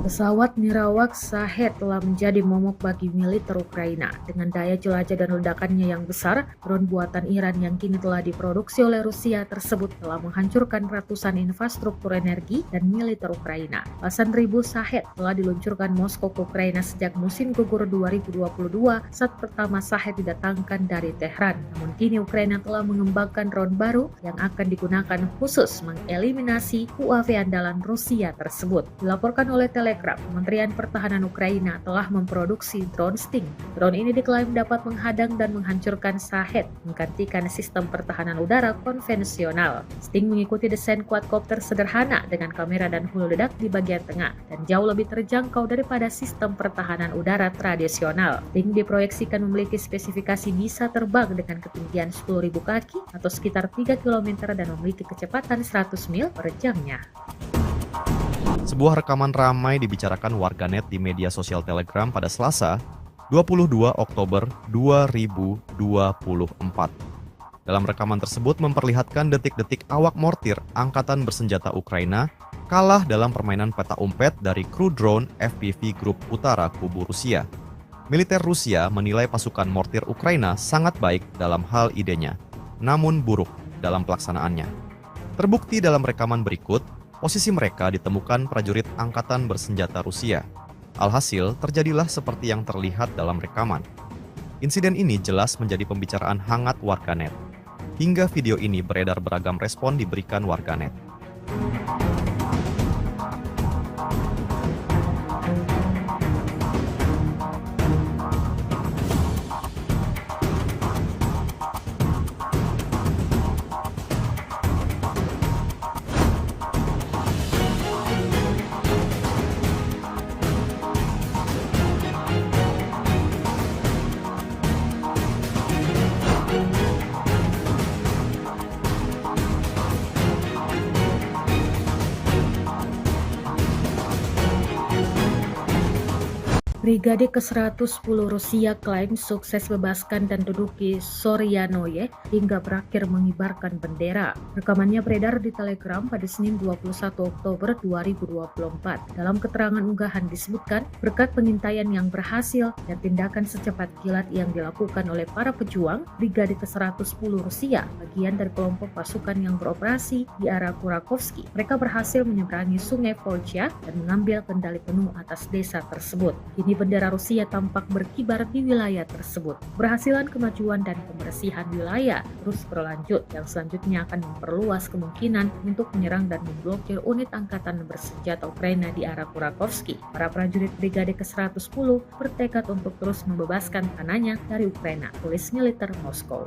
Pesawat nirawak Shahed telah menjadi momok bagi militer Ukraina. Dengan daya jelajah dan ledakannya yang besar, drone buatan Iran yang kini telah diproduksi oleh Rusia tersebut telah menghancurkan ratusan infrastruktur energi dan militer Ukraina. Belasan ribu Shahed telah diluncurkan Moskow ke Ukraina sejak musim gugur 2022 saat pertama Shahed didatangkan dari Tehran. Namun kini Ukraina telah mengembangkan drone baru yang akan digunakan khusus mengeliminasi UAV andalan Rusia tersebut. Dilaporkan oleh Telegram, Kementerian Pertahanan Ukraina telah memproduksi drone Sting. Drone ini diklaim dapat menghadang dan menghancurkan Shahed, menggantikan sistem pertahanan udara konvensional. Sting mengikuti desain quadcopter sederhana dengan kamera dan hulu ledak di bagian tengah dan jauh lebih terjangkau daripada sistem pertahanan udara tradisional. Sting diproyeksikan memiliki spesifikasi bisa terbang dengan ketinggian 10.000 kaki atau sekitar 3 km dan memiliki kecepatan 100 mil per jamnya. Sebuah rekaman ramai dibicarakan warganet di media sosial Telegram pada Selasa, 22 Oktober 2024. Dalam rekaman tersebut memperlihatkan detik-detik awak mortir angkatan bersenjata Ukraina kalah dalam permainan peta umpet dari kru drone FPV Grup Utara Kubu Rusia. Militer Rusia menilai pasukan mortir Ukraina sangat baik dalam hal idenya, namun buruk dalam pelaksanaannya. Terbukti dalam rekaman berikut, posisi mereka ditemukan prajurit angkatan bersenjata Rusia. Alhasil, terjadilah seperti yang terlihat dalam rekaman. Insiden ini jelas menjadi pembicaraan hangat warganet. Hingga video ini beredar beragam respon diberikan warganet. Brigade ke-110 Rusia klaim sukses bebaskan dan duduki Soryanoye hingga berakhir mengibarkan bendera. Rekamannya beredar di Telegram pada Senin 21 Oktober 2024. Dalam keterangan unggahan disebutkan, berkat pengintaian yang berhasil dan tindakan secepat kilat yang dilakukan oleh para pejuang, Brigade ke-110 Rusia, bagian dari kelompok pasukan yang beroperasi di arah Kurakovsky, mereka berhasil menyeberangi sungai Volcha dan mengambil kendali penuh atas desa tersebut. Kini bendera Rusia tampak berkibar di wilayah tersebut. Berhasilan kemajuan dan pembersihan wilayah terus berlanjut yang selanjutnya akan memperluas kemungkinan untuk menyerang dan memblokir unit angkatan bersenjata Ukraina di arah Kurakovsky. Para prajurit Brigade ke-110 bertekad untuk terus membebaskan tanahnya dari Ukraina, tulis militer Moskow.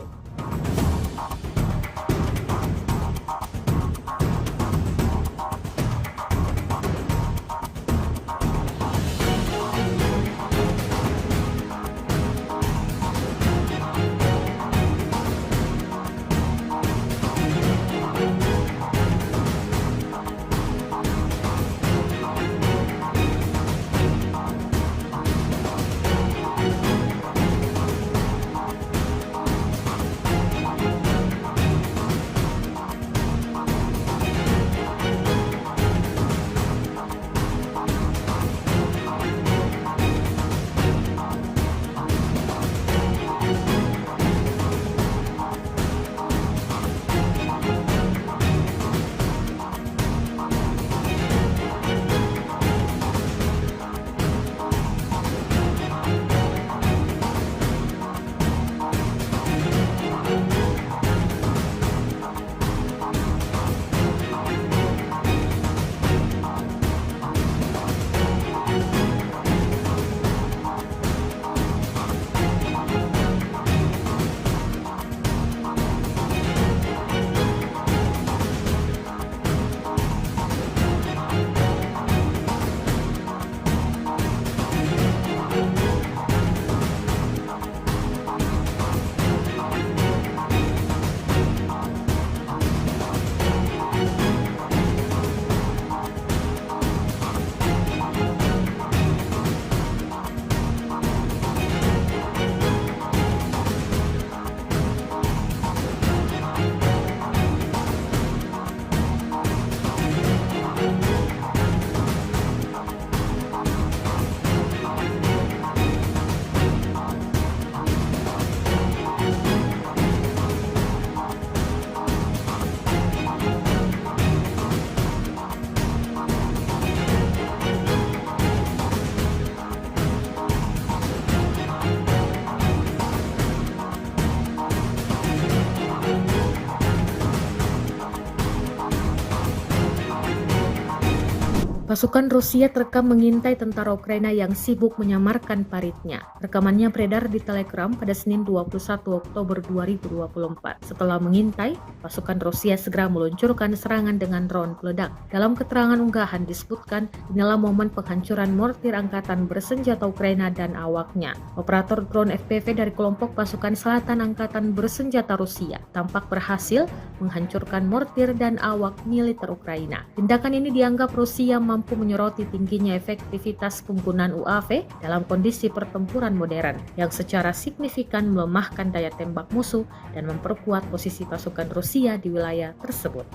Pasukan Rusia terekam mengintai tentara Ukraina yang sibuk menyamarkan paritnya. Rekamannya beredar di Telegram pada Senin 21 Oktober 2024. Setelah mengintai, pasukan Rusia segera meluncurkan serangan dengan drone peledak. Dalam keterangan unggahan disebutkan, inilah momen penghancuran mortir angkatan bersenjata Ukraina dan awaknya. Operator drone FPV dari kelompok pasukan selatan angkatan bersenjata Rusia tampak berhasil menghancurkan mortir dan awak militer Ukraina. Tindakan ini dianggap Rusia mampu menyoroti tingginya efektivitas penggunaan UAV dalam kondisi pertempuran modern yang secara signifikan melemahkan daya tembak musuh dan memperkuat posisi pasukan Rusia di wilayah tersebut.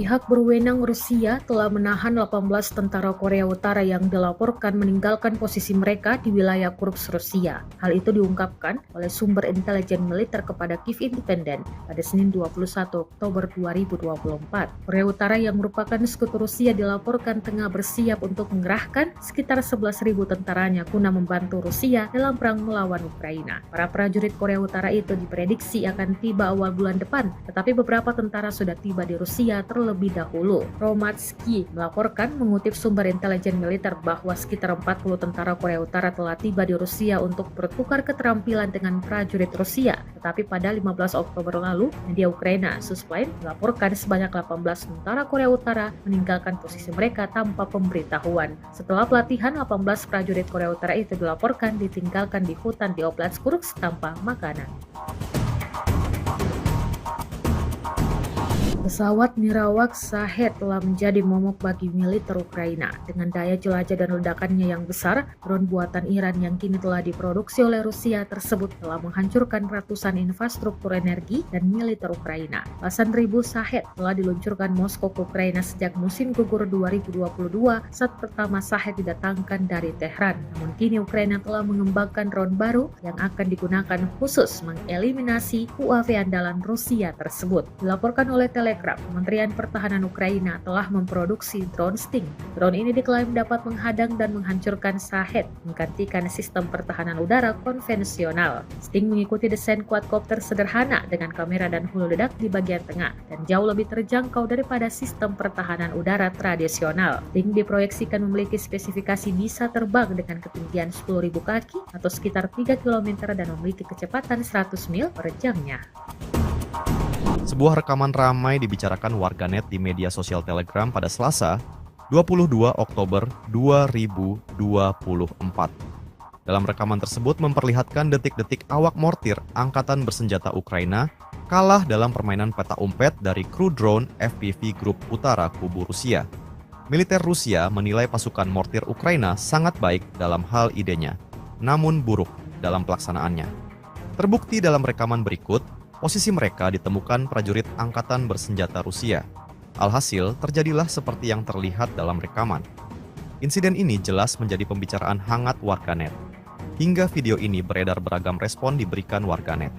Pihak berwenang Rusia telah menahan 18 tentara Korea Utara yang dilaporkan meninggalkan posisi mereka di wilayah Kursk, Rusia. Hal itu diungkapkan oleh sumber intelijen militer kepada Kiev Independent pada Senin 21 Oktober 2024. Korea Utara yang merupakan sekutu Rusia dilaporkan tengah bersiap untuk mengerahkan sekitar 11.000 tentaranya guna membantu Rusia dalam perang melawan Ukraina. Para prajurit Korea Utara itu diprediksi akan tiba awal bulan depan, tetapi beberapa tentara sudah tiba di Rusia terlebih dahulu. Romatsky melaporkan mengutip sumber intelijen militer bahwa sekitar 40 tentara Korea Utara telah tiba di Rusia untuk bertukar keterampilan dengan prajurit Rusia. Tetapi pada 15 Oktober lalu, media Ukraina Suspline melaporkan sebanyak 18 tentara Korea Utara meninggalkan posisi mereka tanpa pemberitahuan. Setelah pelatihan, 18 prajurit Korea Utara itu dilaporkan ditinggalkan di hutan di Oblast Kursk tanpa makanan. Pesawat nirawak Shahed telah menjadi momok bagi militer Ukraina. Dengan daya jelajah dan ledakannya yang besar, drone buatan Iran yang kini telah diproduksi oleh Rusia tersebut telah menghancurkan ratusan infrastruktur energi dan militer Ukraina. Belasan ribu Shahed telah diluncurkan Moskow ke Ukraina sejak musim gugur 2022 saat pertama Shahed didatangkan dari Tehran. Namun kini Ukraina telah mengembangkan drone baru yang akan digunakan khusus mengeliminasi UAV andalan Rusia tersebut. Dilaporkan oleh Telegram, Kementerian Pertahanan Ukraina telah memproduksi drone Sting. Drone ini diklaim dapat menghadang dan menghancurkan Shahed, menggantikan sistem pertahanan udara konvensional. Sting mengikuti desain quadcopter sederhana dengan kamera dan hulu ledak di bagian tengah dan jauh lebih terjangkau daripada sistem pertahanan udara tradisional. Sting diproyeksikan memiliki spesifikasi bisa terbang dengan ketinggian 10.000 kaki atau sekitar 3 km dan memiliki kecepatan 100 mil per jamnya. Sebuah rekaman ramai dibicarakan warganet di media sosial Telegram pada Selasa, 22 Oktober 2024. Dalam rekaman tersebut memperlihatkan detik-detik awak mortir Angkatan Bersenjata Ukraina kalah dalam permainan peta umpet dari kru drone FPV Grup Utara Kubu Rusia. Militer Rusia menilai pasukan mortir Ukraina sangat baik dalam hal idenya, namun buruk dalam pelaksanaannya. Terbukti dalam rekaman berikut, posisi mereka ditemukan prajurit Angkatan Bersenjata Rusia. Alhasil, terjadilah seperti yang terlihat dalam rekaman. Insiden ini jelas menjadi pembicaraan hangat warganet. Hingga video ini beredar beragam respon diberikan warganet.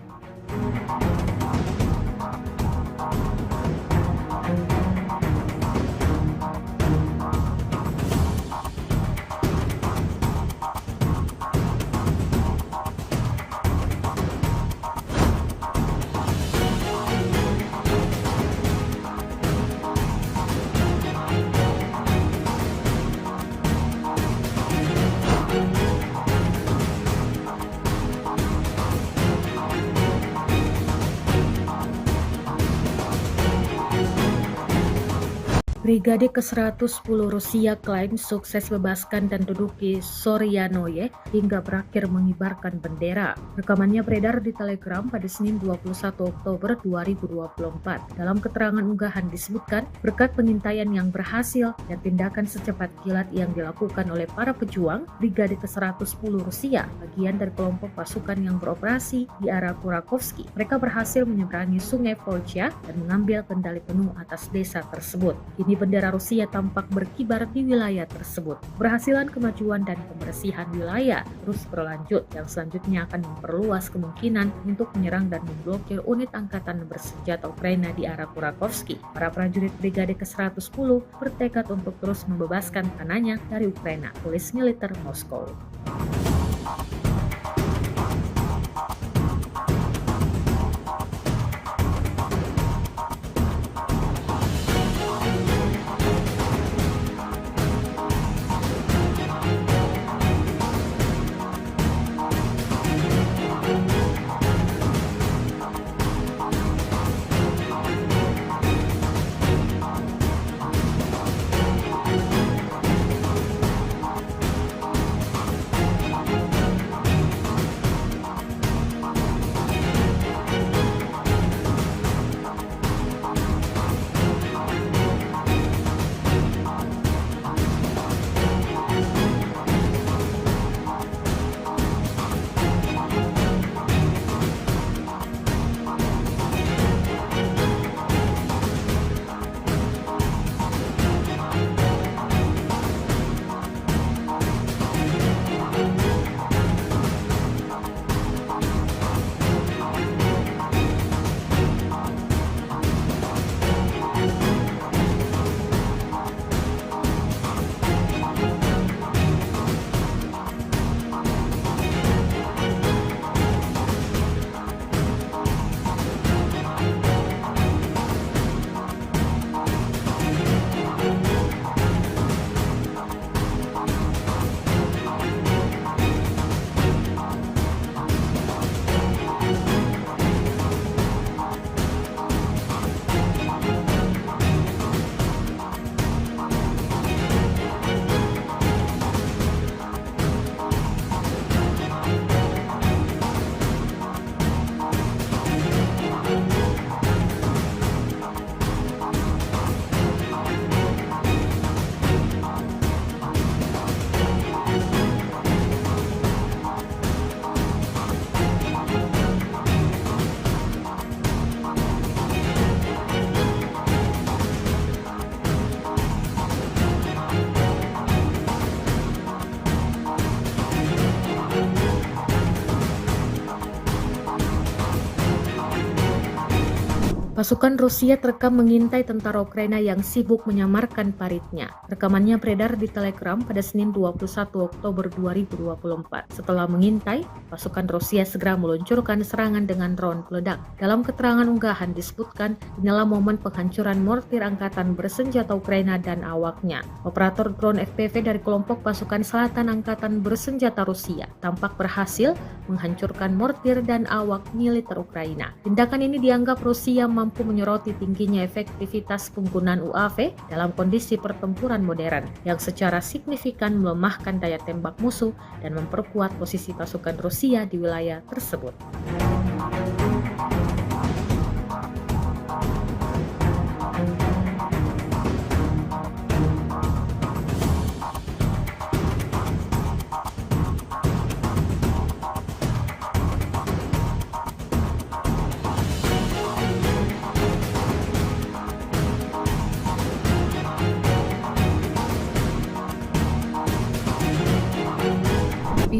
Brigade ke-110 Rusia klaim sukses bebaskan dan duduki Soryanoye hingga berakhir mengibarkan bendera. Rekamannya beredar di Telegram pada Senin 21 Oktober 2024. Dalam keterangan unggahan disebutkan, berkat pengintaian yang berhasil dan tindakan secepat kilat yang dilakukan oleh para pejuang, Brigade ke-110 Rusia, bagian dari kelompok pasukan yang beroperasi di arah Kurakovsky, mereka berhasil menyeberangi sungai Volcha dan mengambil kendali penuh atas desa tersebut. Kini bendera Rusia tampak berkibar di wilayah tersebut. Berhasilan kemajuan dan pembersihan wilayah terus berlanjut yang selanjutnya akan memperluas kemungkinan untuk menyerang dan memblokir unit angkatan bersenjata Ukraina di arah Kurakovsky. Para prajurit Brigade ke-110 bertekad untuk terus membebaskan tanahnya dari Ukraina, tulis militer Moskow. Pasukan Rusia terekam mengintai tentara Ukraina yang sibuk menyamarkan paritnya. Rekamannya beredar di Telegram pada Senin 21 Oktober 2024. Setelah mengintai, pasukan Rusia segera meluncurkan serangan dengan drone peledak. Dalam keterangan unggahan disebutkan, inilah momen penghancuran mortir angkatan bersenjata Ukraina dan awaknya. Operator drone FPV dari kelompok pasukan selatan angkatan bersenjata Rusia tampak berhasil menghancurkan mortir dan awak militer Ukraina. Tindakan ini dianggap Rusia mampu menyoroti tingginya efektivitas penggunaan UAV dalam kondisi pertempuran modern yang secara signifikan melemahkan daya tembak musuh dan memperkuat posisi pasukan Rusia di wilayah tersebut.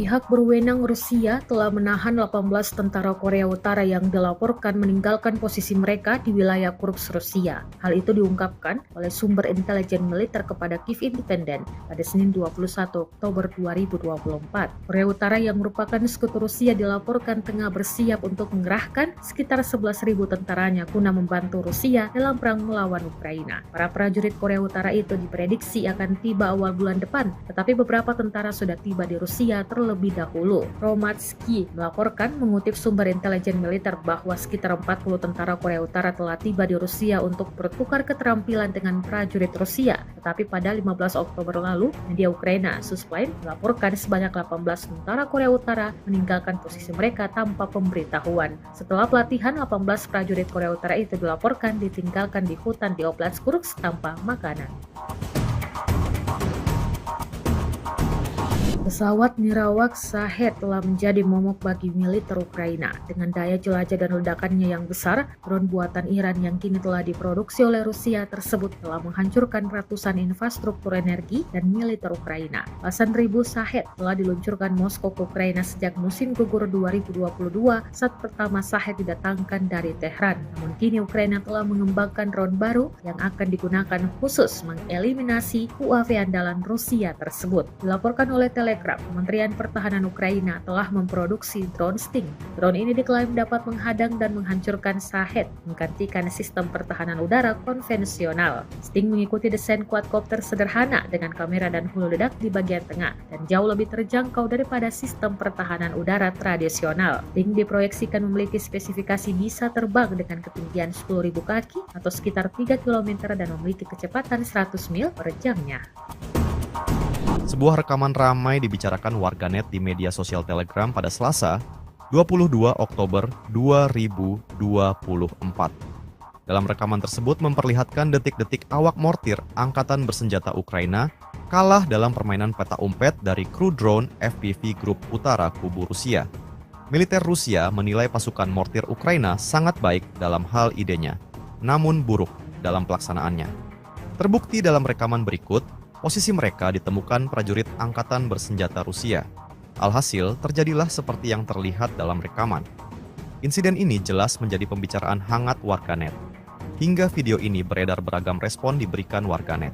Pihak berwenang Rusia telah menahan 18 tentara Korea Utara yang dilaporkan meninggalkan posisi mereka di wilayah Kursk, Rusia. Hal itu diungkapkan oleh sumber intelijen militer kepada Kiev Independent pada Senin 21 Oktober 2024. Korea Utara yang merupakan sekutu Rusia dilaporkan tengah bersiap untuk mengerahkan sekitar 11.000 tentaranya guna membantu Rusia dalam perang melawan Ukraina. Para prajurit Korea Utara itu diprediksi akan tiba awal bulan depan, tetapi beberapa tentara sudah tiba di Rusia terlebih dahulu. Romatsky melaporkan mengutip sumber intelijen militer bahwa sekitar 40 tentara Korea Utara telah tiba di Rusia untuk bertukar keterampilan dengan prajurit Rusia. Tetapi pada 15 Oktober lalu, media Ukraina Suspline melaporkan sebanyak 18 tentara Korea Utara meninggalkan posisi mereka tanpa pemberitahuan. Setelah pelatihan, 18 prajurit Korea Utara itu dilaporkan ditinggalkan di hutan di Oblast Kursk tanpa makanan. Pesawat nirawak Shahed telah menjadi momok bagi militer Ukraina. Dengan daya jelajah dan ledakannya yang besar, drone buatan Iran yang kini telah diproduksi oleh Rusia tersebut telah menghancurkan ratusan infrastruktur energi dan militer Ukraina. Belasan ribu Shahed telah diluncurkan Moskow ke Ukraina sejak musim gugur 2022 saat pertama Shahed didatangkan dari Tehran. Namun kini Ukraina telah mengembangkan drone baru yang akan digunakan khusus mengeliminasi UAV andalan Rusia tersebut. Dilaporkan oleh Telegram, Kementerian Pertahanan Ukraina telah memproduksi drone Sting. Drone ini diklaim dapat menghadang dan menghancurkan Shahed, menggantikan sistem pertahanan udara konvensional. Sting mengikuti desain quadcopter sederhana dengan kamera dan hulu ledak di bagian tengah dan jauh lebih terjangkau daripada sistem pertahanan udara tradisional. Sting diproyeksikan memiliki spesifikasi bisa terbang dengan ketinggian 10.000 kaki atau sekitar 3 km dan memiliki kecepatan 100 mil per jamnya. Sebuah rekaman ramai dibicarakan warganet di media sosial Telegram pada Selasa, 22 Oktober 2024. Dalam rekaman tersebut memperlihatkan detik-detik awak mortir angkatan bersenjata Ukraina kalah dalam permainan peta umpet dari kru drone FPV Grup Utara Kubu Rusia. Militer Rusia menilai pasukan mortir Ukraina sangat baik dalam hal idenya, namun buruk dalam pelaksanaannya. Terbukti dalam rekaman berikut, posisi mereka ditemukan prajurit angkatan bersenjata Rusia. Alhasil, terjadilah seperti yang terlihat dalam rekaman. Insiden ini jelas menjadi pembicaraan hangat warganet. Hingga video ini beredar beragam respon diberikan warganet.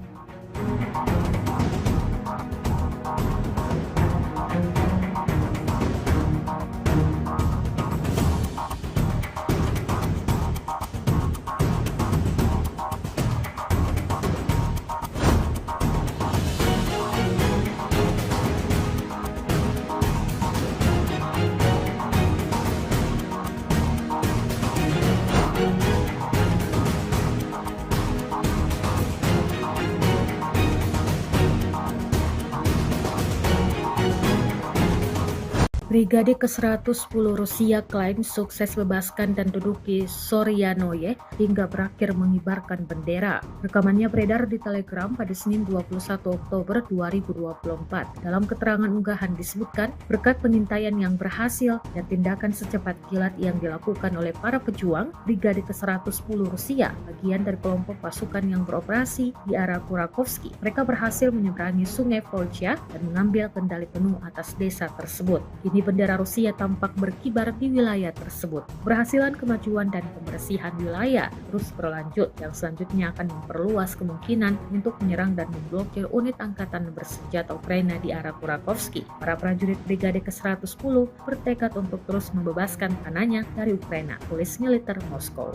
Brigade ke-110 Rusia klaim sukses bebaskan dan duduki Soryanoye hingga berakhir mengibarkan bendera. Rekamannya beredar di Telegram pada Senin 21 Oktober 2024. Dalam keterangan unggahan disebutkan, berkat pengintaian yang berhasil dan tindakan secepat kilat yang dilakukan oleh para pejuang, Brigade ke-110 Rusia, bagian dari kelompok pasukan yang beroperasi di arah Kurakovsky, mereka berhasil menyeberangi sungai Volcha dan mengambil kendali penuh atas desa tersebut. Kini bendera Rusia tampak berkibar di wilayah tersebut. Keberhasilan kemajuan dan pembersihan wilayah terus berlanjut yang selanjutnya akan memperluas kemungkinan untuk menyerang dan memblokir unit angkatan bersenjata Ukraina di arah Kurakovsky. Para prajurit Brigade ke-110 bertekad untuk terus membebaskan tanahnya dari Ukraina, tulis militer Moskow.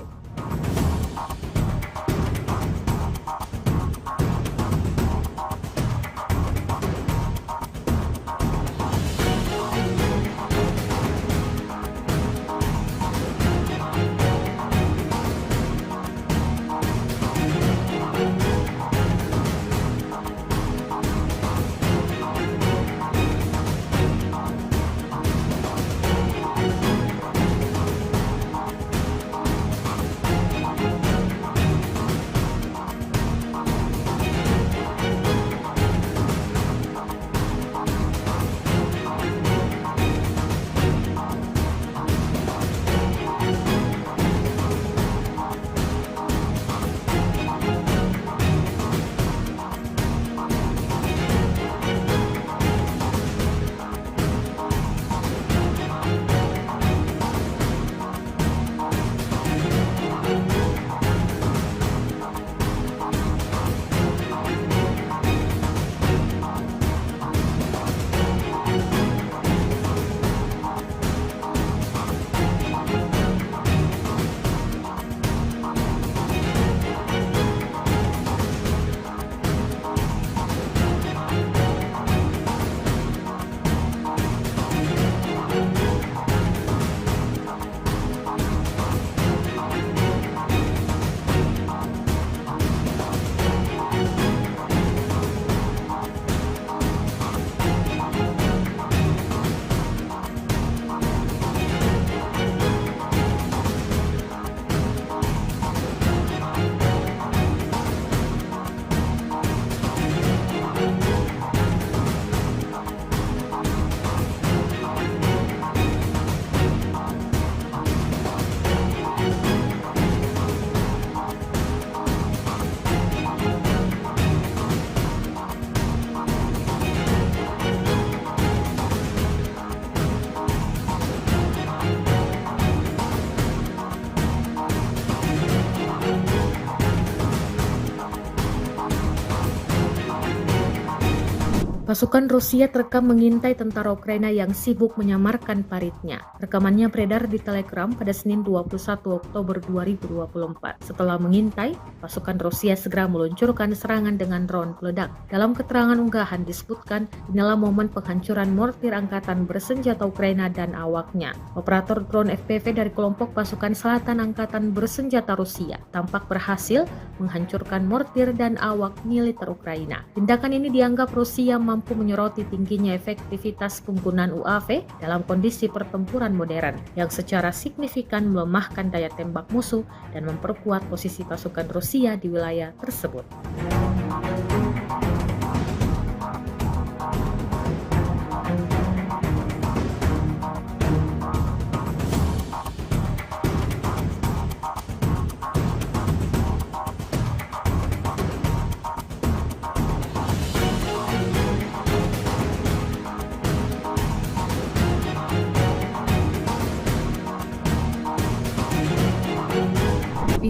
Pasukan Rusia terekam mengintai tentara Ukraina yang sibuk menyamarkan paritnya. Rekamannya beredar di Telegram pada Senin 21 Oktober 2024. Setelah mengintai, pasukan Rusia segera meluncurkan serangan dengan drone peledak. Dalam keterangan unggahan disebutkan, inilah momen penghancuran mortir angkatan bersenjata Ukraina dan awaknya. Operator drone FPV dari kelompok pasukan selatan angkatan bersenjata Rusia tampak berhasil menghancurkan mortir dan awak militer Ukraina. Tindakan ini dianggap Rusia mampu menyoroti tingginya efektivitas penggunaan UAV dalam kondisi pertempuran modern yang secara signifikan melemahkan daya tembak musuh dan memperkuat posisi pasukan Rusia di wilayah tersebut.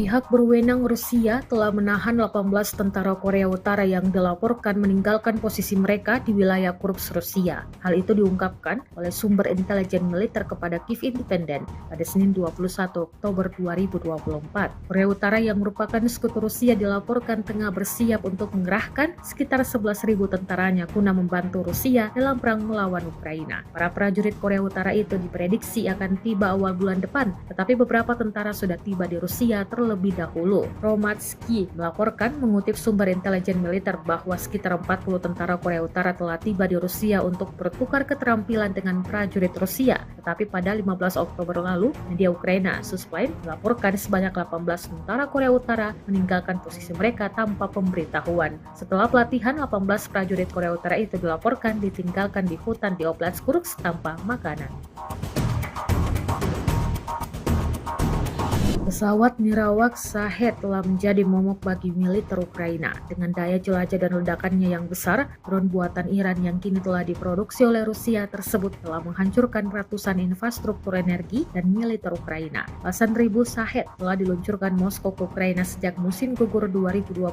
Pihak berwenang Rusia telah menahan 18 tentara Korea Utara yang dilaporkan meninggalkan posisi mereka di wilayah Kursk, Rusia. Hal itu diungkapkan oleh sumber intelijen militer kepada Kiev Independent pada Senin 21 Oktober 2024. Korea Utara yang merupakan sekutu Rusia dilaporkan tengah bersiap untuk mengerahkan sekitar 11.000 tentaranya guna membantu Rusia dalam perang melawan Ukraina. Para prajurit Korea Utara itu diprediksi akan tiba awal bulan depan, tetapi beberapa tentara sudah tiba di Rusia terlebih dahulu. Romatsky melaporkan mengutip sumber intelijen militer bahwa sekitar 40 tentara Korea Utara telah tiba di Rusia untuk bertukar keterampilan dengan prajurit Rusia. Tetapi pada 15 Oktober lalu, media Ukraina Suspline melaporkan sebanyak 18 tentara Korea Utara meninggalkan posisi mereka tanpa pemberitahuan. Setelah pelatihan, 18 prajurit Korea Utara itu dilaporkan ditinggalkan di hutan di Oblast Kursk tanpa makanan. Pesawat nirawak Shahed telah menjadi momok bagi militer Ukraina. Dengan daya jelajah dan ledakannya yang besar, drone buatan Iran yang kini telah diproduksi oleh Rusia tersebut telah menghancurkan ratusan infrastruktur energi dan militer Ukraina. Belasan ribu Shahed telah diluncurkan Moskow ke Ukraina sejak musim gugur 2022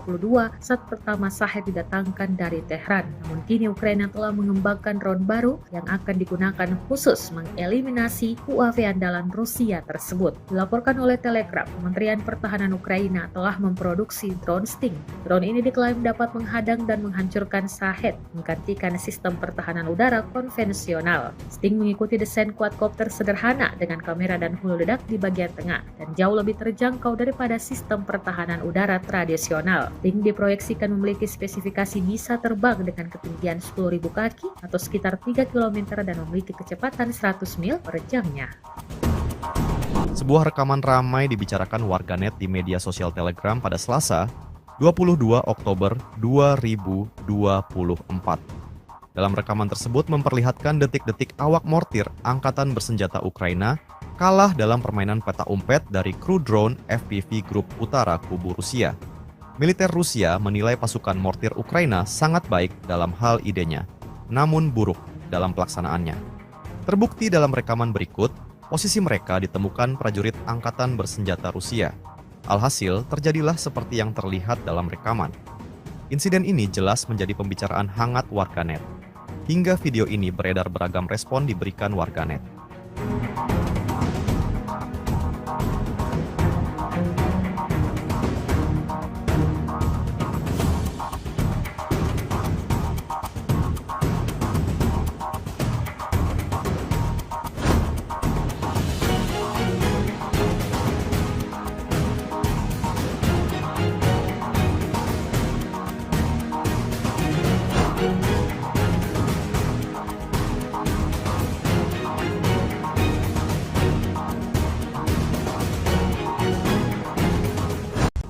saat pertama Shahed didatangkan dari Tehran. Namun kini Ukraina telah mengembangkan drone baru yang akan digunakan khusus mengeliminasi UAV andalan Rusia tersebut. Dilaporkan oleh Telegram, Kementerian Pertahanan Ukraina telah memproduksi drone Sting. Drone ini diklaim dapat menghadang dan menghancurkan Shahed, menggantikan sistem pertahanan udara konvensional. Sting mengikuti desain quadcopter sederhana dengan kamera dan hulu ledak di bagian tengah dan jauh lebih terjangkau daripada sistem pertahanan udara tradisional. Sting diproyeksikan memiliki spesifikasi bisa terbang dengan ketinggian 10.000 kaki atau sekitar 3 km dan memiliki kecepatan 100 mil per jamnya. Sebuah rekaman ramai dibicarakan warganet di media sosial Telegram pada Selasa, 22 Oktober 2024. Dalam rekaman tersebut memperlihatkan detik-detik awak mortir Angkatan Bersenjata Ukraina kalah dalam permainan peta umpet dari kru drone FPV Grup Utara Kubu Rusia. Militer Rusia menilai pasukan mortir Ukraina sangat baik dalam hal idenya, namun buruk dalam pelaksanaannya. Terbukti dalam rekaman berikut, posisi mereka ditemukan prajurit Angkatan Bersenjata Rusia. Alhasil, terjadilah seperti yang terlihat dalam rekaman. Insiden ini jelas menjadi pembicaraan hangat warganet. Hingga video ini beredar beragam respon diberikan warganet.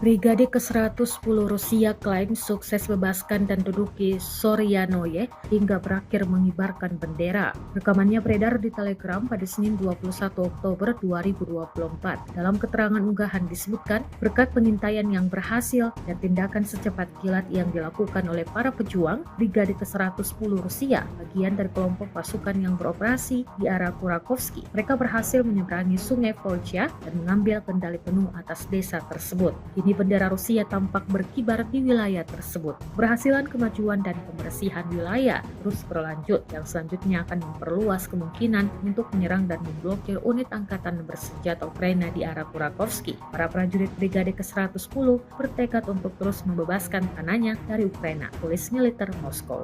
Brigade ke-110 Rusia klaim sukses bebaskan dan duduki Soryanoye hingga berakhir mengibarkan bendera. Rekamannya beredar di Telegram pada Senin 21 Oktober 2024. Dalam keterangan unggahan disebutkan, berkat pengintaian yang berhasil dan tindakan secepat kilat yang dilakukan oleh para pejuang, Brigade ke-110 Rusia, bagian dari kelompok pasukan yang beroperasi di arah Kurakovsky, mereka berhasil menyeberangi sungai Volcha dan mengambil kendali penuh atas desa tersebut. Kini bendera Rusia tampak berkibar di wilayah tersebut. Keberhasilan kemajuan dan pembersihan wilayah terus berlanjut yang selanjutnya akan memperluas kemungkinan untuk menyerang dan memblokir unit angkatan bersenjata Ukraina di arah Kurakovsky. Para prajurit Brigade ke-110 bertekad untuk terus membebaskan tanahnya dari Ukraina, tulis militer Moskow.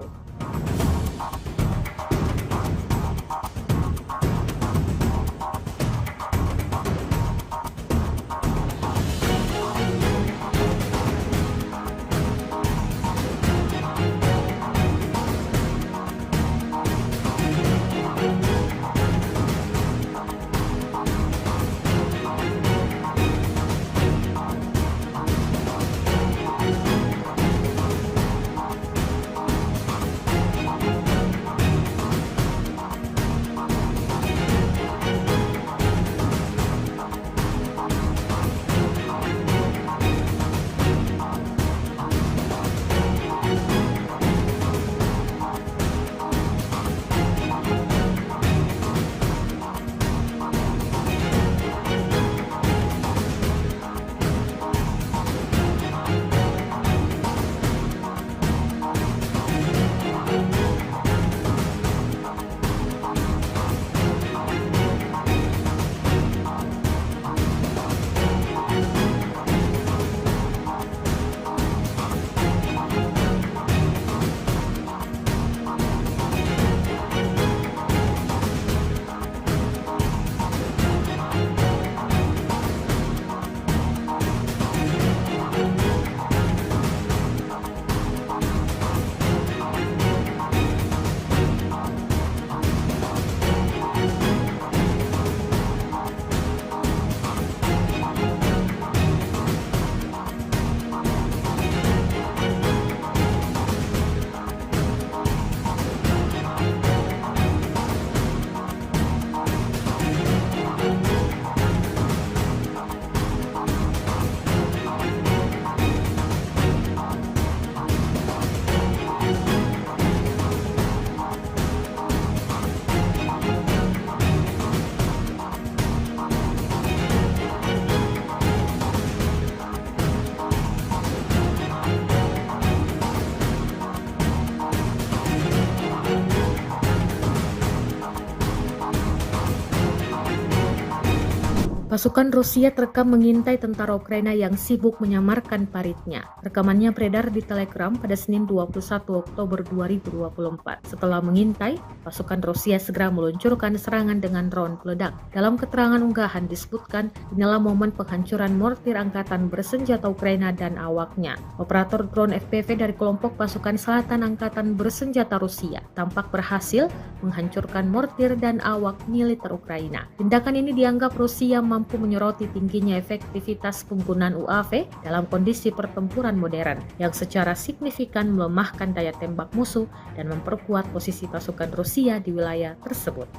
Pasukan Rusia terekam mengintai tentara Ukraina yang sibuk menyamarkan paritnya. Rekamannya beredar di Telegram pada Senin 21 Oktober 2024. Setelah mengintai, pasukan Rusia segera meluncurkan serangan dengan drone peledak. Dalam keterangan unggahan disebutkan, inilah momen penghancuran mortir angkatan bersenjata Ukraina dan awaknya. Operator drone FPV dari kelompok pasukan selatan angkatan bersenjata Rusia tampak berhasil menghancurkan mortir dan awak militer Ukraina. Tindakan ini dianggap Rusia mampu menyoroti tingginya efektivitas penggunaan UAV dalam kondisi pertempuran modern yang secara signifikan melemahkan daya tembak musuh dan memperkuat posisi pasukan Rusia di wilayah tersebut.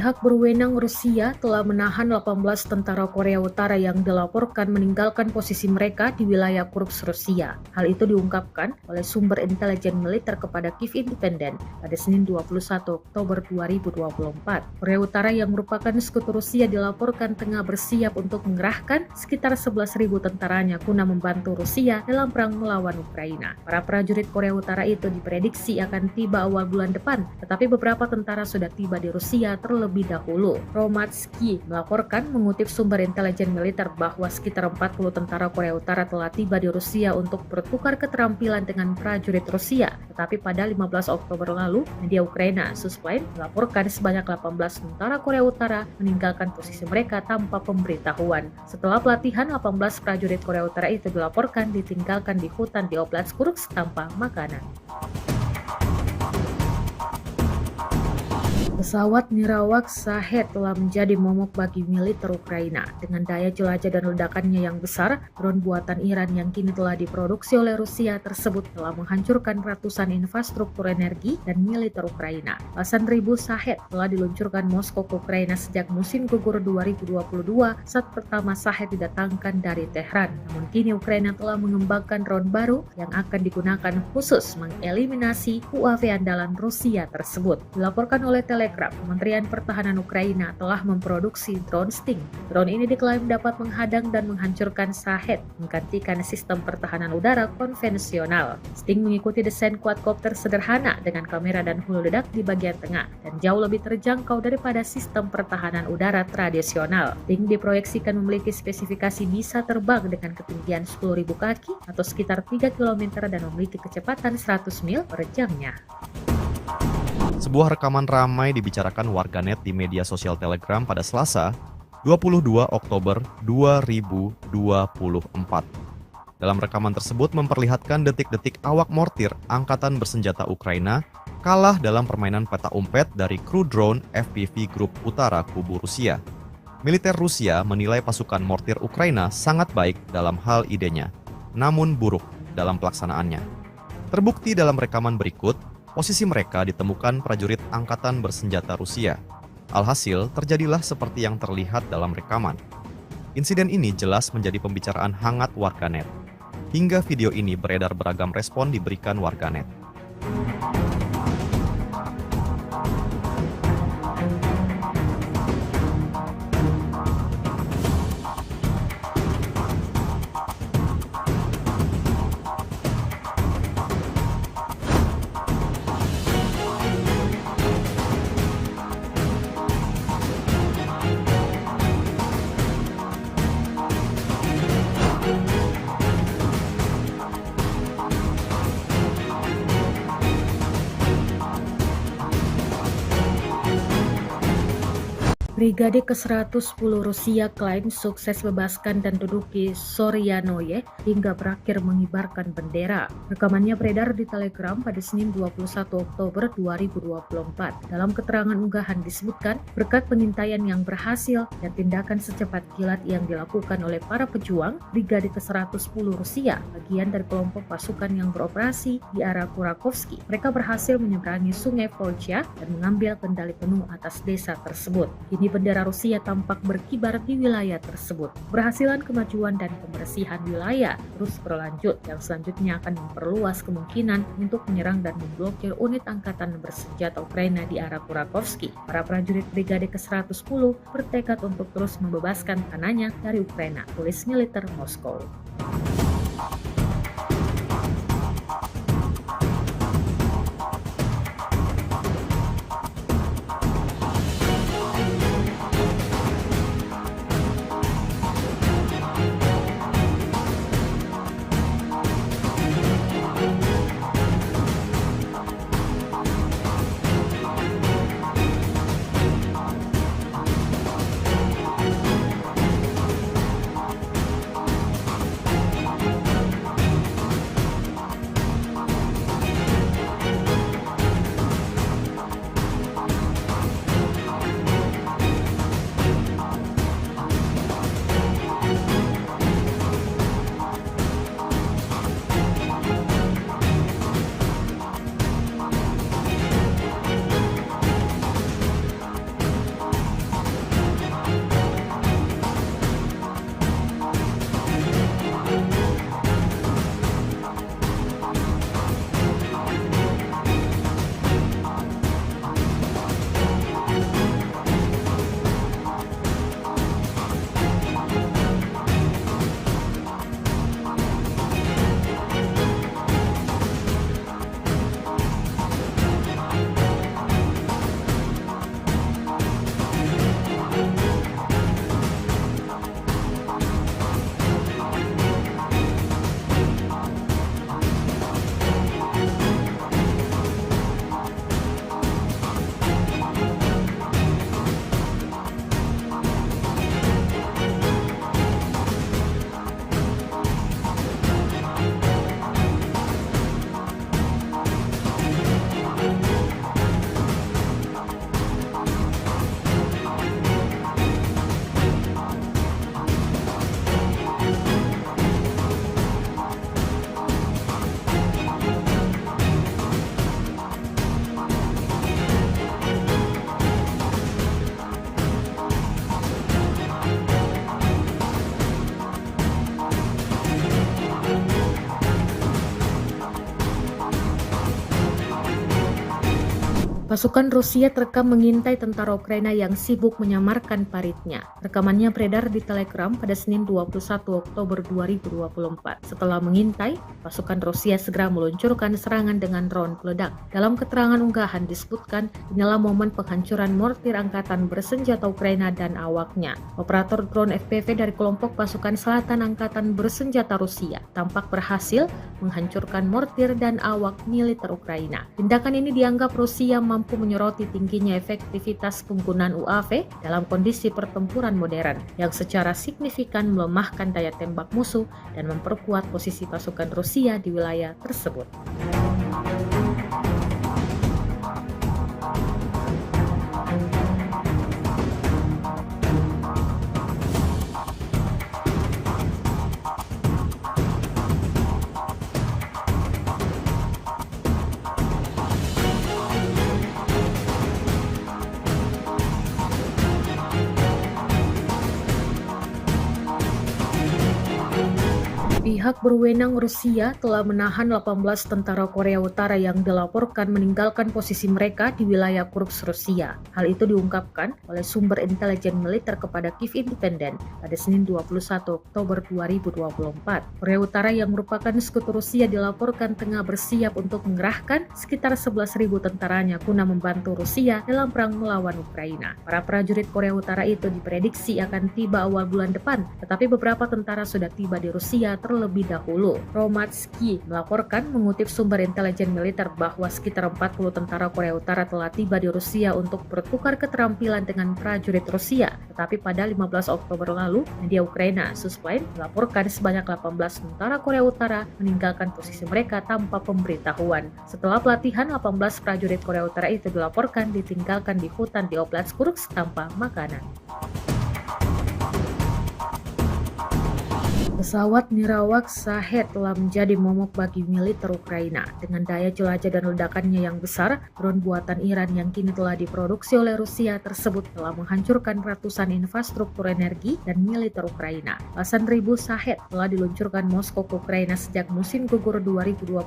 Pihak berwenang Rusia telah menahan 18 tentara Korea Utara yang dilaporkan meninggalkan posisi mereka di wilayah Kursk, Rusia. Hal itu diungkapkan oleh sumber intelijen militer kepada Kiev Independent pada Senin 21 Oktober 2024. Korea Utara yang merupakan sekutu Rusia dilaporkan tengah bersiap untuk mengerahkan sekitar 11.000 tentaranya guna membantu Rusia dalam perang melawan Ukraina. Para prajurit Korea Utara itu diprediksi akan tiba awal bulan depan, tetapi beberapa tentara sudah tiba di Rusia terlebih dahulu. Romatsky melaporkan mengutip sumber intelijen militer bahwa sekitar 40 tentara Korea Utara telah tiba di Rusia untuk bertukar keterampilan dengan prajurit Rusia. Tetapi pada 15 Oktober lalu, media Ukraina Susplain melaporkan sebanyak 18 tentara Korea Utara meninggalkan posisi mereka tanpa pemberitahuan. Setelah pelatihan, 18 prajurit Korea Utara itu dilaporkan ditinggalkan di hutan di Oblast Kursk tanpa makanan. Pesawat nirawak Shahed telah menjadi momok bagi militer Ukraina. Dengan daya jelajah dan ledakannya yang besar, drone buatan Iran yang kini telah diproduksi oleh Rusia tersebut telah menghancurkan ratusan infrastruktur energi dan militer Ukraina. Belasan ribu Shahed telah diluncurkan Moskow ke Ukraina sejak musim gugur 2022 saat pertama Shahed didatangkan dari Tehran. Namun kini Ukraina telah mengembangkan drone baru yang akan digunakan khusus mengeliminasi UAV andalan Rusia tersebut. Dilaporkan oleh Telegram, Kementerian Pertahanan Ukraina telah memproduksi drone Sting. Drone ini diklaim dapat menghadang dan menghancurkan Shahed, menggantikan sistem pertahanan udara konvensional. Sting mengikuti desain quadcopter sederhana dengan kamera dan hulu ledak di bagian tengah dan jauh lebih terjangkau daripada sistem pertahanan udara tradisional. Sting diproyeksikan memiliki spesifikasi bisa terbang dengan ketinggian 10.000 kaki atau sekitar 3 km dan memiliki kecepatan 100 mil per jamnya. Sebuah rekaman ramai dibicarakan warganet di media sosial Telegram pada Selasa, 22 Oktober 2024. Dalam rekaman tersebut memperlihatkan detik-detik awak mortir angkatan bersenjata Ukraina kalah dalam permainan peta umpet dari kru drone FPV Grup Utara Kubu Rusia. Militer Rusia menilai pasukan mortir Ukraina sangat baik dalam hal idenya, namun buruk dalam pelaksanaannya. Terbukti dalam rekaman berikut, posisi mereka ditemukan prajurit angkatan bersenjata Rusia. Alhasil, terjadilah seperti yang terlihat dalam rekaman. Insiden ini jelas menjadi pembicaraan hangat warganet. Hingga video ini beredar beragam respon diberikan warganet. Brigade ke-110 Rusia klaim sukses bebaskan dan duduki Soryanoye hingga berakhir mengibarkan bendera. Rekamannya beredar di Telegram pada Senin 21 Oktober 2024. Dalam keterangan unggahan disebutkan, berkat pengintaian yang berhasil dan tindakan secepat kilat yang dilakukan oleh para pejuang, Brigade ke-110 Rusia, bagian dari kelompok pasukan yang beroperasi di arah Kurakovsky, mereka berhasil menyeberangi sungai Volcha dan mengambil kendali penuh atas desa tersebut. Kini bendera Rusia tampak berkibar di wilayah tersebut. Keberhasilan kemajuan dan pembersihan wilayah terus berlanjut yang selanjutnya akan memperluas kemungkinan untuk menyerang dan memblokir unit angkatan bersenjata Ukraina di arah Kurakovsky. Para prajurit Brigade ke-110 bertekad untuk terus membebaskan tanahnya dari Ukraina, tulis militer Moskow. Pasukan Rusia terekam mengintai tentara Ukraina yang sibuk menyamarkan paritnya. Rekamannya beredar di Telegram pada Senin 21 Oktober 2024. Setelah mengintai, pasukan Rusia segera meluncurkan serangan dengan drone peledak. Dalam keterangan unggahan disebutkan, inilah momen penghancuran mortir angkatan bersenjata Ukraina dan awaknya. Operator drone FPV dari kelompok pasukan selatan angkatan bersenjata Rusia tampak berhasil menghancurkan mortir dan awak militer Ukraina. Tindakan ini dianggap Rusia mampu menyoroti tingginya efektivitas penggunaan UAV dalam kondisi pertempuran modern yang secara signifikan melemahkan daya tembak musuh dan memperkuat posisi pasukan Rusia di wilayah tersebut. Pihak berwenang Rusia telah menahan 18 tentara Korea Utara yang dilaporkan meninggalkan posisi mereka di wilayah Kursk, Rusia. Hal itu diungkapkan oleh sumber intelijen militer kepada Kiev Independent pada Senin 21 Oktober 2024. Korea Utara yang merupakan sekutu Rusia dilaporkan tengah bersiap untuk mengerahkan sekitar 11.000 tentaranya guna membantu Rusia dalam perang melawan Ukraina. Para prajurit Korea Utara itu diprediksi akan tiba awal bulan depan, tetapi beberapa tentara sudah tiba di Rusia terlebih dahulu. Romatsky melaporkan mengutip sumber intelijen militer bahwa sekitar 40 tentara Korea Utara telah tiba di Rusia untuk bertukar keterampilan dengan prajurit Rusia. Tetapi pada 15 Oktober lalu, media Ukraina Suspline melaporkan sebanyak 18 tentara Korea Utara meninggalkan posisi mereka tanpa pemberitahuan. Setelah pelatihan, 18 prajurit Korea Utara itu dilaporkan ditinggalkan di hutan di Oblast Kursk tanpa makanan. Pesawat nirawak Shahed telah menjadi momok bagi militer Ukraina. Dengan daya jelajah dan ledakannya yang besar, drone buatan Iran yang kini telah diproduksi oleh Rusia tersebut telah menghancurkan ratusan infrastruktur energi dan militer Ukraina. Belasan ribu Shahed telah diluncurkan Moskow ke Ukraina sejak musim gugur 2022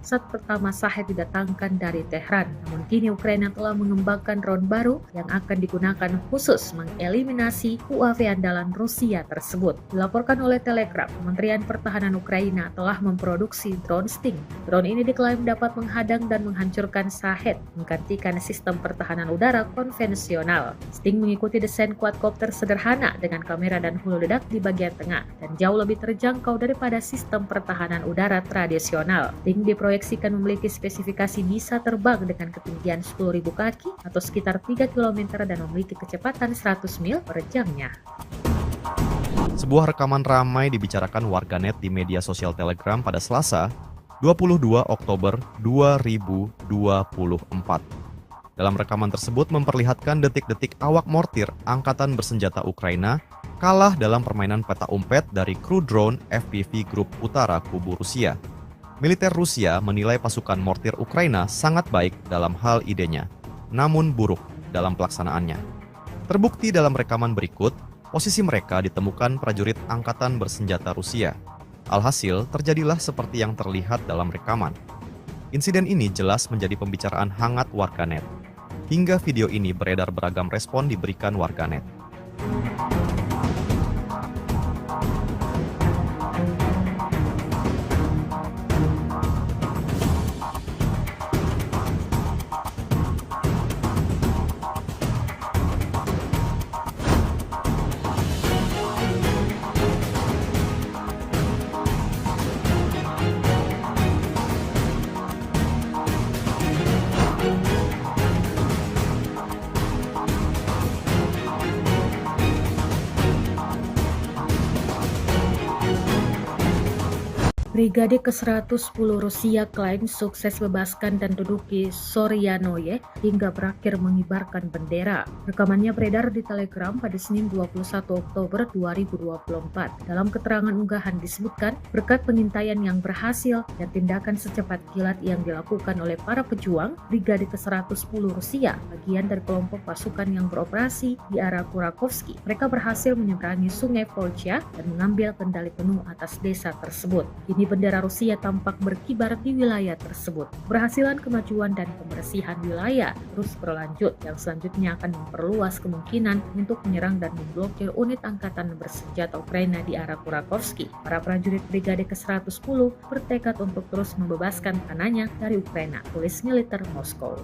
saat pertama Shahed didatangkan dari Tehran. Namun kini Ukraina telah mengembangkan drone baru yang akan digunakan khusus mengeliminasi UAV andalan Rusia tersebut. Dilaporkan oleh Telegram, Kementerian Pertahanan Ukraina telah memproduksi drone Sting. Drone ini diklaim dapat menghadang dan menghancurkan Shahed, menggantikan sistem pertahanan udara konvensional. Sting mengikuti desain quadcopter sederhana dengan kamera dan hulu ledak di bagian tengah dan jauh lebih terjangkau daripada sistem pertahanan udara tradisional. Sting diproyeksikan memiliki spesifikasi bisa terbang dengan ketinggian 10.000 kaki atau sekitar 3 km dan memiliki kecepatan 100 mil per jamnya. Sebuah rekaman ramai dibicarakan warganet di media sosial Telegram pada Selasa, 22 Oktober 2024. Dalam rekaman tersebut memperlihatkan detik-detik awak mortir Angkatan Bersenjata Ukraina kalah dalam permainan peta umpet dari kru drone FPV Grup Utara Kubu Rusia. Militer Rusia menilai pasukan mortir Ukraina sangat baik dalam hal idenya, namun buruk dalam pelaksanaannya. Terbukti dalam rekaman berikut, posisi mereka ditemukan prajurit Angkatan Bersenjata Rusia. Alhasil, terjadilah seperti yang terlihat dalam rekaman. Insiden ini jelas menjadi pembicaraan hangat warganet. Hingga video ini beredar beragam respon diberikan warganet. Brigade ke-110 Rusia klaim sukses bebaskan dan duduki Soryanoye hingga berakhir mengibarkan bendera. Rekamannya beredar di Telegram pada Senin 21 Oktober 2024. Dalam keterangan unggahan disebutkan, berkat pengintaian yang berhasil dan tindakan secepat kilat yang dilakukan oleh para pejuang, Brigade ke-110 Rusia, bagian dari kelompok pasukan yang beroperasi di arah Kurakovsky, mereka berhasil menyeberangi sungai Volcha dan mengambil kendali penuh atas desa tersebut. Kini bendera Rusia tampak berkibar di wilayah tersebut. Keberhasilan kemajuan dan pembersihan wilayah terus berlanjut yang selanjutnya akan memperluas kemungkinan untuk menyerang dan memblokir unit angkatan bersenjata Ukraina di arah Kurakovsky. Para prajurit Brigade ke-110 bertekad untuk terus membebaskan tanahnya dari Ukraina, tulis militer Moskow.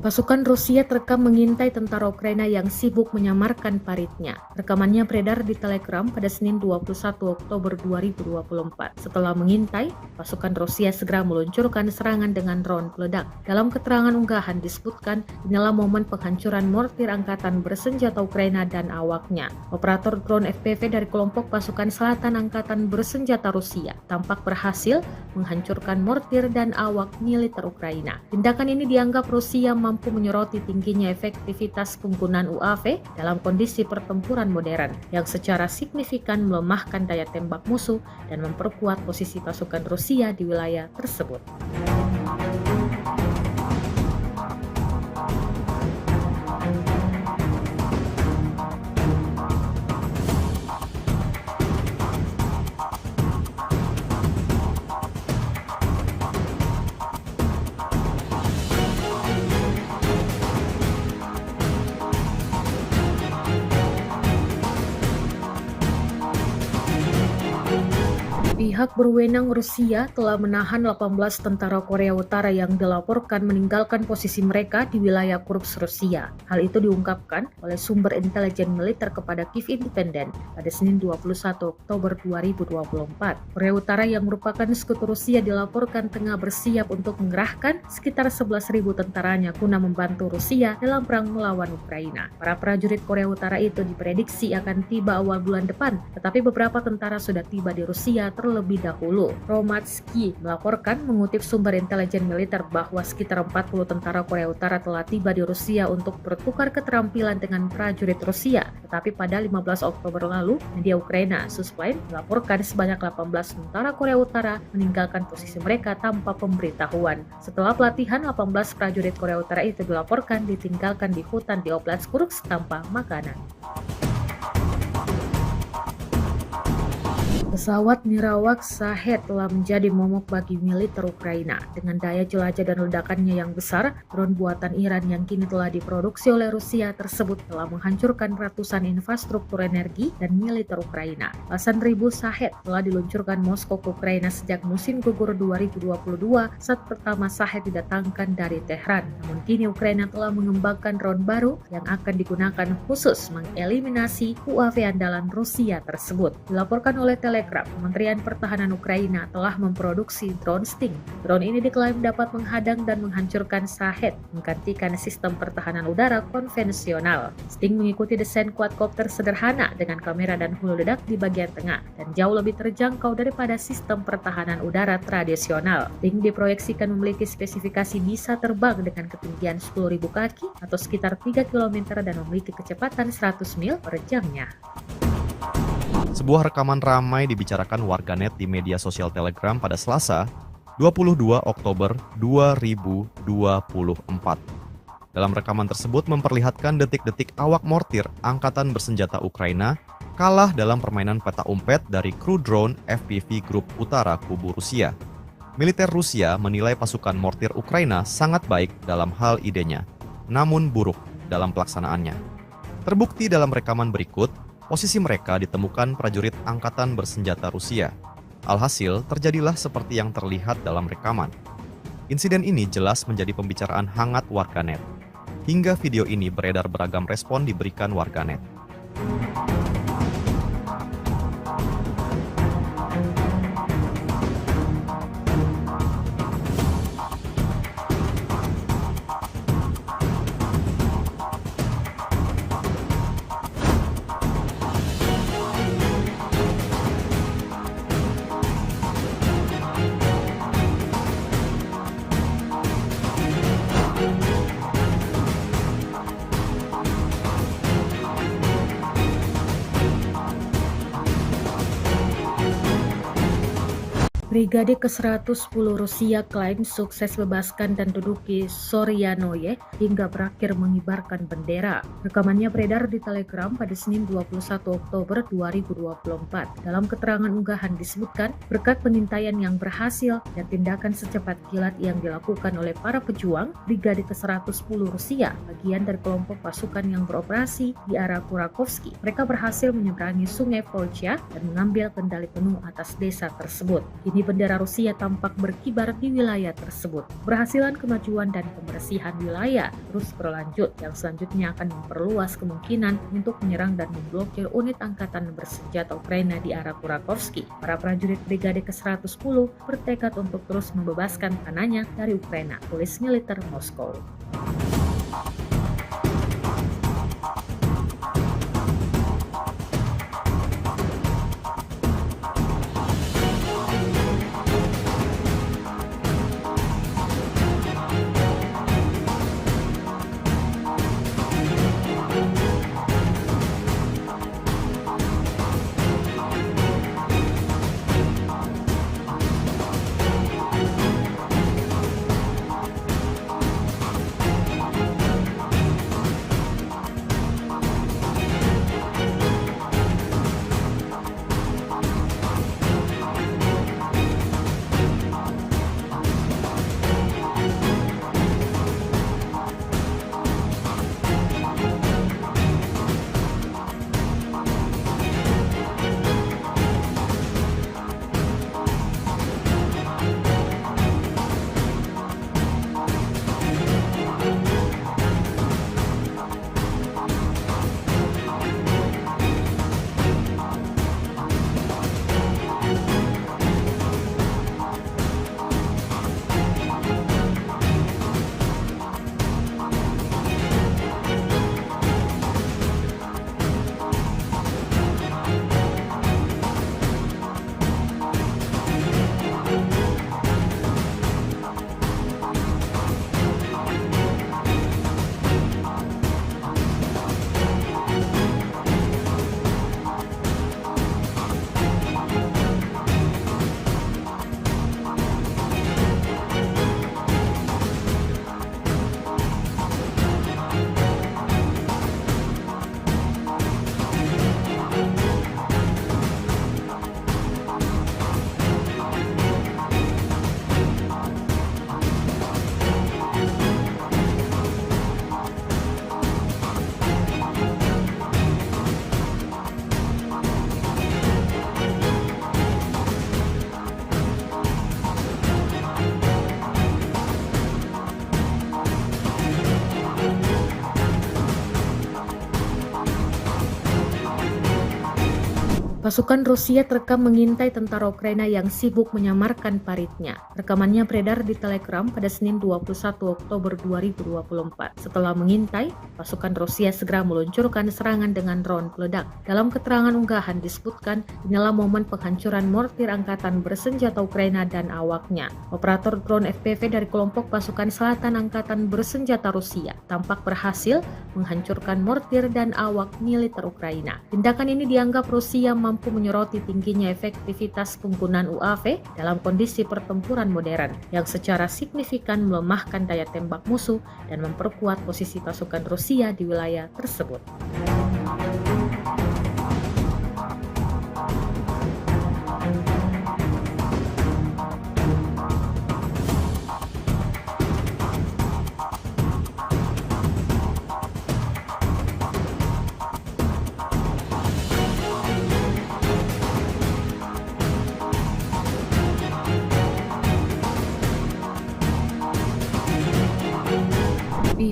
Pasukan Rusia terekam mengintai tentara Ukraina yang sibuk menyamarkan paritnya. Rekamannya beredar di Telegram pada Senin 21 Oktober 2024. Setelah mengintai, pasukan Rusia segera meluncurkan serangan dengan drone peledak. Dalam keterangan unggahan disebutkan, inilah momen penghancuran mortir angkatan bersenjata Ukraina dan awaknya. Operator drone FPV dari kelompok pasukan selatan angkatan bersenjata Rusia tampak berhasil menghancurkan mortir dan awak militer Ukraina. Tindakan ini dianggap Rusia mampu menyoroti tingginya efektivitas penggunaan UAV dalam kondisi pertempuran modern yang secara signifikan melemahkan daya tembak musuh dan memperkuat posisi pasukan Rusia di wilayah tersebut. Pihak berwenang Rusia telah menahan 18 tentara Korea Utara yang dilaporkan meninggalkan posisi mereka di wilayah Kursk, Rusia. Hal itu diungkapkan oleh sumber intelijen militer kepada Kiev Independent pada Senin 21 Oktober 2024. Korea Utara yang merupakan sekutu Rusia dilaporkan tengah bersiap untuk mengerahkan sekitar 11.000 tentaranya guna membantu Rusia dalam perang melawan Ukraina. Para prajurit Korea Utara itu diprediksi akan tiba awal bulan depan, tetapi beberapa tentara sudah tiba di Rusia terlebih dahulu. Romatsky melaporkan mengutip sumber intelijen militer bahwa sekitar 40 tentara Korea Utara telah tiba di Rusia untuk bertukar keterampilan dengan prajurit Rusia. Tetapi pada 15 Oktober lalu, media Ukraina Suspline melaporkan sebanyak 18 tentara Korea Utara meninggalkan posisi mereka tanpa pemberitahuan. Setelah pelatihan, 18 prajurit Korea Utara itu dilaporkan ditinggalkan di hutan di Oblast Kursk tanpa makanan. Pesawat nirawak Shahed telah menjadi momok bagi militer Ukraina. Dengan daya jelajah dan ledakannya yang besar, drone buatan Iran yang kini telah diproduksi oleh Rusia tersebut telah menghancurkan ratusan infrastruktur energi dan militer Ukraina. Belasan ribu Shahed telah diluncurkan Moskow ke Ukraina sejak musim gugur 2022 saat pertama Shahed didatangkan dari Tehran. Namun kini Ukraina telah mengembangkan drone baru yang akan digunakan khusus mengeliminasi UAV andalan Rusia tersebut. Dilaporkan oleh Telegram, Kementerian Pertahanan Ukraina telah memproduksi drone Sting. Drone ini diklaim dapat menghadang dan menghancurkan Shahed, menggantikan sistem pertahanan udara konvensional. Sting mengikuti desain quadcopter sederhana dengan kamera dan hulu ledak di bagian tengah dan jauh lebih terjangkau daripada sistem pertahanan udara tradisional. Sting diproyeksikan memiliki spesifikasi bisa terbang dengan ketinggian 10.000 kaki atau sekitar 3 km dan memiliki kecepatan 100 mil per jamnya. Sebuah rekaman ramai dibicarakan warganet di media sosial Telegram pada Selasa, 22 Oktober 2024. Dalam rekaman tersebut memperlihatkan detik-detik awak mortir angkatan bersenjata Ukraina kalah dalam permainan peta umpet dari kru drone FPV Grup Utara Kubu Rusia. Militer Rusia menilai pasukan mortir Ukraina sangat baik dalam hal idenya, namun buruk dalam pelaksanaannya. Terbukti dalam rekaman berikut, posisi mereka ditemukan prajurit angkatan bersenjata Rusia. Alhasil, terjadilah seperti yang terlihat dalam rekaman. Insiden ini jelas menjadi pembicaraan hangat warganet. Hingga video ini beredar beragam respon diberikan warganet. Brigade ke-110 Rusia klaim sukses bebaskan dan duduki Soryanoye hingga berakhir mengibarkan bendera. Rekamannya beredar di Telegram pada Senin 21 Oktober 2024. Dalam keterangan unggahan disebutkan, berkat pengintaian yang berhasil dan tindakan secepat kilat yang dilakukan oleh para pejuang, Brigade ke-110 Rusia, bagian dari kelompok pasukan yang beroperasi di arah Kurakovsky, mereka berhasil menyeberangi sungai Volcha dan mengambil kendali penuh atas desa tersebut. Kini bendera Rusia tampak berkibar di wilayah tersebut. Keberhasilan kemajuan dan pembersihan wilayah terus berlanjut yang selanjutnya akan memperluas kemungkinan untuk menyerang dan memblokir unit angkatan bersenjata Ukraina di arah Kurakovsky. Para prajurit Brigade ke-110 bertekad untuk terus membebaskan tanahnya dari Ukraina, tulis militer Moskow. Pasukan Rusia terekam mengintai tentara Ukraina yang sibuk menyamarkan paritnya. Rekamannya beredar di Telegram pada Senin 21 Oktober 2024. Setelah mengintai, pasukan Rusia segera meluncurkan serangan dengan drone peledak. Dalam keterangan unggahan disebutkan, inilah momen penghancuran mortir angkatan bersenjata Ukraina dan awaknya. Operator drone FPV dari kelompok pasukan selatan angkatan bersenjata Rusia tampak berhasil menghancurkan mortir dan awak militer Ukraina. Tindakan ini dianggap Rusia mampu menyoroti tingginya efektivitas penggunaan UAV dalam kondisi pertempuran modern yang secara signifikan melemahkan daya tembak musuh dan memperkuat posisi pasukan Rusia di wilayah tersebut.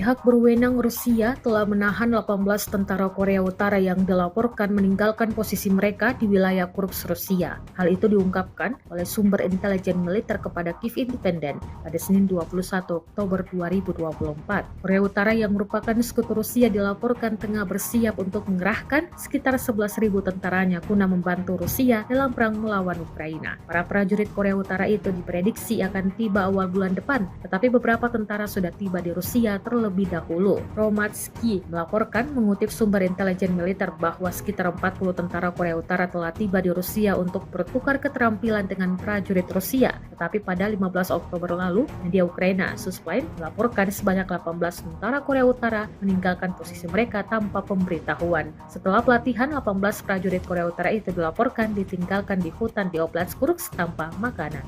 Pihak berwenang Rusia telah menahan 18 tentara Korea Utara yang dilaporkan meninggalkan posisi mereka di wilayah Kursk, Rusia. Hal itu diungkapkan oleh sumber intelijen militer kepada Kiev Independent pada Senin 21 Oktober 2024. Korea Utara yang merupakan sekutu Rusia dilaporkan tengah bersiap untuk mengerahkan sekitar 11.000 tentaranya guna membantu Rusia dalam perang melawan Ukraina. Para prajurit Korea Utara itu diprediksi akan tiba awal bulan depan, tetapi beberapa tentara sudah tiba di Rusia terlebih dahulu. Romatsky melaporkan mengutip sumber intelijen militer bahwa sekitar 40 tentara Korea Utara telah tiba di Rusia untuk bertukar keterampilan dengan prajurit Rusia. Tetapi pada 15 Oktober lalu, media Ukraina Suspline melaporkan sebanyak 18 tentara Korea Utara meninggalkan posisi mereka tanpa pemberitahuan. Setelah pelatihan, 18 prajurit Korea Utara itu dilaporkan ditinggalkan di hutan di Oblast Kursk tanpa makanan.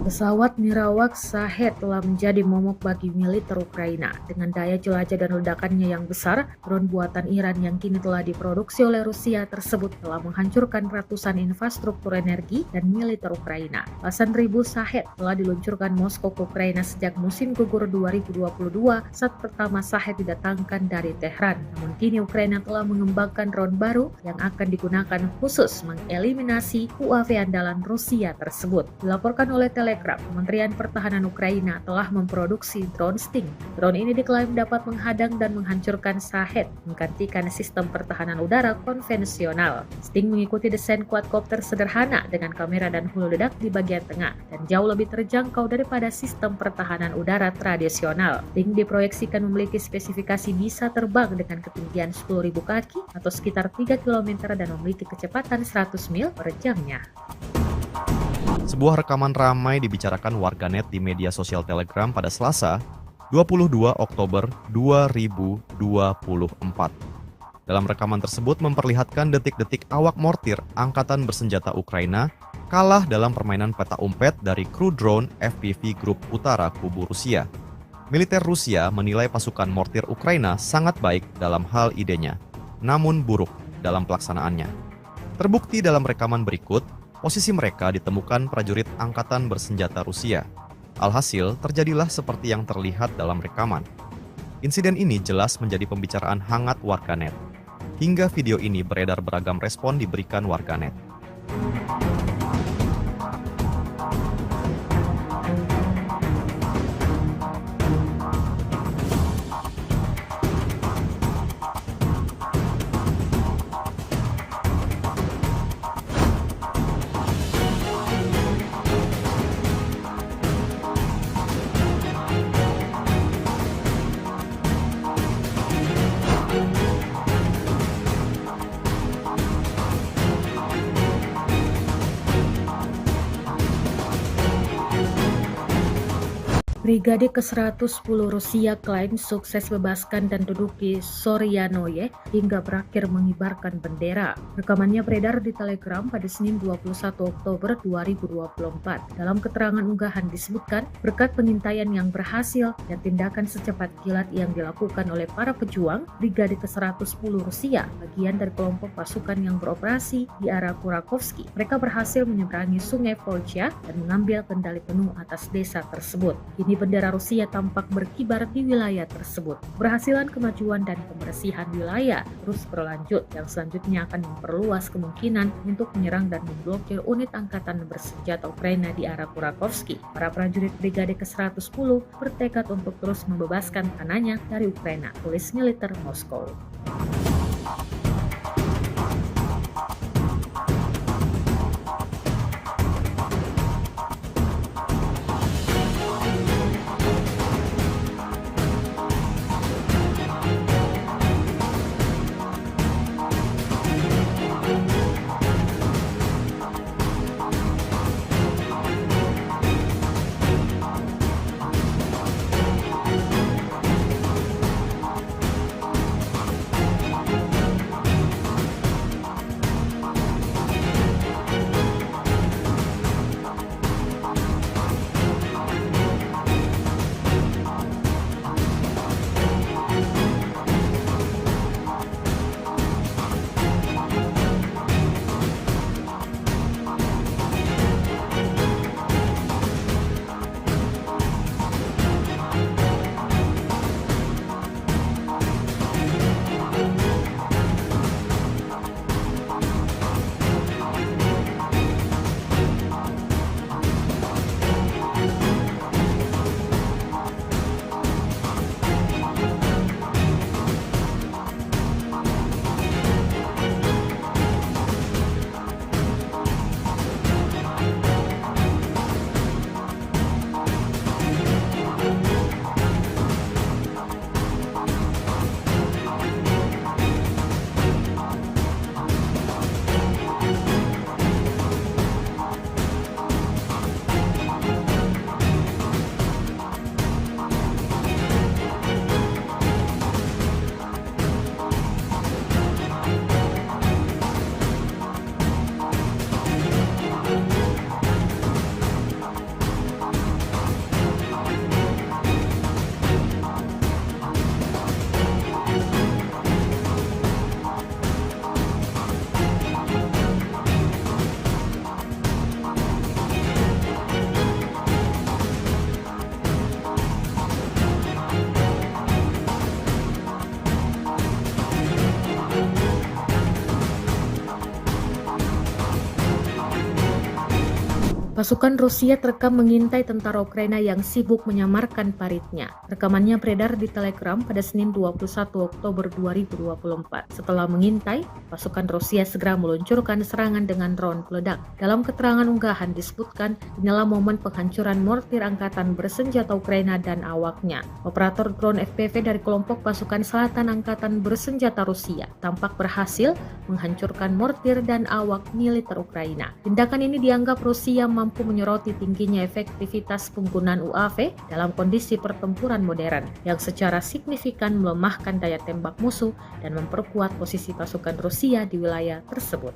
Pesawat nirawak Shahed telah menjadi momok bagi militer Ukraina. Dengan daya jelajah dan ledakannya yang besar, drone buatan Iran yang kini telah diproduksi oleh Rusia tersebut telah menghancurkan ratusan infrastruktur energi dan militer Ukraina. Belasan ribu Shahed telah diluncurkan Moskow ke Ukraina sejak musim gugur 2022 saat pertama Shahed didatangkan dari Tehran. Namun kini Ukraina telah mengembangkan drone baru yang akan digunakan khusus mengeliminasi UAV andalan Rusia tersebut. Dilaporkan oleh Telegram, Kementerian Pertahanan Ukraina telah memproduksi drone Sting. Drone ini diklaim dapat menghadang dan menghancurkan Shahed, menggantikan sistem pertahanan udara konvensional. Sting mengikuti desain quadcopter sederhana dengan kamera dan hulu ledak di bagian tengah dan jauh lebih terjangkau daripada sistem pertahanan udara tradisional. Sting diproyeksikan memiliki spesifikasi bisa terbang dengan ketinggian 10.000 kaki atau sekitar 3 km dan memiliki kecepatan 100 mil per jamnya. Sebuah rekaman ramai dibicarakan warganet di media sosial Telegram pada Selasa, 22 Oktober 2024. Dalam rekaman tersebut memperlihatkan detik-detik awak mortir Angkatan Bersenjata Ukraina kalah dalam permainan peta umpet dari kru drone FPV Grup Utara Kubu Rusia. Militer Rusia menilai pasukan mortir Ukraina sangat baik dalam hal idenya, namun buruk dalam pelaksanaannya. Terbukti dalam rekaman berikut, posisi mereka ditemukan prajurit Angkatan Bersenjata Rusia. Alhasil, terjadilah seperti yang terlihat dalam rekaman. Insiden ini jelas menjadi pembicaraan hangat warganet. Hingga video ini beredar beragam respon diberikan warganet. Brigade ke-110 Rusia klaim sukses bebaskan dan duduki Soryanoye hingga berakhir mengibarkan bendera. Rekamannya beredar di Telegram pada Senin 21 Oktober 2024. Dalam keterangan unggahan disebutkan, berkat pengintaian yang berhasil dan tindakan secepat kilat yang dilakukan oleh para pejuang, Brigade ke-110 Rusia, bagian dari kelompok pasukan yang beroperasi di arah Kurakovsky, mereka berhasil menyeberangi sungai Volcha dan mengambil kendali penuh atas desa tersebut. Kini bendera Rusia tampak berkibar di wilayah tersebut. Keberhasilan kemajuan dan pembersihan wilayah terus berlanjut yang selanjutnya akan memperluas kemungkinan untuk menyerang dan memblokir unit angkatan bersenjata Ukraina di arah Kurakovsky. Para prajurit Brigade ke-110 bertekad untuk terus membebaskan tanahnya dari Ukraina, tulis militer Moskow. Pasukan Rusia terekam mengintai tentara Ukraina yang sibuk menyamarkan paritnya. Rekamannya beredar di Telegram pada Senin 21 Oktober 2024. Setelah mengintai, pasukan Rusia segera meluncurkan serangan dengan drone peledak. Dalam keterangan unggahan disebutkan, inilah momen penghancuran mortir angkatan bersenjata Ukraina dan awaknya. Operator drone FPV dari kelompok pasukan selatan angkatan bersenjata Rusia tampak berhasil menghancurkan mortir dan awak militer Ukraina. Tindakan ini dianggap Rusia mampu menyoroti tingginya efektivitas penggunaan UAV dalam kondisi pertempuran modern yang secara signifikan melemahkan daya tembak musuh dan memperkuat posisi pasukan Rusia di wilayah tersebut.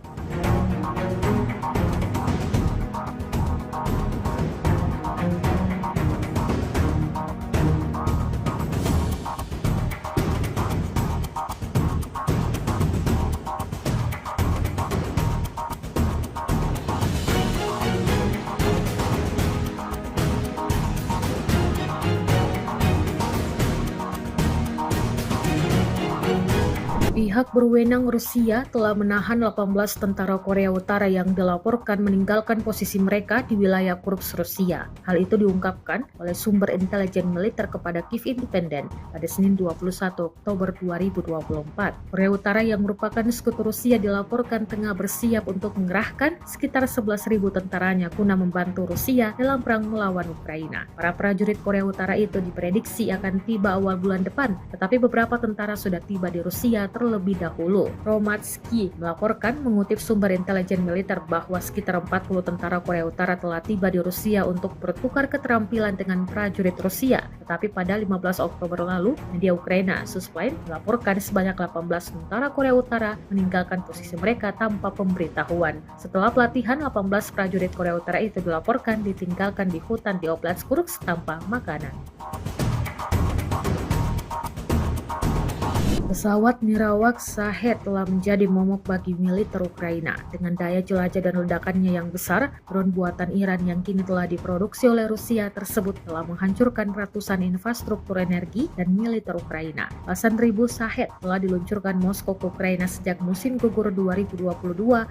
Pihak berwenang Rusia telah menahan 18 tentara Korea Utara yang dilaporkan meninggalkan posisi mereka di wilayah Kursk, Rusia. Hal itu diungkapkan oleh sumber intelijen militer kepada Kiev Independent pada Senin 21 Oktober 2024. Korea Utara yang merupakan sekutu Rusia dilaporkan tengah bersiap untuk mengerahkan sekitar 11.000 tentaranya guna membantu Rusia dalam perang melawan Ukraina. Para prajurit Korea Utara itu diprediksi akan tiba awal bulan depan, tetapi beberapa tentara sudah tiba di Rusia terlebih dahulu. Romatsky melaporkan mengutip sumber intelijen militer bahwa sekitar 40 tentara Korea Utara telah tiba di Rusia untuk bertukar keterampilan dengan prajurit Rusia. Tetapi pada 15 Oktober lalu, media Ukraina Suspline melaporkan sebanyak 18 tentara Korea Utara meninggalkan posisi mereka tanpa pemberitahuan. Setelah pelatihan, 18 prajurit Korea Utara itu dilaporkan ditinggalkan di hutan di Oblast Kursk tanpa makanan. Pesawat nirawak Shahed telah menjadi momok bagi militer Ukraina. Dengan daya jelajah dan ledakannya yang besar, drone buatan Iran yang kini telah diproduksi oleh Rusia tersebut telah menghancurkan ratusan infrastruktur energi dan militer Ukraina. Belasan ribu Shahed telah diluncurkan Moskow ke Ukraina sejak musim gugur 2022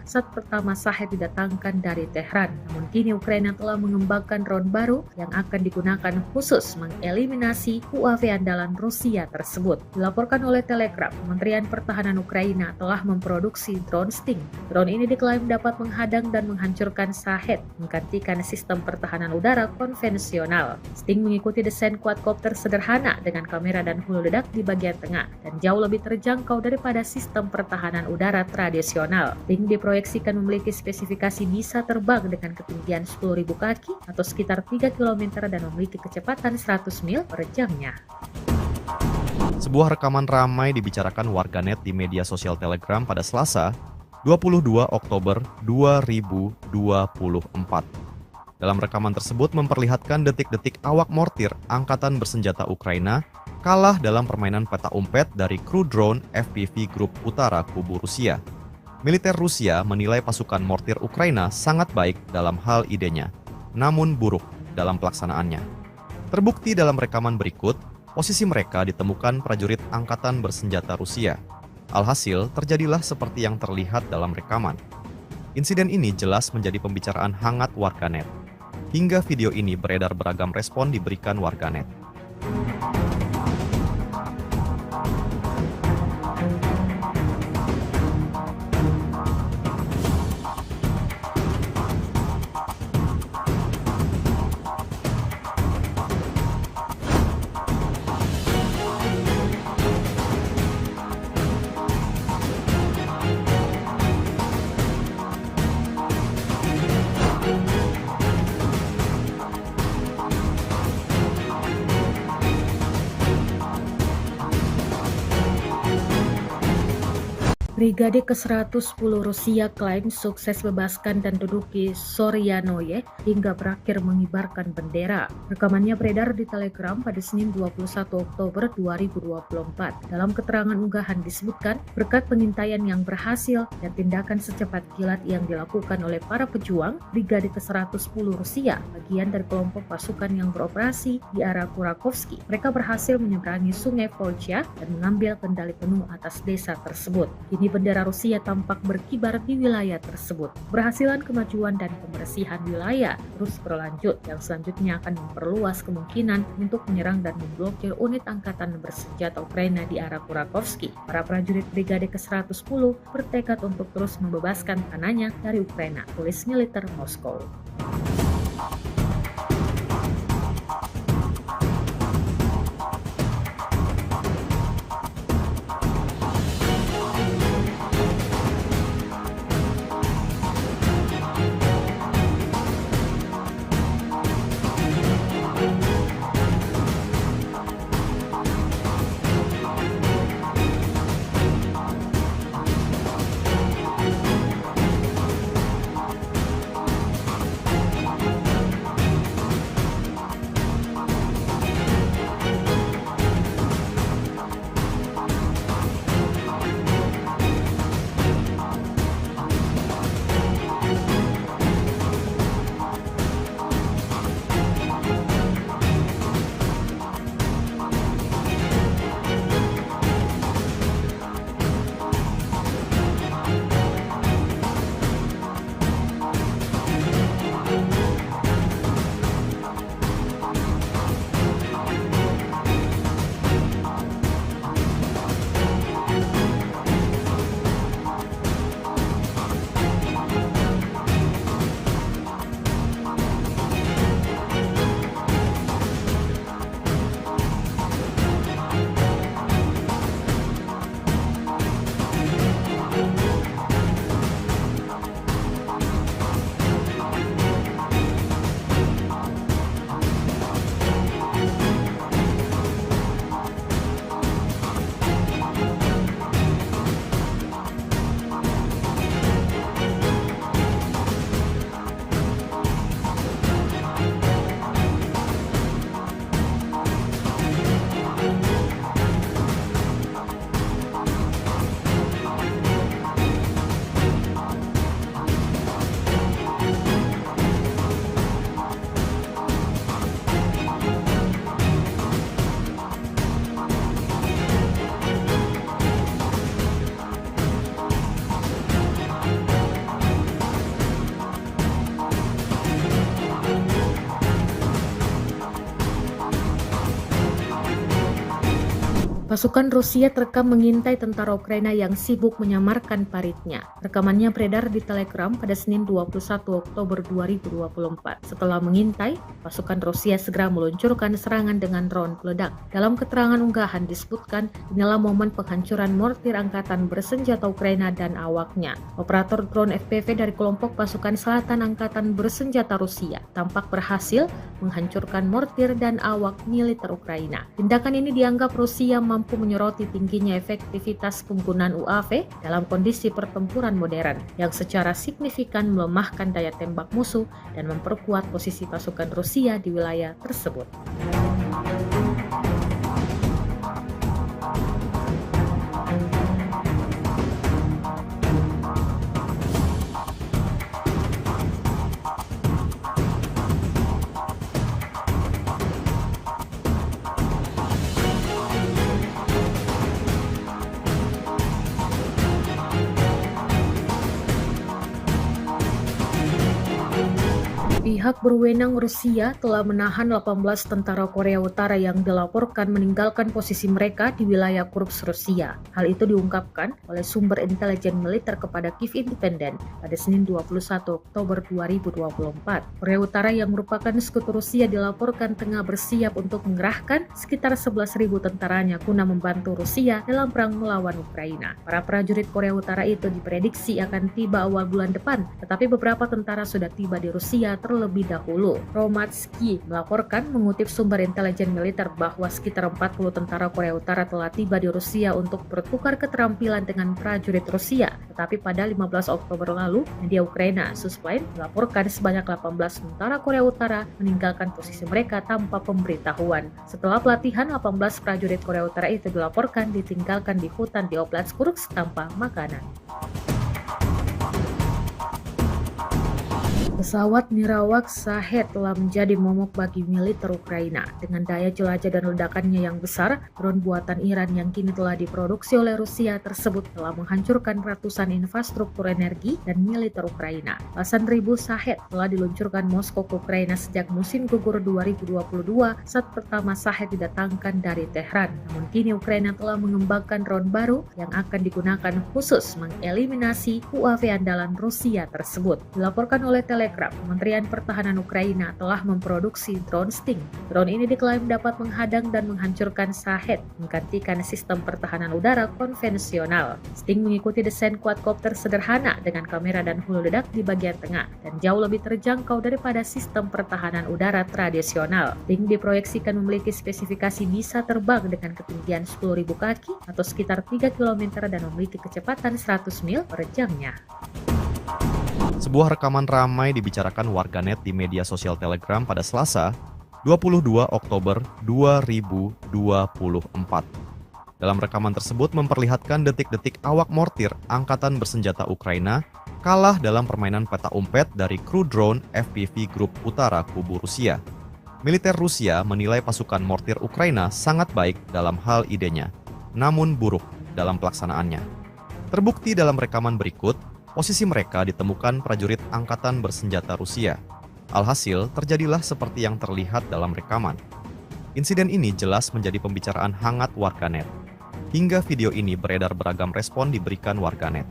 saat pertama Shahed didatangkan dari Tehran. Namun kini Ukraina telah mengembangkan drone baru yang akan digunakan khusus mengeliminasi UAV andalan Rusia tersebut. Dilaporkan oleh Telegram, Kementerian Pertahanan Ukraina telah memproduksi drone Sting. Drone ini diklaim dapat menghadang dan menghancurkan Shahed, menggantikan sistem pertahanan udara konvensional. Sting mengikuti desain quadcopter sederhana dengan kamera dan hulu ledak di bagian tengah dan jauh lebih terjangkau daripada sistem pertahanan udara tradisional. Sting diproyeksikan memiliki spesifikasi bisa terbang dengan ketinggian 10.000 kaki atau sekitar 3 km dan memiliki kecepatan 100 mil per jamnya. Sebuah rekaman ramai dibicarakan warganet di media sosial Telegram pada Selasa, 22 Oktober 2024. Dalam rekaman tersebut memperlihatkan detik-detik awak mortir angkatan bersenjata Ukraina kalah dalam permainan peta umpet dari kru drone FPV Grup Utara Kubu Rusia. Militer Rusia menilai pasukan mortir Ukraina sangat baik dalam hal idenya, namun buruk dalam pelaksanaannya. Terbukti dalam rekaman berikut, posisi mereka ditemukan prajurit angkatan bersenjata Rusia. Alhasil, terjadilah seperti yang terlihat dalam rekaman. Insiden ini jelas menjadi pembicaraan hangat warganet. Hingga video ini beredar beragam respon diberikan warganet. Brigade ke-110 Rusia klaim sukses bebaskan dan duduki Soryanoye hingga berakhir mengibarkan bendera. Rekamannya beredar di Telegram pada Senin 21 Oktober 2024. Dalam keterangan unggahan disebutkan, berkat pengintaian yang berhasil dan tindakan secepat kilat yang dilakukan oleh para pejuang, Brigade ke-110 Rusia, bagian dari kelompok pasukan yang beroperasi di arah Kurakovsky, mereka berhasil menyeberangi sungai Volcha dan mengambil kendali penuh atas desa tersebut. Kini bendera Rusia tampak berkibar di wilayah tersebut. Berhasilan kemajuan dan pembersihan wilayah terus berlanjut yang selanjutnya akan memperluas kemungkinan untuk menyerang dan memblokir unit angkatan bersenjata Ukraina di arah Kurakovsky. Para prajurit Brigade ke-110 bertekad untuk terus membebaskan tanahnya dari Ukraina, tulis militer Moskow. Pasukan Rusia terekam mengintai tentara Ukraina yang sibuk menyamarkan paritnya. Rekamannya beredar di Telegram pada Senin 21 Oktober 2024. Setelah mengintai, pasukan Rusia segera meluncurkan serangan dengan drone peledak. Dalam keterangan unggahan disebutkan, inilah momen penghancuran mortir angkatan bersenjata Ukraina dan awaknya. Operator drone FPV dari kelompok pasukan selatan angkatan bersenjata Rusia tampak berhasil menghancurkan mortir dan awak militer Ukraina. Tindakan ini dianggap Rusia mampu menyoroti tingginya efektivitas penggunaan UAV dalam kondisi pertempuran modern yang secara signifikan melemahkan daya tembak musuh dan memperkuat posisi pasukan Rusia di wilayah tersebut. Pihak berwenang Rusia telah menahan 18 tentara Korea Utara yang dilaporkan meninggalkan posisi mereka di wilayah Kursk, Rusia. Hal itu diungkapkan oleh sumber intelijen militer kepada Kiev Independent pada Senin 21 Oktober 2024. Korea Utara yang merupakan sekutu Rusia dilaporkan tengah bersiap untuk mengerahkan sekitar 11.000 tentaranya guna membantu Rusia dalam perang melawan Ukraina. Para prajurit Korea Utara itu diprediksi akan tiba awal bulan depan, tetapi beberapa tentara sudah tiba di Rusia terlebih dahulu. Romatsky melaporkan mengutip sumber intelijen militer bahwa sekitar 40 tentara Korea Utara telah tiba di Rusia untuk bertukar keterampilan dengan prajurit Rusia. Tetapi pada 15 Oktober lalu, media Ukraina Suspline melaporkan sebanyak 18 tentara Korea Utara meninggalkan posisi mereka tanpa pemberitahuan. Setelah pelatihan, 18 prajurit Korea Utara itu dilaporkan ditinggalkan di hutan di Oblast Kursk tanpa makanan. Pesawat nirawak Shahed telah menjadi momok bagi militer Ukraina. Dengan daya jelajah dan ledakannya yang besar, drone buatan Iran yang kini telah diproduksi oleh Rusia tersebut telah menghancurkan ratusan infrastruktur energi dan militer Ukraina. Belasan ribu Shahed telah diluncurkan Moskow ke Ukraina sejak musim gugur 2022 saat pertama Shahed didatangkan dari Tehran. Namun kini Ukraina telah mengembangkan drone baru yang akan digunakan khusus mengeliminasi UAV andalan Rusia tersebut. Dilaporkan oleh Telegram, Kementerian Pertahanan Ukraina telah memproduksi drone Sting. Drone ini diklaim dapat menghadang dan menghancurkan Shahed, menggantikan sistem pertahanan udara konvensional. Sting mengikuti desain quadcopter sederhana dengan kamera dan hulu ledak di bagian tengah dan jauh lebih terjangkau daripada sistem pertahanan udara tradisional. Sting diproyeksikan memiliki spesifikasi bisa terbang dengan ketinggian 10.000 kaki atau sekitar 3 km dan memiliki kecepatan 100 mil per jamnya. Sebuah rekaman ramai dibicarakan warganet di media sosial Telegram pada Selasa, 22 Oktober 2024. Dalam rekaman tersebut memperlihatkan detik-detik awak mortir Angkatan Bersenjata Ukraina kalah dalam permainan peta umpet dari kru drone FPV Grup Utara Kubu Rusia. Militer Rusia menilai pasukan mortir Ukraina sangat baik dalam hal idenya, namun buruk dalam pelaksanaannya. Terbukti dalam rekaman berikut, posisi mereka ditemukan prajurit Angkatan Bersenjata Rusia. Alhasil, terjadilah seperti yang terlihat dalam rekaman. Insiden ini jelas menjadi pembicaraan hangat warganet. Hingga video ini beredar beragam respon diberikan warganet.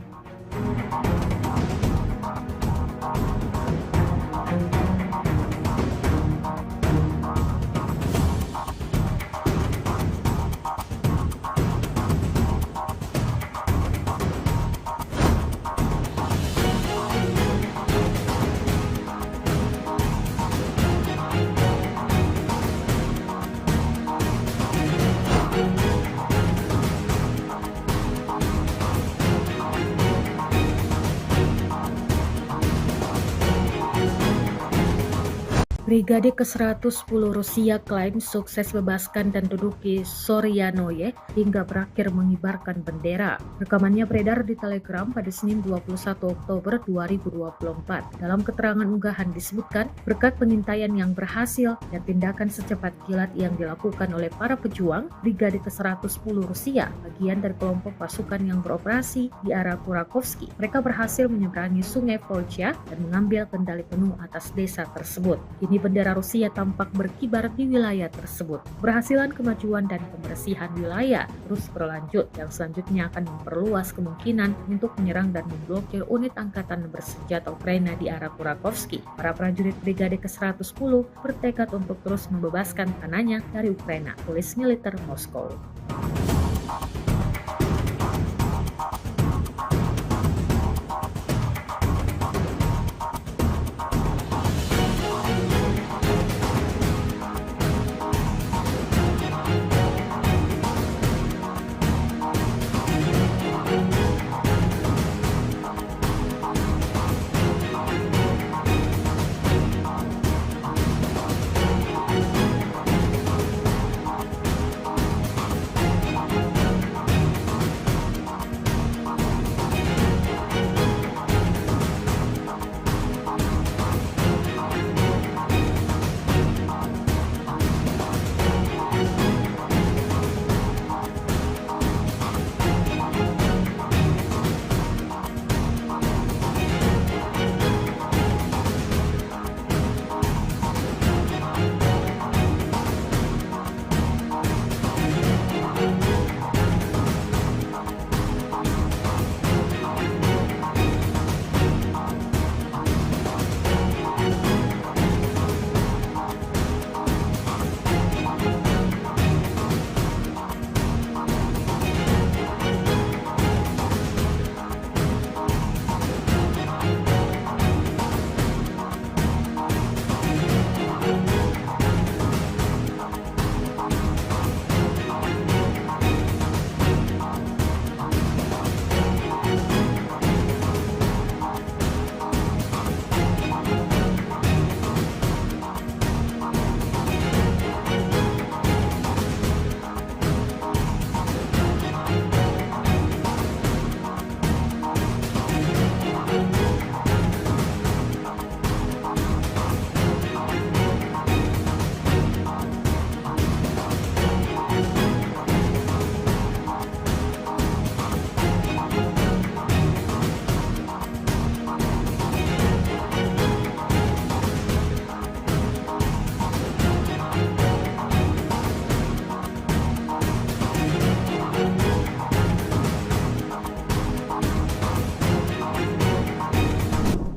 Brigade ke-110 Rusia klaim sukses bebaskan dan duduki Soryanoye hingga berakhir mengibarkan bendera. Rekamannya beredar di Telegram pada Senin 21 Oktober 2024. Dalam keterangan unggahan disebutkan, berkat pengintaian yang berhasil dan tindakan secepat kilat yang dilakukan oleh para pejuang, Brigade ke-110 Rusia, bagian dari kelompok pasukan yang beroperasi di arah Kurakovsky, mereka berhasil menyeberangi sungai Volcha dan mengambil kendali penuh atas desa tersebut. Kini bendera Rusia tampak berkibar di wilayah tersebut. Keberhasilan kemajuan dan pembersihan wilayah terus berlanjut yang selanjutnya akan memperluas kemungkinan untuk menyerang dan memblokir unit angkatan bersenjata Ukraina di arah Kurakovsky. Para prajurit Brigade ke-110 bertekad untuk terus membebaskan tanahnya dari Ukraina, tulis militer Moskow.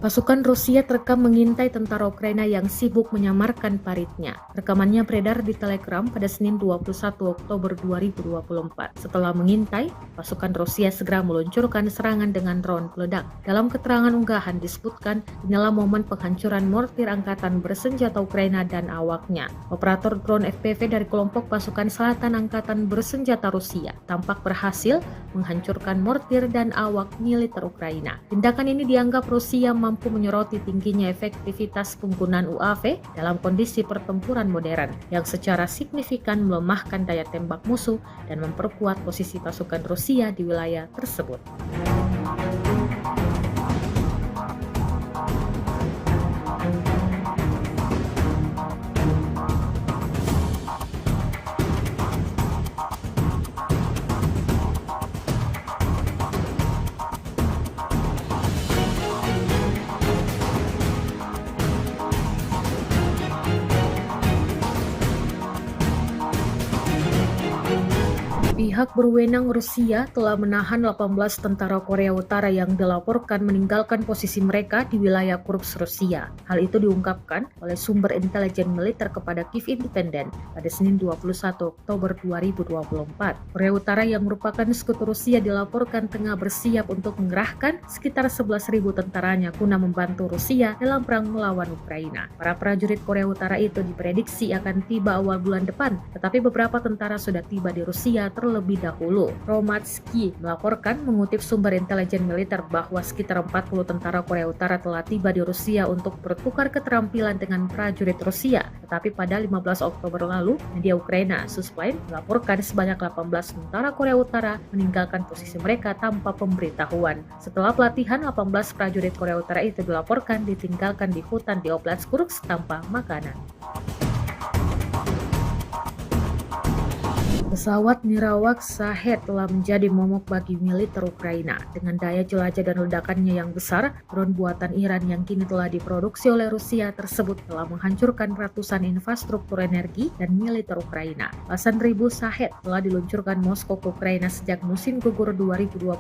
Pasukan Rusia terekam mengintai tentara Ukraina yang sibuk menyamarkan paritnya. Rekamannya beredar di Telegram pada Senin 21 Oktober 2024. Setelah mengintai, pasukan Rusia segera meluncurkan serangan dengan drone peledak. Dalam keterangan unggahan disebutkan, inilah momen penghancuran mortir angkatan bersenjata Ukraina dan awaknya. Operator drone FPV dari kelompok pasukan selatan angkatan bersenjata Rusia tampak berhasil menghancurkan mortir dan awak militer Ukraina. Tindakan ini dianggap Rusia mampu menyoroti tingginya efektivitas penggunaan UAV dalam kondisi pertempuran modern yang secara signifikan melemahkan daya tembak musuh dan memperkuat posisi pasukan Rusia di wilayah tersebut. Pihak berwenang Rusia telah menahan 18 tentara Korea Utara yang dilaporkan meninggalkan posisi mereka di wilayah Kursk, Rusia. Hal itu diungkapkan oleh sumber intelijen militer kepada Kiev Independent pada Senin 21 Oktober 2024. Korea Utara yang merupakan sekutu Rusia dilaporkan tengah bersiap untuk mengerahkan sekitar 11.000 tentaranya guna membantu Rusia dalam perang melawan Ukraina. Para prajurit Korea Utara itu diprediksi akan tiba awal bulan depan, tetapi beberapa tentara sudah tiba di Rusia terlebih dahulu. Romatsky melaporkan mengutip sumber intelijen militer bahwa sekitar 40 tentara Korea Utara telah tiba di Rusia untuk bertukar keterampilan dengan prajurit Rusia. Tetapi pada 15 Oktober lalu, media Ukraina Suspline melaporkan sebanyak 18 tentara Korea Utara meninggalkan posisi mereka tanpa pemberitahuan. Setelah pelatihan, 18 prajurit Korea Utara itu dilaporkan ditinggalkan di hutan di Oblast Kursk tanpa makanan. Pesawat nirawak Shahed telah menjadi momok bagi militer Ukraina. Dengan daya jelajah dan ledakannya yang besar, drone buatan Iran yang kini telah diproduksi oleh Rusia tersebut telah menghancurkan ratusan infrastruktur energi dan militer Ukraina. Belasan ribu Shahed telah diluncurkan Moskow ke Ukraina sejak musim gugur 2022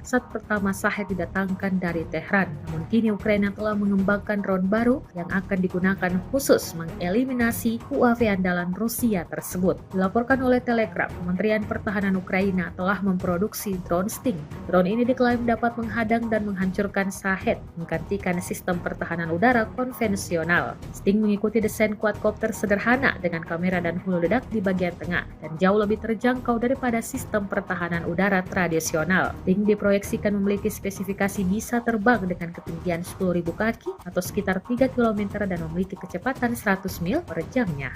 saat pertama Shahed didatangkan dari Tehran. Namun kini Ukraina telah mengembangkan drone baru yang akan digunakan khusus mengeliminasi UAV andalan Rusia tersebut. Dilaporkan oleh Telegram, Kementerian Pertahanan Ukraina telah memproduksi drone Sting. Drone ini diklaim dapat menghadang dan menghancurkan Shahed, menggantikan sistem pertahanan udara konvensional. Sting mengikuti desain quadcopter sederhana dengan kamera dan hulu ledak di bagian tengah dan jauh lebih terjangkau daripada sistem pertahanan udara tradisional. Sting diproyeksikan memiliki spesifikasi bisa terbang dengan ketinggian 10.000 kaki atau sekitar 3 km dan memiliki kecepatan 100 mil per jamnya.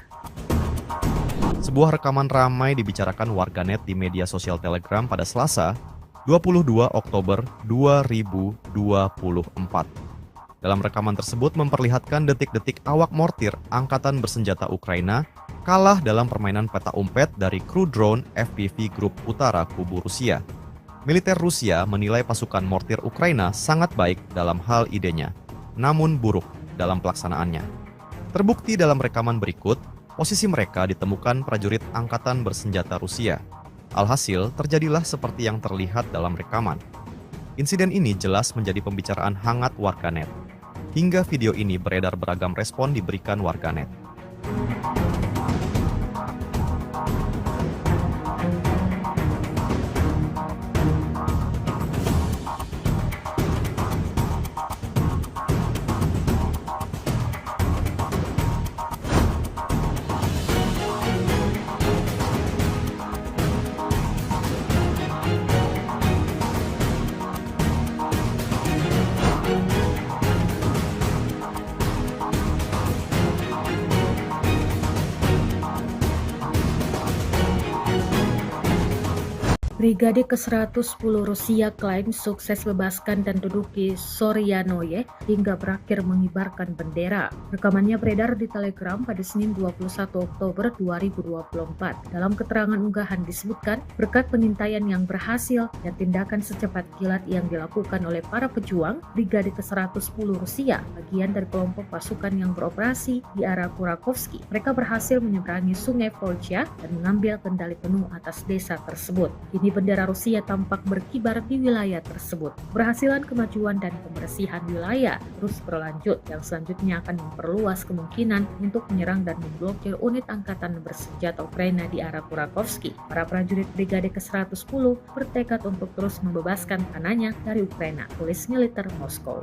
Sebuah rekaman ramai dibicarakan warganet di media sosial Telegram pada Selasa, 22 Oktober 2024. Dalam rekaman tersebut memperlihatkan detik-detik awak mortir angkatan bersenjata Ukraina kalah dalam permainan peta umpet dari kru drone FPV Grup Utara Kubu Rusia. Militer Rusia menilai pasukan mortir Ukraina sangat baik dalam hal idenya, namun buruk dalam pelaksanaannya. Terbukti dalam rekaman berikut, posisi mereka ditemukan prajurit angkatan bersenjata Rusia. Alhasil, terjadilah seperti yang terlihat dalam rekaman. Insiden ini jelas menjadi pembicaraan hangat warganet. Hingga video ini beredar beragam respon diberikan warganet. Brigade ke-110 Rusia klaim sukses bebaskan dan duduki Soryanoye hingga berakhir mengibarkan bendera. Rekamannya beredar di Telegram pada Senin 21 Oktober 2024. Dalam keterangan unggahan disebutkan, berkat pengintaian yang berhasil dan tindakan secepat kilat yang dilakukan oleh para pejuang, Brigade ke-110 Rusia, bagian dari kelompok pasukan yang beroperasi di arah Kurakovsky, mereka berhasil menyeberangi sungai Volcha dan mengambil kendali penuh atas desa tersebut. Kini bendera Rusia tampak berkibar di wilayah tersebut. Keberhasilan kemajuan dan pembersihan wilayah terus berlanjut yang selanjutnya akan memperluas kemungkinan untuk menyerang dan memblokir unit angkatan bersenjata Ukraina di arah Kurakovsky. Para prajurit Brigade ke-110 bertekad untuk terus membebaskan tanahnya dari Ukraina, tulis militer Moskow.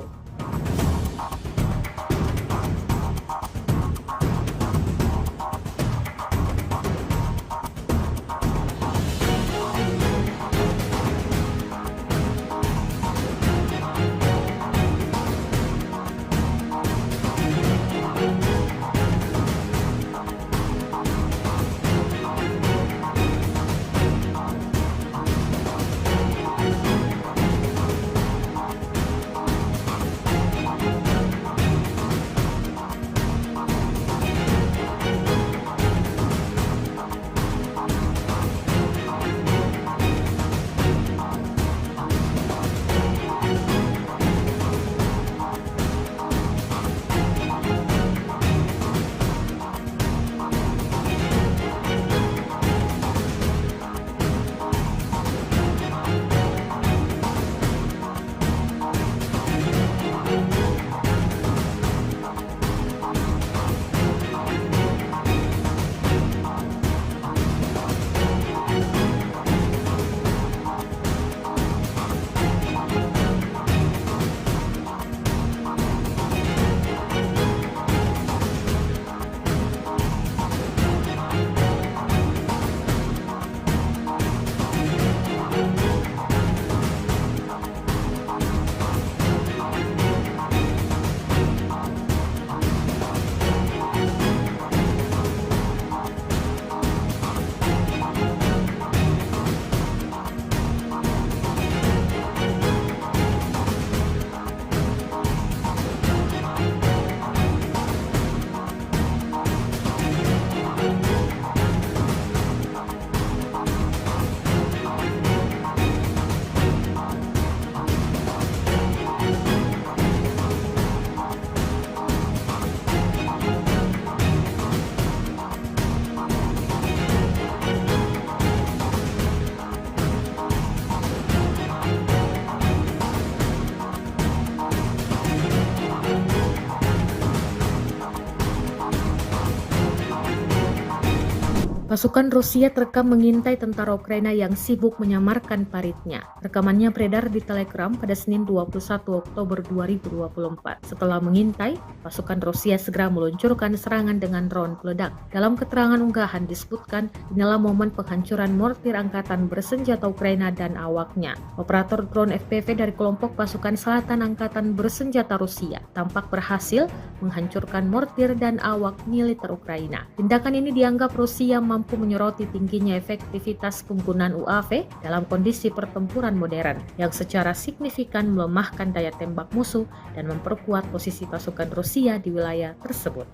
Pasukan Rusia terekam mengintai tentara Ukraina yang sibuk menyamarkan paritnya. Rekamannya beredar di Telegram pada Senin 21 Oktober 2024. Setelah mengintai, pasukan Rusia segera meluncurkan serangan dengan drone peledak. Dalam keterangan unggahan disebutkan, inilah momen penghancuran mortir angkatan bersenjata Ukraina dan awaknya. Operator drone FPV dari kelompok pasukan selatan angkatan bersenjata Rusia tampak berhasil menghancurkan mortir dan awak militer Ukraina. Tindakan ini dianggap Rusia mampu menyoroti tingginya efektivitas penggunaan UAV dalam kondisi pertempuran modern yang secara signifikan melemahkan daya tembak musuh dan memperkuat posisi pasukan Rusia di wilayah tersebut.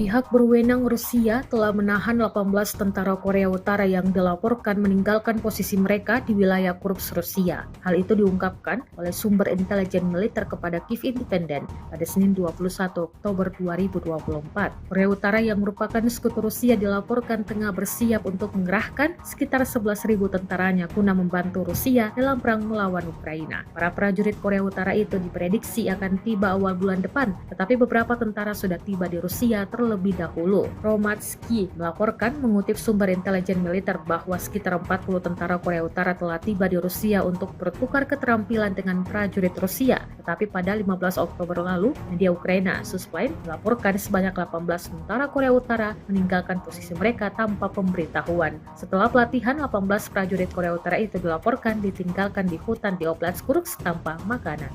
Pihak berwenang Rusia telah menahan 18 tentara Korea Utara yang dilaporkan meninggalkan posisi mereka di wilayah Kursk Rusia. Hal itu diungkapkan oleh sumber intelijen militer kepada Kiev Independent pada Senin 21 Oktober 2024. Korea Utara yang merupakan sekutu Rusia dilaporkan tengah bersiap untuk mengerahkan sekitar 11.000 tentaranya guna membantu Rusia dalam perang melawan Ukraina. Para prajurit Korea Utara itu diprediksi akan tiba awal bulan depan, tetapi beberapa tentara sudah tiba di Rusia terlebih dahulu. Romatsky melaporkan mengutip sumber intelijen militer bahwa sekitar 40 tentara Korea Utara telah tiba di Rusia untuk bertukar keterampilan dengan prajurit Rusia. Tetapi pada 15 Oktober lalu, media Ukraina Suspline melaporkan sebanyak 18 tentara Korea Utara meninggalkan posisi mereka tanpa pemberitahuan. Setelah pelatihan, 18 prajurit Korea Utara itu dilaporkan ditinggalkan di hutan di Oblast Kursk tanpa makanan.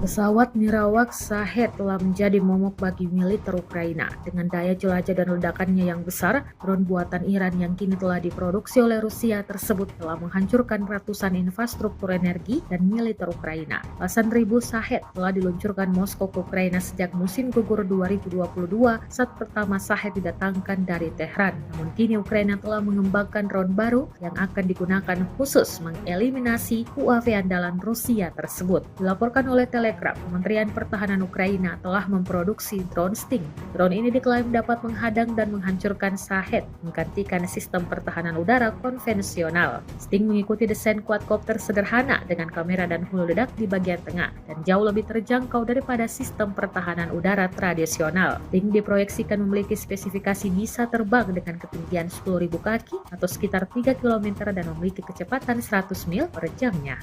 Pesawat nirawak Shahed telah menjadi momok bagi militer Ukraina. Dengan daya jelajah dan ledakannya yang besar, drone buatan Iran yang kini telah diproduksi oleh Rusia tersebut telah menghancurkan ratusan infrastruktur energi dan militer Ukraina. Belasan ribu Shahed telah diluncurkan Moskow ke Ukraina sejak musim gugur 2022 saat pertama Shahed didatangkan dari Tehran. Namun kini Ukraina telah mengembangkan drone baru yang akan digunakan khusus mengeliminasi UAV andalan Rusia tersebut. Dilaporkan oleh Telegram, Kementerian Pertahanan Ukraina telah memproduksi drone Sting. Drone ini diklaim dapat menghadang dan menghancurkan Shahed, menggantikan sistem pertahanan udara konvensional. Sting mengikuti desain quadcopter sederhana dengan kamera dan hulu ledak di bagian tengah dan jauh lebih terjangkau daripada sistem pertahanan udara tradisional. Sting diproyeksikan memiliki spesifikasi bisa terbang dengan ketinggian 10.000 kaki atau sekitar 3 km dan memiliki kecepatan 100 mil per jamnya.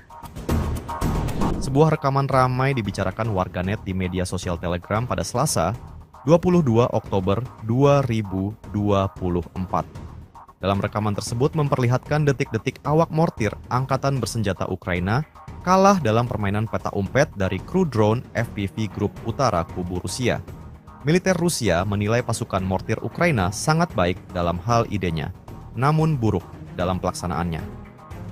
Sebuah rekaman ramai dibicarakan warganet di media sosial Telegram pada Selasa, 22 Oktober 2024. Dalam rekaman tersebut memperlihatkan detik-detik awak mortir Angkatan Bersenjata Ukraina kalah dalam permainan peta umpet dari kru drone FPV Grup Utara Kubu Rusia. Militer Rusia menilai pasukan mortir Ukraina sangat baik dalam hal idenya, namun buruk dalam pelaksanaannya.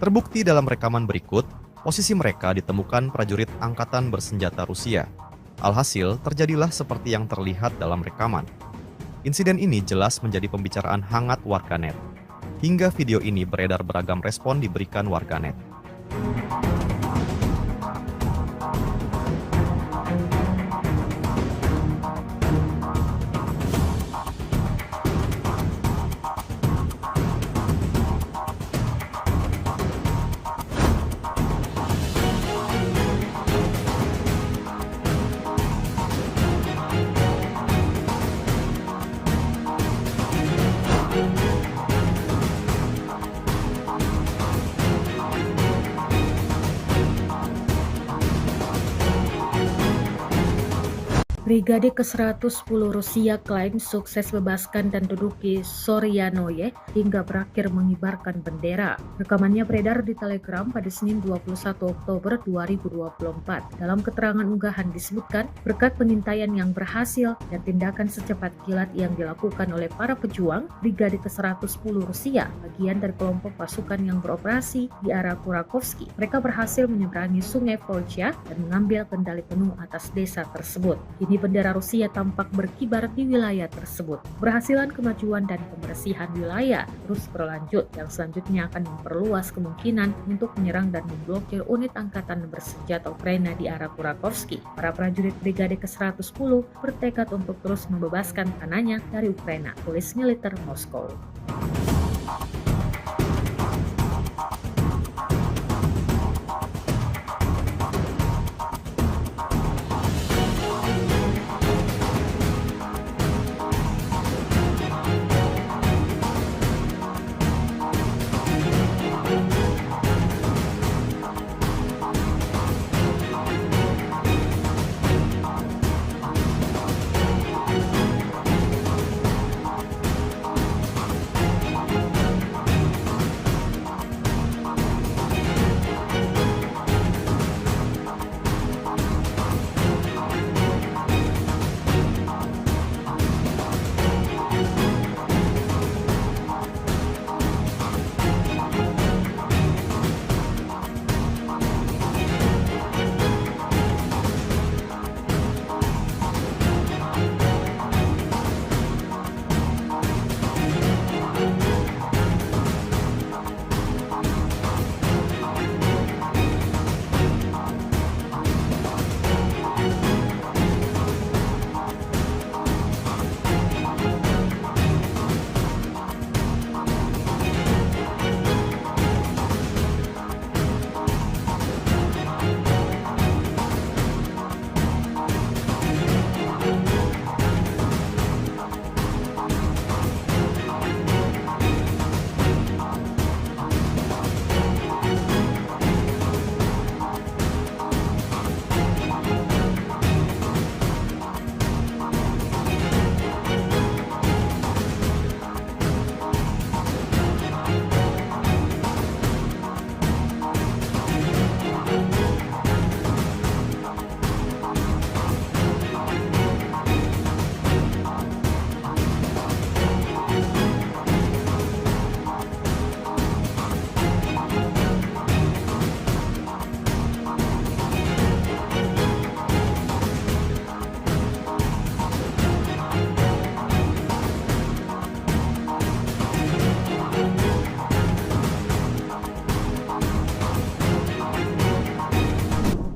Terbukti dalam rekaman berikut, posisi mereka ditemukan prajurit Angkatan Bersenjata Rusia. Alhasil, terjadilah seperti yang terlihat dalam rekaman. Insiden ini jelas menjadi pembicaraan hangat warganet. Hingga video ini beredar beragam respon diberikan warganet. Brigade ke-110 Rusia klaim sukses bebaskan dan duduki Soryanoye hingga berakhir mengibarkan bendera. Rekamannya beredar di Telegram pada Senin 21 Oktober 2024. Dalam keterangan unggahan disebutkan, berkat pengintaian yang berhasil dan tindakan secepat kilat yang dilakukan oleh para pejuang, Brigade ke-110 Rusia, bagian dari kelompok pasukan yang beroperasi di arah Kurakovsky, mereka berhasil menyeberangi sungai Volcha dan mengambil kendali penuh atas desa tersebut. Kini bendera Rusia tampak berkibar di wilayah tersebut. Keberhasilan kemajuan dan pembersihan wilayah terus berlanjut yang selanjutnya akan memperluas kemungkinan untuk menyerang dan memblokir unit angkatan bersenjata Ukraina di arah Kurakovsky. Para prajurit Brigade ke-110 bertekad untuk terus membebaskan tanahnya dari Ukraina, tulis militer Moskow.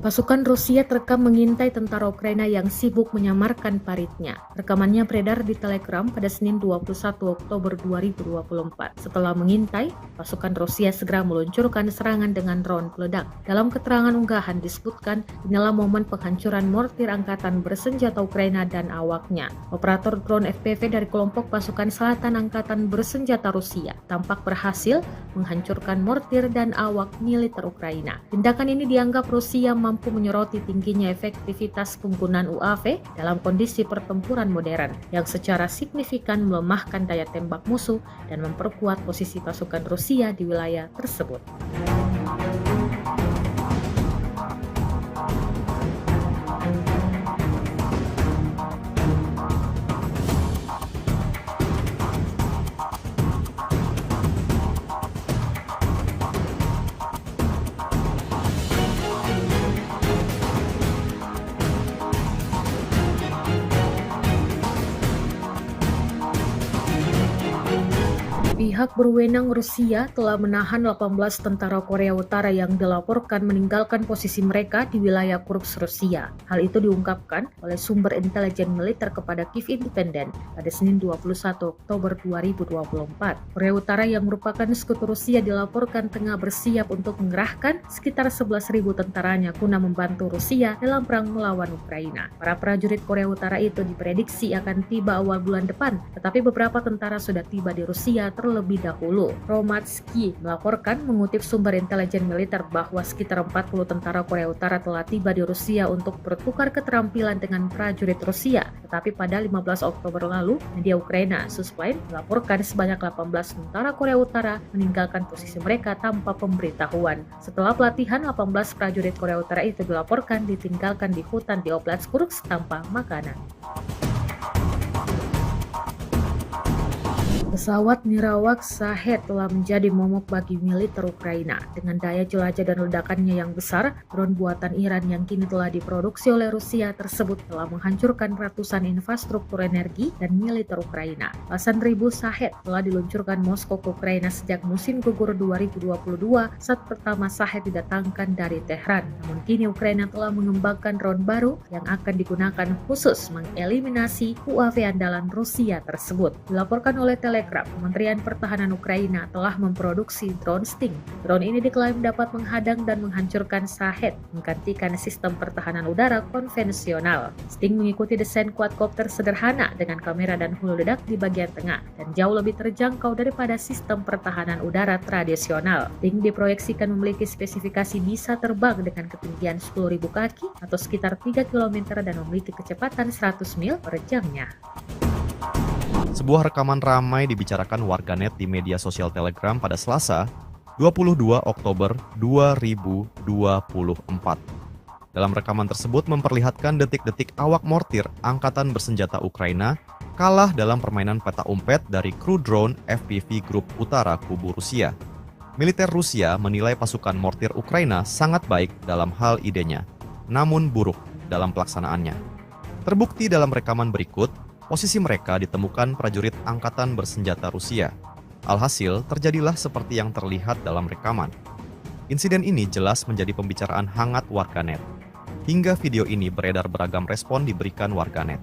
Pasukan Rusia terekam mengintai tentara Ukraina yang sibuk menyamarkan paritnya. Rekamannya beredar di Telegram pada Senin 21 Oktober 2024. Setelah mengintai, pasukan Rusia segera meluncurkan serangan dengan drone peledak. Dalam keterangan unggahan disebutkan, inilah momen penghancuran mortir angkatan bersenjata Ukraina dan awaknya. Operator drone FPV dari kelompok pasukan selatan angkatan bersenjata Rusia tampak berhasil menghancurkan mortir dan awak militer Ukraina. Tindakan ini dianggap Rusia mampu menyoroti tingginya efektivitas penggunaan UAV dalam kondisi pertempuran modern yang secara signifikan melemahkan daya tembak musuh dan memperkuat posisi pasukan Rusia di wilayah tersebut. Pihak berwenang Rusia telah menahan 18 tentara Korea Utara yang dilaporkan meninggalkan posisi mereka di wilayah Kursk, Rusia. Hal itu diungkapkan oleh sumber intelijen militer kepada Kiev Independent pada Senin 21 Oktober 2024. Korea Utara yang merupakan sekutu Rusia dilaporkan tengah bersiap untuk mengerahkan sekitar 11.000 tentaranya guna membantu Rusia dalam perang melawan Ukraina. Para prajurit Korea Utara itu diprediksi akan tiba awal bulan depan, tetapi beberapa tentara sudah tiba di Rusia terlebih dahulu. Romatsky melaporkan mengutip sumber intelijen militer bahwa sekitar 40 tentara Korea Utara telah tiba di Rusia untuk bertukar keterampilan dengan prajurit Rusia. Tetapi pada 15 Oktober lalu, media Ukraina Suspline melaporkan sebanyak 18 tentara Korea Utara meninggalkan posisi mereka tanpa pemberitahuan. Setelah pelatihan, 18 prajurit Korea Utara itu dilaporkan ditinggalkan di hutan di Oblast Kursk tanpa makanan. Pesawat nirawak Shahed telah menjadi momok bagi militer Ukraina. Dengan daya jelajah dan ledakannya yang besar, drone buatan Iran yang kini telah diproduksi oleh Rusia tersebut telah menghancurkan ratusan infrastruktur energi dan militer Ukraina. Belasan ribu Shahed telah diluncurkan Moskow ke Ukraina sejak musim gugur 2022 saat pertama Shahed didatangkan dari Tehran. Namun kini Ukraina telah mengembangkan drone baru yang akan digunakan khusus mengeliminasi UAV andalan Rusia tersebut. Dilaporkan oleh Telegram, Kementerian Pertahanan Ukraina telah memproduksi drone Sting. Drone ini diklaim dapat menghadang dan menghancurkan Shahed, menggantikan sistem pertahanan udara konvensional. Sting mengikuti desain quadcopter sederhana dengan kamera dan hulu ledak di bagian tengah dan jauh lebih terjangkau daripada sistem pertahanan udara tradisional. Sting diproyeksikan memiliki spesifikasi bisa terbang dengan ketinggian 10.000 kaki atau sekitar 3 km dan memiliki kecepatan 100 mil per jamnya. Sebuah rekaman ramai dibicarakan warganet di media sosial Telegram pada Selasa, 22 Oktober 2024. Dalam rekaman tersebut memperlihatkan detik-detik awak mortir angkatan bersenjata Ukraina kalah dalam permainan peta umpet dari kru drone FPV Grup Utara Kubu Rusia. Militer Rusia menilai pasukan mortir Ukraina sangat baik dalam hal idenya, namun buruk dalam pelaksanaannya. Terbukti dalam rekaman berikut, posisi mereka ditemukan prajurit angkatan bersenjata Rusia. Alhasil, terjadilah seperti yang terlihat dalam rekaman. Insiden ini jelas menjadi pembicaraan hangat warganet. Hingga video ini beredar beragam respon diberikan warganet.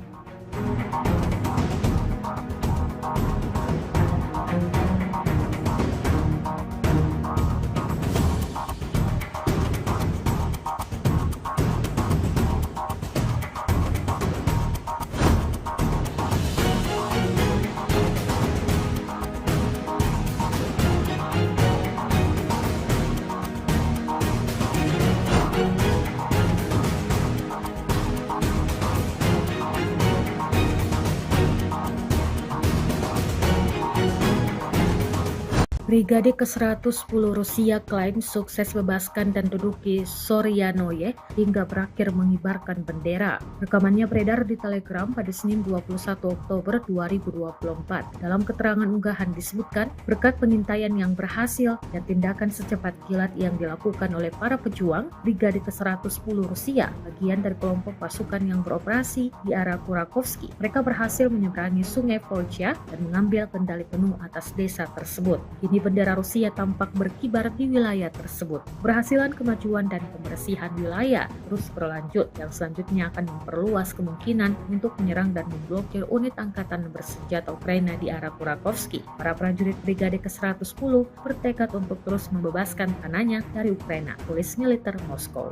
Brigade ke-110 Rusia klaim sukses bebaskan dan duduki Soryanoye hingga berakhir mengibarkan bendera. Rekamannya beredar di Telegram pada Senin 21 Oktober 2024. Dalam keterangan unggahan disebutkan, berkat pengintaian yang berhasil dan tindakan secepat kilat yang dilakukan oleh para pejuang, Brigade ke-110 Rusia, bagian dari kelompok pasukan yang beroperasi di arah Kurakovsky, mereka berhasil menyeberangi sungai Volcha dan mengambil kendali penuh atas desa tersebut. Kini bendera Rusia tampak berkibar di wilayah tersebut. Berhasilan kemajuan dan pembersihan wilayah terus berlanjut yang selanjutnya akan memperluas kemungkinan untuk menyerang dan memblokir unit angkatan bersenjata Ukraina di arah Kurakovsky. Para prajurit Brigade ke-110 bertekad untuk terus membebaskan tanahnya dari Ukraina, tulis militer Moskow.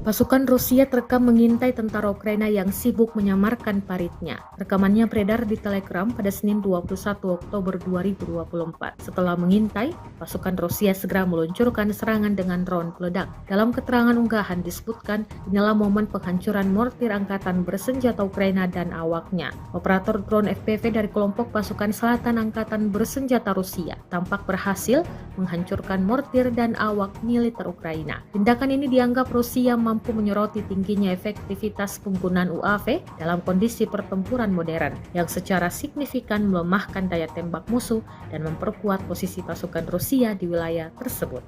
Pasukan Rusia terekam mengintai tentara Ukraina yang sibuk menyamarkan paritnya. Rekamannya beredar di Telegram pada Senin 21 Oktober 2024. Setelah mengintai, pasukan Rusia segera meluncurkan serangan dengan drone peledak. Dalam keterangan unggahan disebutkan, inilah momen penghancuran mortir angkatan bersenjata Ukraina dan awaknya. Operator drone FPV dari kelompok pasukan selatan angkatan bersenjata Rusia tampak berhasil menghancurkan mortir dan awak militer Ukraina. Tindakan ini dianggap Rusia mampu menyoroti tingginya efektivitas penggunaan UAV dalam kondisi pertempuran modern yang secara signifikan melemahkan daya tembak musuh dan memperkuat posisi pasukan Rusia di wilayah tersebut.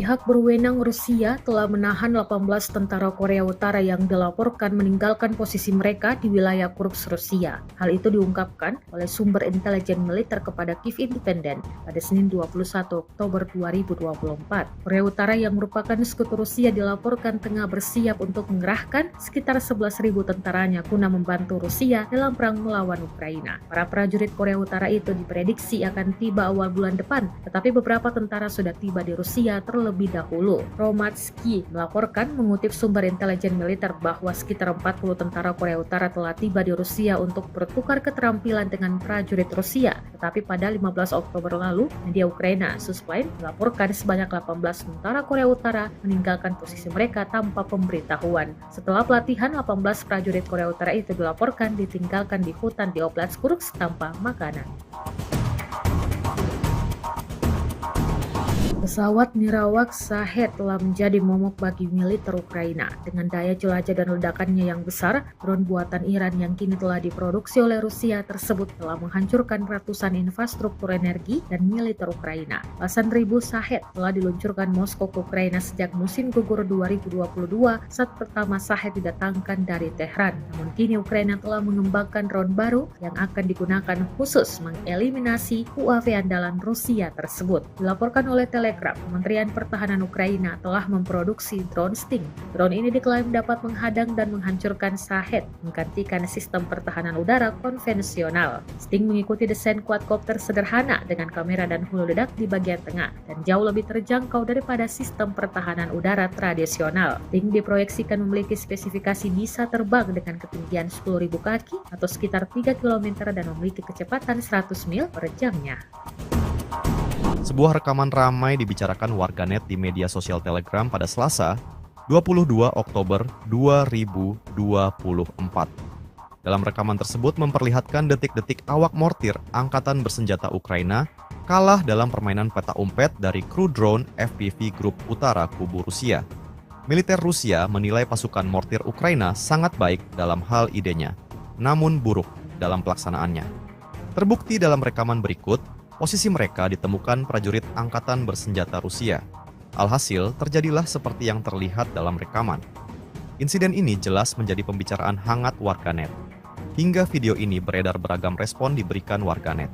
Pihak berwenang Rusia telah menahan 18 tentara Korea Utara yang dilaporkan meninggalkan posisi mereka di wilayah Kursk, Rusia. Hal itu diungkapkan oleh sumber intelijen militer kepada Kiev Independent pada Senin 21 Oktober 2024. Korea Utara yang merupakan sekutu Rusia dilaporkan tengah bersiap untuk mengerahkan sekitar 11.000 tentaranya guna membantu Rusia dalam perang melawan Ukraina. Para prajurit Korea Utara itu diprediksi akan tiba awal bulan depan, tetapi beberapa tentara sudah tiba di Rusia terlebih dahulu. Romatsky melaporkan mengutip sumber intelijen militer bahwa sekitar 40 tentara Korea Utara telah tiba di Rusia untuk bertukar keterampilan dengan prajurit Rusia. Tetapi pada 15 Oktober lalu, media Ukraina Susplain melaporkan sebanyak 18 tentara Korea Utara meninggalkan posisi mereka tanpa pemberitahuan. Setelah pelatihan, 18 prajurit Korea Utara itu dilaporkan ditinggalkan di hutan di Oblast Kursk tanpa makanan. Pesawat nirawak Shahed telah menjadi momok bagi militer Ukraina. Dengan daya jelajah dan ledakannya yang besar, drone buatan Iran yang kini telah diproduksi oleh Rusia tersebut telah menghancurkan ratusan infrastruktur energi dan militer Ukraina. Belasan ribu Shahed telah diluncurkan Moskow ke Ukraina sejak musim gugur 2022 saat pertama Shahed didatangkan dari Tehran. Namun kini Ukraina telah mengembangkan drone baru yang akan digunakan khusus mengeliminasi UAV andalan Rusia tersebut. Dilaporkan oleh Telegram, Kementerian Pertahanan Ukraina telah memproduksi drone Sting. Drone ini diklaim dapat menghadang dan menghancurkan Shahed, menggantikan sistem pertahanan udara konvensional. Sting mengikuti desain quadcopter sederhana dengan kamera dan hulu ledak di bagian tengah dan jauh lebih terjangkau daripada sistem pertahanan udara tradisional. Sting diproyeksikan memiliki spesifikasi bisa terbang dengan ketinggian 10.000 kaki atau sekitar 3 km dan memiliki kecepatan 100 mil per jamnya. Sebuah rekaman ramai dibicarakan warganet di media sosial Telegram pada Selasa, 22 Oktober 2024. Dalam rekaman tersebut memperlihatkan detik-detik awak mortir Angkatan Bersenjata Ukraina kalah dalam permainan peta umpet dari kru drone FPV Grup Utara Kubu Rusia. Militer Rusia menilai pasukan mortir Ukraina sangat baik dalam hal idenya, namun buruk dalam pelaksanaannya. Terbukti dalam rekaman berikut, posisi mereka ditemukan prajurit Angkatan Bersenjata Rusia. Alhasil, terjadilah seperti yang terlihat dalam rekaman. Insiden ini jelas menjadi pembicaraan hangat warganet. Hingga video ini beredar beragam respon diberikan warganet.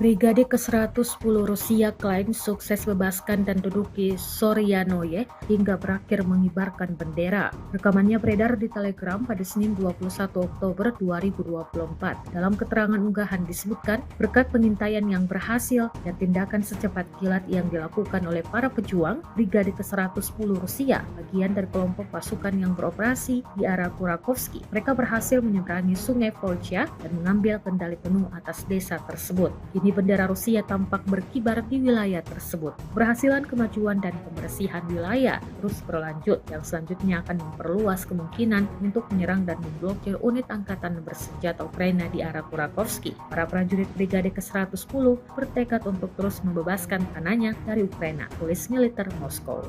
Brigade ke-110 Rusia klaim sukses bebaskan dan duduki Soryanoye hingga berakhir mengibarkan bendera. Rekamannya beredar di Telegram pada Senin 21 Oktober 2024. Dalam keterangan unggahan disebutkan, berkat pengintaian yang berhasil dan tindakan secepat kilat yang dilakukan oleh para pejuang, Brigade ke-110 Rusia, bagian dari kelompok pasukan yang beroperasi di arah Kurakovsky, mereka berhasil menyeberangi sungai Volcha dan mengambil kendali penuh atas desa tersebut. Kini bendera Rusia tampak berkibar di wilayah tersebut. Keberhasilan kemajuan dan pembersihan wilayah terus berlanjut yang selanjutnya akan memperluas kemungkinan untuk menyerang dan memblokir unit angkatan bersenjata Ukraina di arah Kurakovsky. Para prajurit Brigade ke-110 bertekad untuk terus membebaskan tanahnya dari Ukraina, tulis militer Moskow.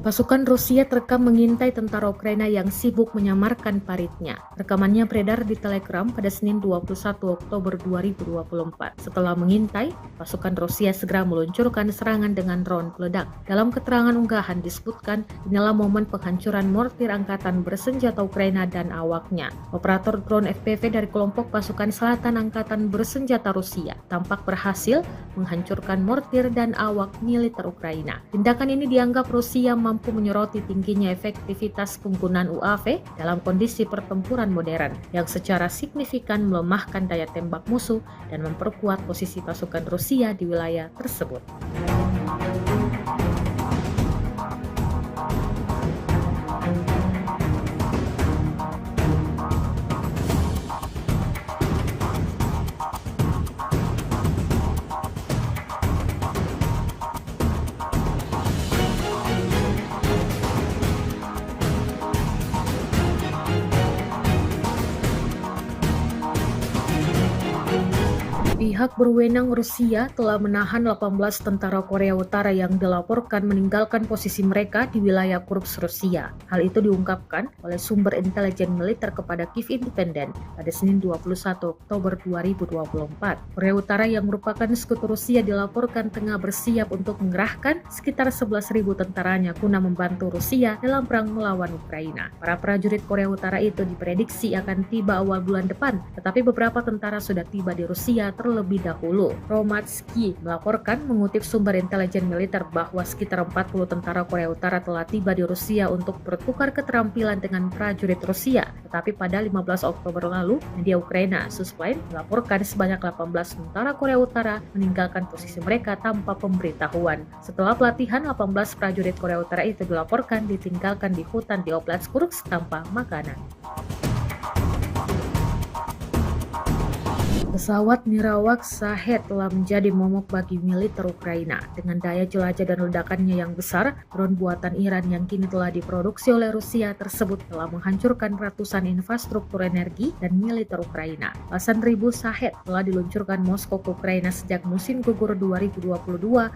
Pasukan Rusia terekam mengintai tentara Ukraina yang sibuk menyamarkan paritnya. Rekamannya beredar di Telegram pada Senin 21 Oktober 2024. Setelah mengintai, pasukan Rusia segera meluncurkan serangan dengan drone peledak. Dalam keterangan unggahan disebutkan, inilah momen penghancuran mortir angkatan bersenjata Ukraina dan awaknya. Operator drone FPV dari kelompok pasukan selatan angkatan bersenjata Rusia tampak berhasil menghancurkan mortir dan awak militer Ukraina. Tindakan ini dianggap Rusia mampu menyoroti tingginya efektivitas penggunaan UAV dalam kondisi pertempuran modern yang secara signifikan melemahkan daya tembak musuh dan memperkuat posisi pasukan Rusia di wilayah tersebut. Pihak berwenang Rusia telah menahan 18 tentara Korea Utara yang dilaporkan meninggalkan posisi mereka di wilayah Kursk, Rusia. Hal itu diungkapkan oleh sumber intelijen militer kepada Kiev Independent pada Senin 21 Oktober 2024. Korea Utara yang merupakan sekutu Rusia dilaporkan tengah bersiap untuk mengerahkan sekitar 11.000 tentaranya guna membantu Rusia dalam perang melawan Ukraina. Para prajurit Korea Utara itu diprediksi akan tiba awal bulan depan, tetapi beberapa tentara sudah tiba di Rusia terlebih dahulu. Romatsky melaporkan mengutip sumber intelijen militer bahwa sekitar 40 tentara Korea Utara telah tiba di Rusia untuk bertukar keterampilan dengan prajurit Rusia. Tetapi pada 15 Oktober lalu, media Ukraina Suspline melaporkan sebanyak 18 tentara Korea Utara meninggalkan posisi mereka tanpa pemberitahuan. Setelah pelatihan, 18 prajurit Korea Utara itu dilaporkan ditinggalkan di hutan di Oblast Kursk tanpa makanan. Pesawat nirawak Shahed telah menjadi momok bagi militer Ukraina. Dengan daya jelajah dan ledakannya yang besar, drone buatan Iran yang kini telah diproduksi oleh Rusia tersebut telah menghancurkan ratusan infrastruktur energi dan militer Ukraina. Belasan ribu Shahed telah diluncurkan Moskow ke Ukraina sejak musim gugur 2022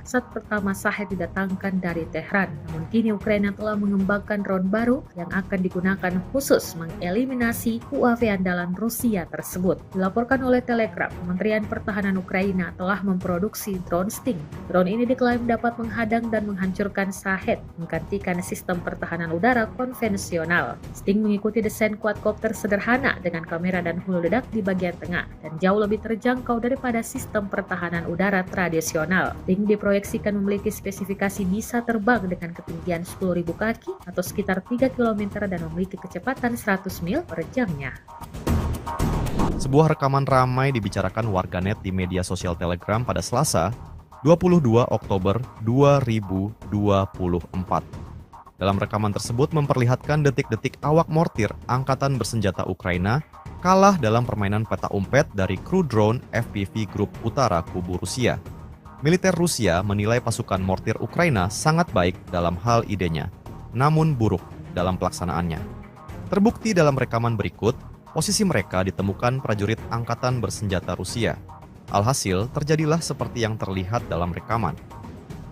saat pertama Shahed didatangkan dari Tehran. Namun kini Ukraina telah mengembangkan drone baru yang akan digunakan khusus mengeliminasi UAV andalan Rusia tersebut. Dilaporkan oleh Telegram, Kementerian Pertahanan Ukraina telah memproduksi drone Sting. Drone ini diklaim dapat menghadang dan menghancurkan Shahed, menggantikan sistem pertahanan udara konvensional. Sting mengikuti desain quadcopter sederhana dengan kamera dan hulu ledak di bagian tengah dan jauh lebih terjangkau daripada sistem pertahanan udara tradisional. Sting diproyeksikan memiliki spesifikasi bisa terbang dengan ketinggian 10.000 kaki atau sekitar 3 km dan memiliki kecepatan 100 mil per jamnya. Sebuah rekaman ramai dibicarakan warganet di media sosial Telegram pada Selasa, 22 Oktober 2024. Dalam rekaman tersebut memperlihatkan detik-detik awak mortir angkatan bersenjata Ukraina kalah dalam permainan peta umpet dari kru drone FPV Grup Utara Kubu Rusia. Militer Rusia menilai pasukan mortir Ukraina sangat baik dalam hal idenya, namun buruk dalam pelaksanaannya. Terbukti dalam rekaman berikut, posisi mereka ditemukan prajurit angkatan bersenjata Rusia. Alhasil, terjadilah seperti yang terlihat dalam rekaman.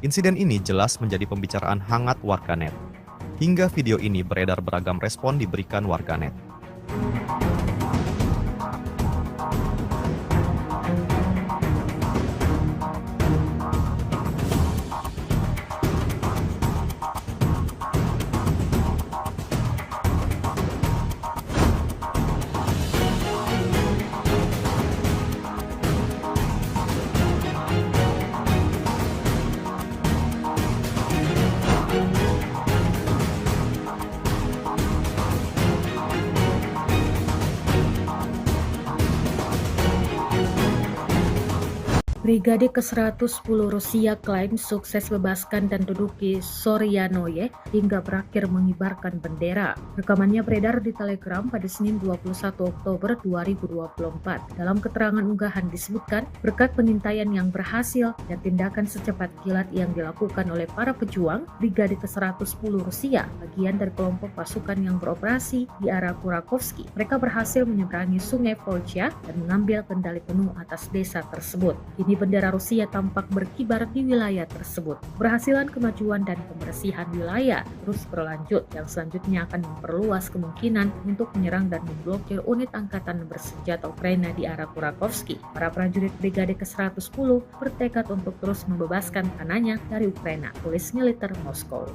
Insiden ini jelas menjadi pembicaraan hangat warganet. Hingga video ini beredar beragam respon diberikan warganet. Brigade ke-110 Rusia klaim sukses bebaskan dan duduki Soryanoye hingga berakhir mengibarkan bendera. Rekamannya beredar di Telegram pada Senin 21 Oktober 2024. Dalam keterangan unggahan disebutkan, berkat pengintaian yang berhasil dan tindakan secepat kilat yang dilakukan oleh para pejuang, Brigade ke-110 Rusia, bagian dari kelompok pasukan yang beroperasi di arah Kurakovsky, mereka berhasil menyeberangi sungai Volcha dan mengambil kendali penuh atas desa tersebut. Kini bendera Rusia tampak berkibar di wilayah tersebut. Keberhasilan kemajuan dan pembersihan wilayah terus berlanjut yang selanjutnya akan memperluas kemungkinan untuk menyerang dan memblokir unit angkatan bersenjata Ukraina di arah Kurakovsky. Para prajurit Brigade ke-110 bertekad untuk terus membebaskan tanahnya dari Ukraina, tulis militer Moskow.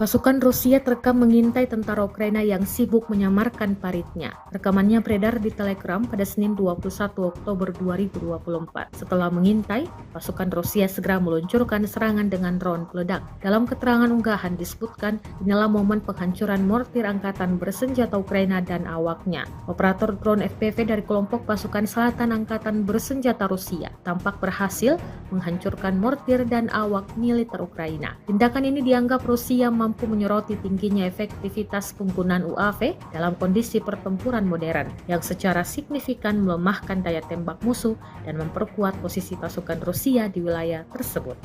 Pasukan Rusia terekam mengintai tentara Ukraina yang sibuk menyamarkan paritnya. Rekamannya beredar di Telegram pada Senin 21 Oktober 2024. Setelah mengintai, pasukan Rusia segera meluncurkan serangan dengan drone peledak. Dalam keterangan unggahan disebutkan, inilah momen penghancuran mortir angkatan bersenjata Ukraina dan awaknya. Operator drone FPV dari kelompok pasukan selatan angkatan bersenjata Rusia tampak berhasil menghancurkan mortir dan awak militer Ukraina. Tindakan ini dianggap Rusia mampu menyoroti tingginya efektivitas penggunaan UAV dalam kondisi pertempuran modern yang secara signifikan melemahkan daya tembak musuh dan memperkuat posisi pasukan Rusia di wilayah tersebut.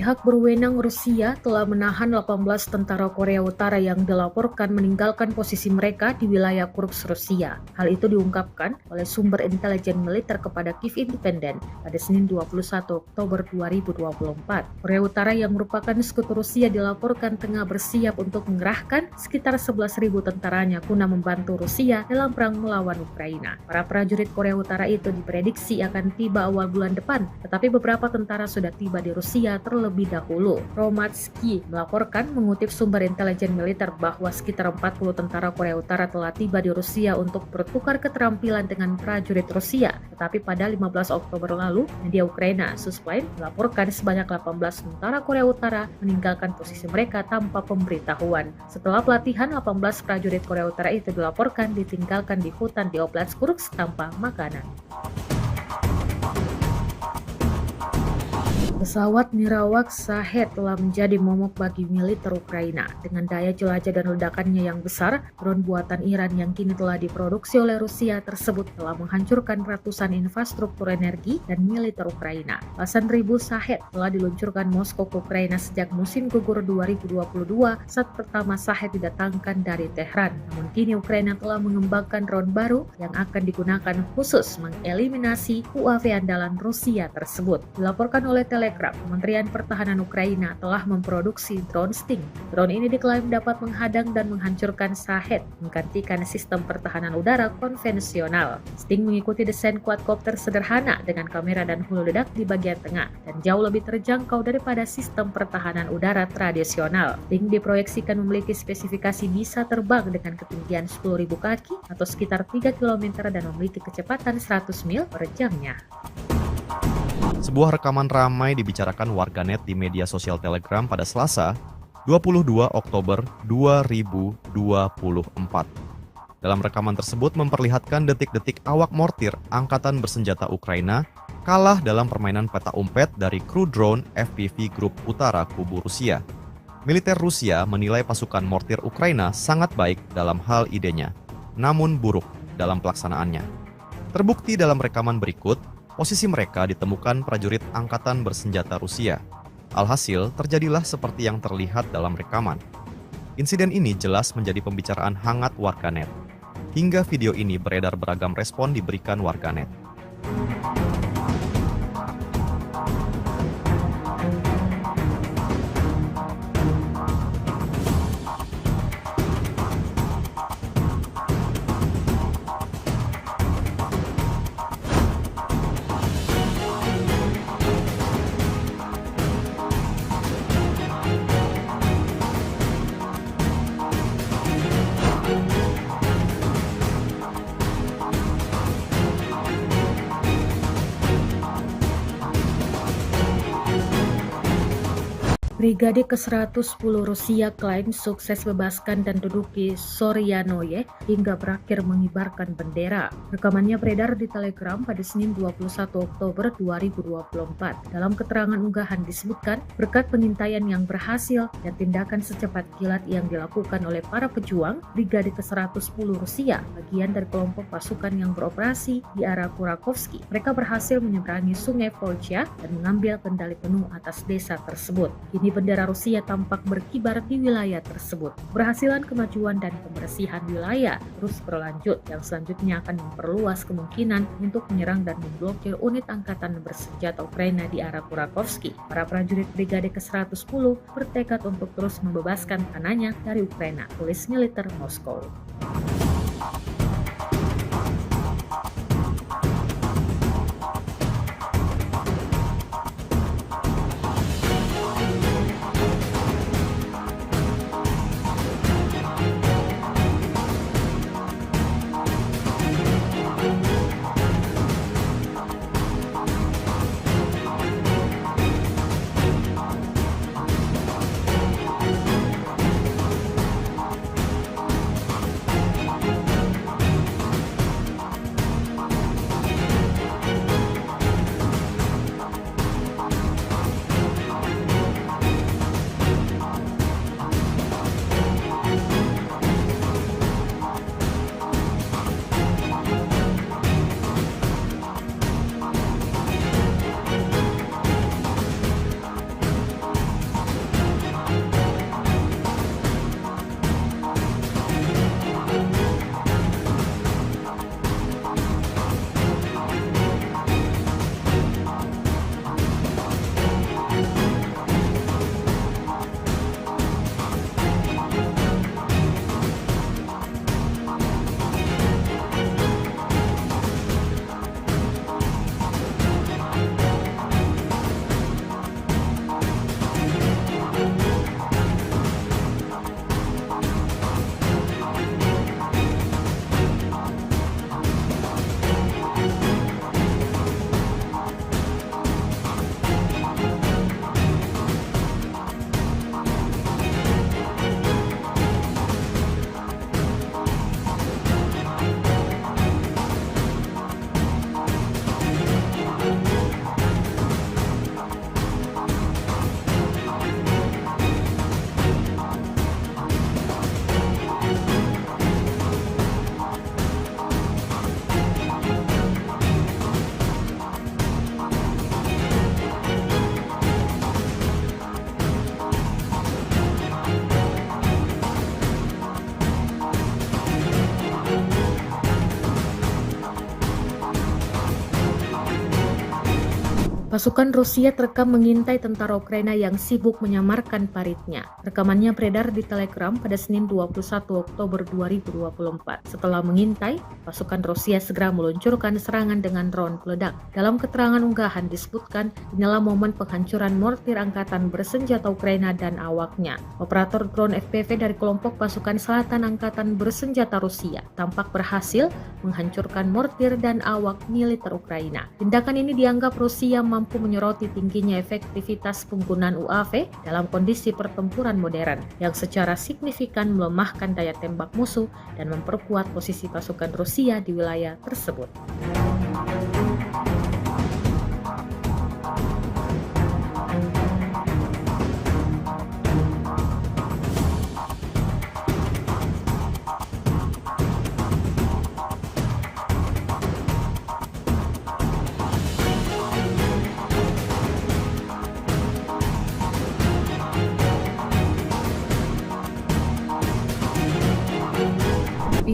Pihak berwenang Rusia telah menahan 18 tentara Korea Utara yang dilaporkan meninggalkan posisi mereka di wilayah Kursk, Rusia. Hal itu diungkapkan oleh sumber intelijen militer kepada Kiev Independent pada Senin 21 Oktober 2024. Korea Utara yang merupakan sekutu Rusia dilaporkan tengah bersiap untuk mengerahkan sekitar 11.000 tentaranya guna membantu Rusia dalam perang melawan Ukraina. Para prajurit Korea Utara itu diprediksi akan tiba awal bulan depan, tetapi beberapa tentara sudah tiba di Rusia terlebih dahulu. Romatsky melaporkan mengutip sumber intelijen militer bahwa sekitar 40 tentara Korea Utara telah tiba di Rusia untuk bertukar keterampilan dengan prajurit Rusia. Tetapi pada 15 Oktober lalu, media Ukraina Suspline melaporkan sebanyak 18 tentara Korea Utara meninggalkan posisi mereka tanpa pemberitahuan. Setelah pelatihan, 18 prajurit Korea Utara itu dilaporkan ditinggalkan di hutan di Oblast Kursk tanpa makanan. Pesawat nirawak Shahed telah menjadi momok bagi militer Ukraina. Dengan daya jelajah dan ledakannya yang besar, drone buatan Iran yang kini telah diproduksi oleh Rusia tersebut telah menghancurkan ratusan infrastruktur energi dan militer Ukraina. Belasan ribu Shahed telah diluncurkan Moskow ke Ukraina sejak musim gugur 2022 saat pertama Shahed didatangkan dari Tehran. Namun kini Ukraina telah mengembangkan drone baru yang akan digunakan khusus mengeliminasi UAV andalan Rusia tersebut. Dilaporkan oleh Telegram, Kementerian Pertahanan Ukraina telah memproduksi drone Sting. Drone ini diklaim dapat menghadang dan menghancurkan Shahed, menggantikan sistem pertahanan udara konvensional. Sting mengikuti desain quadcopter sederhana dengan kamera dan hulu ledak di bagian tengah dan jauh lebih terjangkau daripada sistem pertahanan udara tradisional. Sting diproyeksikan memiliki spesifikasi bisa terbang dengan ketinggian 10.000 kaki atau sekitar 3 km dan memiliki kecepatan 100 mil per jamnya. Sebuah rekaman ramai dibicarakan warganet di media sosial Telegram pada Selasa, 22 Oktober 2024. Dalam rekaman tersebut memperlihatkan detik-detik awak mortir Angkatan Bersenjata Ukraina kalah dalam permainan peta umpet dari kru drone FPV Grup Utara Kubu Rusia. Militer Rusia menilai pasukan mortir Ukraina sangat baik dalam hal idenya, namun buruk dalam pelaksanaannya. Terbukti dalam rekaman berikut, posisi mereka ditemukan prajurit Angkatan Bersenjata Rusia. Alhasil, terjadilah seperti yang terlihat dalam rekaman. Insiden ini jelas menjadi pembicaraan hangat warganet. Hingga video ini beredar beragam respon diberikan warganet. Brigade ke-110 Rusia klaim sukses bebaskan dan duduki Soryanoye hingga berakhir mengibarkan bendera. Rekamannya beredar di Telegram pada Senin 21 Oktober 2024. Dalam keterangan unggahan disebutkan, berkat pengintaian yang berhasil dan tindakan secepat kilat yang dilakukan oleh para pejuang, Brigade ke-110 Rusia, bagian dari kelompok pasukan yang beroperasi di arah Kurakovsky, mereka berhasil menyeberangi sungai Volcha dan mengambil kendali penuh atas desa tersebut. Kini bendera Rusia tampak berkibar di wilayah tersebut. Keberhasilan kemajuan dan pembersihan wilayah terus berlanjut yang selanjutnya akan memperluas kemungkinan untuk menyerang dan memblokir unit angkatan bersenjata Ukraina di arah Kurakovsky. Para prajurit Brigade ke-110 bertekad untuk terus membebaskan tanahnya dari Ukraina, tulis militer Moskow. Pasukan Rusia terekam mengintai tentara Ukraina yang sibuk menyamarkan paritnya. Rekamannya beredar di Telegram pada Senin 21 Oktober 2024. Setelah mengintai, pasukan Rusia segera meluncurkan serangan dengan drone peledak. Dalam keterangan unggahan disebutkan, inilah momen penghancuran mortir angkatan bersenjata Ukraina dan awaknya. Operator drone FPV dari kelompok pasukan selatan angkatan bersenjata Rusia tampak berhasil menghancurkan mortir dan awak militer Ukraina. Tindakan ini dianggap Rusia mampu menyoroti tingginya efektivitas penggunaan UAV dalam kondisi pertempuran modern yang secara signifikan melemahkan daya tembak musuh dan memperkuat posisi pasukan Rusia di wilayah tersebut.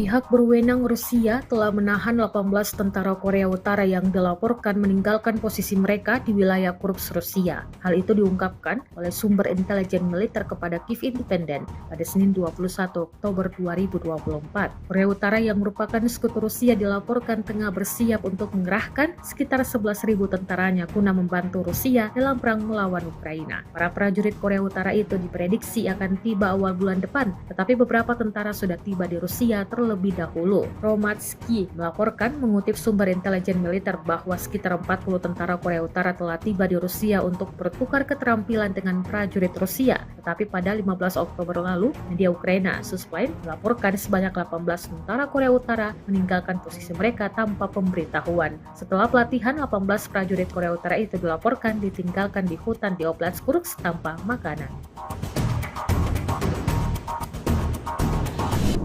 Pihak berwenang Rusia telah menahan 18 tentara Korea Utara yang dilaporkan meninggalkan posisi mereka di wilayah Kursk, Rusia. Hal itu diungkapkan oleh sumber intelijen militer kepada Kiev Independent pada Senin 21 Oktober 2024. Korea Utara yang merupakan sekutu Rusia dilaporkan tengah bersiap untuk mengerahkan sekitar 11.000 tentaranya guna membantu Rusia dalam perang melawan Ukraina. Para prajurit Korea Utara itu diprediksi akan tiba awal bulan depan, tetapi beberapa tentara sudah tiba di Rusia terlebih dahulu. Romatsky melaporkan mengutip sumber intelijen militer bahwa sekitar 40 tentara Korea Utara telah tiba di Rusia untuk bertukar keterampilan dengan prajurit Rusia. Tetapi pada 15 Oktober lalu, media Ukraina Suspline melaporkan sebanyak 18 tentara Korea Utara meninggalkan posisi mereka tanpa pemberitahuan. Setelah pelatihan, 18 prajurit Korea Utara itu dilaporkan ditinggalkan di hutan di Oblast Kursk tanpa makanan.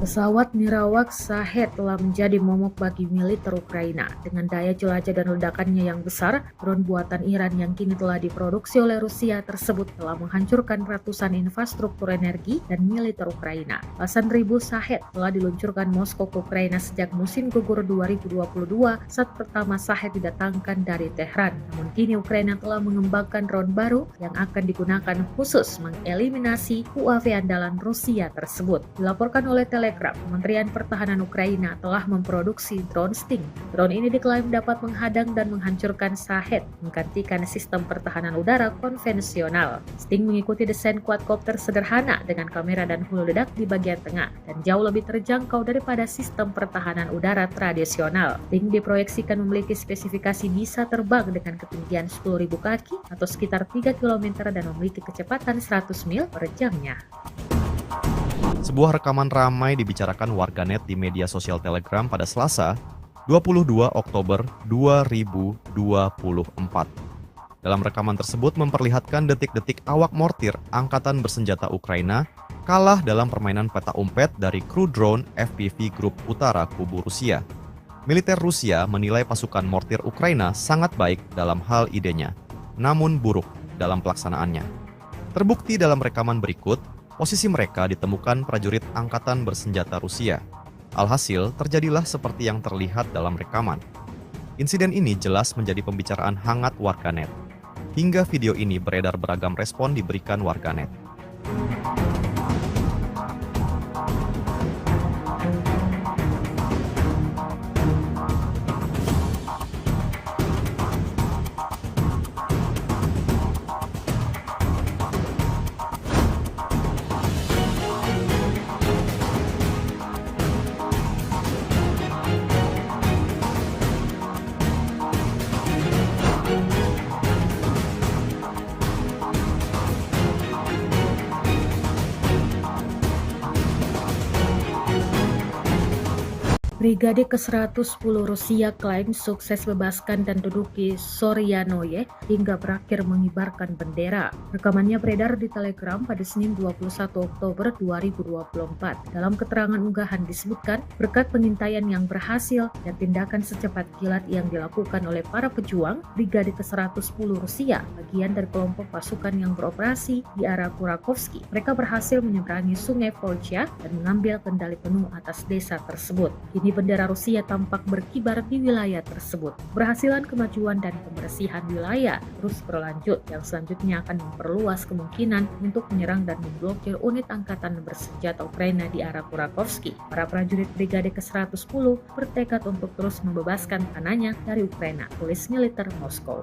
Pesawat nirawak Shahed telah menjadi momok bagi militer Ukraina. Dengan daya jelajah dan ledakannya yang besar, drone buatan Iran yang kini telah diproduksi oleh Rusia tersebut telah menghancurkan ratusan infrastruktur energi dan militer Ukraina. Belasan ribu Shahed telah diluncurkan Moskow ke Ukraina sejak musim gugur 2022 saat pertama Shahed didatangkan dari Tehran. Namun kini Ukraina telah mengembangkan drone baru yang akan digunakan khusus mengeliminasi UAV andalan Rusia tersebut. Dilaporkan oleh Telegram, Kementerian Pertahanan Ukraina telah memproduksi drone Sting. Drone ini diklaim dapat menghadang dan menghancurkan Shahed, menggantikan sistem pertahanan udara konvensional. Sting mengikuti desain quadcopter sederhana dengan kamera dan hulu ledak di bagian tengah dan jauh lebih terjangkau daripada sistem pertahanan udara tradisional. Sting diproyeksikan memiliki spesifikasi bisa terbang dengan ketinggian 10.000 kaki atau sekitar 3 km dan memiliki kecepatan 100 mil per jamnya. Sebuah rekaman ramai dibicarakan warganet di media sosial Telegram pada Selasa, 22 Oktober 2024. Dalam rekaman tersebut memperlihatkan detik-detik awak mortir angkatan bersenjata Ukraina kalah dalam permainan peta umpet dari kru drone FPV Grup Utara Kubu Rusia. Militer Rusia menilai pasukan mortir Ukraina sangat baik dalam hal idenya, namun buruk dalam pelaksanaannya. Terbukti dalam rekaman berikut, posisi mereka ditemukan prajurit angkatan bersenjata Rusia. Alhasil, terjadilah seperti yang terlihat dalam rekaman. Insiden ini jelas menjadi pembicaraan hangat warganet. Hingga video ini beredar beragam respon diberikan warganet. Brigade ke-110 Rusia klaim sukses bebaskan dan duduki Soryanoye hingga berakhir mengibarkan bendera. Rekamannya beredar di Telegram pada Senin 21 Oktober 2024. Dalam keterangan unggahan disebutkan, berkat pengintaian yang berhasil dan tindakan secepat kilat yang dilakukan oleh para pejuang, Brigade ke-110 Rusia, bagian dari kelompok pasukan yang beroperasi di arah Kurakovsky, mereka berhasil menyeberangi sungai Volcha dan mengambil kendali penuh atas desa tersebut. Kini bendera Rusia tampak berkibar di wilayah tersebut. Berhasilan kemajuan dan pembersihan wilayah terus berlanjut yang selanjutnya akan memperluas kemungkinan untuk menyerang dan memblokir unit angkatan bersenjata Ukraina di arah Kurakovsky. Para prajurit Brigade ke-110 bertekad untuk terus membebaskan tanahnya dari Ukraina, tulis militer Moskow.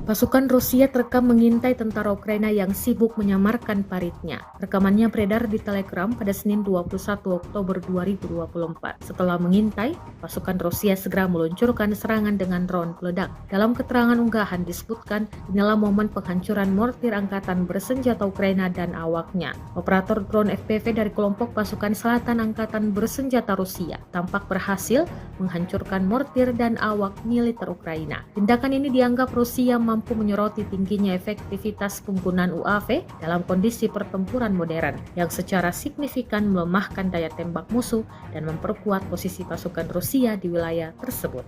Pasukan Rusia terekam mengintai tentara Ukraina yang sibuk menyamarkan paritnya. Rekamannya beredar di Telegram pada Senin 21 Oktober 2024. Setelah mengintai, pasukan Rusia segera meluncurkan serangan dengan drone peledak. Dalam keterangan unggahan disebutkan, inilah momen penghancuran mortir angkatan bersenjata Ukraina dan awaknya. Operator drone FPV dari kelompok pasukan selatan angkatan bersenjata Rusia tampak berhasil menghancurkan mortir dan awak militer Ukraina. Tindakan ini dianggap Rusia mampu menyoroti tingginya efektivitas penggunaan UAV dalam kondisi pertempuran modern yang secara signifikan melemahkan daya tembak musuh dan memperkuat posisi pasukan Rusia di wilayah tersebut.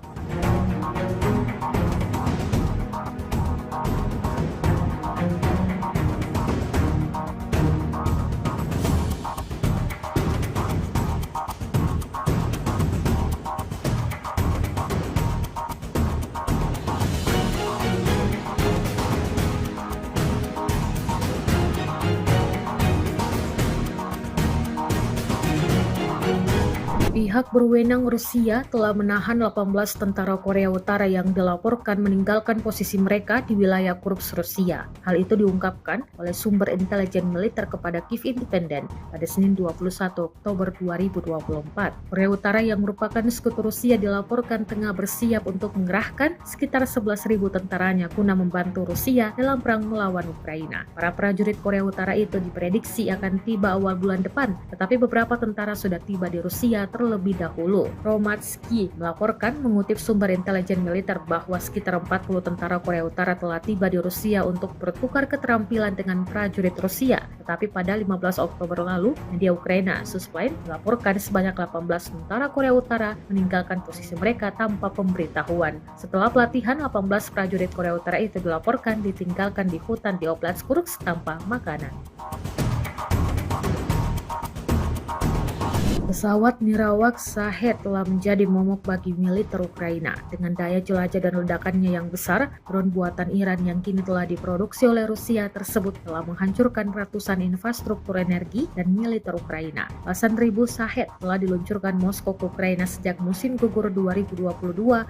Pihak berwenang Rusia telah menahan 18 tentara Korea Utara yang dilaporkan meninggalkan posisi mereka di wilayah Kursk, Rusia. Hal itu diungkapkan oleh sumber intelijen militer kepada Kiev Independent pada Senin 21 Oktober 2024. Korea Utara yang merupakan sekutu Rusia dilaporkan tengah bersiap untuk mengerahkan sekitar 11.000 tentaranya guna membantu Rusia dalam perang melawan Ukraina. Para prajurit Korea Utara itu diprediksi akan tiba awal bulan depan, tetapi beberapa tentara sudah tiba di Rusia terlebih dahulu. Romatsky melaporkan mengutip sumber intelijen militer bahwa sekitar 40 tentara Korea Utara telah tiba di Rusia untuk bertukar keterampilan dengan prajurit Rusia. Tetapi pada 15 Oktober lalu, media Ukraina Suspline melaporkan sebanyak 18 tentara Korea Utara meninggalkan posisi mereka tanpa pemberitahuan. Setelah pelatihan, 18 prajurit Korea Utara itu dilaporkan ditinggalkan di hutan di Oblast Kursk tanpa makanan. Pesawat nirawak Shahed telah menjadi momok bagi militer Ukraina. Dengan daya jelajah dan ledakannya yang besar, drone buatan Iran yang kini telah diproduksi oleh Rusia tersebut telah menghancurkan ratusan infrastruktur energi dan militer Ukraina. Belasan ribu Shahed telah diluncurkan Moskow ke Ukraina sejak musim gugur 2022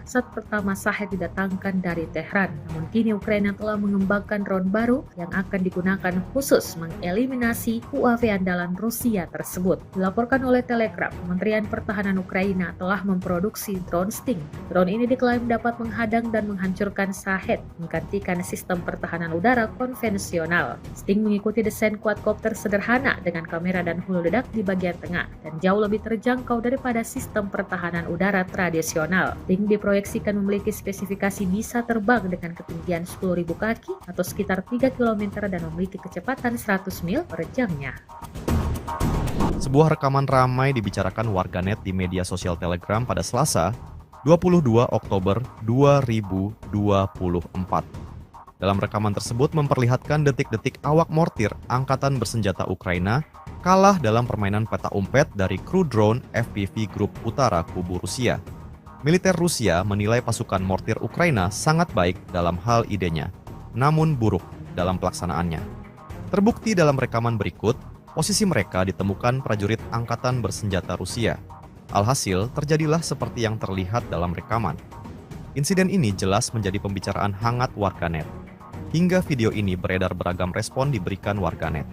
saat pertama Shahed didatangkan dari Tehran. Namun kini Ukraina telah mengembangkan drone baru yang akan digunakan khusus mengeliminasi UAV andalan Rusia tersebut. Dilaporkan oleh Telegram, Kementerian Pertahanan Ukraina telah memproduksi drone Sting. Drone ini diklaim dapat menghadang dan menghancurkan Shahed, menggantikan sistem pertahanan udara konvensional. Sting mengikuti desain quadcopter sederhana dengan kamera dan hulu ledak di bagian tengah dan jauh lebih terjangkau daripada sistem pertahanan udara tradisional. Sting diproyeksikan memiliki spesifikasi bisa terbang dengan ketinggian 10.000 kaki atau sekitar 3 km dan memiliki kecepatan 100 mil per jamnya. Sebuah rekaman ramai dibicarakan warganet di media sosial Telegram pada Selasa, 22 Oktober 2024. Dalam rekaman tersebut memperlihatkan detik-detik awak mortir Angkatan Bersenjata Ukraina kalah dalam permainan peta umpet dari kru drone FPV Grup Utara Kubu Rusia. Militer Rusia menilai pasukan mortir Ukraina sangat baik dalam hal idenya, namun buruk dalam pelaksanaannya. Terbukti dalam rekaman berikut, posisi mereka ditemukan prajurit Angkatan Bersenjata Rusia. Alhasil, terjadilah seperti yang terlihat dalam rekaman. Insiden ini jelas menjadi pembicaraan hangat warganet. Hingga video ini beredar beragam respon diberikan warganet.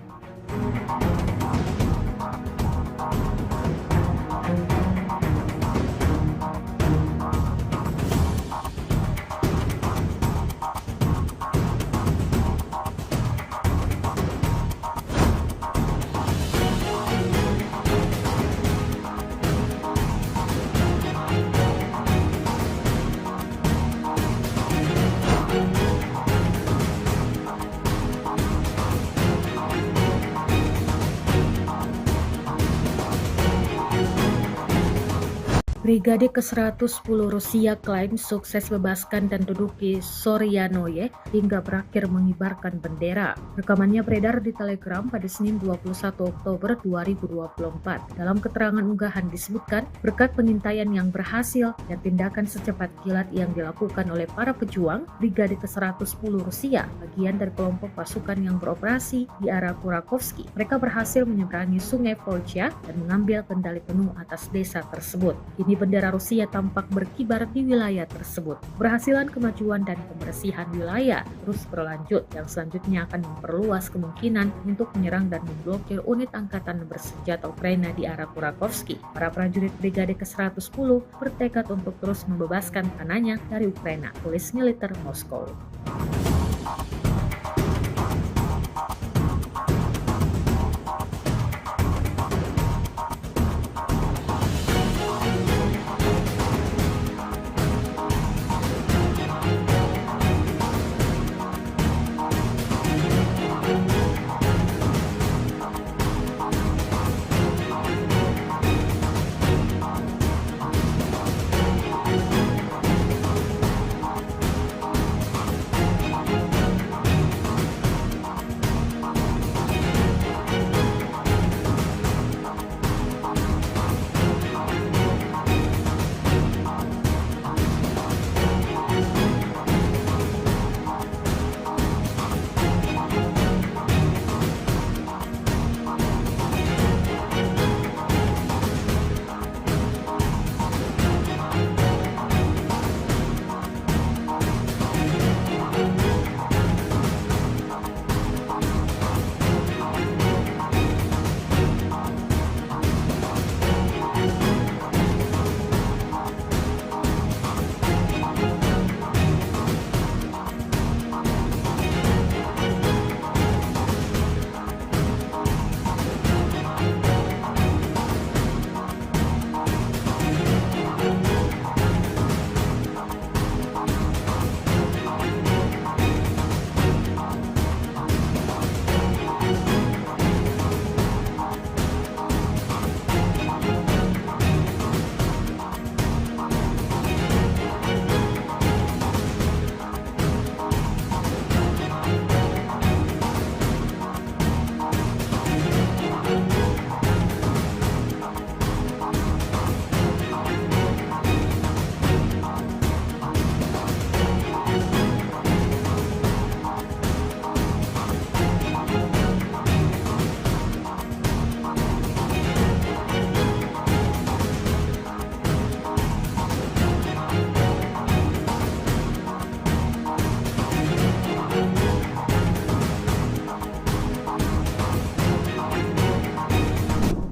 Brigade ke-110 Rusia klaim sukses bebaskan dan duduki Soryanoye hingga berakhir mengibarkan bendera. Rekamannya beredar di Telegram pada Senin 21 Oktober 2024. Dalam keterangan unggahan disebutkan, berkat pengintaian yang berhasil dan tindakan secepat kilat yang dilakukan oleh para pejuang, Brigade ke-110 Rusia, bagian dari kelompok pasukan yang beroperasi di arah Kurakovsky, mereka berhasil menyeberangi sungai Volcha dan mengambil kendali penuh atas desa tersebut. Kini bendera Rusia tampak berkibar di wilayah tersebut. Berhasilan kemajuan dan pembersihan wilayah terus berlanjut yang selanjutnya akan memperluas kemungkinan untuk menyerang dan memblokir unit angkatan bersenjata Ukraina di arah Kurakovsky. Para prajurit Brigade ke-110 bertekad untuk terus membebaskan tanahnya dari Ukraina, tulis militer Moskow.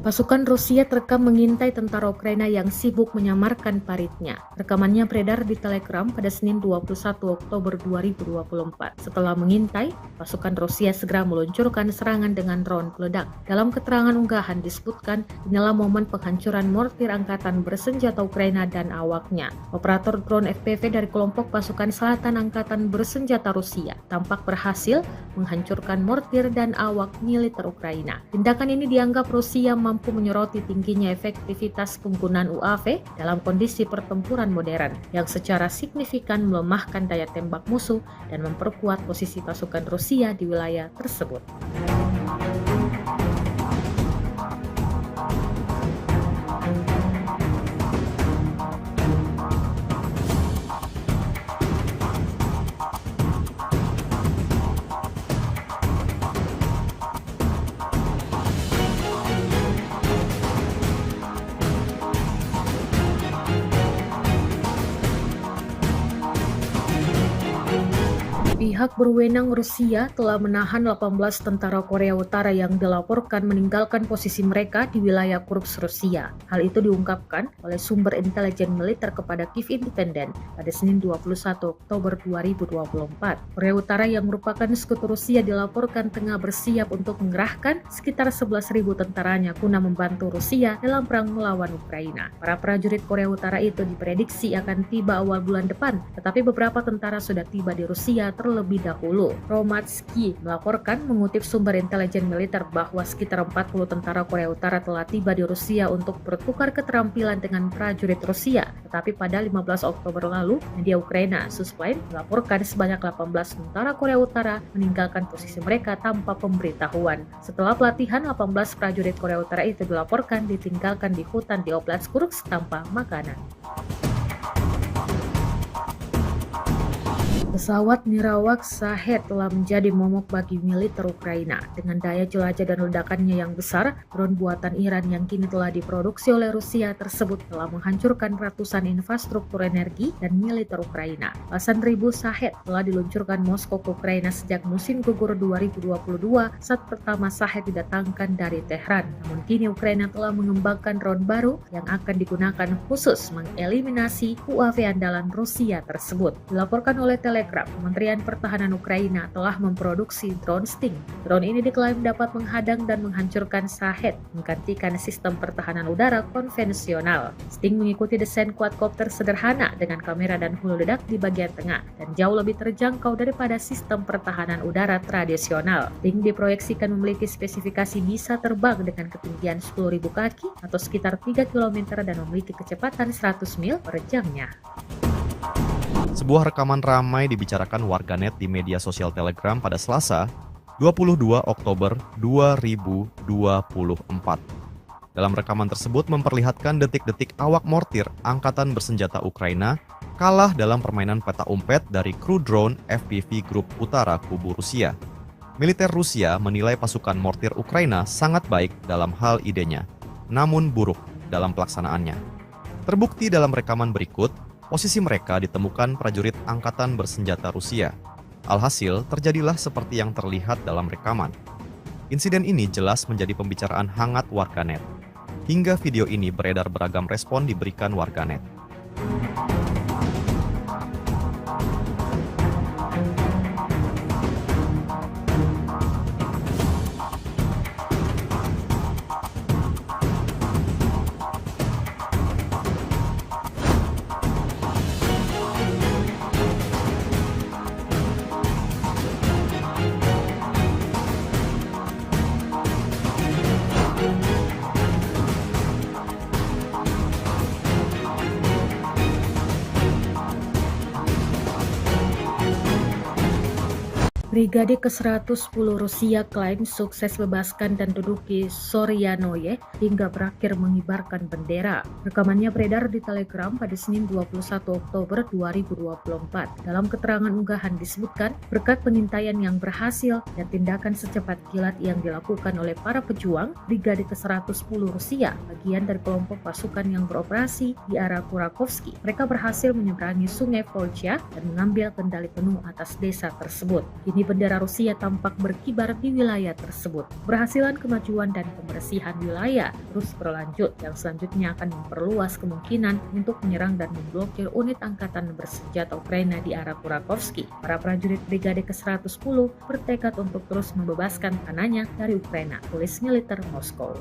Pasukan Rusia terekam mengintai tentara Ukraina yang sibuk menyamarkan paritnya. Rekamannya beredar di Telegram pada Senin 21 Oktober 2024. Setelah mengintai, pasukan Rusia segera meluncurkan serangan dengan drone peledak. Dalam keterangan unggahan disebutkan, inilah momen penghancuran mortir angkatan bersenjata Ukraina dan awaknya. Operator drone FPV dari kelompok pasukan selatan angkatan bersenjata Rusia tampak berhasil menghancurkan mortir dan awak militer Ukraina. Tindakan ini dianggap Rusia mampu menyoroti tingginya efektivitas penggunaan UAV dalam kondisi pertempuran modern yang secara signifikan melemahkan daya tembak musuh dan memperkuat posisi pasukan Rusia di wilayah tersebut. Pihak berwenang Rusia telah menahan 18 tentara Korea Utara yang dilaporkan meninggalkan posisi mereka di wilayah Kursk, Rusia. Hal itu diungkapkan oleh sumber intelijen militer kepada Kiev Independent pada Senin 21 Oktober 2024. Korea Utara yang merupakan sekutu Rusia dilaporkan tengah bersiap untuk mengerahkan sekitar 11.000 tentaranya guna membantu Rusia dalam perang melawan Ukraina. Para prajurit Korea Utara itu diprediksi akan tiba awal bulan depan, tetapi beberapa tentara sudah tiba di Rusia terlebih dahulu. Romatsky melaporkan mengutip sumber intelijen militer bahwa sekitar 40 tentara Korea Utara telah tiba di Rusia untuk bertukar keterampilan dengan prajurit Rusia. Tetapi pada 15 Oktober lalu, media Ukraina Suspline melaporkan sebanyak 18 tentara Korea Utara meninggalkan posisi mereka tanpa pemberitahuan. Setelah pelatihan, 18 prajurit Korea Utara itu dilaporkan ditinggalkan di hutan di Oblast Kursk tanpa makanan. Pesawat nirawak Shahed telah menjadi momok bagi militer Ukraina. Dengan daya jelajah dan ledakannya yang besar, drone buatan Iran yang kini telah diproduksi oleh Rusia tersebut telah menghancurkan ratusan infrastruktur energi dan militer Ukraina. Belasan ribu Shahed telah diluncurkan Moskow ke Ukraina sejak musim gugur 2022 saat pertama Shahed didatangkan dari Tehran. Namun kini Ukraina telah mengembangkan drone baru yang akan digunakan khusus mengeliminasi UAV andalan Rusia tersebut. Dilaporkan oleh Telegram, Kementerian Pertahanan Ukraina telah memproduksi drone Sting. Drone ini diklaim dapat menghadang dan menghancurkan Shahed, menggantikan sistem pertahanan udara konvensional. Sting mengikuti desain quadcopter sederhana dengan kamera dan hulu ledak di bagian tengah dan jauh lebih terjangkau daripada sistem pertahanan udara tradisional. Sting diproyeksikan memiliki spesifikasi bisa terbang dengan ketinggian 10.000 kaki atau sekitar 3 km dan memiliki kecepatan 100 mil per jamnya. Sebuah rekaman ramai dibicarakan warganet di media sosial Telegram pada Selasa, 22 Oktober 2024. Dalam rekaman tersebut memperlihatkan detik-detik awak mortir angkatan bersenjata Ukraina kalah dalam permainan peta umpet dari kru drone FPV Grup Utara Kubu Rusia. Militer Rusia menilai pasukan mortir Ukraina sangat baik dalam hal idenya, namun buruk dalam pelaksanaannya. Terbukti dalam rekaman berikut, posisi mereka ditemukan prajurit angkatan bersenjata Rusia. Alhasil, terjadilah seperti yang terlihat dalam rekaman. Insiden ini jelas menjadi pembicaraan hangat warganet. Hingga video ini beredar beragam respon diberikan warganet. Brigade ke-110 Rusia klaim sukses bebaskan dan duduki Soryanoye hingga berakhir mengibarkan bendera. Rekamannya beredar di Telegram pada Senin 21 Oktober 2024. Dalam keterangan unggahan disebutkan, berkat pengintaian yang berhasil dan tindakan secepat kilat yang dilakukan oleh para pejuang, Brigade ke-110 Rusia, bagian dari kelompok pasukan yang beroperasi di arah Kurakovsky, mereka berhasil menyeberangi sungai Volcha dan mengambil kendali penuh atas desa tersebut. Kini bendera Rusia tampak berkibar di wilayah tersebut. Keberhasilan kemajuan dan pembersihan wilayah terus berlanjut yang selanjutnya akan memperluas kemungkinan untuk menyerang dan memblokir unit angkatan bersenjata Ukraina di arah Kurakovsky. Para prajurit Brigade ke-110 bertekad untuk terus membebaskan tanahnya dari Ukraina, tulis militer Moskow.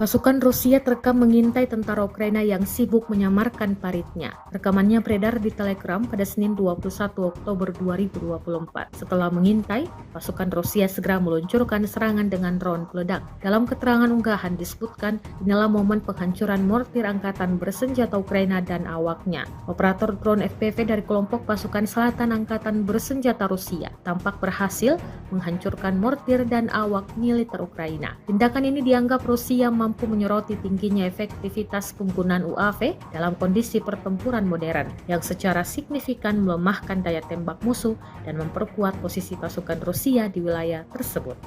Pasukan Rusia terekam mengintai tentara Ukraina yang sibuk menyamarkan paritnya. Rekamannya beredar di Telegram pada Senin 21 Oktober 2024. Setelah mengintai, pasukan Rusia segera meluncurkan serangan dengan drone peledak. Dalam keterangan unggahan disebutkan, inilah momen penghancuran mortir angkatan bersenjata Ukraina dan awaknya. Operator drone FPV dari kelompok pasukan selatan angkatan bersenjata Rusia tampak berhasil menghancurkan mortir dan awak militer Ukraina. Tindakan ini dianggap Rusia mampu menyoroti tingginya efektivitas penggunaan UAV dalam kondisi pertempuran modern yang secara signifikan melemahkan daya tembak musuh dan memperkuat posisi pasukan Rusia di wilayah tersebut.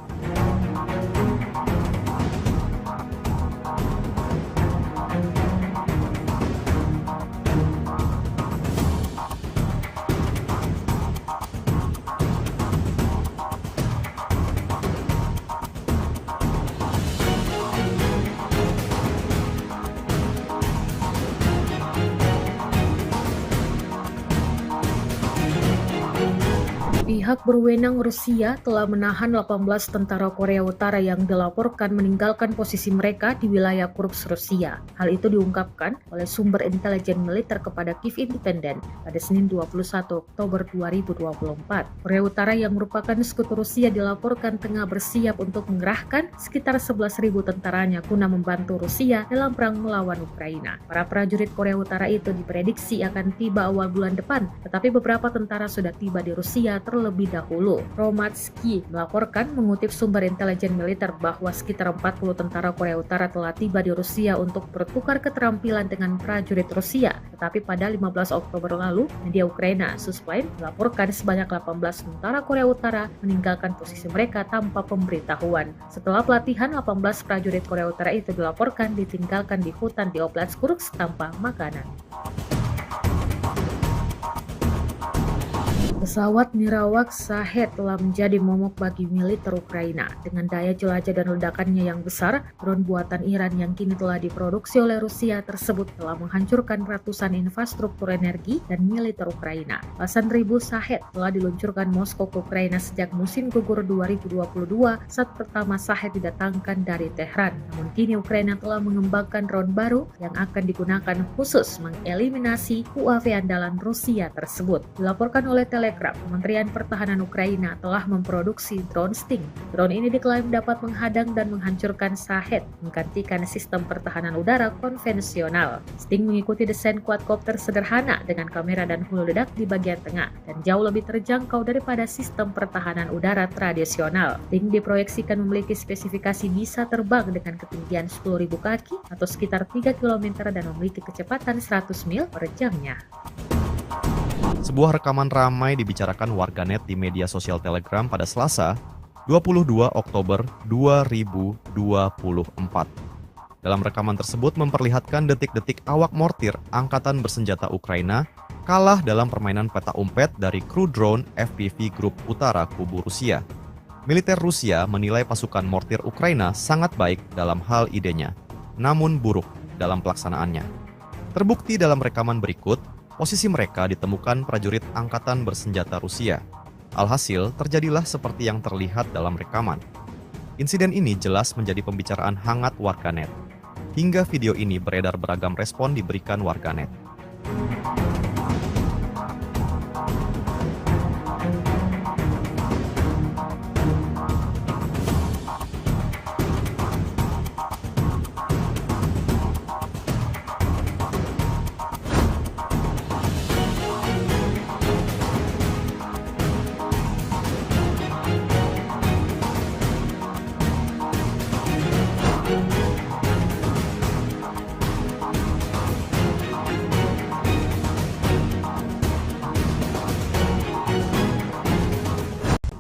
Pihak berwenang Rusia telah menahan 18 tentara Korea Utara yang dilaporkan meninggalkan posisi mereka di wilayah Kursk, Rusia. Hal itu diungkapkan oleh sumber intelijen militer kepada Kiev Independent pada Senin 21 Oktober 2024. Korea Utara yang merupakan sekutu Rusia dilaporkan tengah bersiap untuk mengerahkan sekitar 11.000 tentaranya guna membantu Rusia dalam perang melawan Ukraina. Para prajurit Korea Utara itu diprediksi akan tiba awal bulan depan, tetapi beberapa tentara sudah tiba di Rusia terlebih dahulu. Romatsky melaporkan mengutip sumber intelijen militer bahwa sekitar 40 tentara Korea Utara telah tiba di Rusia untuk bertukar keterampilan dengan prajurit Rusia. Tetapi pada 15 Oktober lalu, media Ukraina Suspline melaporkan sebanyak 18 tentara Korea Utara meninggalkan posisi mereka tanpa pemberitahuan. Setelah pelatihan, 18 prajurit Korea Utara itu dilaporkan ditinggalkan di hutan di Oblast Kursk tanpa makanan. Pesawat nirawak Shahed telah menjadi momok bagi militer Ukraina. Dengan daya jelajah dan ledakannya yang besar, drone buatan Iran yang kini telah diproduksi oleh Rusia tersebut telah menghancurkan ratusan infrastruktur energi dan militer Ukraina. Belasan ribu Shahed telah diluncurkan Moskow ke Ukraina sejak musim gugur 2022 saat pertama Shahed didatangkan dari Tehran. Namun kini Ukraina telah mengembangkan drone baru yang akan digunakan khusus mengeliminasi UAV andalan Rusia tersebut. Dilaporkan oleh Telegram, Kementerian Pertahanan Ukraina telah memproduksi drone Sting. Drone ini diklaim dapat menghadang dan menghancurkan Shahed, menggantikan sistem pertahanan udara konvensional. Sting mengikuti desain quadcopter sederhana dengan kamera dan hulu ledak di bagian tengah dan jauh lebih terjangkau daripada sistem pertahanan udara tradisional. Sting diproyeksikan memiliki spesifikasi bisa terbang dengan ketinggian 10.000 kaki atau sekitar 3 km dan memiliki kecepatan 100 mil per jamnya. Sebuah rekaman ramai dibicarakan warganet di media sosial Telegram pada Selasa, 22 Oktober 2024. Dalam rekaman tersebut memperlihatkan detik-detik awak mortir Angkatan Bersenjata Ukraina kalah dalam permainan peta umpet dari kru drone FPV Grup Utara Kubu Rusia. Militer Rusia menilai pasukan mortir Ukraina sangat baik dalam hal idenya, namun buruk dalam pelaksanaannya. Terbukti dalam rekaman berikut, posisi mereka ditemukan prajurit Angkatan Bersenjata Rusia. Alhasil, terjadilah seperti yang terlihat dalam rekaman. Insiden ini jelas menjadi pembicaraan hangat warganet. Hingga video ini beredar beragam respon diberikan warganet.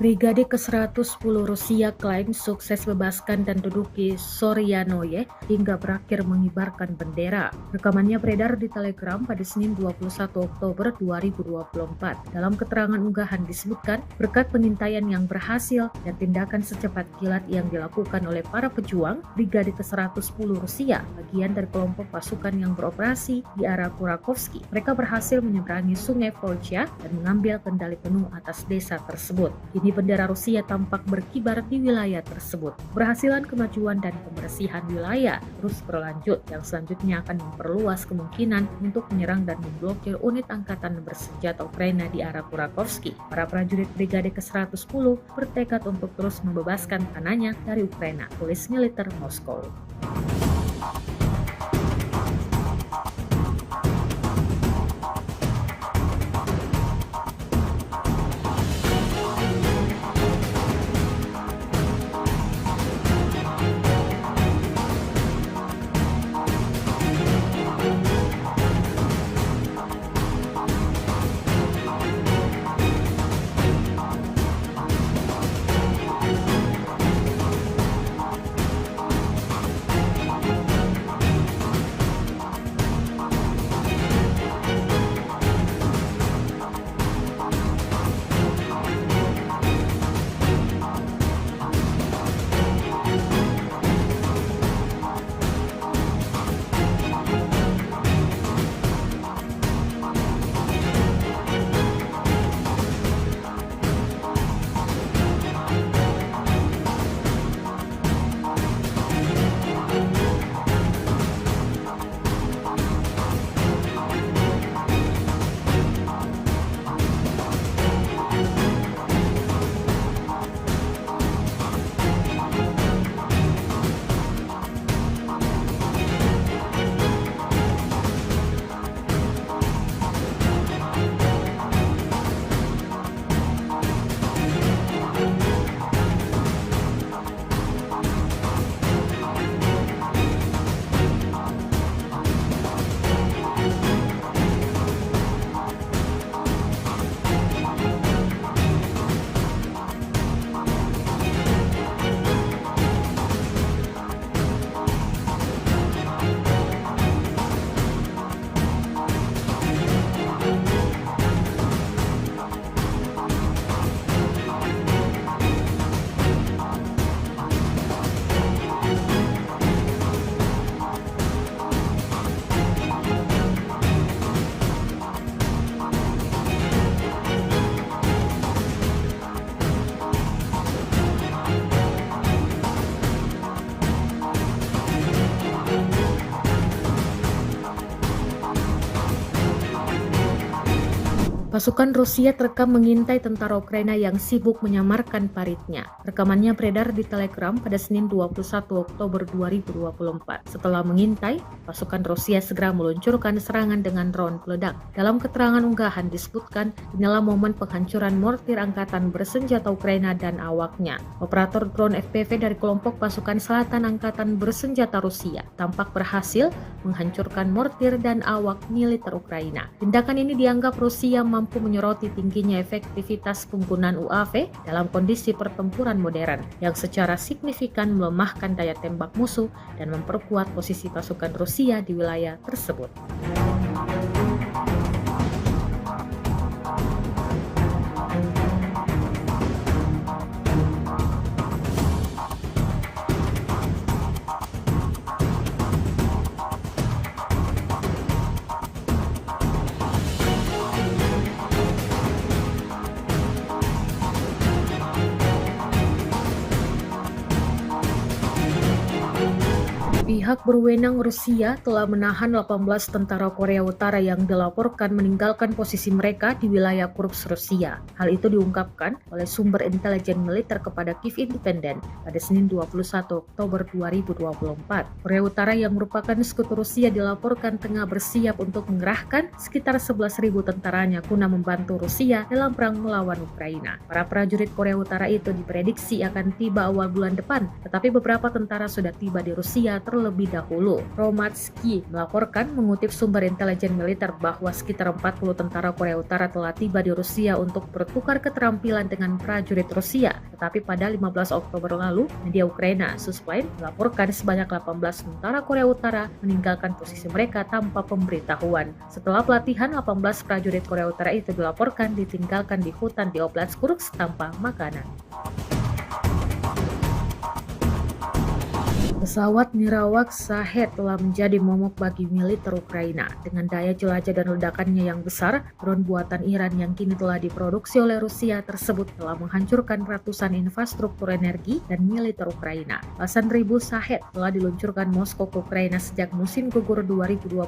Brigade ke-110 Rusia klaim sukses bebaskan dan duduki Soryanoye hingga berakhir mengibarkan bendera. Rekamannya beredar di Telegram pada Senin 21 Oktober 2024. Dalam keterangan unggahan disebutkan, berkat pengintaian yang berhasil dan tindakan secepat kilat yang dilakukan oleh para pejuang, Brigade ke-110 Rusia, bagian dari kelompok pasukan yang beroperasi di arah Kurakovsky, mereka berhasil menyeberangi sungai Volcha dan mengambil kendali penuh atas desa tersebut. Kini bendera Rusia tampak berkibar di wilayah tersebut. Keberhasilan kemajuan dan pembersihan wilayah terus berlanjut yang selanjutnya akan memperluas kemungkinan untuk menyerang dan memblokir unit angkatan bersenjata Ukraina di arah Kurakovsky. Para prajurit Brigade ke-110 bertekad untuk terus membebaskan tanahnya dari Ukraina, tulis militer Moskow. Pasukan Rusia terekam mengintai tentara Ukraina yang sibuk menyamarkan paritnya. Rekamannya beredar di Telegram pada Senin 21 Oktober 2024. Setelah mengintai, pasukan Rusia segera meluncurkan serangan dengan drone peledak. Dalam keterangan unggahan disebutkan, inilah momen penghancuran mortir angkatan bersenjata Ukraina dan awaknya. Operator drone FPV dari kelompok pasukan selatan angkatan bersenjata Rusia tampak berhasil menghancurkan mortir dan awak militer Ukraina. Tindakan ini dianggap Rusia mampu menyoroti tingginya efektivitas penggunaan UAV dalam kondisi pertempuran modern yang secara signifikan melemahkan daya tembak musuh dan memperkuat posisi pasukan Rusia di wilayah tersebut. Pihak berwenang Rusia telah menahan 18 tentara Korea Utara yang dilaporkan meninggalkan posisi mereka di wilayah Kursk, Rusia. Hal itu diungkapkan oleh sumber intelijen militer kepada Kiev Independent pada Senin 21 Oktober 2024. Korea Utara yang merupakan sekutu Rusia dilaporkan tengah bersiap untuk mengerahkan sekitar 11.000 tentaranya guna membantu Rusia dalam perang melawan Ukraina. Para prajurit Korea Utara itu diprediksi akan tiba awal bulan depan, tetapi beberapa tentara sudah tiba di Rusia terlebih dahulu. Romatsky melaporkan mengutip sumber intelijen militer bahwa sekitar 40 tentara Korea Utara telah tiba di Rusia untuk bertukar keterampilan dengan prajurit Rusia. Tetapi pada 15 Oktober lalu, media Ukraina Suspline melaporkan sebanyak 18 tentara Korea Utara meninggalkan posisi mereka tanpa pemberitahuan. Setelah pelatihan, 18 prajurit Korea Utara itu dilaporkan ditinggalkan di hutan di Oblast Kursk tanpa makanan. Pesawat nirawak Shahed telah menjadi momok bagi militer Ukraina. Dengan daya jelajah dan ledakannya yang besar, drone buatan Iran yang kini telah diproduksi oleh Rusia tersebut telah menghancurkan ratusan infrastruktur energi dan militer Ukraina. Belasan ribu Shahed telah diluncurkan Moskow ke Ukraina sejak musim gugur 2022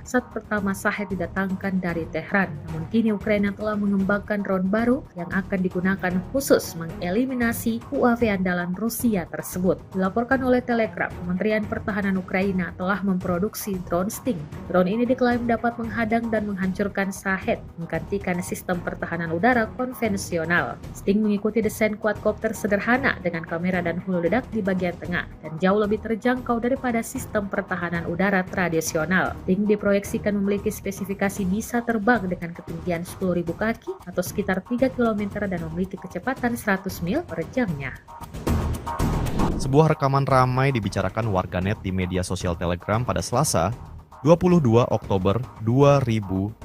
saat pertama Shahed didatangkan dari Tehran. Namun kini Ukraina telah mengembangkan drone baru yang akan digunakan khusus mengeliminasi UAV andalan Rusia tersebut. Dilaporkan oleh Telegram, Kementerian Pertahanan Ukraina telah memproduksi drone Sting. Drone ini diklaim dapat menghadang dan menghancurkan Shahed, menggantikan sistem pertahanan udara konvensional. Sting mengikuti desain quadcopter sederhana dengan kamera dan hulu ledak di bagian tengah dan jauh lebih terjangkau daripada sistem pertahanan udara tradisional. Sting diproyeksikan memiliki spesifikasi bisa terbang dengan ketinggian 10.000 kaki atau sekitar 3 km dan memiliki kecepatan 100 mil per jamnya. Sebuah rekaman ramai dibicarakan warganet di media sosial Telegram pada Selasa, 22 Oktober 2024.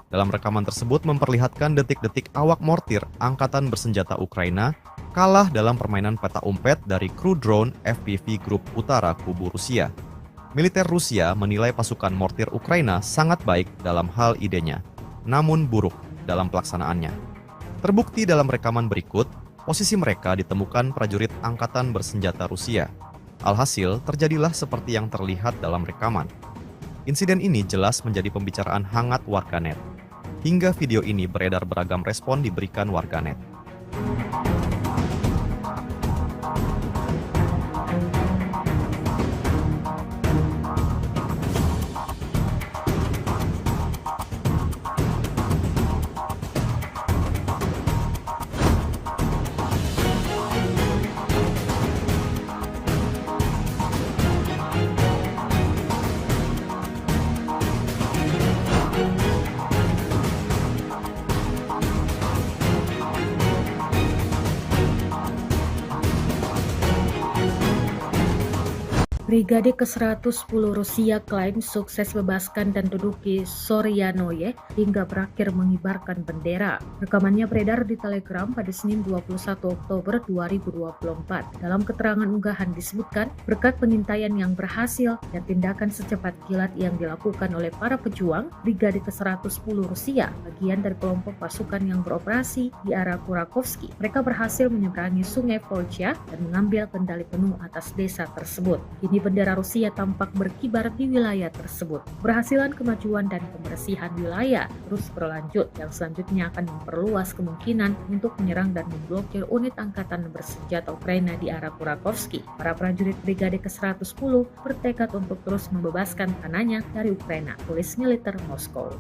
Dalam rekaman tersebut memperlihatkan detik-detik awak mortir angkatan bersenjata Ukraina kalah dalam permainan peta umpet dari kru drone FPV Grup Utara Kubu Rusia. Militer Rusia menilai pasukan mortir Ukraina sangat baik dalam hal idenya, namun buruk dalam pelaksanaannya. Terbukti dalam rekaman berikut, posisi mereka ditemukan prajurit angkatan bersenjata Rusia. Alhasil, terjadilah seperti yang terlihat dalam rekaman. Insiden ini jelas menjadi pembicaraan hangat warganet. Hingga video ini beredar beragam respon diberikan warganet. Brigade ke-110 Rusia klaim sukses bebaskan dan duduki Soryanoye hingga berakhir mengibarkan bendera. Rekamannya beredar di Telegram pada Senin 21 Oktober 2024. Dalam keterangan unggahan disebutkan, berkat pengintaian yang berhasil dan tindakan secepat kilat yang dilakukan oleh para pejuang, Brigade ke-110 Rusia, bagian dari kelompok pasukan yang beroperasi di arah Kurakovsky, mereka berhasil menyeberangi sungai Volcha dan mengambil kendali penuh atas desa tersebut. Kini bendera Rusia tampak berkibar di wilayah tersebut. Keberhasilan kemajuan dan pembersihan wilayah terus berlanjut yang selanjutnya akan memperluas kemungkinan untuk menyerang dan memblokir unit angkatan bersenjata Ukraina di arah Kurakovsky. Para prajurit Brigade ke-110 bertekad untuk terus membebaskan tanahnya dari Ukraina, tulis militer Moskow.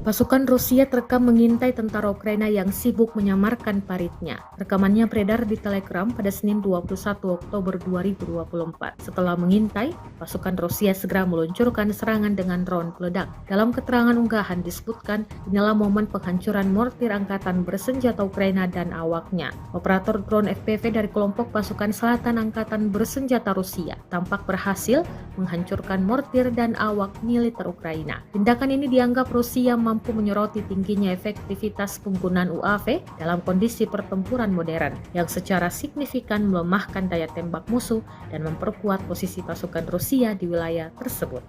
Pasukan Rusia terekam mengintai tentara Ukraina yang sibuk menyamarkan paritnya. Rekamannya beredar di Telegram pada Senin 21 Oktober 2024. Setelah mengintai, pasukan Rusia segera meluncurkan serangan dengan drone peledak. Dalam keterangan unggahan disebutkan, inilah momen penghancuran mortir angkatan bersenjata Ukraina dan awaknya. Operator drone FPV dari kelompok pasukan selatan angkatan bersenjata Rusia tampak berhasil menghancurkan mortir dan awak militer Ukraina. Tindakan ini dianggap Rusia mampu menyoroti tingginya efektivitas penggunaan UAV dalam kondisi pertempuran modern yang secara signifikan melemahkan daya tembak musuh dan memperkuat posisi pasukan Rusia di wilayah tersebut.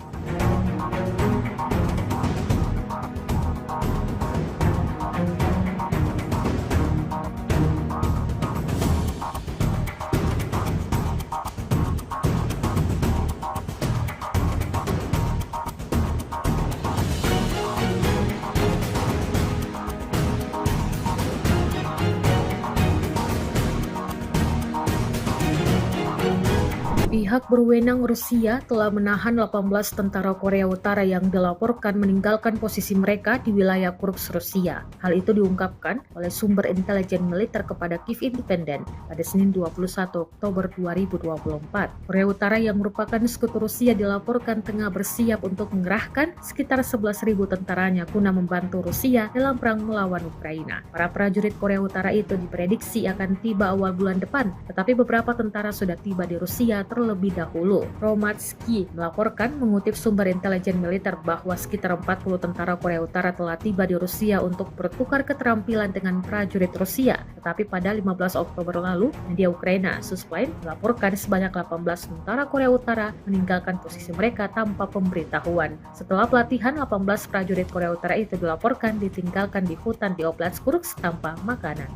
Pihak berwenang Rusia telah menahan 18 tentara Korea Utara yang dilaporkan meninggalkan posisi mereka di wilayah Kursk, Rusia. Hal itu diungkapkan oleh sumber intelijen militer kepada Kiev Independent pada Senin 21 Oktober 2024. Korea Utara yang merupakan sekutu Rusia dilaporkan tengah bersiap untuk mengerahkan sekitar 11.000 tentaranya guna membantu Rusia dalam perang melawan Ukraina. Para prajurit Korea Utara itu diprediksi akan tiba awal bulan depan, tetapi beberapa tentara sudah tiba di Rusia terlebih dahulu. Romatsky melaporkan mengutip sumber intelijen militer bahwa sekitar 40 tentara Korea Utara telah tiba di Rusia untuk bertukar keterampilan dengan prajurit Rusia. Tetapi pada 15 Oktober lalu, media Ukraina Suspline melaporkan sebanyak 18 tentara Korea Utara meninggalkan posisi mereka tanpa pemberitahuan. Setelah pelatihan, 18 prajurit Korea Utara itu dilaporkan ditinggalkan di hutan di Oblast Kursk tanpa makanan.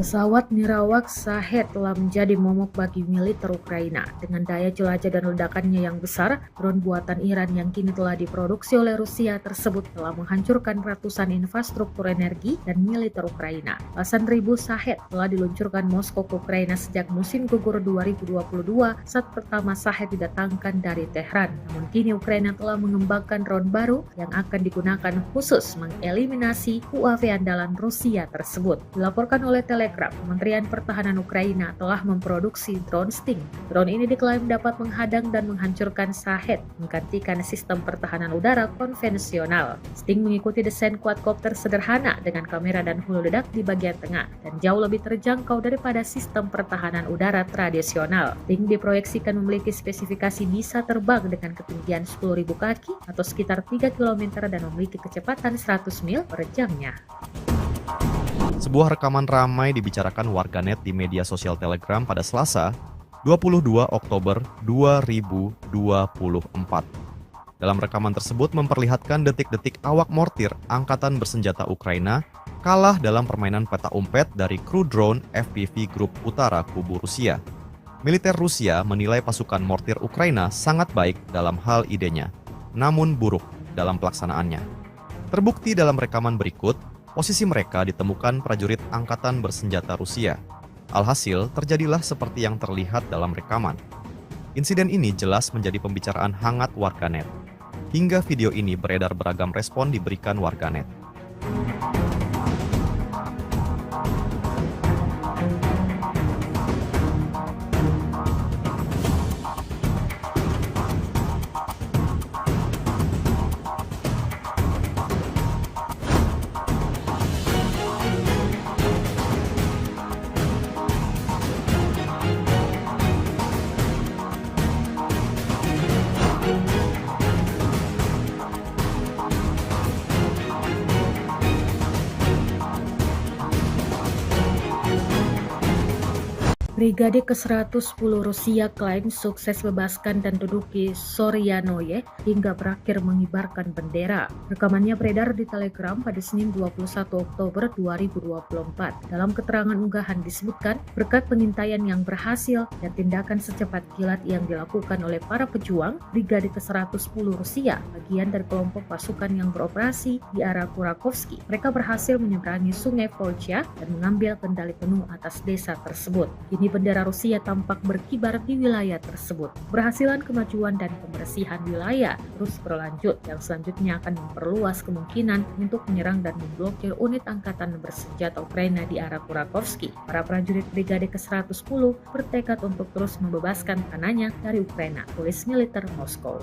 Pesawat nirawak Shahed telah menjadi momok bagi militer Ukraina. Dengan daya jelajah dan ledakannya yang besar, drone buatan Iran yang kini telah diproduksi oleh Rusia tersebut telah menghancurkan ratusan infrastruktur energi dan militer Ukraina. Belasan ribu Shahed telah diluncurkan Moskow ke Ukraina sejak musim gugur 2022 saat pertama Shahed didatangkan dari Tehran. Namun kini Ukraina telah mengembangkan drone baru yang akan digunakan khusus mengeliminasi UAV andalan Rusia tersebut. Dilaporkan oleh Telegram, Kementerian Pertahanan Ukraina telah memproduksi drone Sting. Drone ini diklaim dapat menghadang dan menghancurkan Shahed, menggantikan sistem pertahanan udara konvensional. Sting mengikuti desain quadcopter sederhana dengan kamera dan hulu ledak di bagian tengah dan jauh lebih terjangkau daripada sistem pertahanan udara tradisional. Sting diproyeksikan memiliki spesifikasi bisa terbang dengan ketinggian 10.000 kaki atau sekitar 3 km dan memiliki kecepatan 100 mil per jamnya. Sebuah rekaman ramai dibicarakan warganet di media sosial Telegram pada Selasa, 22 Oktober 2024. Dalam rekaman tersebut memperlihatkan detik-detik awak mortir Angkatan Bersenjata Ukraina kalah dalam permainan peta umpet dari kru drone FPV Grup Utara Kubu Rusia. Militer Rusia menilai pasukan mortir Ukraina sangat baik dalam hal idenya, namun buruk dalam pelaksanaannya. Terbukti dalam rekaman berikut, posisi mereka ditemukan prajurit Angkatan Bersenjata Rusia. Alhasil, terjadilah seperti yang terlihat dalam rekaman. Insiden ini jelas menjadi pembicaraan hangat warganet. Hingga video ini beredar beragam respon diberikan warganet. Brigade ke-110 Rusia klaim sukses bebaskan dan duduki Soryanoye hingga berakhir mengibarkan bendera. Rekamannya beredar di Telegram pada Senin 21 Oktober 2024. Dalam keterangan unggahan disebutkan, berkat pengintaian yang berhasil dan tindakan secepat kilat yang dilakukan oleh para pejuang, Brigade ke-110 Rusia, bagian dari kelompok pasukan yang beroperasi di arah Kurakovsky, mereka berhasil menyeberangi sungai Volcha dan mengambil kendali penuh atas desa tersebut. Kini bendera Rusia tampak berkibar di wilayah tersebut. Berhasilan kemajuan dan pembersihan wilayah terus berlanjut yang selanjutnya akan memperluas kemungkinan untuk menyerang dan memblokir unit angkatan bersenjata Ukraina di arah Kurakovsky. Para prajurit Brigade ke-110 bertekad untuk terus membebaskan tanahnya dari Ukraina, tulis militer Moskow.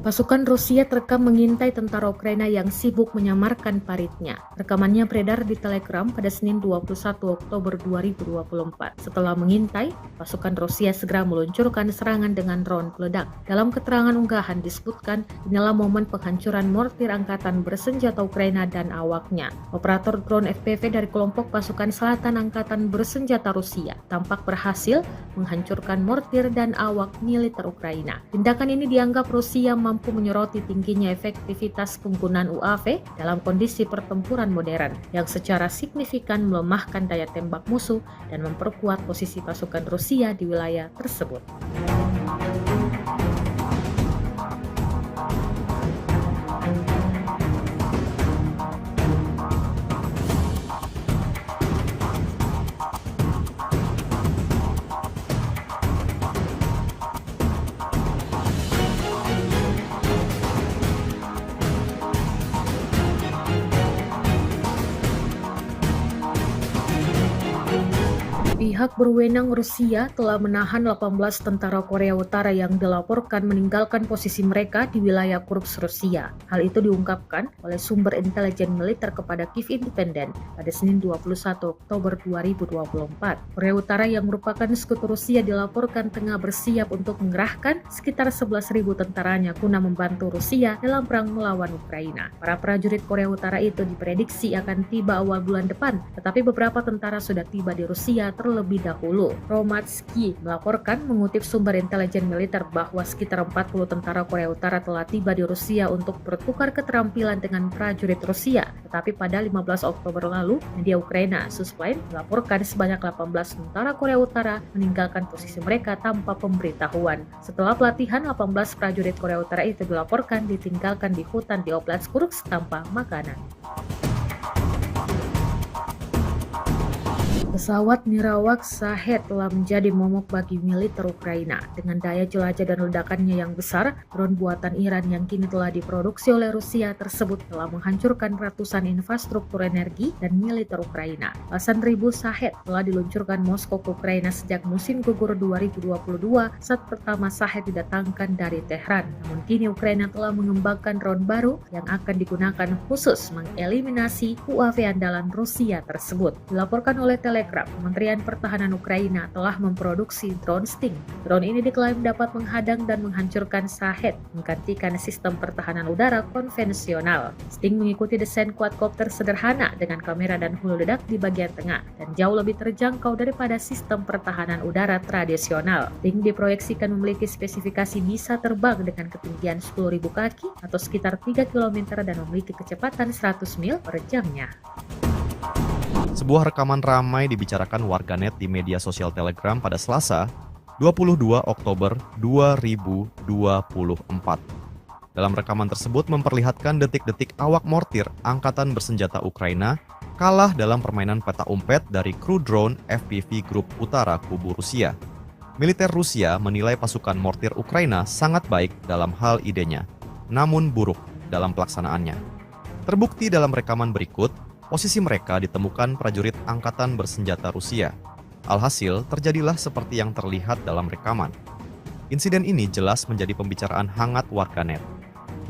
Pasukan Rusia terekam mengintai tentara Ukraina yang sibuk menyamarkan paritnya. Rekamannya beredar di Telegram pada Senin 21 Oktober 2024. Setelah mengintai, pasukan Rusia segera meluncurkan serangan dengan drone peledak. Dalam keterangan unggahan disebutkan, inilah momen penghancuran mortir angkatan bersenjata Ukraina dan awaknya. Operator drone FPV dari kelompok pasukan selatan angkatan bersenjata Rusia tampak berhasil menghancurkan mortir dan awak militer Ukraina. Tindakan ini dianggap Rusia mampu menyoroti tingginya efektivitas penggunaan UAV dalam kondisi pertempuran modern yang secara signifikan melemahkan daya tembak musuh dan memperkuat posisi pasukan Rusia di wilayah tersebut. Pihak berwenang Rusia telah menahan 18 tentara Korea Utara yang dilaporkan meninggalkan posisi mereka di wilayah Kursk, Rusia. Hal itu diungkapkan oleh sumber intelijen militer kepada Kiev Independent pada Senin 21 Oktober 2024. Korea Utara yang merupakan sekutu Rusia dilaporkan tengah bersiap untuk mengerahkan sekitar 11.000 tentaranya guna membantu Rusia dalam perang melawan Ukraina. Para prajurit Korea Utara itu diprediksi akan tiba awal bulan depan, tetapi beberapa tentara sudah tiba di Rusia terlebih dahulu. Romatsky melaporkan mengutip sumber intelijen militer bahwa sekitar 40 tentara Korea Utara telah tiba di Rusia untuk bertukar keterampilan dengan prajurit Rusia. Tetapi pada 15 Oktober lalu, media Ukraina Susplain melaporkan sebanyak 18 tentara Korea Utara meninggalkan posisi mereka tanpa pemberitahuan. Setelah pelatihan, 18 prajurit Korea Utara itu dilaporkan ditinggalkan di hutan di Oblast Kursk tanpa makanan. Pesawat nirawak Shahed telah menjadi momok bagi militer Ukraina. Dengan daya jelajah dan ledakannya yang besar, drone buatan Iran yang kini telah diproduksi oleh Rusia tersebut telah menghancurkan ratusan infrastruktur energi dan militer Ukraina. Belasan ribu Shahed telah diluncurkan Moskow ke Ukraina sejak musim gugur 2022 saat pertama Shahed didatangkan dari Tehran. Namun kini Ukraina telah mengembangkan drone baru yang akan digunakan khusus mengeliminasi UAV andalan Rusia tersebut. Dilaporkan oleh Telegram, Kementerian Pertahanan Ukraina telah memproduksi drone Sting. Drone ini diklaim dapat menghadang dan menghancurkan Shahed, menggantikan sistem pertahanan udara konvensional. Sting mengikuti desain quadcopter sederhana dengan kamera dan hulu ledak di bagian tengah dan jauh lebih terjangkau daripada sistem pertahanan udara tradisional. Sting diproyeksikan memiliki spesifikasi bisa terbang dengan ketinggian 10.000 kaki atau sekitar 3 km dan memiliki kecepatan 100 mil per jamnya. Sebuah rekaman ramai dibicarakan warganet di media sosial Telegram pada Selasa, 22 Oktober 2024. Dalam rekaman tersebut memperlihatkan detik-detik awak mortir angkatan bersenjata Ukraina kalah dalam permainan peta umpet dari kru drone FPV Grup Utara Kubu Rusia. Militer Rusia menilai pasukan mortir Ukraina sangat baik dalam hal idenya, namun buruk dalam pelaksanaannya. Terbukti dalam rekaman berikut, posisi mereka ditemukan prajurit angkatan bersenjata Rusia. Alhasil, terjadilah seperti yang terlihat dalam rekaman. Insiden ini jelas menjadi pembicaraan hangat warganet.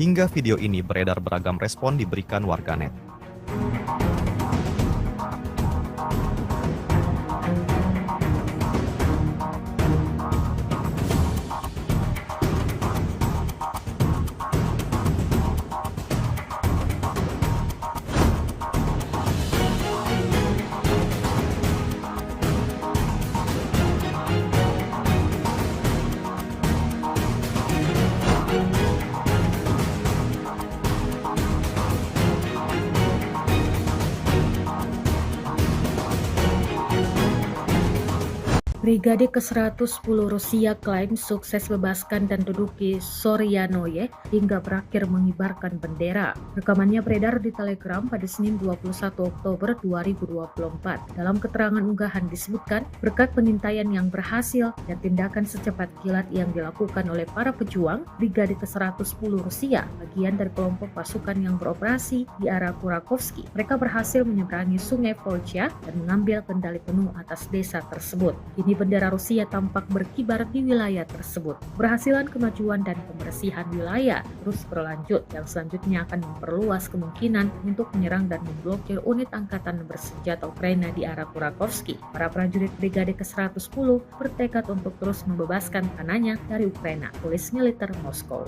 Hingga video ini beredar beragam respon diberikan warganet. Brigade ke-110 Rusia klaim sukses bebaskan dan duduki Soryanoye hingga berakhir mengibarkan bendera. Rekamannya beredar di Telegram pada Senin 21 Oktober 2024. Dalam keterangan unggahan disebutkan, berkat pengintaian yang berhasil dan tindakan secepat kilat yang dilakukan oleh para pejuang, Brigade ke-110 Rusia, bagian dari kelompok pasukan yang beroperasi di arah Kurakovsky, mereka berhasil menyeberangi sungai Volcha dan mengambil kendali penuh atas desa tersebut. Kini bendera Rusia tampak berkibar di wilayah tersebut. Keberhasilan kemajuan dan pembersihan wilayah terus berlanjut yang selanjutnya akan memperluas kemungkinan untuk menyerang dan memblokir unit angkatan bersenjata Ukraina di arah Kurakovsky. Para prajurit Brigade ke-110 bertekad untuk terus membebaskan tanahnya dari Ukraina, tulis militer Moskow.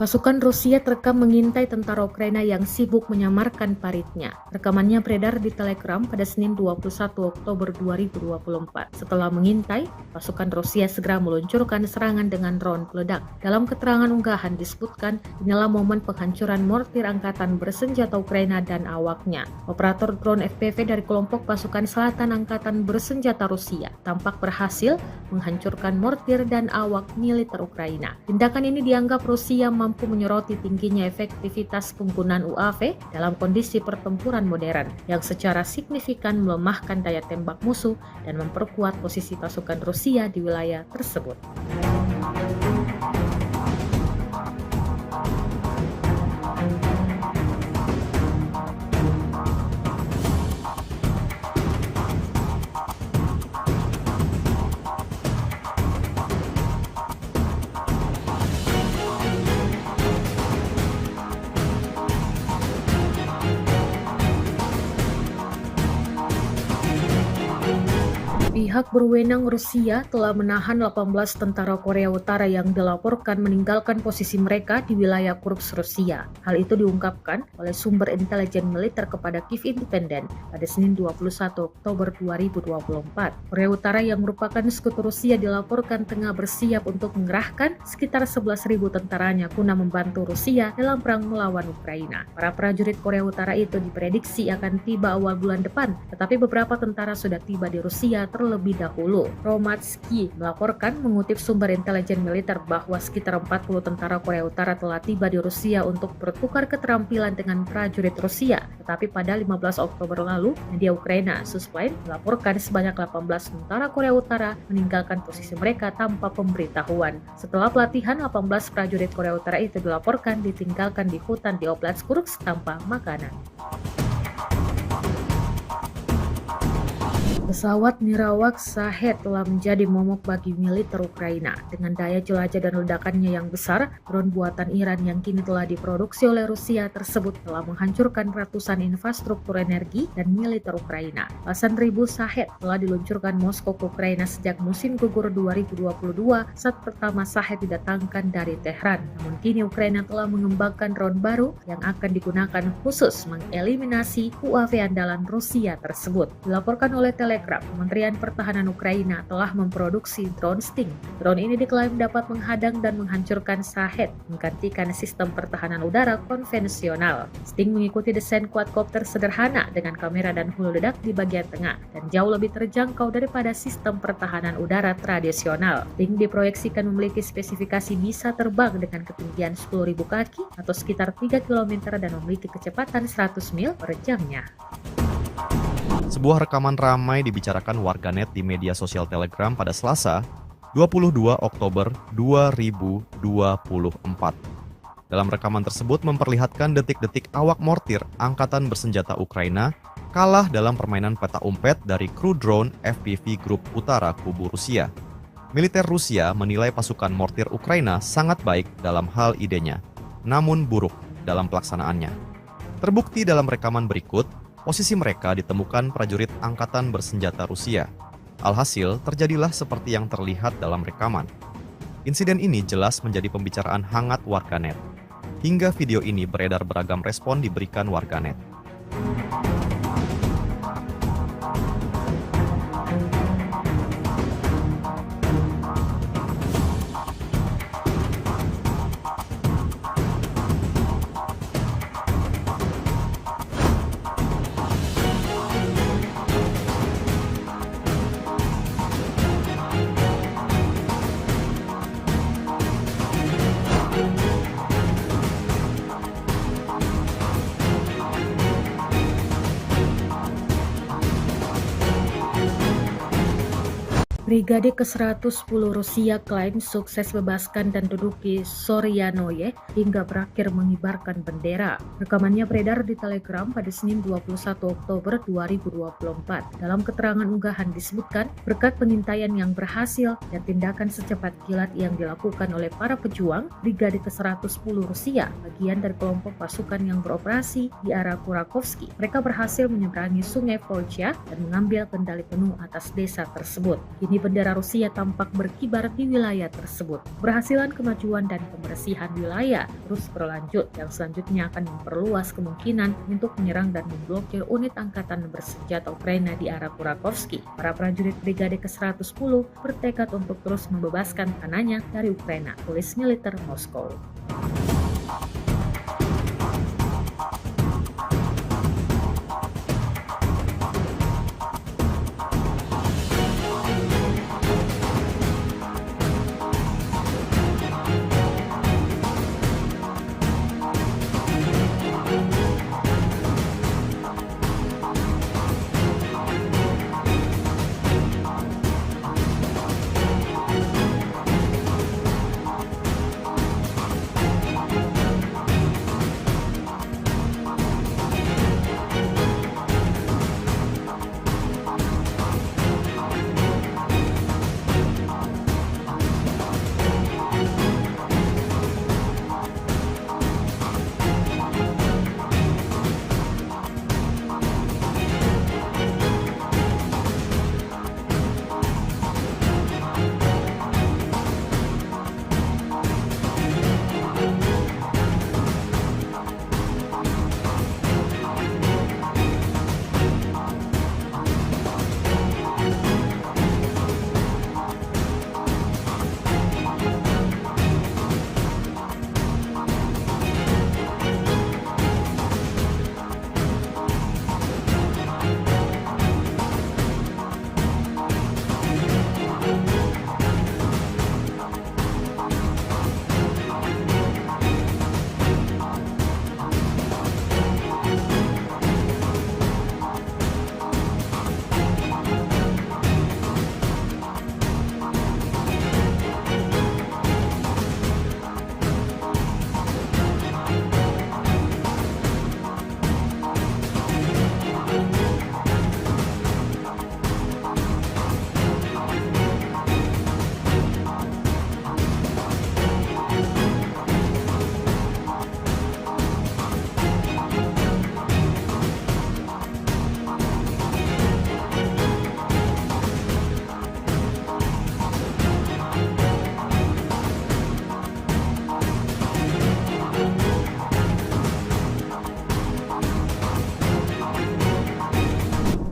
Pasukan Rusia terekam mengintai tentara Ukraina yang sibuk menyamarkan paritnya. Rekamannya beredar di Telegram pada Senin 21 Oktober 2024. Setelah mengintai, pasukan Rusia segera meluncurkan serangan dengan drone peledak. Dalam keterangan unggahan disebutkan, inilah momen penghancuran mortir angkatan bersenjata Ukraina dan awaknya. Operator drone FPV dari kelompok pasukan selatan angkatan bersenjata Rusia tampak berhasil menghancurkan mortir dan awak militer Ukraina. Tindakan ini dianggap Rusia mampu menyoroti tingginya efektivitas penggunaan UAV dalam kondisi pertempuran modern yang secara signifikan melemahkan daya tembak musuh dan memperkuat posisi pasukan Rusia di wilayah tersebut. Pihak berwenang Rusia telah menahan 18 tentara Korea Utara yang dilaporkan meninggalkan posisi mereka di wilayah Kursk, Rusia. Hal itu diungkapkan oleh sumber intelijen militer kepada Kiev Independent pada Senin 21 Oktober 2024. Korea Utara yang merupakan sekutu Rusia dilaporkan tengah bersiap untuk mengerahkan sekitar 11.000 tentaranya guna membantu Rusia dalam perang melawan Ukraina. Para prajurit Korea Utara itu diprediksi akan tiba awal bulan depan, tetapi beberapa tentara sudah tiba di Rusia terlebih dahulu. Romatsky melaporkan mengutip sumber intelijen militer bahwa sekitar 40 tentara Korea Utara telah tiba di Rusia untuk bertukar keterampilan dengan prajurit Rusia. Tetapi pada 15 Oktober lalu, media Ukraina Suspline melaporkan sebanyak 18 tentara Korea Utara meninggalkan posisi mereka tanpa pemberitahuan. Setelah pelatihan, 18 prajurit Korea Utara itu dilaporkan ditinggalkan di hutan di Oblast Kursk tanpa makanan. Pesawat nirawak Shahed telah menjadi momok bagi militer Ukraina. Dengan daya jelajah dan ledakannya yang besar, drone buatan Iran yang kini telah diproduksi oleh Rusia tersebut telah menghancurkan ratusan infrastruktur energi dan militer Ukraina. Belasan ribu Shahed telah diluncurkan Moskow ke Ukraina sejak musim gugur 2022 saat pertama Shahed didatangkan dari Tehran. Namun kini Ukraina telah mengembangkan drone baru yang akan digunakan khusus mengeliminasi UAV andalan Rusia tersebut. Dilaporkan oleh Telegram, Kementerian Pertahanan Ukraina telah memproduksi drone Sting. Drone ini diklaim dapat menghadang dan menghancurkan Shahed, menggantikan sistem pertahanan udara konvensional. Sting mengikuti desain quadcopter sederhana dengan kamera dan hulu ledak di bagian tengah dan jauh lebih terjangkau daripada sistem pertahanan udara tradisional. Sting diproyeksikan memiliki spesifikasi bisa terbang dengan ketinggian 10.000 kaki atau sekitar 3 km dan memiliki kecepatan 100 mil per jamnya. Sebuah rekaman ramai dibicarakan warganet di media sosial Telegram pada Selasa, 22 Oktober 2024. Dalam rekaman tersebut memperlihatkan detik-detik awak mortir Angkatan Bersenjata Ukraina kalah dalam permainan peta umpet dari kru drone FPV Grup Utara Kubu Rusia. Militer Rusia menilai pasukan mortir Ukraina sangat baik dalam hal idenya, namun buruk dalam pelaksanaannya. Terbukti dalam rekaman berikut, posisi mereka ditemukan prajurit Angkatan Bersenjata Rusia. Alhasil, terjadilah seperti yang terlihat dalam rekaman. Insiden ini jelas menjadi pembicaraan hangat warganet. Hingga video ini beredar beragam respon diberikan warganet. Brigade ke-110 Rusia klaim sukses bebaskan dan duduki Soryanoye hingga berakhir mengibarkan bendera. Rekamannya beredar di Telegram pada Senin 21 Oktober 2024. Dalam keterangan unggahan disebutkan, berkat pengintaian yang berhasil dan tindakan secepat kilat yang dilakukan oleh para pejuang, Brigade ke-110 Rusia, bagian dari kelompok pasukan yang beroperasi di arah Kurakovsky, mereka berhasil menyeberangi sungai Volcha dan mengambil kendali penuh atas desa tersebut. Kini bendera Rusia tampak berkibar di wilayah tersebut. Keberhasilan kemajuan dan pembersihan wilayah terus berlanjut yang selanjutnya akan memperluas kemungkinan untuk menyerang dan memblokir unit angkatan bersenjata Ukraina di arah Kurakovsky. Para prajurit Brigade ke-110 bertekad untuk terus membebaskan tanahnya dari Ukraina, tulis militer Moskow.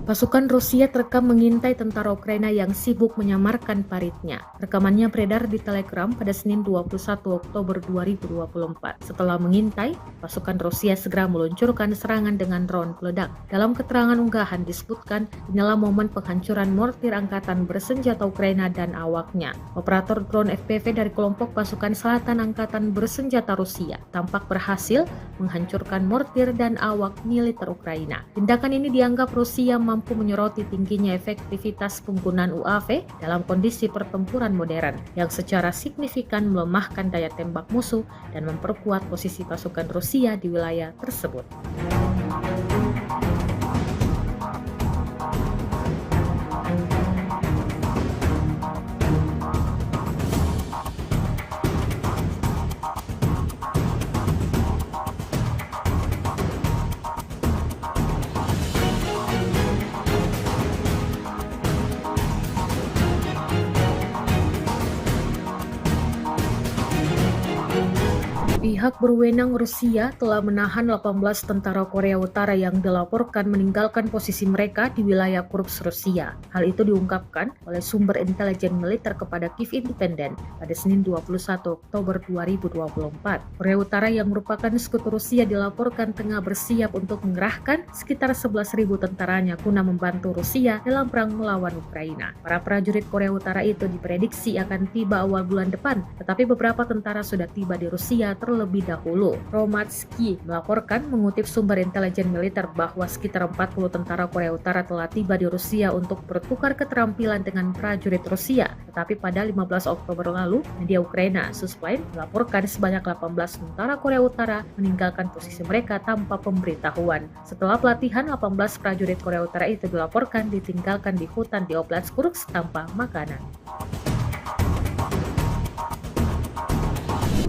Pasukan Rusia terekam mengintai tentara Ukraina yang sibuk menyamarkan paritnya. Rekamannya beredar di Telegram pada Senin 21 Oktober 2024. Setelah mengintai, pasukan Rusia segera meluncurkan serangan dengan drone peledak. Dalam keterangan unggahan disebutkan, inilah momen penghancuran mortir angkatan bersenjata Ukraina dan awaknya. Operator drone FPV dari kelompok pasukan selatan angkatan bersenjata Rusia tampak berhasil menghancurkan mortir dan awak militer Ukraina. Tindakan ini dianggap Rusia mampu menyoroti tingginya efektivitas penggunaan UAV dalam kondisi pertempuran modern yang secara signifikan melemahkan daya tembak musuh dan memperkuat posisi pasukan Rusia di wilayah tersebut. Pihak berwenang Rusia telah menahan 18 tentara Korea Utara yang dilaporkan meninggalkan posisi mereka di wilayah Kursk, Rusia. Hal itu diungkapkan oleh sumber intelijen militer kepada Kiev Independent pada Senin 21 Oktober 2024. Korea Utara yang merupakan sekutu Rusia dilaporkan tengah bersiap untuk mengerahkan sekitar 11.000 tentaranya guna membantu Rusia dalam perang melawan Ukraina. Para prajurit Korea Utara itu diprediksi akan tiba awal bulan depan, tetapi beberapa tentara sudah tiba di Rusia terlebih dahulu. Romatsky melaporkan mengutip sumber intelijen militer bahwa sekitar 40 tentara Korea Utara telah tiba di Rusia untuk bertukar keterampilan dengan prajurit Rusia. Tetapi pada 15 Oktober lalu, media Ukraina Suspline melaporkan sebanyak 18 tentara Korea Utara meninggalkan posisi mereka tanpa pemberitahuan. Setelah pelatihan, 18 prajurit Korea Utara itu dilaporkan ditinggalkan di hutan di Oblast Kursk tanpa makanan.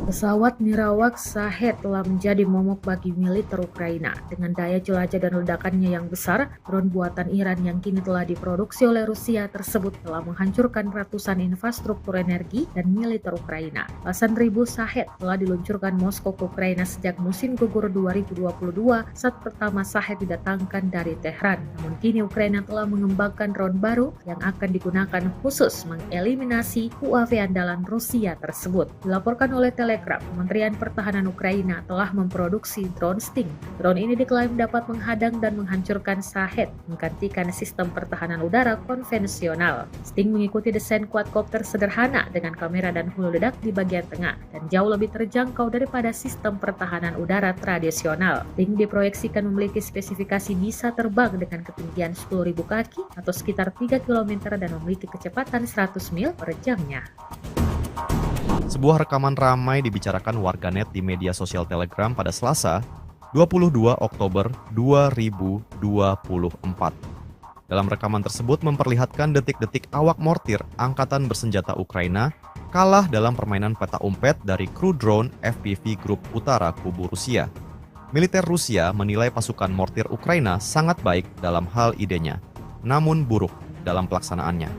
Pesawat nirawak Shahed telah menjadi momok bagi militer Ukraina. Dengan daya jelajah dan ledakannya yang besar, drone buatan Iran yang kini telah diproduksi oleh Rusia tersebut telah menghancurkan ratusan infrastruktur energi dan militer Ukraina. Belasan ribu Shahed telah diluncurkan Moskow ke Ukraina sejak musim gugur 2022 saat pertama Shahed didatangkan dari Tehran. Namun kini Ukraina telah mengembangkan drone baru yang akan digunakan khusus mengeliminasi UAV andalan Rusia tersebut. Dilaporkan oleh Telegram, Kementerian Pertahanan Ukraina telah memproduksi drone Sting. Drone ini diklaim dapat menghadang dan menghancurkan Shahed, menggantikan sistem pertahanan udara konvensional. Sting mengikuti desain quadcopter sederhana dengan kamera dan hulu ledak di bagian tengah dan jauh lebih terjangkau daripada sistem pertahanan udara tradisional. Sting diproyeksikan memiliki spesifikasi bisa terbang dengan ketinggian 10.000 kaki atau sekitar 3 km dan memiliki kecepatan 100 mil per jamnya. Sebuah rekaman ramai dibicarakan warganet di media sosial Telegram pada Selasa, 22 Oktober 2024. Dalam rekaman tersebut memperlihatkan detik-detik awak mortir angkatan bersenjata Ukraina kalah dalam permainan peta umpet dari kru drone FPV Grup Utara Kubu Rusia. Militer Rusia menilai pasukan mortir Ukraina sangat baik dalam hal idenya, namun buruk dalam pelaksanaannya.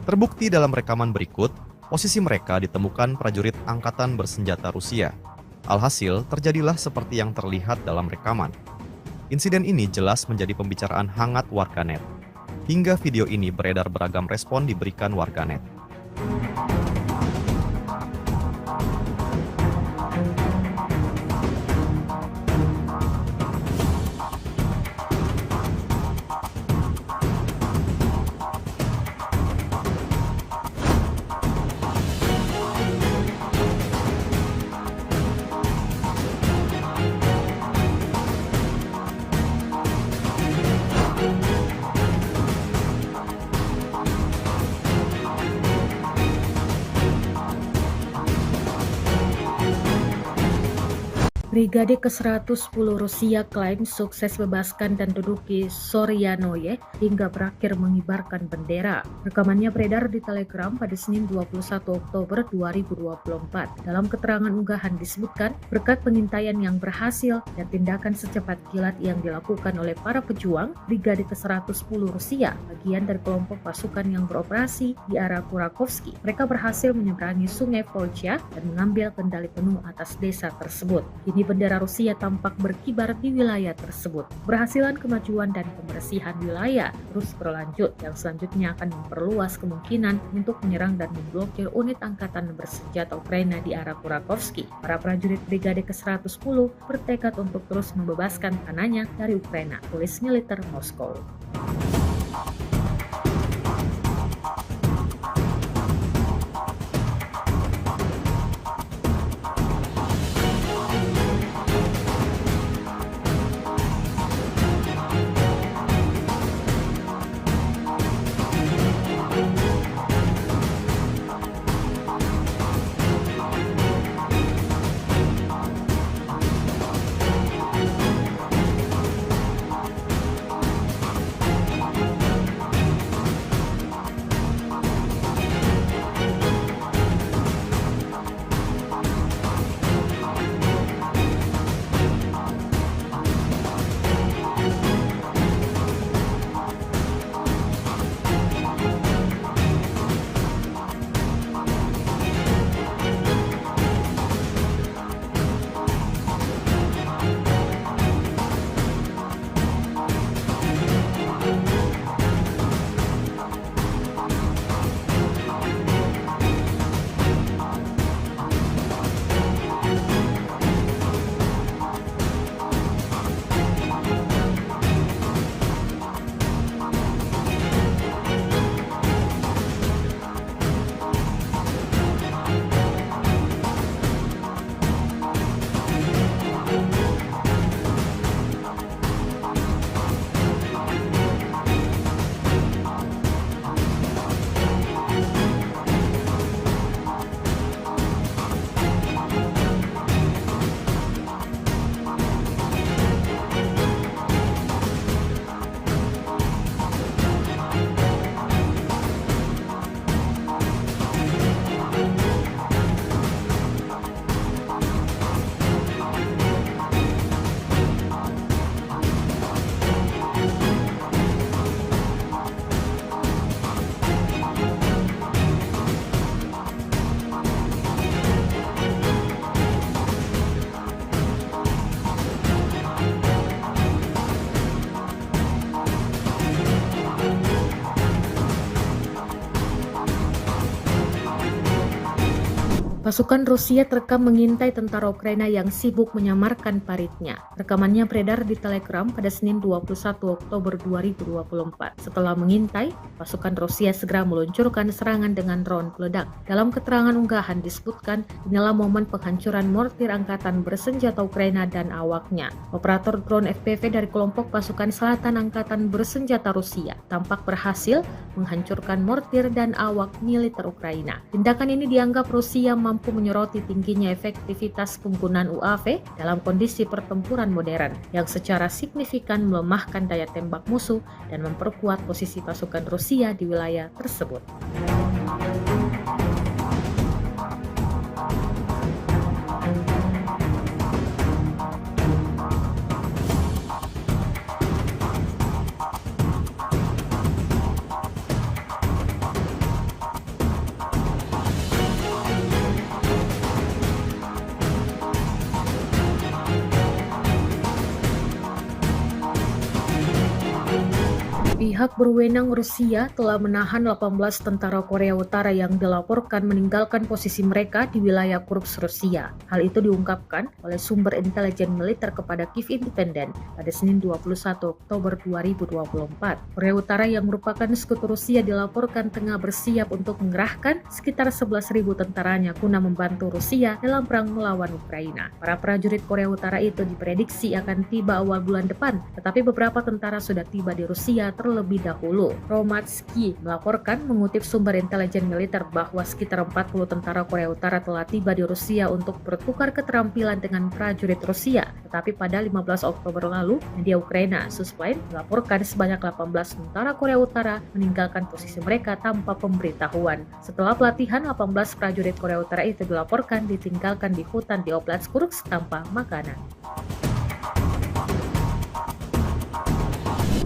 Terbukti dalam rekaman berikut, posisi mereka ditemukan prajurit angkatan bersenjata Rusia. Alhasil, terjadilah seperti yang terlihat dalam rekaman. Insiden ini jelas menjadi pembicaraan hangat warganet. Hingga video ini beredar beragam respon diberikan warganet. Brigade ke-110 Rusia klaim sukses bebaskan dan duduki Soryanoye hingga berakhir mengibarkan bendera. Rekamannya beredar di Telegram pada Senin 21 Oktober 2024. Dalam keterangan unggahan disebutkan, berkat pengintaian yang berhasil dan tindakan secepat kilat yang dilakukan oleh para pejuang, Brigade ke-110 Rusia, bagian dari kelompok pasukan yang beroperasi di arah Kurakovsky, mereka berhasil menyeberangi sungai Volcha dan mengambil kendali penuh atas desa tersebut. Kini bendera Rusia tampak berkibar di wilayah tersebut. Berhasilan kemajuan dan pembersihan wilayah terus berlanjut yang selanjutnya akan memperluas kemungkinan untuk menyerang dan memblokir unit angkatan bersenjata Ukraina di arah Kurakovsky. Para prajurit Brigade ke-110 bertekad untuk terus membebaskan tanahnya dari Ukraina, tulis militer Moskow. Pasukan Rusia terekam mengintai tentara Ukraina yang sibuk menyamarkan paritnya. Rekamannya beredar di Telegram pada Senin 21 Oktober 2024. Setelah mengintai, pasukan Rusia segera meluncurkan serangan dengan drone peledak. Dalam keterangan unggahan disebutkan, inilah momen penghancuran mortir angkatan bersenjata Ukraina dan awaknya. Operator drone FPV dari kelompok pasukan selatan angkatan bersenjata Rusia tampak berhasil menghancurkan mortir dan awak militer Ukraina. Tindakan ini dianggap Rusia mampu menyoroti tingginya efektivitas penggunaan UAV dalam kondisi pertempuran modern yang secara signifikan melemahkan daya tembak musuh dan memperkuat posisi pasukan Rusia di wilayah tersebut. Pihak berwenang Rusia telah menahan 18 tentara Korea Utara yang dilaporkan meninggalkan posisi mereka di wilayah Kursk, Rusia. Hal itu diungkapkan oleh sumber intelijen militer kepada Kiev Independent pada Senin 21 Oktober 2024. Korea Utara yang merupakan sekutu Rusia dilaporkan tengah bersiap untuk mengerahkan sekitar 11.000 tentaranya guna membantu Rusia dalam perang melawan Ukraina. Para prajurit Korea Utara itu diprediksi akan tiba awal bulan depan, tetapi beberapa tentara sudah tiba di Rusia terlebih dahulu. Romatsky melaporkan mengutip sumber intelijen militer bahwa sekitar 40 tentara Korea Utara telah tiba di Rusia untuk bertukar keterampilan dengan prajurit Rusia. Tetapi pada 15 Oktober lalu, media Ukraina Suspline melaporkan sebanyak 18 tentara Korea Utara meninggalkan posisi mereka tanpa pemberitahuan. Setelah pelatihan, 18 prajurit Korea Utara itu dilaporkan ditinggalkan di hutan di Oblast Kursk tanpa makanan.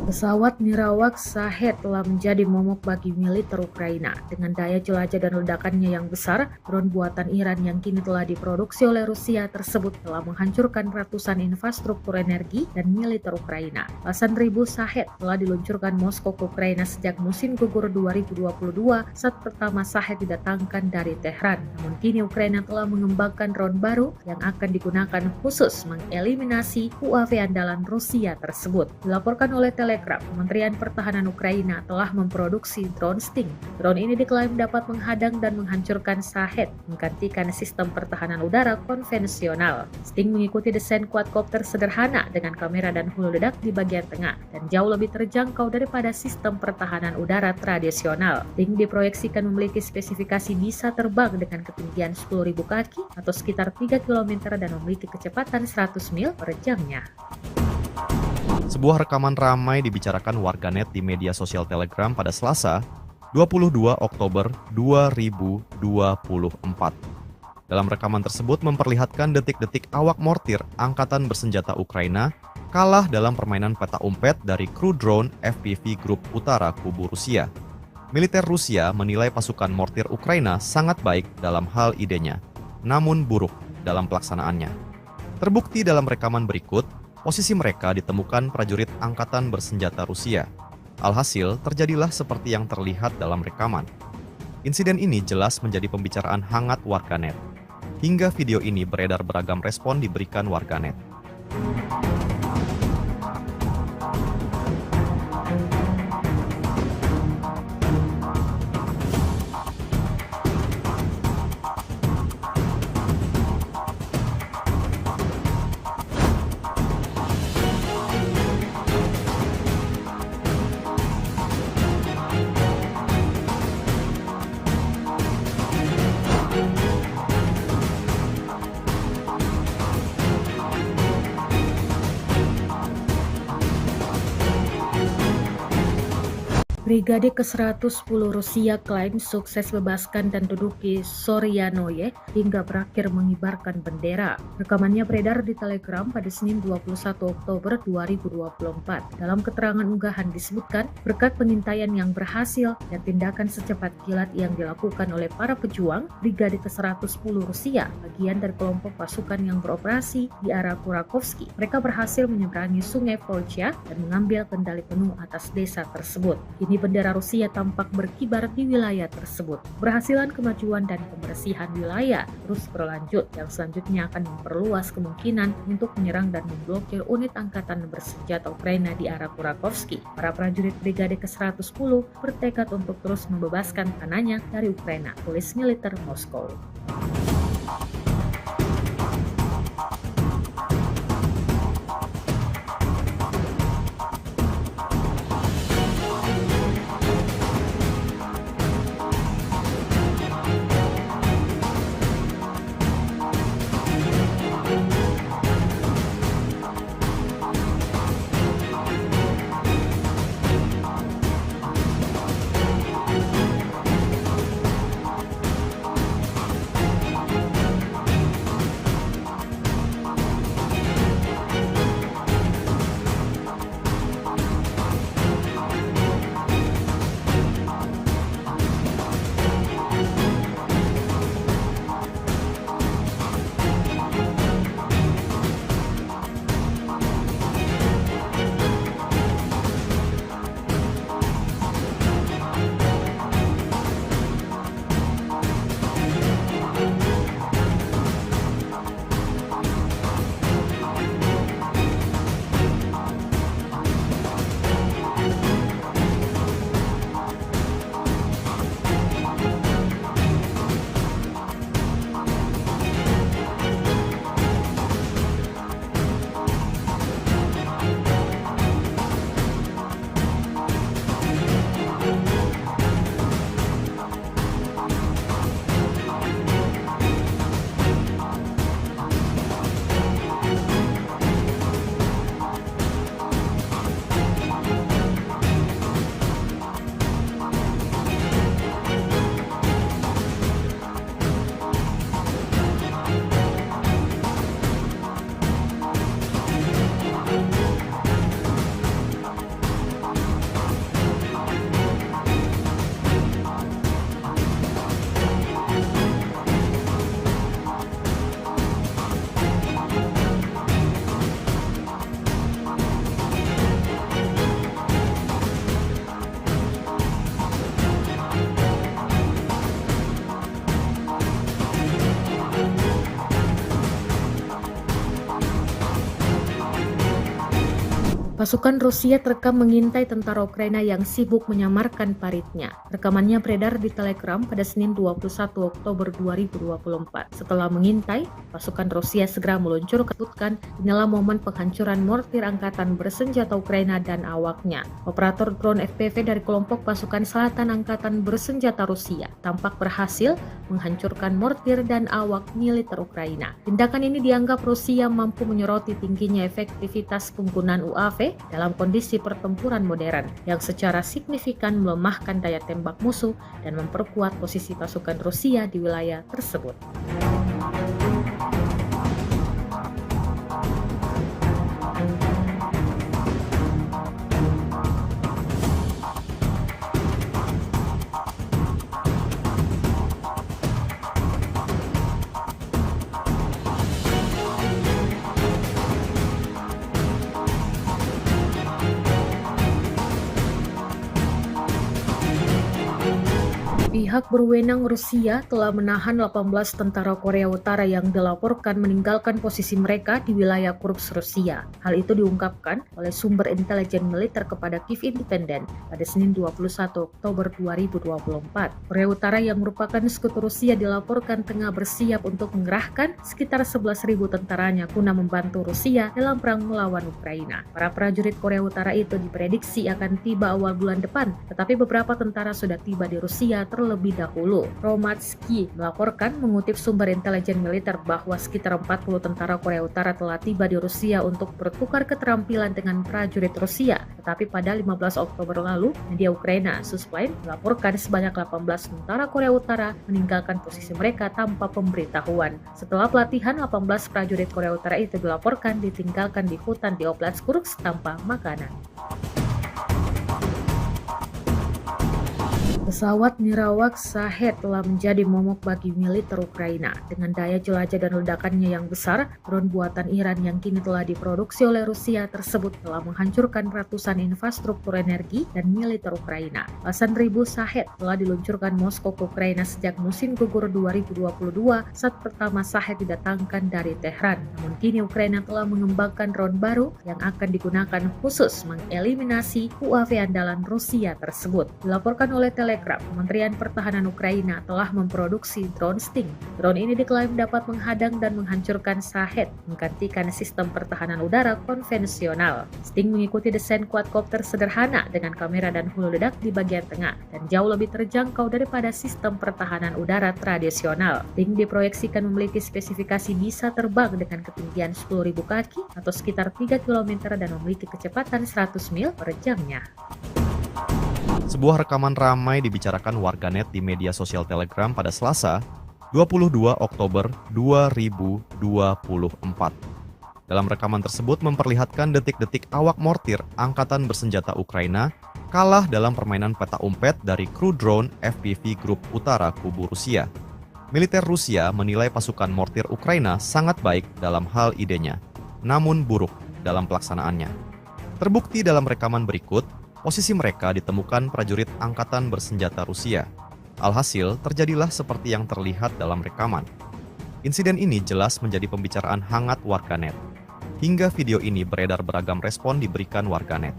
Pesawat nirawak Shahed telah menjadi momok bagi militer Ukraina. Dengan daya jelajah dan ledakannya yang besar, drone buatan Iran yang kini telah diproduksi oleh Rusia tersebut telah menghancurkan ratusan infrastruktur energi dan militer Ukraina. Belasan ribu Shahed telah diluncurkan Moskow ke Ukraina sejak musim gugur 2022 saat pertama Shahed didatangkan dari Tehran. Namun kini Ukraina telah mengembangkan drone baru yang akan digunakan khusus mengeliminasi UAV andalan Rusia tersebut. Dilaporkan oleh Telegram, Kementerian Pertahanan Ukraina telah memproduksi drone Sting. Drone ini diklaim dapat menghadang dan menghancurkan Shahed, menggantikan sistem pertahanan udara konvensional. Sting mengikuti desain quadcopter sederhana dengan kamera dan hulu ledak di bagian tengah dan jauh lebih terjangkau daripada sistem pertahanan udara tradisional. Sting diproyeksikan memiliki spesifikasi bisa terbang dengan ketinggian 10.000 kaki atau sekitar 3 km dan memiliki kecepatan 100 mil per jamnya. Sebuah rekaman ramai dibicarakan warganet di media sosial Telegram pada Selasa, 22 Oktober 2024. Dalam rekaman tersebut memperlihatkan detik-detik awak mortir Angkatan Bersenjata Ukraina kalah dalam permainan peta umpet dari kru drone FPV Grup Utara Kubu Rusia. Militer Rusia menilai pasukan mortir Ukraina sangat baik dalam hal idenya, namun buruk dalam pelaksanaannya. Terbukti dalam rekaman berikut, posisi mereka ditemukan prajurit Angkatan Bersenjata Rusia. Alhasil, terjadilah seperti yang terlihat dalam rekaman. Insiden ini jelas menjadi pembicaraan hangat warganet. Hingga video ini beredar beragam respon diberikan warganet. Brigade ke-110 Rusia klaim sukses bebaskan dan duduki Soryanoye hingga berakhir mengibarkan bendera. Rekamannya beredar di Telegram pada Senin 21 Oktober 2024. Dalam keterangan unggahan disebutkan, berkat pengintaian yang berhasil dan tindakan secepat kilat yang dilakukan oleh para pejuang, Brigade ke-110 Rusia, bagian dari kelompok pasukan yang beroperasi di arah Kurakovsky, mereka berhasil menyeberangi sungai Volcha dan mengambil kendali penuh atas desa tersebut. Kini bendera Rusia tampak berkibar di wilayah tersebut. Berhasilan kemajuan dan pembersihan wilayah terus berlanjut yang selanjutnya akan memperluas kemungkinan untuk menyerang dan memblokir unit angkatan bersenjata Ukraina di arah Kurakovsky. Para prajurit Brigade ke-110 bertekad untuk terus membebaskan tanahnya dari Ukraina, tulis militer Moskow. Pasukan Rusia terekam mengintai tentara Ukraina yang sibuk menyamarkan paritnya. Rekamannya beredar di Telegram pada Senin 21 Oktober 2024. Setelah mengintai, pasukan Rusia segera meluncurkan, inilah momen penghancuran mortir angkatan bersenjata Ukraina dan awaknya. Operator drone FPV dari kelompok pasukan selatan angkatan bersenjata Rusia tampak berhasil menghancurkan mortir dan awak militer Ukraina. Tindakan ini dianggap Rusia mampu menyoroti tingginya efektivitas penggunaan UAV dalam kondisi pertempuran modern yang secara signifikan melemahkan daya tembak musuh dan memperkuat posisi pasukan Rusia di wilayah tersebut. Pihak berwenang Rusia telah menahan 18 tentara Korea Utara yang dilaporkan meninggalkan posisi mereka di wilayah Kursk, Rusia. Hal itu diungkapkan oleh sumber intelijen militer kepada Kiev Independent pada Senin 21 Oktober 2024. Korea Utara yang merupakan sekutu Rusia dilaporkan tengah bersiap untuk mengerahkan sekitar 11.000 tentaranya guna membantu Rusia dalam perang melawan Ukraina. Para prajurit Korea Utara itu diprediksi akan tiba awal bulan depan, tetapi beberapa tentara sudah tiba di Rusia terlebih dahulu. Romatsky melaporkan mengutip sumber intelijen militer bahwa sekitar 40 tentara Korea Utara telah tiba di Rusia untuk bertukar keterampilan dengan prajurit Rusia. Tetapi pada 15 Oktober lalu, media Ukraina Suspline melaporkan sebanyak 18 tentara Korea Utara meninggalkan posisi mereka tanpa pemberitahuan. Setelah pelatihan, 18 prajurit Korea Utara itu dilaporkan ditinggalkan di hutan di Oblast Kursk tanpa makanan. Pesawat nirawak Shahed telah menjadi momok bagi militer Ukraina. Dengan daya jelajah dan ledakannya yang besar, drone buatan Iran yang kini telah diproduksi oleh Rusia tersebut telah menghancurkan ratusan infrastruktur energi dan militer Ukraina. Belasan ribu Shahed telah diluncurkan Moskow ke Ukraina sejak musim gugur 2022 saat pertama Shahed didatangkan dari Tehran. Namun kini Ukraina telah mengembangkan drone baru yang akan digunakan khusus mengeliminasi UAV andalan Rusia tersebut. Dilaporkan oleh Telegram, Kementerian Pertahanan Ukraina telah memproduksi drone Sting. Drone ini diklaim dapat menghadang dan menghancurkan Shahed, menggantikan sistem pertahanan udara konvensional. Sting mengikuti desain quadcopter sederhana dengan kamera dan hulu ledak di bagian tengah dan jauh lebih terjangkau daripada sistem pertahanan udara tradisional. Sting diproyeksikan memiliki spesifikasi bisa terbang dengan ketinggian 10.000 kaki atau sekitar 3 km dan memiliki kecepatan 100 mil per jamnya. Sebuah rekaman ramai dibicarakan warganet di media sosial Telegram pada Selasa, 22 Oktober 2024. Dalam rekaman tersebut memperlihatkan detik-detik awak mortir angkatan bersenjata Ukraina kalah dalam permainan peta umpet dari kru drone FPV Grup Utara Kubu Rusia. Militer Rusia menilai pasukan mortir Ukraina sangat baik dalam hal idenya, namun buruk dalam pelaksanaannya. Terbukti dalam rekaman berikut, posisi mereka ditemukan prajurit angkatan bersenjata Rusia. Alhasil, terjadilah seperti yang terlihat dalam rekaman. Insiden ini jelas menjadi pembicaraan hangat warganet. Hingga video ini beredar beragam respon diberikan warganet.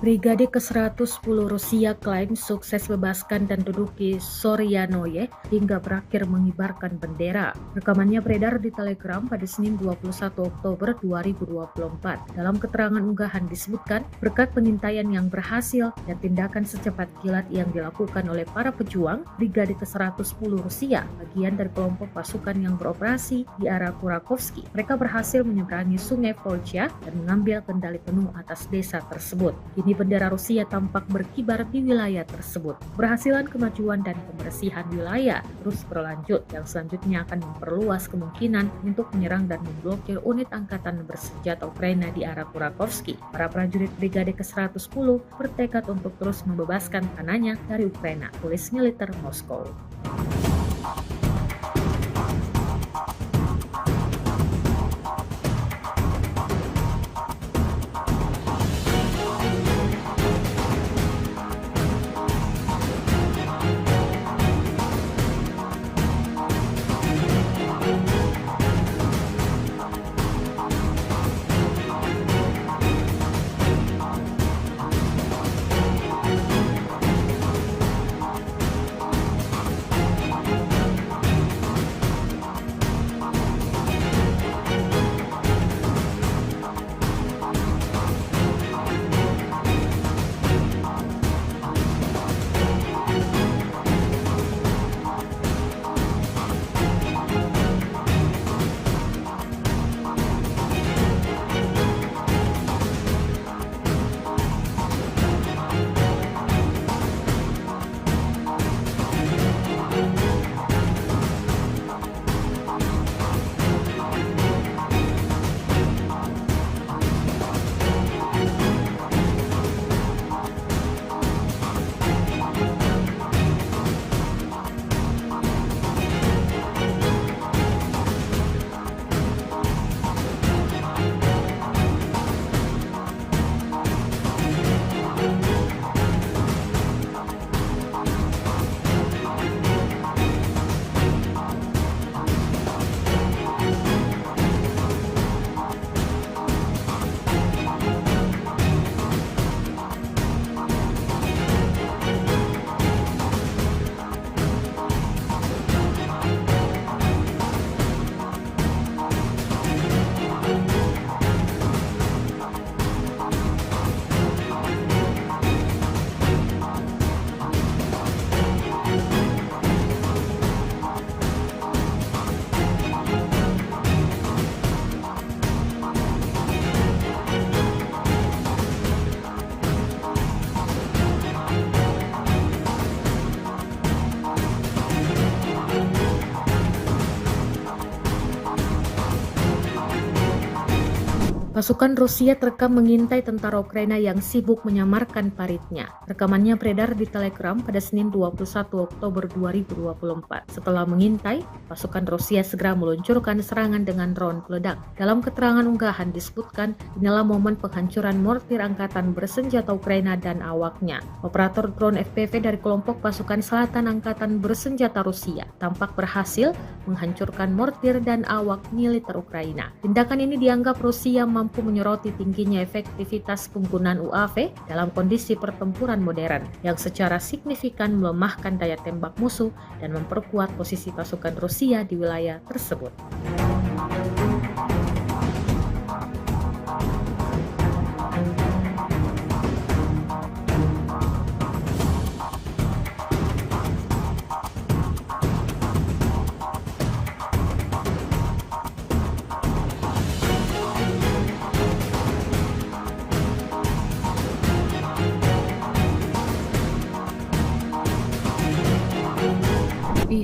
Brigade ke-110 Rusia klaim sukses bebaskan dan duduki Soryanoye hingga berakhir mengibarkan bendera. Rekamannya beredar di Telegram pada Senin 21 Oktober 2024. Dalam keterangan unggahan disebutkan, berkat pengintaian yang berhasil dan tindakan secepat kilat yang dilakukan oleh para pejuang, Brigade ke-110 Rusia, bagian dari kelompok pasukan yang beroperasi di arah Kurakovsky, mereka berhasil menyeberangi sungai Volcha dan mengambil kendali penuh atas desa tersebut. Kini bendera Rusia tampak berkibar di wilayah tersebut. Berhasilan kemajuan dan pembersihan wilayah terus berlanjut yang selanjutnya akan memperluas kemungkinan untuk menyerang dan memblokir unit angkatan bersenjata Ukraina di arah Kurakovsky. Para prajurit Brigade ke-110 bertekad untuk terus membebaskan tanahnya dari Ukraina, tulis militer Moskow. Pasukan Rusia terekam mengintai tentara Ukraina yang sibuk menyamarkan paritnya. Rekamannya beredar di Telegram pada Senin 21 Oktober 2024. Setelah mengintai, pasukan Rusia segera meluncurkan serangan dengan drone peledak. Dalam keterangan unggahan disebutkan, inilah momen penghancuran mortir angkatan bersenjata Ukraina dan awaknya. Operator drone FPV dari kelompok pasukan selatan angkatan bersenjata Rusia tampak berhasil menghancurkan mortir dan awak militer Ukraina. Tindakan ini dianggap Rusia mampu menyoroti tingginya efektivitas penggunaan UAV dalam kondisi pertempuran modern yang secara signifikan melemahkan daya tembak musuh dan memperkuat posisi pasukan Rusia di wilayah tersebut.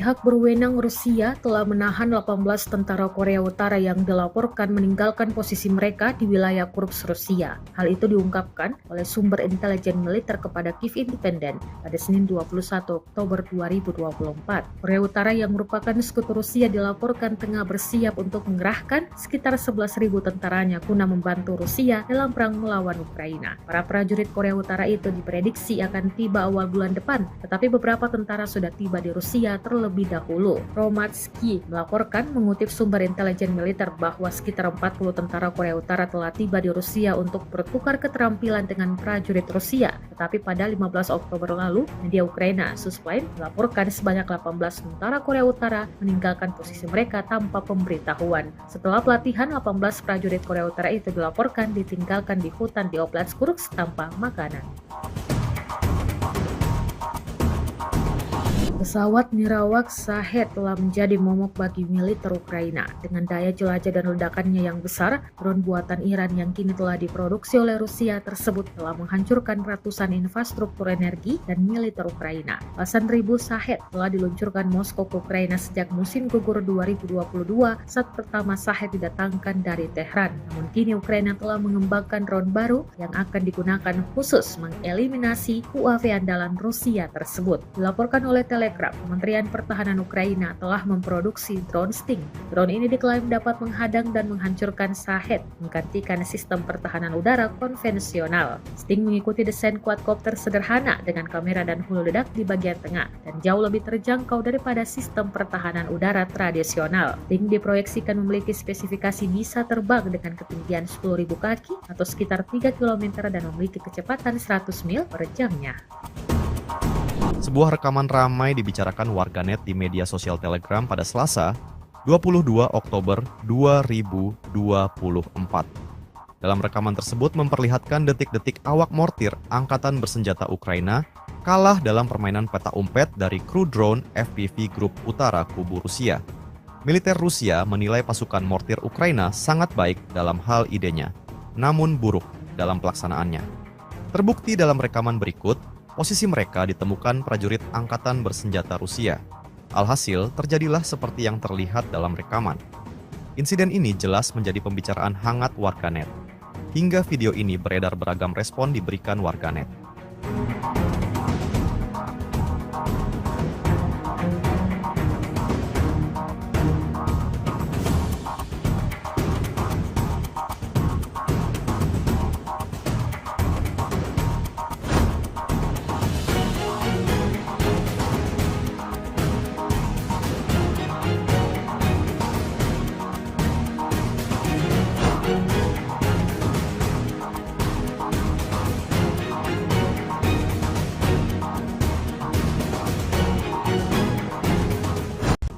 Pihak berwenang Rusia telah menahan 18 tentara Korea Utara yang dilaporkan meninggalkan posisi mereka di wilayah Kursk, Rusia. Hal itu diungkapkan oleh sumber intelijen militer kepada Kiev Independent pada Senin 21 Oktober 2024. Korea Utara yang merupakan sekutu Rusia dilaporkan tengah bersiap untuk mengerahkan sekitar 11.000 tentaranya guna membantu Rusia dalam perang melawan Ukraina. Para prajurit Korea Utara itu diprediksi akan tiba awal bulan depan, tetapi beberapa tentara sudah tiba di Rusia terlebih dahulu. Romatsky melaporkan mengutip sumber intelijen militer bahwa sekitar 40 tentara Korea Utara telah tiba di Rusia untuk bertukar keterampilan dengan prajurit Rusia. Tetapi pada 15 Oktober lalu, media Ukraina Suspline melaporkan sebanyak 18 tentara Korea Utara meninggalkan posisi mereka tanpa pemberitahuan. Setelah pelatihan, 18 prajurit Korea Utara itu dilaporkan ditinggalkan di hutan di Oblast Kursk tanpa makanan. Pesawat Mirawak Shahed telah menjadi momok bagi militer Ukraina. Dengan daya jelajah dan ledakannya yang besar, drone buatan Iran yang kini telah diproduksi oleh Rusia tersebut telah menghancurkan ratusan infrastruktur energi dan militer Ukraina. Belasan ribu Shahed telah diluncurkan Moskow ke Ukraina sejak musim gugur 2022 saat pertama Shahed didatangkan dari Tehran. Namun kini Ukraina telah mengembangkan drone baru yang akan digunakan khusus mengeliminasi UAV andalan Rusia tersebut. Dilaporkan oleh Telegram, Kementerian Pertahanan Ukraina telah memproduksi drone Sting. Drone ini diklaim dapat menghadang dan menghancurkan Shahed, menggantikan sistem pertahanan udara konvensional. Sting mengikuti desain quadcopter sederhana dengan kamera dan hulu ledak di bagian tengah dan jauh lebih terjangkau daripada sistem pertahanan udara tradisional. Sting diproyeksikan memiliki spesifikasi bisa terbang dengan ketinggian 10.000 kaki atau sekitar 3 km dan memiliki kecepatan 100 mil per jamnya. Sebuah rekaman ramai dibicarakan warganet di media sosial Telegram pada Selasa, 22 Oktober 2024. Dalam rekaman tersebut memperlihatkan detik-detik awak mortir Angkatan Bersenjata Ukraina kalah dalam permainan peta umpet dari kru drone FPV Grup Utara Kubu Rusia. Militer Rusia menilai pasukan mortir Ukraina sangat baik dalam hal idenya, namun buruk dalam pelaksanaannya. Terbukti dalam rekaman berikut, posisi mereka ditemukan prajurit Angkatan Bersenjata Rusia. Alhasil, terjadilah seperti yang terlihat dalam rekaman. Insiden ini jelas menjadi pembicaraan hangat warganet. Hingga video ini beredar beragam respon diberikan warganet.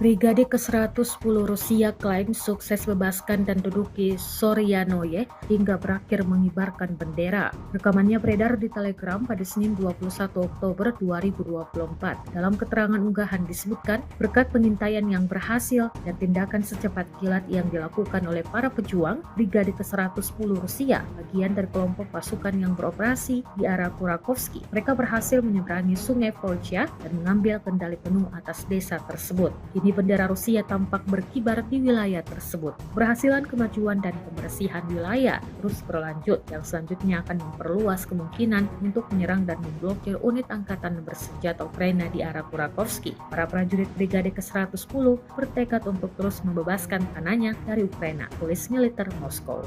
Brigade ke-110 Rusia klaim sukses bebaskan dan duduki Soryanoye hingga berakhir mengibarkan bendera. Rekamannya beredar di Telegram pada Senin 21 Oktober 2024. Dalam keterangan unggahan disebutkan, berkat pengintaian yang berhasil dan tindakan secepat kilat yang dilakukan oleh para pejuang, Brigade ke-110 Rusia, bagian dari kelompok pasukan yang beroperasi di arah Kurakovsky, mereka berhasil menyeberangi sungai Volcha dan mengambil kendali penuh atas desa tersebut. Kini bendera Rusia tampak berkibar di wilayah tersebut. Keberhasilan kemajuan dan pembersihan wilayah terus berlanjut yang selanjutnya akan memperluas kemungkinan untuk menyerang dan memblokir unit angkatan bersenjata Ukraina di arah Kurakovsky. Para prajurit Brigade ke-110 bertekad untuk terus membebaskan tanahnya dari Ukraina, tulis militer Moskow.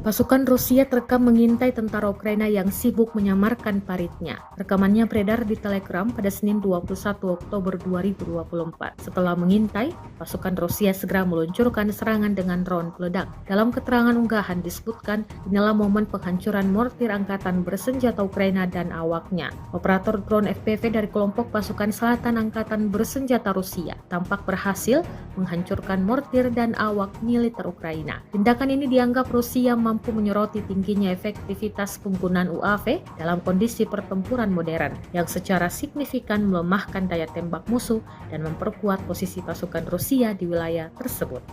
Pasukan Rusia terekam mengintai tentara Ukraina yang sibuk menyamarkan paritnya. Rekamannya beredar di Telegram pada Senin 21 Oktober 2024. Setelah mengintai, pasukan Rusia segera meluncurkan serangan dengan drone peledak. Dalam keterangan unggahan disebutkan, inilah momen penghancuran mortir angkatan bersenjata Ukraina dan awaknya. Operator drone FPV dari kelompok pasukan selatan angkatan bersenjata Rusia tampak berhasil menghancurkan mortir dan awak militer Ukraina. Tindakan ini dianggap Rusia mampu menyoroti tingginya efektivitas penggunaan UAV dalam kondisi pertempuran modern yang secara signifikan melemahkan daya tembak musuh dan memperkuat posisi pasukan Rusia di wilayah tersebut.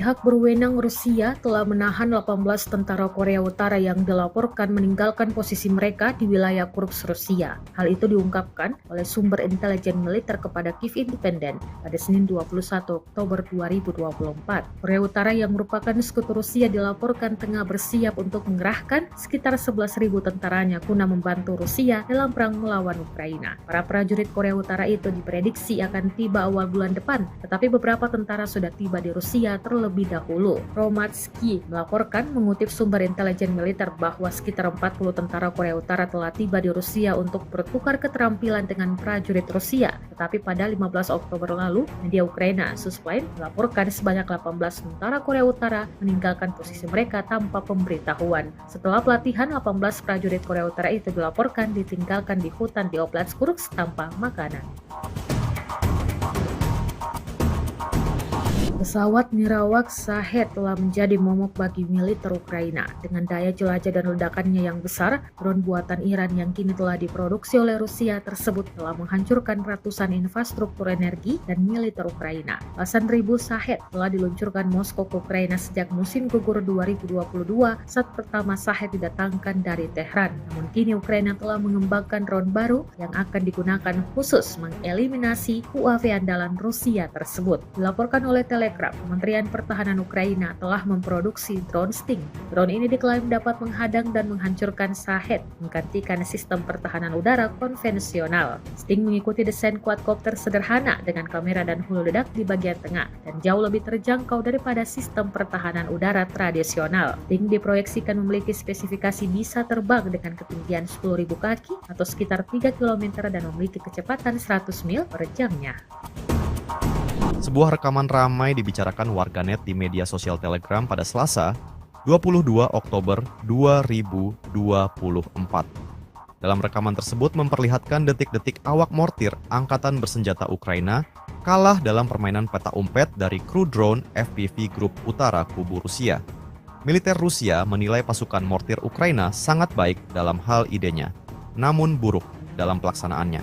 Pihak berwenang Rusia telah menahan 18 tentara Korea Utara yang dilaporkan meninggalkan posisi mereka di wilayah Kursk, Rusia. Hal itu diungkapkan oleh sumber intelijen militer kepada Kiev Independent pada Senin 21 Oktober 2024. Korea Utara yang merupakan sekutu Rusia dilaporkan tengah bersiap untuk mengerahkan sekitar 11.000 tentaranya guna membantu Rusia dalam perang melawan Ukraina. Para prajurit Korea Utara itu diprediksi akan tiba awal bulan depan, tetapi beberapa tentara sudah tiba di Rusia terlebih dahulu. Romatsky melaporkan mengutip sumber intelijen militer bahwa sekitar 40 tentara Korea Utara telah tiba di Rusia untuk bertukar keterampilan dengan prajurit Rusia. Tetapi pada 15 Oktober lalu, media Ukraina Suspline melaporkan sebanyak 18 tentara Korea Utara meninggalkan posisi mereka tanpa pemberitahuan. Setelah pelatihan, 18 prajurit Korea Utara itu dilaporkan ditinggalkan di hutan di Oblast Kursk tanpa makanan. Pesawat nirawak Shahed telah menjadi momok bagi militer Ukraina. Dengan daya jelajah dan ledakannya yang besar, drone buatan Iran yang kini telah diproduksi oleh Rusia tersebut telah menghancurkan ratusan infrastruktur energi dan militer Ukraina. Belasan ribu Shahed telah diluncurkan Moskow ke Ukraina sejak musim gugur 2022 saat pertama Shahed didatangkan dari Tehran. Namun kini Ukraina telah mengembangkan drone baru yang akan digunakan khusus mengeliminasi UAV andalan Rusia tersebut. Dilaporkan oleh Telegram, Kementerian Pertahanan Ukraina telah memproduksi drone Sting. Drone ini diklaim dapat menghadang dan menghancurkan Shahed, menggantikan sistem pertahanan udara konvensional. Sting mengikuti desain quadcopter sederhana dengan kamera dan hulu ledak di bagian tengah dan jauh lebih terjangkau daripada sistem pertahanan udara tradisional. Sting diproyeksikan memiliki spesifikasi bisa terbang dengan ketinggian 10.000 kaki atau sekitar 3 km dan memiliki kecepatan 100 mil per jamnya. Sebuah rekaman ramai dibicarakan warganet di media sosial Telegram pada Selasa, 22 Oktober 2024. Dalam rekaman tersebut memperlihatkan detik-detik awak mortir angkatan bersenjata Ukraina kalah dalam permainan peta umpet dari kru drone FPV Grup Utara Kubu Rusia. Militer Rusia menilai pasukan mortir Ukraina sangat baik dalam hal idenya, namun buruk dalam pelaksanaannya.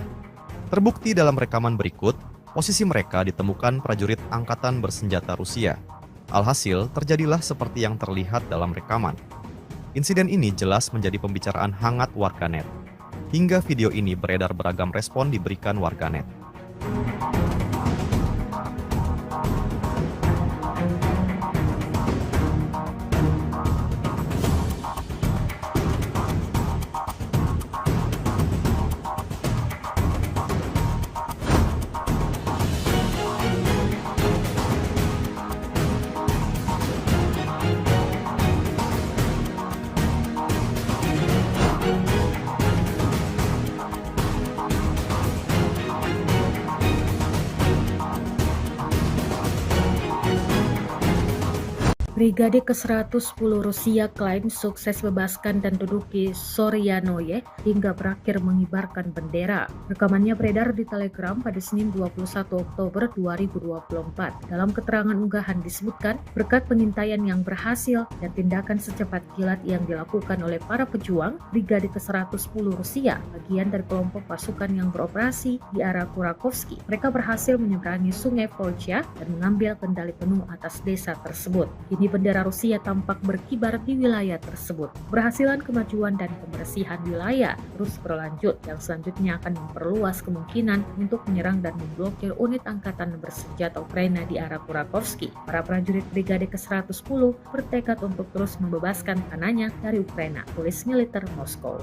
Terbukti dalam rekaman berikut, posisi mereka ditemukan prajurit angkatan bersenjata Rusia. Alhasil, terjadilah seperti yang terlihat dalam rekaman. Insiden ini jelas menjadi pembicaraan hangat warganet. Hingga video ini beredar beragam respon diberikan warganet. Brigade ke-110 Rusia klaim sukses bebaskan dan duduki Soryanoye hingga berakhir mengibarkan bendera. Rekamannya beredar di Telegram pada Senin 21 Oktober 2024. Dalam keterangan unggahan disebutkan, berkat pengintaian yang berhasil dan tindakan secepat kilat yang dilakukan oleh para pejuang, Brigade ke-110 Rusia, bagian dari kelompok pasukan yang beroperasi di arah Kurakovsky, mereka berhasil menyeberangi sungai Volcha dan mengambil kendali penuh atas desa tersebut. Kini bendera Rusia tampak berkibar di wilayah tersebut. Keberhasilan kemajuan dan pembersihan wilayah terus berlanjut yang selanjutnya akan memperluas kemungkinan untuk menyerang dan memblokir unit angkatan bersenjata Ukraina di arah Kurakovsky. Para prajurit Brigade ke-110 bertekad untuk terus membebaskan tanahnya dari Ukraina, tulis militer Moskow.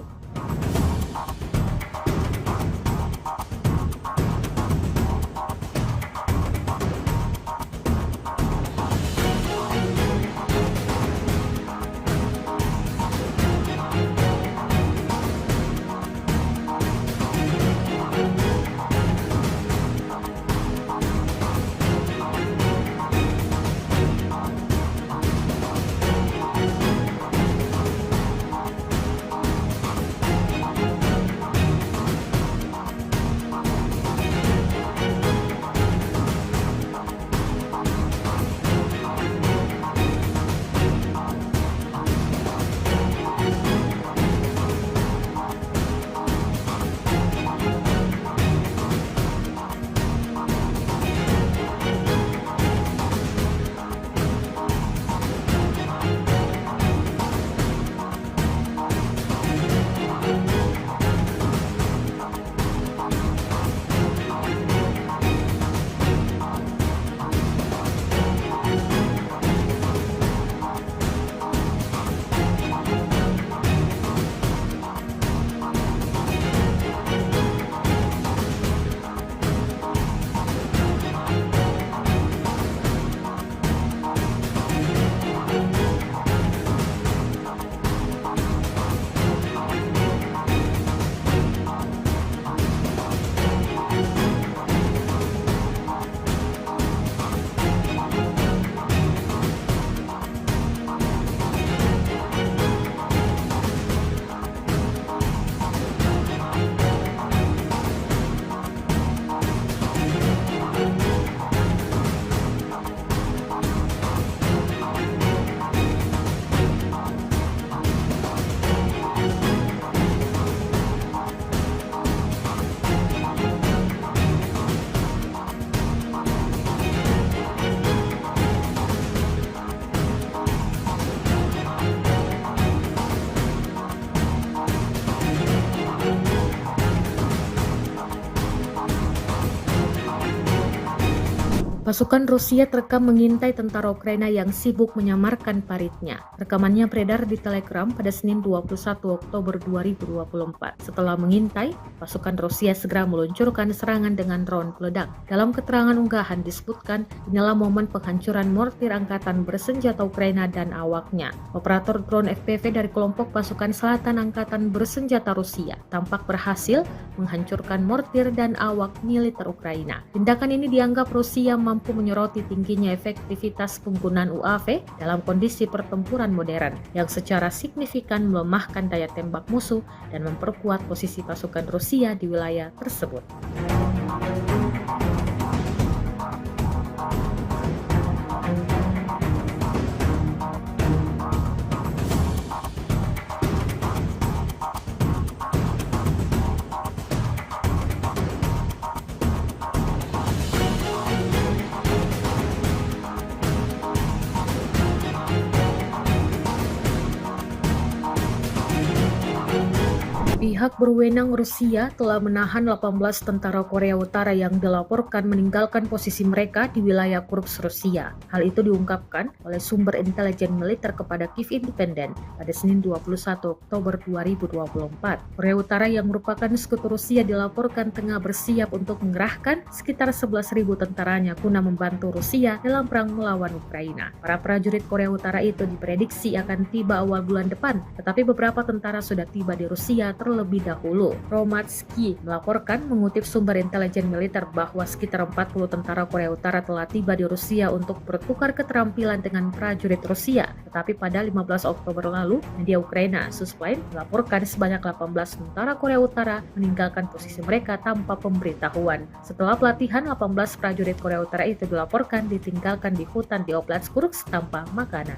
Pasukan Rusia terekam mengintai tentara Ukraina yang sibuk menyamarkan paritnya. Rekamannya beredar di Telegram pada Senin 21 Oktober 2024. Setelah mengintai, pasukan Rusia segera meluncurkan serangan dengan drone peledak. Dalam keterangan unggahan disebutkan, inilah momen penghancuran mortir angkatan bersenjata Ukraina dan awaknya. Operator drone FPV dari kelompok pasukan selatan angkatan bersenjata Rusia tampak berhasil menghancurkan mortir dan awak militer Ukraina. Tindakan ini dianggap Rusia mampu menyoroti tingginya efektivitas penggunaan UAV dalam kondisi pertempuran modern yang secara signifikan melemahkan daya tembak musuh dan memperkuat posisi pasukan Rusia di wilayah tersebut. Pihak berwenang Rusia telah menahan 18 tentara Korea Utara yang dilaporkan meninggalkan posisi mereka di wilayah Kursk, Rusia. Hal itu diungkapkan oleh sumber intelijen militer kepada Kiev Independent pada Senin 21 Oktober 2024. Korea Utara yang merupakan sekutu Rusia dilaporkan tengah bersiap untuk mengerahkan sekitar 11.000 tentaranya guna membantu Rusia dalam perang melawan Ukraina. Para prajurit Korea Utara itu diprediksi akan tiba awal bulan depan, tetapi beberapa tentara sudah tiba di Rusia terlebih dahulu. Romatsky melaporkan mengutip sumber intelijen militer bahwa sekitar 40 tentara Korea Utara telah tiba di Rusia untuk bertukar keterampilan dengan prajurit Rusia. Tetapi pada 15 Oktober lalu, media Ukraina Suspline melaporkan sebanyak 18 tentara Korea Utara meninggalkan posisi mereka tanpa pemberitahuan. Setelah pelatihan, 18 prajurit Korea Utara itu dilaporkan ditinggalkan di hutan di Oblast Kursk tanpa makanan.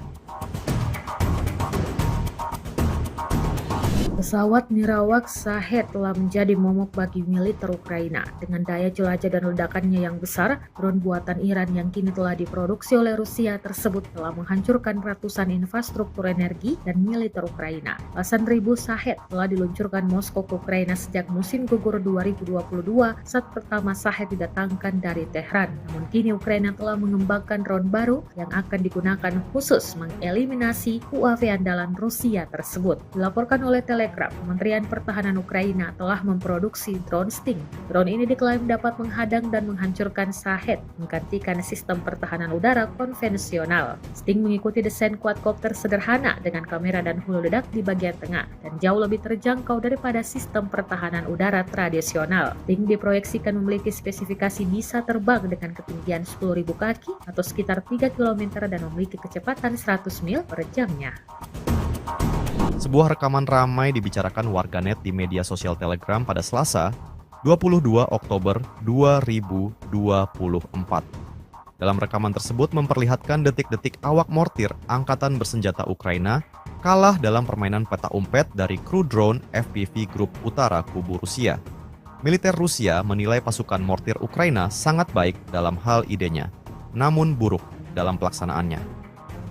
Pesawat nirawak Shahed telah menjadi momok bagi militer Ukraina. Dengan daya jelajah dan ledakannya yang besar, drone buatan Iran yang kini telah diproduksi oleh Rusia tersebut telah menghancurkan ratusan infrastruktur energi dan militer Ukraina. Belasan ribu Shahed telah diluncurkan Moskow ke Ukraina sejak musim gugur 2022 saat pertama Shahed didatangkan dari Tehran. Namun kini Ukraina telah mengembangkan drone baru yang akan digunakan khusus mengeliminasi UAV andalan Rusia tersebut. Dilaporkan oleh Telegram, Kementerian Pertahanan Ukraina telah memproduksi drone Sting. Drone ini diklaim dapat menghadang dan menghancurkan Shahed, menggantikan sistem pertahanan udara konvensional. Sting mengikuti desain quadcopter sederhana dengan kamera dan hulu ledak di bagian tengah dan jauh lebih terjangkau daripada sistem pertahanan udara tradisional. Sting diproyeksikan memiliki spesifikasi bisa terbang dengan ketinggian 10.000 kaki atau sekitar 3 km dan memiliki kecepatan 100 mil per jamnya. Sebuah rekaman ramai dibicarakan warganet di media sosial Telegram pada Selasa, 22 Oktober 2024. Dalam rekaman tersebut memperlihatkan detik-detik awak mortir Angkatan Bersenjata Ukraina kalah dalam permainan peta umpet dari kru drone FPV Grup Utara Kubu Rusia. Militer Rusia menilai pasukan mortir Ukraina sangat baik dalam hal idenya, namun buruk dalam pelaksanaannya.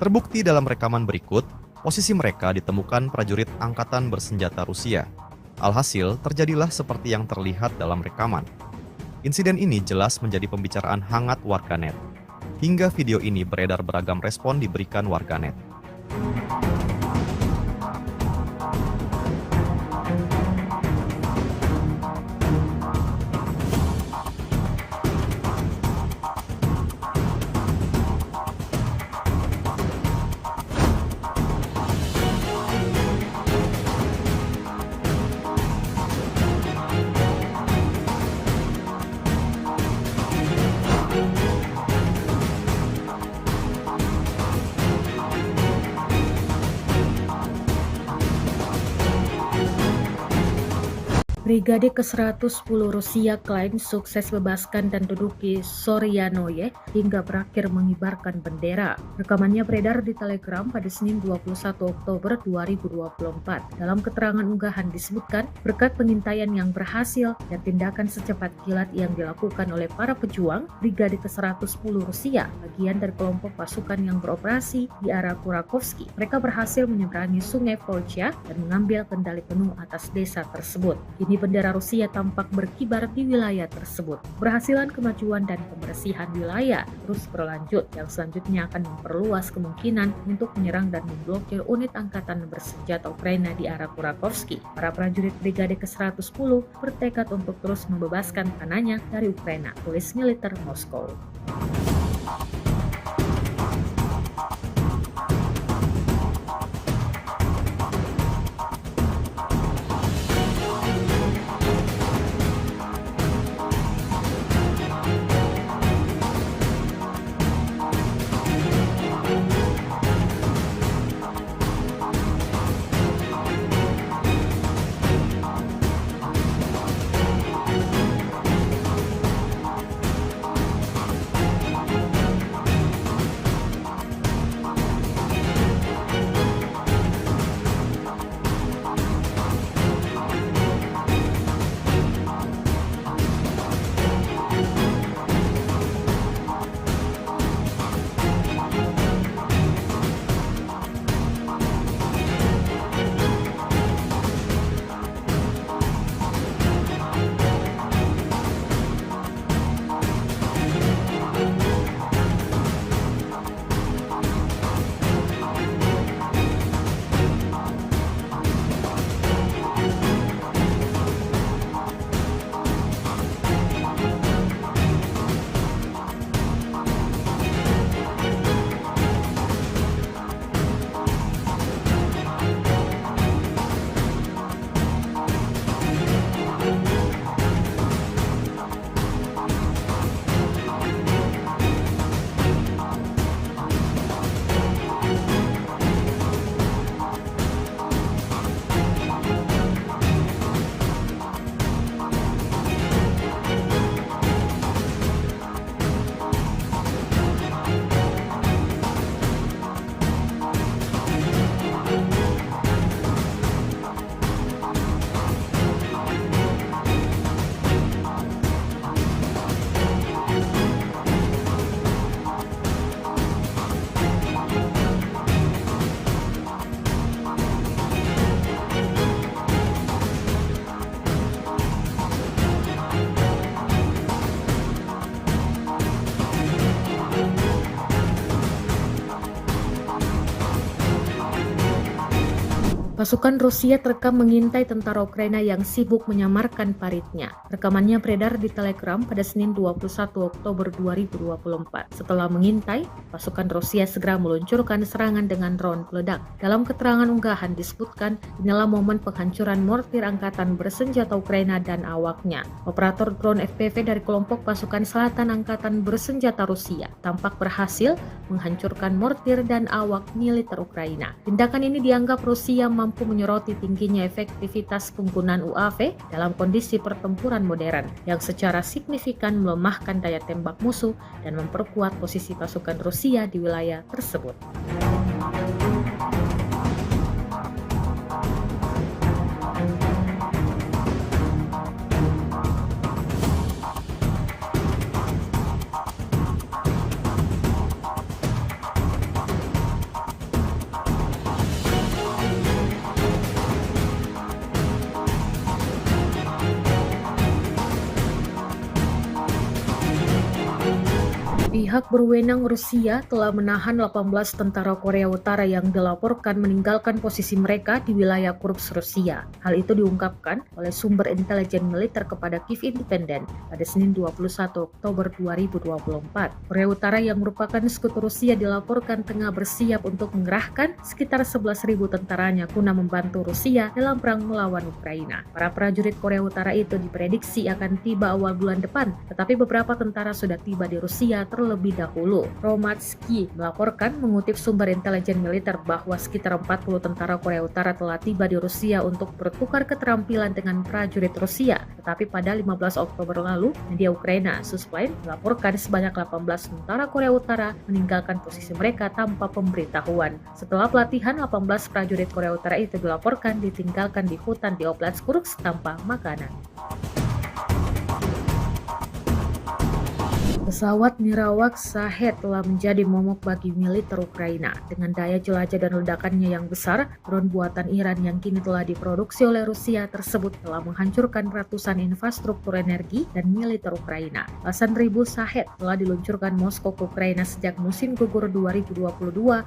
Terbukti dalam rekaman berikut, posisi mereka ditemukan prajurit Angkatan Bersenjata Rusia. Alhasil, terjadilah seperti yang terlihat dalam rekaman. Insiden ini jelas menjadi pembicaraan hangat warganet. Hingga video ini beredar beragam respon diberikan warganet. Brigade ke-110 Rusia klaim sukses bebaskan dan duduki Soryanoye hingga berakhir mengibarkan bendera. Rekamannya beredar di Telegram pada Senin 21 Oktober 2024. Dalam keterangan unggahan disebutkan, berkat pengintaian yang berhasil dan tindakan secepat kilat yang dilakukan oleh para pejuang, Brigade ke-110 Rusia, bagian dari kelompok pasukan yang beroperasi di arah Kurakovsky, mereka berhasil menyeberangi sungai Volcha dan mengambil kendali penuh atas desa tersebut. Kini bendera Rusia tampak berkibar di wilayah tersebut. Berhasilan kemajuan dan pembersihan wilayah terus berlanjut yang selanjutnya akan memperluas kemungkinan untuk menyerang dan memblokir unit angkatan bersenjata Ukraina di arah Kurakovsky. Para prajurit Brigade ke-110 bertekad untuk terus membebaskan tanahnya dari Ukraina, tulis militer Moskow. Pasukan Rusia terekam mengintai tentara Ukraina yang sibuk menyamarkan paritnya. Rekamannya beredar di Telegram pada Senin 21 Oktober 2024. Setelah mengintai, pasukan Rusia segera meluncurkan serangan dengan drone peledak. Dalam keterangan unggahan disebutkan, inilah momen penghancuran mortir angkatan bersenjata Ukraina dan awaknya. Operator drone FPV dari kelompok pasukan selatan angkatan bersenjata Rusia tampak berhasil menghancurkan mortir dan awak militer Ukraina. Tindakan ini dianggap Rusia mampu menyoroti tingginya efektivitas penggunaan UAV dalam kondisi pertempuran modern yang secara signifikan melemahkan daya tembak musuh dan memperkuat posisi pasukan Rusia di wilayah tersebut. Pihak berwenang Rusia telah menahan 18 tentara Korea Utara yang dilaporkan meninggalkan posisi mereka di wilayah Kursk, Rusia. Hal itu diungkapkan oleh sumber intelijen militer kepada Kiev Independent pada Senin 21 Oktober 2024. Korea Utara yang merupakan sekutu Rusia dilaporkan tengah bersiap untuk mengerahkan sekitar 11.000 tentaranya guna membantu Rusia dalam perang melawan Ukraina. Para prajurit Korea Utara itu diprediksi akan tiba awal bulan depan, tetapi beberapa tentara sudah tiba di Rusia terlebih dahulu. Romatsky melaporkan mengutip sumber intelijen militer bahwa sekitar 40 tentara Korea Utara telah tiba di Rusia untuk bertukar keterampilan dengan prajurit Rusia. Tetapi pada 15 Oktober lalu, media Ukraina Suspline melaporkan sebanyak 18 tentara Korea Utara meninggalkan posisi mereka tanpa pemberitahuan. Setelah pelatihan, 18 prajurit Korea Utara itu dilaporkan ditinggalkan di hutan di Oblast Kursk tanpa makanan. Pesawat nirawak Shahed telah menjadi momok bagi militer Ukraina. Dengan daya jelajah dan ledakannya yang besar, drone buatan Iran yang kini telah diproduksi oleh Rusia tersebut telah menghancurkan ratusan infrastruktur energi dan militer Ukraina. Belasan ribu Shahed telah diluncurkan Moskow ke Ukraina sejak musim gugur 2022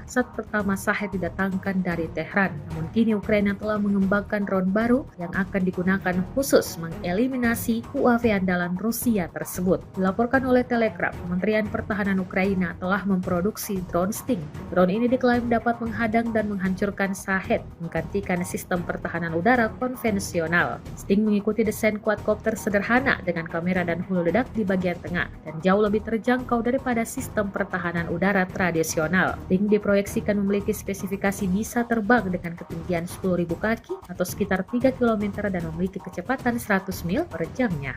saat pertama Shahed didatangkan dari Tehran. Namun kini Ukraina telah mengembangkan drone baru yang akan digunakan khusus mengeliminasi UAV andalan Rusia tersebut. Dilaporkan oleh Telegram, Kementerian Pertahanan Ukraina telah memproduksi drone Sting. Drone ini diklaim dapat menghadang dan menghancurkan Shahed, menggantikan sistem pertahanan udara konvensional. Sting mengikuti desain quadcopter sederhana dengan kamera dan hulu ledak di bagian tengah dan jauh lebih terjangkau daripada sistem pertahanan udara tradisional. Sting diproyeksikan memiliki spesifikasi bisa terbang dengan ketinggian 10.000 kaki atau sekitar 3 km dan memiliki kecepatan 100 mil per jamnya.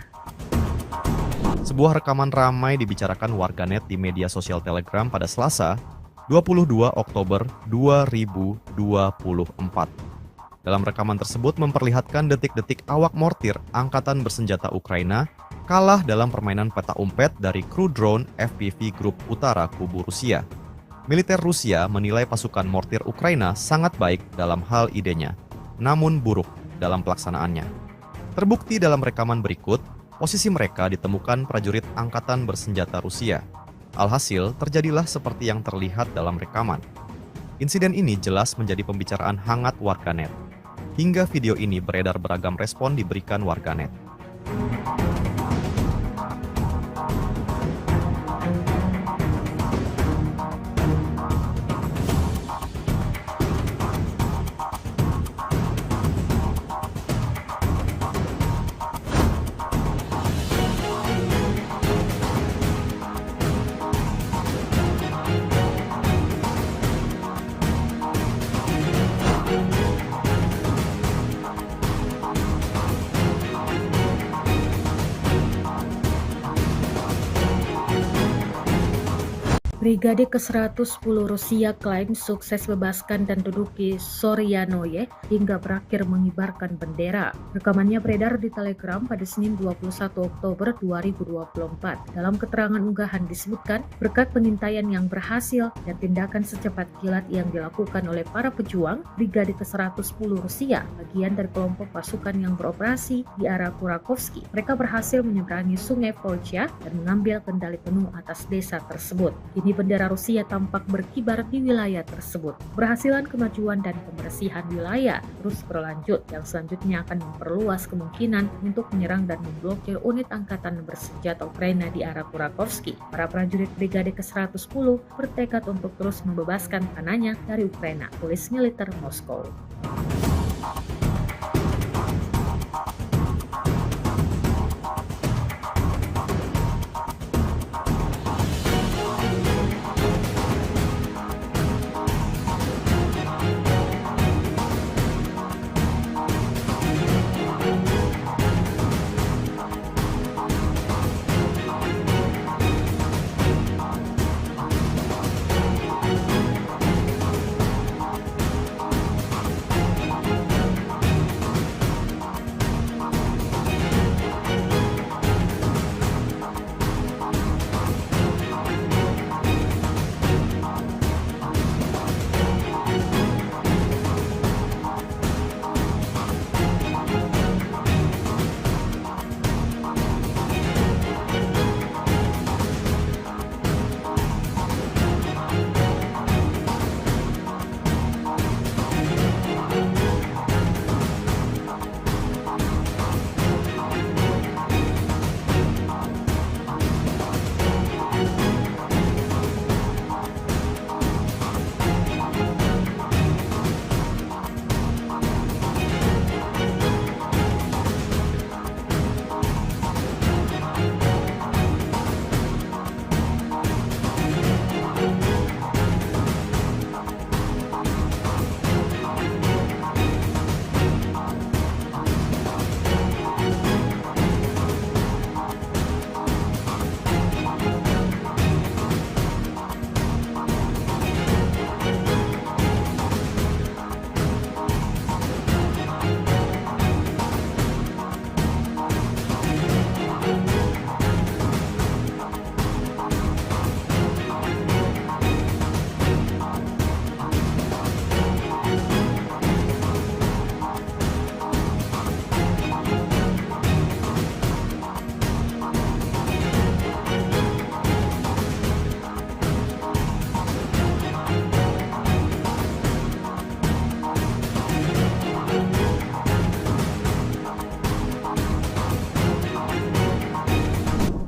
Sebuah rekaman ramai dibicarakan warganet di media sosial Telegram pada Selasa, 22 Oktober 2024. Dalam rekaman tersebut memperlihatkan detik-detik awak mortir angkatan bersenjata Ukraina kalah dalam permainan peta umpet dari kru drone FPV Grup Utara Kubu Rusia. Militer Rusia menilai pasukan mortir Ukraina sangat baik dalam hal idenya, namun buruk dalam pelaksanaannya. Terbukti dalam rekaman berikut, posisi mereka ditemukan prajurit angkatan bersenjata Rusia. Alhasil, terjadilah seperti yang terlihat dalam rekaman. Insiden ini jelas menjadi pembicaraan hangat warganet. Hingga video ini beredar beragam respon diberikan warganet. Brigade ke-110 Rusia klaim sukses bebaskan dan duduki Soryanoye hingga berakhir mengibarkan bendera. Rekamannya beredar di Telegram pada Senin 21 Oktober 2024. Dalam keterangan unggahan disebutkan, berkat pengintaian yang berhasil dan tindakan secepat kilat yang dilakukan oleh para pejuang, Brigade ke-110 Rusia, bagian dari kelompok pasukan yang beroperasi di arah Kurakovsky, mereka berhasil menyeberangi sungai Volcha dan mengambil kendali penuh atas desa tersebut. Kini bendera Rusia tampak berkibar di wilayah tersebut. Keberhasilan kemajuan dan pembersihan wilayah terus berlanjut, yang selanjutnya akan memperluas kemungkinan untuk menyerang dan memblokir unit angkatan bersenjata Ukraina di arah Kurakovsky. Para prajurit Brigade ke-110 bertekad untuk terus membebaskan tanahnya dari Ukraina, tulis militer Moskow.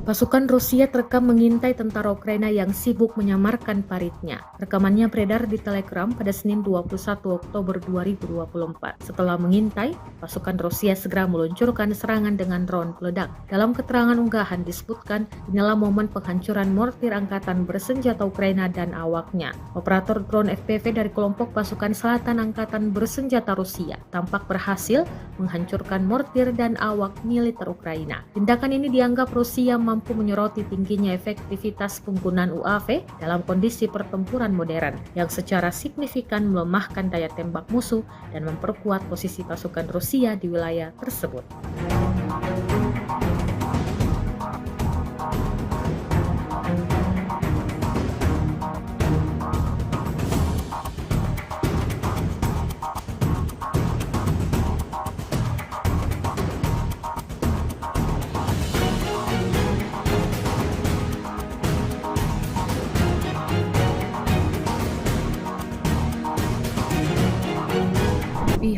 Pasukan Rusia terekam mengintai tentara Ukraina yang sibuk menyamarkan paritnya. Rekamannya beredar di Telegram pada Senin 21 Oktober 2024. Setelah mengintai, pasukan Rusia segera meluncurkan serangan dengan drone peledak. Dalam keterangan unggahan disebutkan, inilah momen penghancuran mortir angkatan bersenjata Ukraina dan awaknya. Operator drone FPV dari kelompok pasukan selatan angkatan bersenjata Rusia tampak berhasil menghancurkan mortir dan awak militer Ukraina. Tindakan ini dianggap Rusia mampu menyoroti tingginya efektivitas penggunaan UAV dalam kondisi pertempuran modern yang secara signifikan melemahkan daya tembak musuh dan memperkuat posisi pasukan Rusia di wilayah tersebut.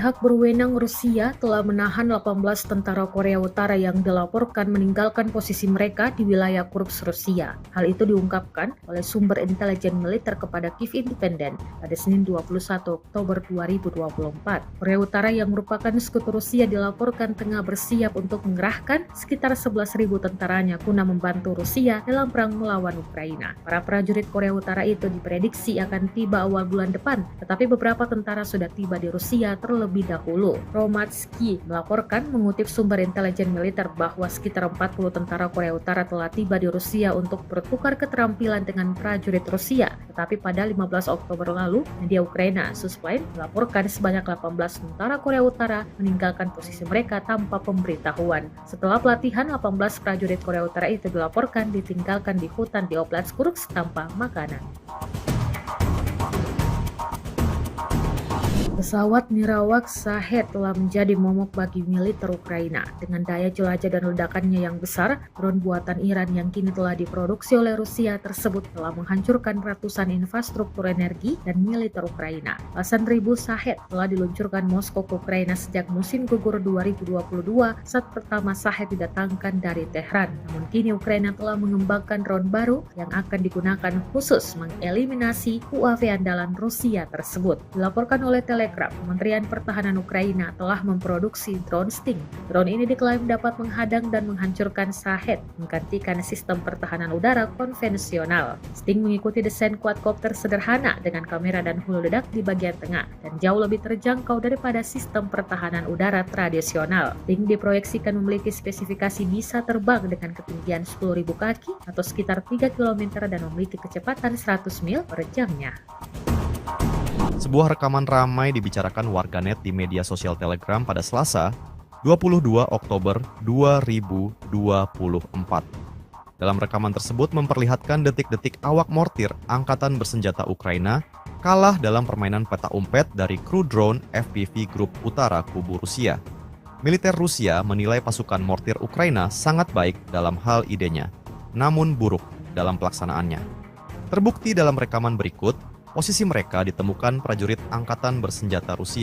Pihak berwenang Rusia telah menahan 18 tentara Korea Utara yang dilaporkan meninggalkan posisi mereka di wilayah Kursk, Rusia. Hal itu diungkapkan oleh sumber intelijen militer kepada Kiev Independent pada Senin 21 Oktober 2024. Korea Utara yang merupakan sekutu Rusia dilaporkan tengah bersiap untuk mengerahkan sekitar 11.000 tentaranya guna membantu Rusia dalam perang melawan Ukraina. Para prajurit Korea Utara itu diprediksi akan tiba awal bulan depan, tetapi beberapa tentara sudah tiba di Rusia terlebih dahulu. Romatsky melaporkan mengutip sumber intelijen militer bahwa sekitar 40 tentara Korea Utara telah tiba di Rusia untuk bertukar keterampilan dengan prajurit Rusia. Tetapi pada 15 Oktober lalu, media Ukraina Suspline melaporkan sebanyak 18 tentara Korea Utara meninggalkan posisi mereka tanpa pemberitahuan. Setelah pelatihan, 18 prajurit Korea Utara itu dilaporkan ditinggalkan di hutan di Oblast Kursk tanpa makanan. Pesawat nirawak Shahed telah menjadi momok bagi militer Ukraina. Dengan daya jelajah dan ledakannya yang besar, drone buatan Iran yang kini telah diproduksi oleh Rusia tersebut telah menghancurkan ratusan infrastruktur energi dan militer Ukraina. Belasan ribu Shahed telah diluncurkan Moskow ke Ukraina sejak musim gugur 2022 saat pertama Shahed didatangkan dari Tehran. Namun kini Ukraina telah mengembangkan drone baru yang akan digunakan khusus mengeliminasi UAV andalan Rusia tersebut. Dilaporkan oleh Telegram, Kementerian Pertahanan Ukraina telah memproduksi drone Sting. Drone ini diklaim dapat menghadang dan menghancurkan Shahed, menggantikan sistem pertahanan udara konvensional. Sting mengikuti desain quadcopter sederhana dengan kamera dan hulu ledak di bagian tengah dan jauh lebih terjangkau daripada sistem pertahanan udara tradisional. Sting diproyeksikan memiliki spesifikasi bisa terbang dengan ketinggian 10.000 kaki atau sekitar 3 km dan memiliki kecepatan 100 mil per jamnya. Sebuah rekaman ramai dibicarakan warganet di media sosial Telegram pada Selasa, 22 Oktober 2024. Dalam rekaman tersebut memperlihatkan detik-detik awak mortir Angkatan Bersenjata Ukraina kalah dalam permainan peta umpet dari kru drone FPV Grup Utara Kubu Rusia. Militer Rusia menilai pasukan mortir Ukraina sangat baik dalam hal idenya, namun buruk dalam pelaksanaannya. Terbukti dalam rekaman berikut, posisi mereka ditemukan prajurit Angkatan Bersenjata Rusia